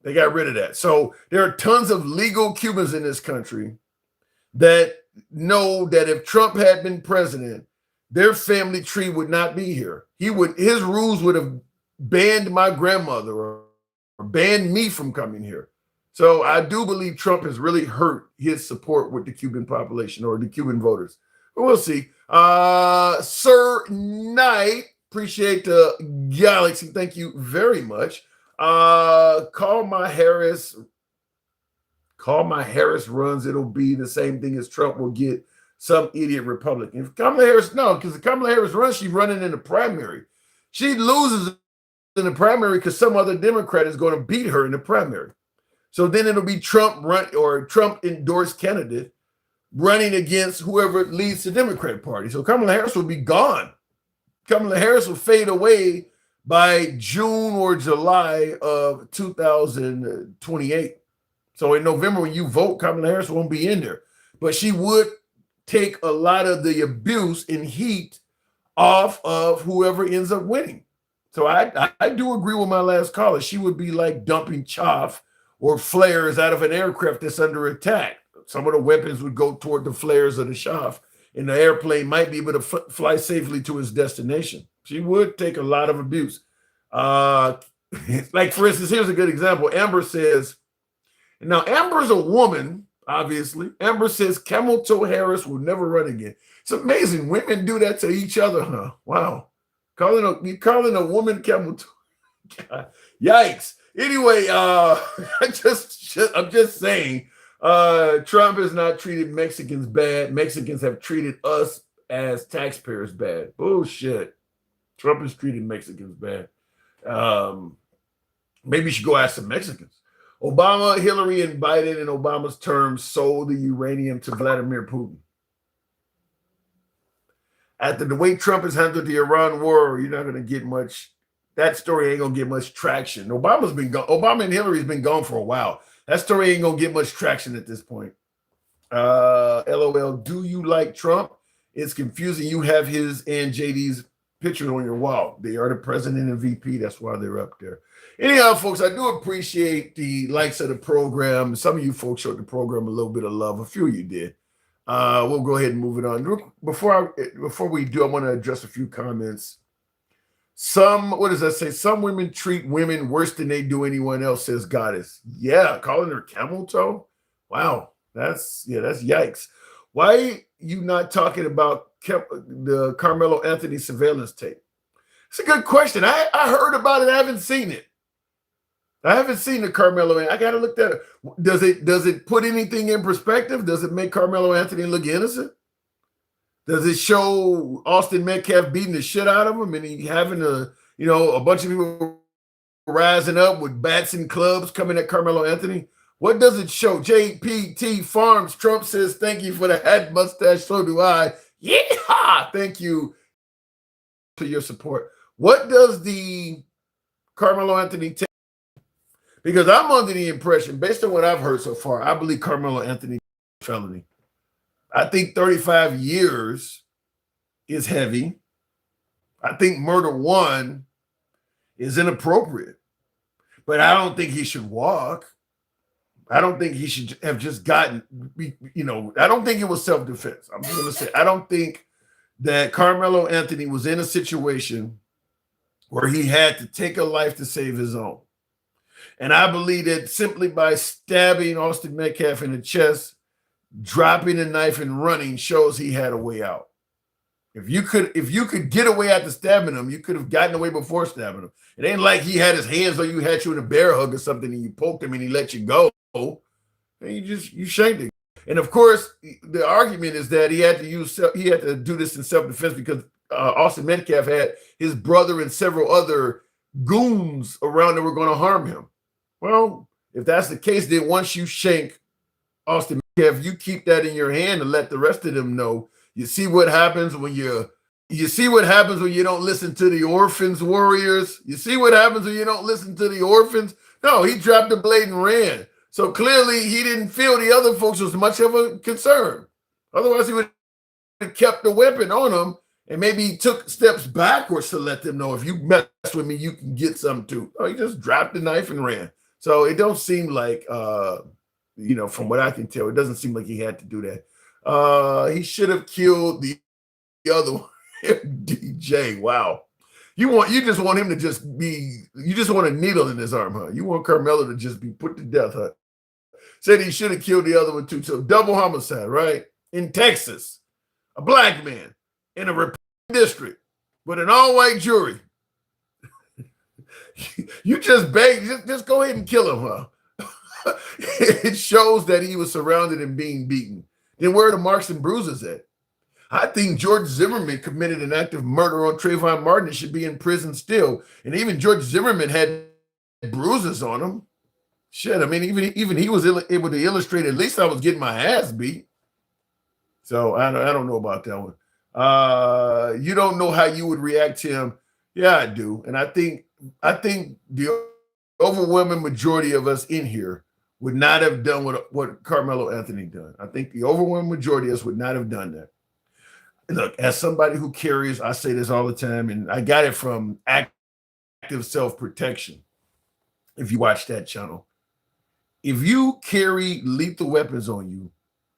They got rid of that. So there are tons of legal Cubans in this country that know that if Trump had been president, their family tree would not be here. His rules would have banned my grandmother or banned me from coming here. So I do believe Trump has really hurt his support with the Cuban population or the Cuban voters. But we'll see. Sir Knight, appreciate the galaxy. Thank you very much. Call my Harris runs, it'll be the same thing as Trump will get some idiot Republican. If Kamala Harris, no, because if Kamala Harris runs, she's running in the primary. She loses in the primary because some other Democrat is going to beat her in the primary. So then it'll be Trump Trump endorsed candidate running against whoever leads the Democrat Party. So Kamala Harris will be gone. Kamala Harris will fade away by June or July of 2028. So in November, when you vote, Kamala Harris won't be in there. But she would take a lot of the abuse and heat off of whoever ends up winning. So I do agree with my last caller. She would be like dumping chaff or flares out of an aircraft that's under attack. Some of the weapons would go toward the flares of the chaff, and the airplane might be able to fly safely to its destination. She would take a lot of abuse. Like, for instance, here's a good example. Amber says, now Amber's a woman, obviously. Amber says Camel Toe Harris will never run again. It's amazing. Women do that to each other, huh? Wow. You calling a woman Camel Toe? God, yikes. Anyway, I'm just saying, Trump has not treated Mexicans bad. Mexicans have treated us as taxpayers bad. Bullshit. Trump has treated Mexicans bad. Maybe you should go ask some Mexicans. Obama, Hillary, and Biden in Obama's term sold the uranium to Vladimir Putin. After the way Trump has handled the Iran war, you're not going to get much. That story ain't going to get much traction. Obama's been gone. Obama and Hillary's been gone for a while. That story ain't going to get much traction at this point. LOL, do you like Trump? It's confusing. You have his and JD's picture on your wall. They are the president and VP. That's why they're up there. Anyhow, folks, I do appreciate the likes of the program. Some of you folks showed the program a little bit of love. A few of you did. We'll go ahead and move it on. Before we do, I want to address a few comments. What does that say? Some women treat women worse than they do anyone else, says Goddess. Yeah, calling her camel toe? Wow, that's yikes. Why you not talking about the Carmelo Anthony surveillance tape? It's a good question. I heard about it. I haven't seen it. I haven't seen the Carmelo. I got to look that up. Does it put anything in perspective? Does it make Carmelo Anthony look innocent? Does it show Austin Metcalf beating the shit out of him and he having a bunch of people rising up with bats and clubs coming at Carmelo Anthony? What does it show? JPT Farms, Trump says, thank you for the hat mustache. So do I. Yeah, thank you for your support. What does the Carmelo Anthony take? Because I'm under the impression, based on what I've heard so far, I believe Carmelo Anthony felony. I think 35 years is heavy. I think murder one is inappropriate, but I don't think he should walk. I don't think he should have just gotten, I don't think it was self-defense. I'm just going to say, I don't think that Carmelo Anthony was in a situation where he had to take a life to save his own. And I believe that simply by stabbing Austin Metcalf in the chest, dropping a knife and running shows he had a way out. If you could get away after stabbing him, you could have gotten away before stabbing him. It ain't like he had his hands on you, had you in a bear hug or something, and you poked him and he let you go. And you shanked him. And of course, the argument is that he had to do this in self-defense because Austin Metcalf had his brother and several other goons around that were going to harm him. Well, if that's the case, then once you shank Austin Metcalf, you keep that in your hand and let the rest of them know. You see what happens when you don't listen to the orphans, warriors. You see what happens when you don't listen to the orphans. No, he dropped the blade and ran. So clearly he didn't feel the other folks was much of a concern. Otherwise, he would have kept the weapon on him and maybe took steps backwards to let them know, if you mess with me, you can get something too. Oh, he just dropped the knife and ran. So it don't seem like, from what I can tell, it doesn't seem like he had to do that. He should have killed the other one, DJ. Wow. You just want him to you just want a needle in his arm, huh? You want Carmelo to just be put to death, huh? Said he should have killed the other one too. So double homicide, right? In Texas, a black man in a Republican district with an all-white jury. You just just go ahead and kill him, huh? It shows that he was surrounded and being beaten. Then where are the marks and bruises at? I think George Zimmerman committed an act of murder on Trayvon Martin and should be in prison still. And even George Zimmerman had bruises on him. Shit, I mean, even he was able to illustrate, at least I was getting my ass beat. So I don't know about that one. You don't know how you would react to him. Yeah, I do. And I think the overwhelming majority of us in here would not have done what Carmelo Anthony done. I think the overwhelming majority of us would not have done that. Look, as somebody who carries, I say this all the time, and I got it from Active Self-Protection. If you watch that channel, if you carry lethal weapons on you,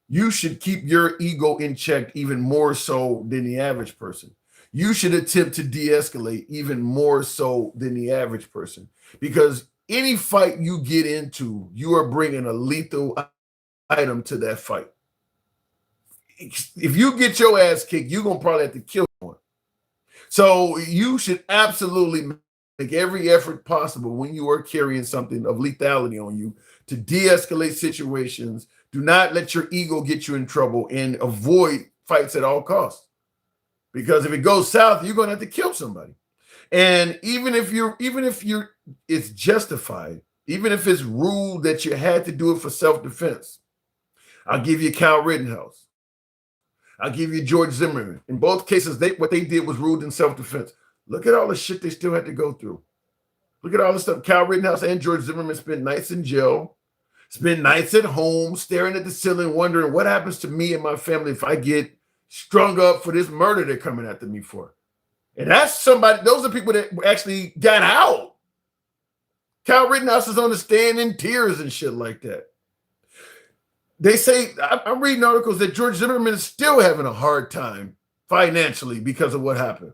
you should keep your ego in check even more so than the average person. You should attempt to de-escalate even more so than the average person, because any fight you get into, you are bringing a lethal item to that fight. If you get your ass kicked, you're going to probably have to kill one. So you should absolutely make every effort possible when you are carrying something of lethality on you to de-escalate situations. Do not let your ego get you in trouble and avoid fights at all costs. Because if it goes south, you're going to have to kill somebody. And even if it's justified, even if it's ruled that you had to do it for self-defense, I'll give you Kyle Rittenhouse. I'll give you George Zimmerman. In both cases, what they did was ruled in self-defense. Look at all the shit they still had to go through. Look at all the stuff. Kyle Rittenhouse and George Zimmerman spent nights in jail, spent nights at home, staring at the ceiling, wondering what happens to me and my family if I get strung up for this murder they're coming after me for. And those are people that actually got out. Kyle Rittenhouse is on the stand in tears and shit like that. They say, I'm reading articles that George Zimmerman is still having a hard time financially because of what happened.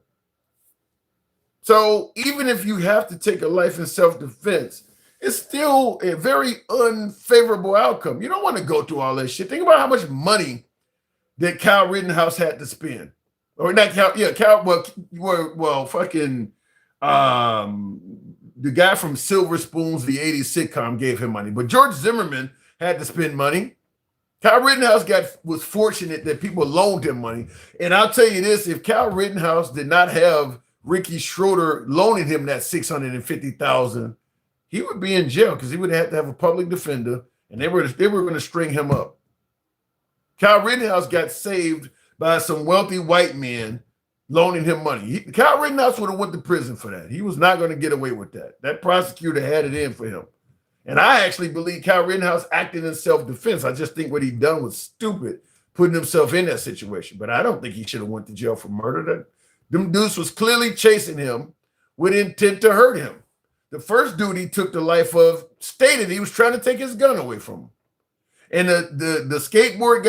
So even if you have to take a life in self-defense, it's still a very unfavorable outcome. You don't want to go through all that shit. Think about how much money that Kyle Rittenhouse had to spend. Or not Kyle, yeah, Kyle, fucking the guy from Silver Spoons, the 80s sitcom, gave him money. But George Zimmerman had to spend money. Kyle Rittenhouse was fortunate that people loaned him money. And I'll tell you this, if Kyle Rittenhouse did not have Ricky Schroeder loaning him that $650,000, he would be in jail because he would have to have a public defender, and they were going to string him up. Kyle Rittenhouse got saved by some wealthy white men loaning him money. Kyle Rittenhouse would have went to prison for that. He was not going to get away with that. That prosecutor had it in for him. And I actually believe Kyle Rittenhouse acted in self-defense. I just think what he done was stupid. putting himself in that situation. But I don't think he should have went to jail for murder. Them dudes was clearly chasing him with intent to hurt him. The first dude he took the life of stated he was trying to take his gun away from him. And the skateboard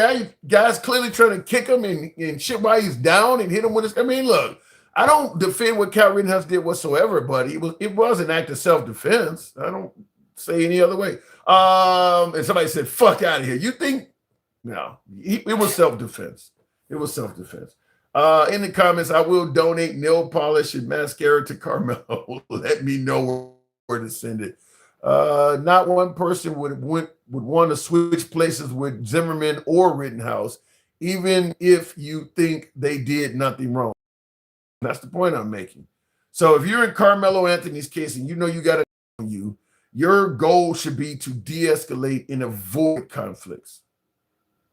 guy's clearly trying to kick him and shit while he's down and hit him with his. I mean, look, I don't defend what Kyle Rittenhouse did whatsoever, but it was an act of self-defense. I don't say any other way. And somebody said, "Fuck out of here." You think? No, it was self-defense. It was self-defense. In the comments, I will donate nail polish and mascara to Carmelo. Let me know where to send it. Not one person would want to switch places with Zimmerman or Rittenhouse, even if you think they did nothing wrong. That's the point I'm making. So if you're in Carmelo Anthony's case and you know you got to your goal should be to de-escalate and avoid conflicts.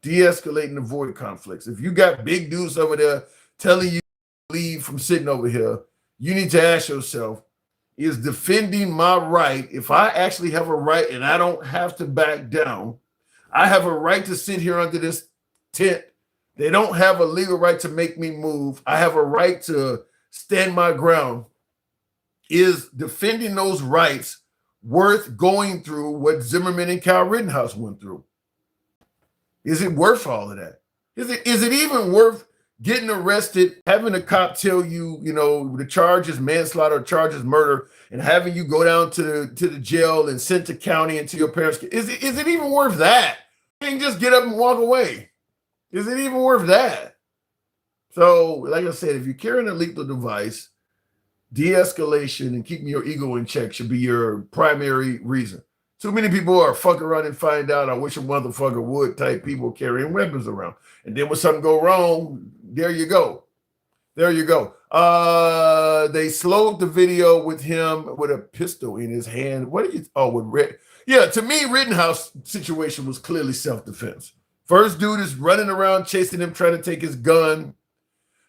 De-escalate and avoid conflicts. If you got big dudes over there telling you to leave from sitting over here, you need to ask yourself, is defending my right, if I actually have a right and I don't have to back down, I have a right to sit here under this tent. They don't have a legal right to make me move. I have a right to stand my ground. Is defending those rights worth going through what Zimmerman and Kyle Rittenhouse went through? Is it worth all of that? Is it even worth getting arrested, having a cop tell you, the charge is manslaughter, charge is murder, and having you go down to the jail and sent to county and to your parents? Is it even worth that? You can just get up and walk away. Is it even worth that? So, like I said, if you're carrying a lethal device, de-escalation and keeping your ego in check should be your primary reason. Too many people are fuck around and find out, I wish a motherfucker would type people carrying weapons around. And then when something go wrong, there you go. There you go. They slowed the video with him with a pistol in his hand. What do you, with Red? Yeah, to me, Rittenhouse situation was clearly self-defense. First dude is running around chasing him, trying to take his gun.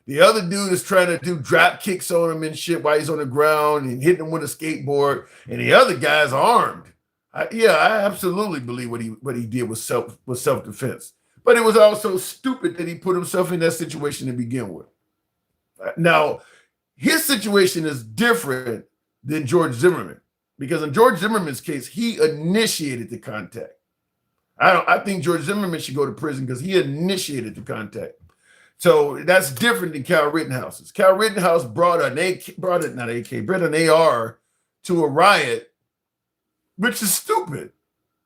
The other dude is trying to do drop kicks on him and shit while he's on the ground and hitting him with a skateboard. And the other guy's armed. I absolutely believe what he did was self-defense. But it was also stupid that he put himself in that situation to begin with. Now, his situation is different than George Zimmerman, because in George Zimmerman's case, he initiated the contact. I think George Zimmerman should go to prison because he initiated the contact. So that's different than Kyle Rittenhouse's. Kyle Rittenhouse brought an AR to a riot, which is stupid.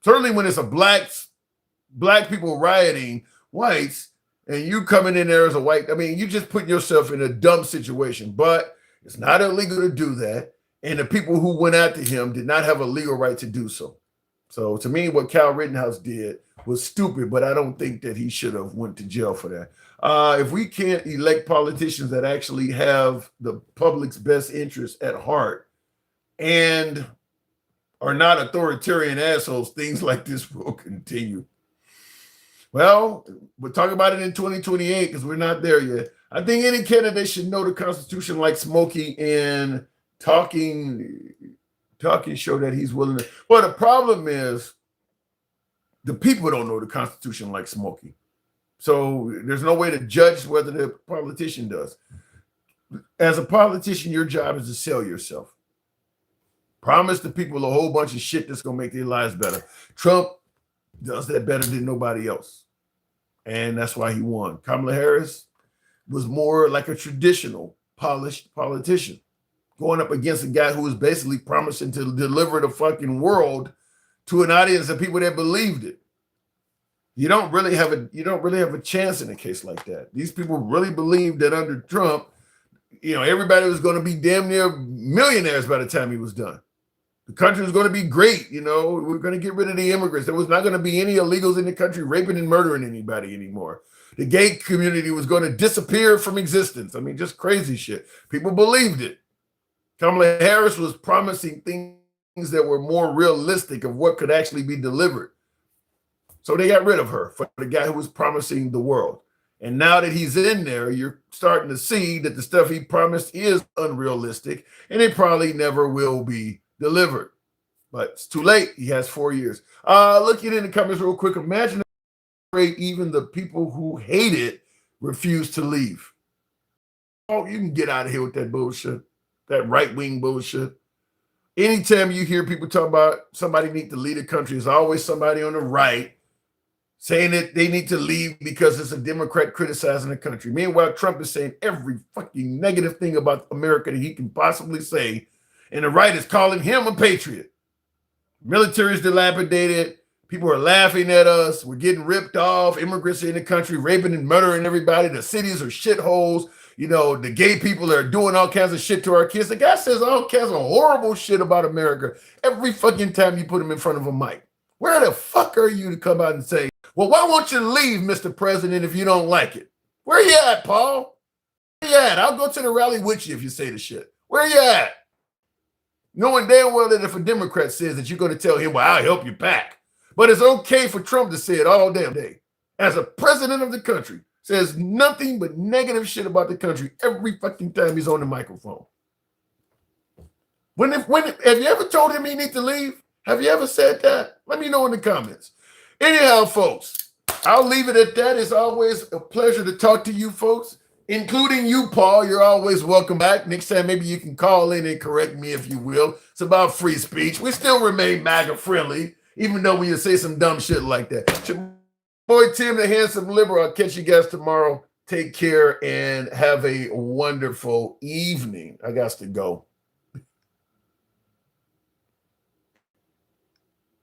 Certainly when it's a black people rioting whites and you coming in there as a white, I mean, you just put yourself in a dumb situation, but it's not illegal to do that. And the people who went after him did not have a legal right to do so. So to me, what Kyle Rittenhouse did was stupid, but I don't think that he should have went to jail for that. If we can't elect politicians that actually have the public's best interest at heart and are not authoritarian assholes, things like this will continue. Well, we'll talk about it in 2028 because we're not there yet. I think any candidate should know the Constitution like Smokey, and talking show that he's willing to. Well, the problem is the people don't know the Constitution like Smokey. So there's no way to judge whether the politician does. As a politician, your job is to sell yourself. Promise the people a whole bunch of shit that's going to make their lives better. Trump does that better than nobody else. And that's why he won. Kamala Harris was more like a traditional, polished politician, going up against a guy who was basically promising to deliver the fucking world to an audience of people that believed it. You don't really have a chance in a case like that. These people really believed that under Trump, everybody was going to be damn near millionaires by the time he was done. The country was going to be great. We're going to get rid of the immigrants. There was not going to be any illegals in the country raping and murdering anybody anymore. The gay community was going to disappear from existence. I mean, just crazy shit. People believed it. Kamala Harris was promising things that were more realistic of what could actually be delivered. So they got rid of her for the guy who was promising the world. And now that he's in there, you're starting to see that the stuff he promised is unrealistic, and it probably never will be delivered. But it's too late. He has 4 years. Looking in the comments real quick. Imagine even the people who hate it refuse to leave. Oh, you can get out of here with that bullshit, that right-wing bullshit. Anytime you hear people talk about somebody need to lead a country, there's always somebody on the right saying that they need to leave because it's a Democrat criticizing the country. Meanwhile, Trump is saying every fucking negative thing about America that he can possibly say, and the right is calling him a patriot. Military is dilapidated. People are laughing at us. We're getting ripped off. Immigrants are in the country, raping and murdering everybody. The cities are shitholes. You know, the gay people are doing all kinds of shit to our kids. The guy says all kinds of horrible shit about America every fucking time you put him in front of a mic. Where the fuck are you to come out and say, well, why won't you leave, Mr. President, if you don't like it? Where you at, Paul? Where you at? I'll go to the rally with you if you say the shit. Where you at? Knowing damn well that if a Democrat says that, you're going to tell him, well, I'll help you back. But it's okay for Trump to say it all damn day. As a president of the country, says nothing but negative shit about the country every fucking time he's on the microphone. Have you ever told him he needs to leave? Have you ever said that? Let me know in the comments. Anyhow, folks, I'll leave it at that. It's always a pleasure to talk to you folks, including you, Paul. You're always welcome back. Next time, maybe you can call in and correct me if you will. It's about free speech. We still remain MAGA friendly, even though we say some dumb shit like that. It's your boy Tim, the handsome liberal. I'll catch you guys tomorrow. Take care and have a wonderful evening. I got to go.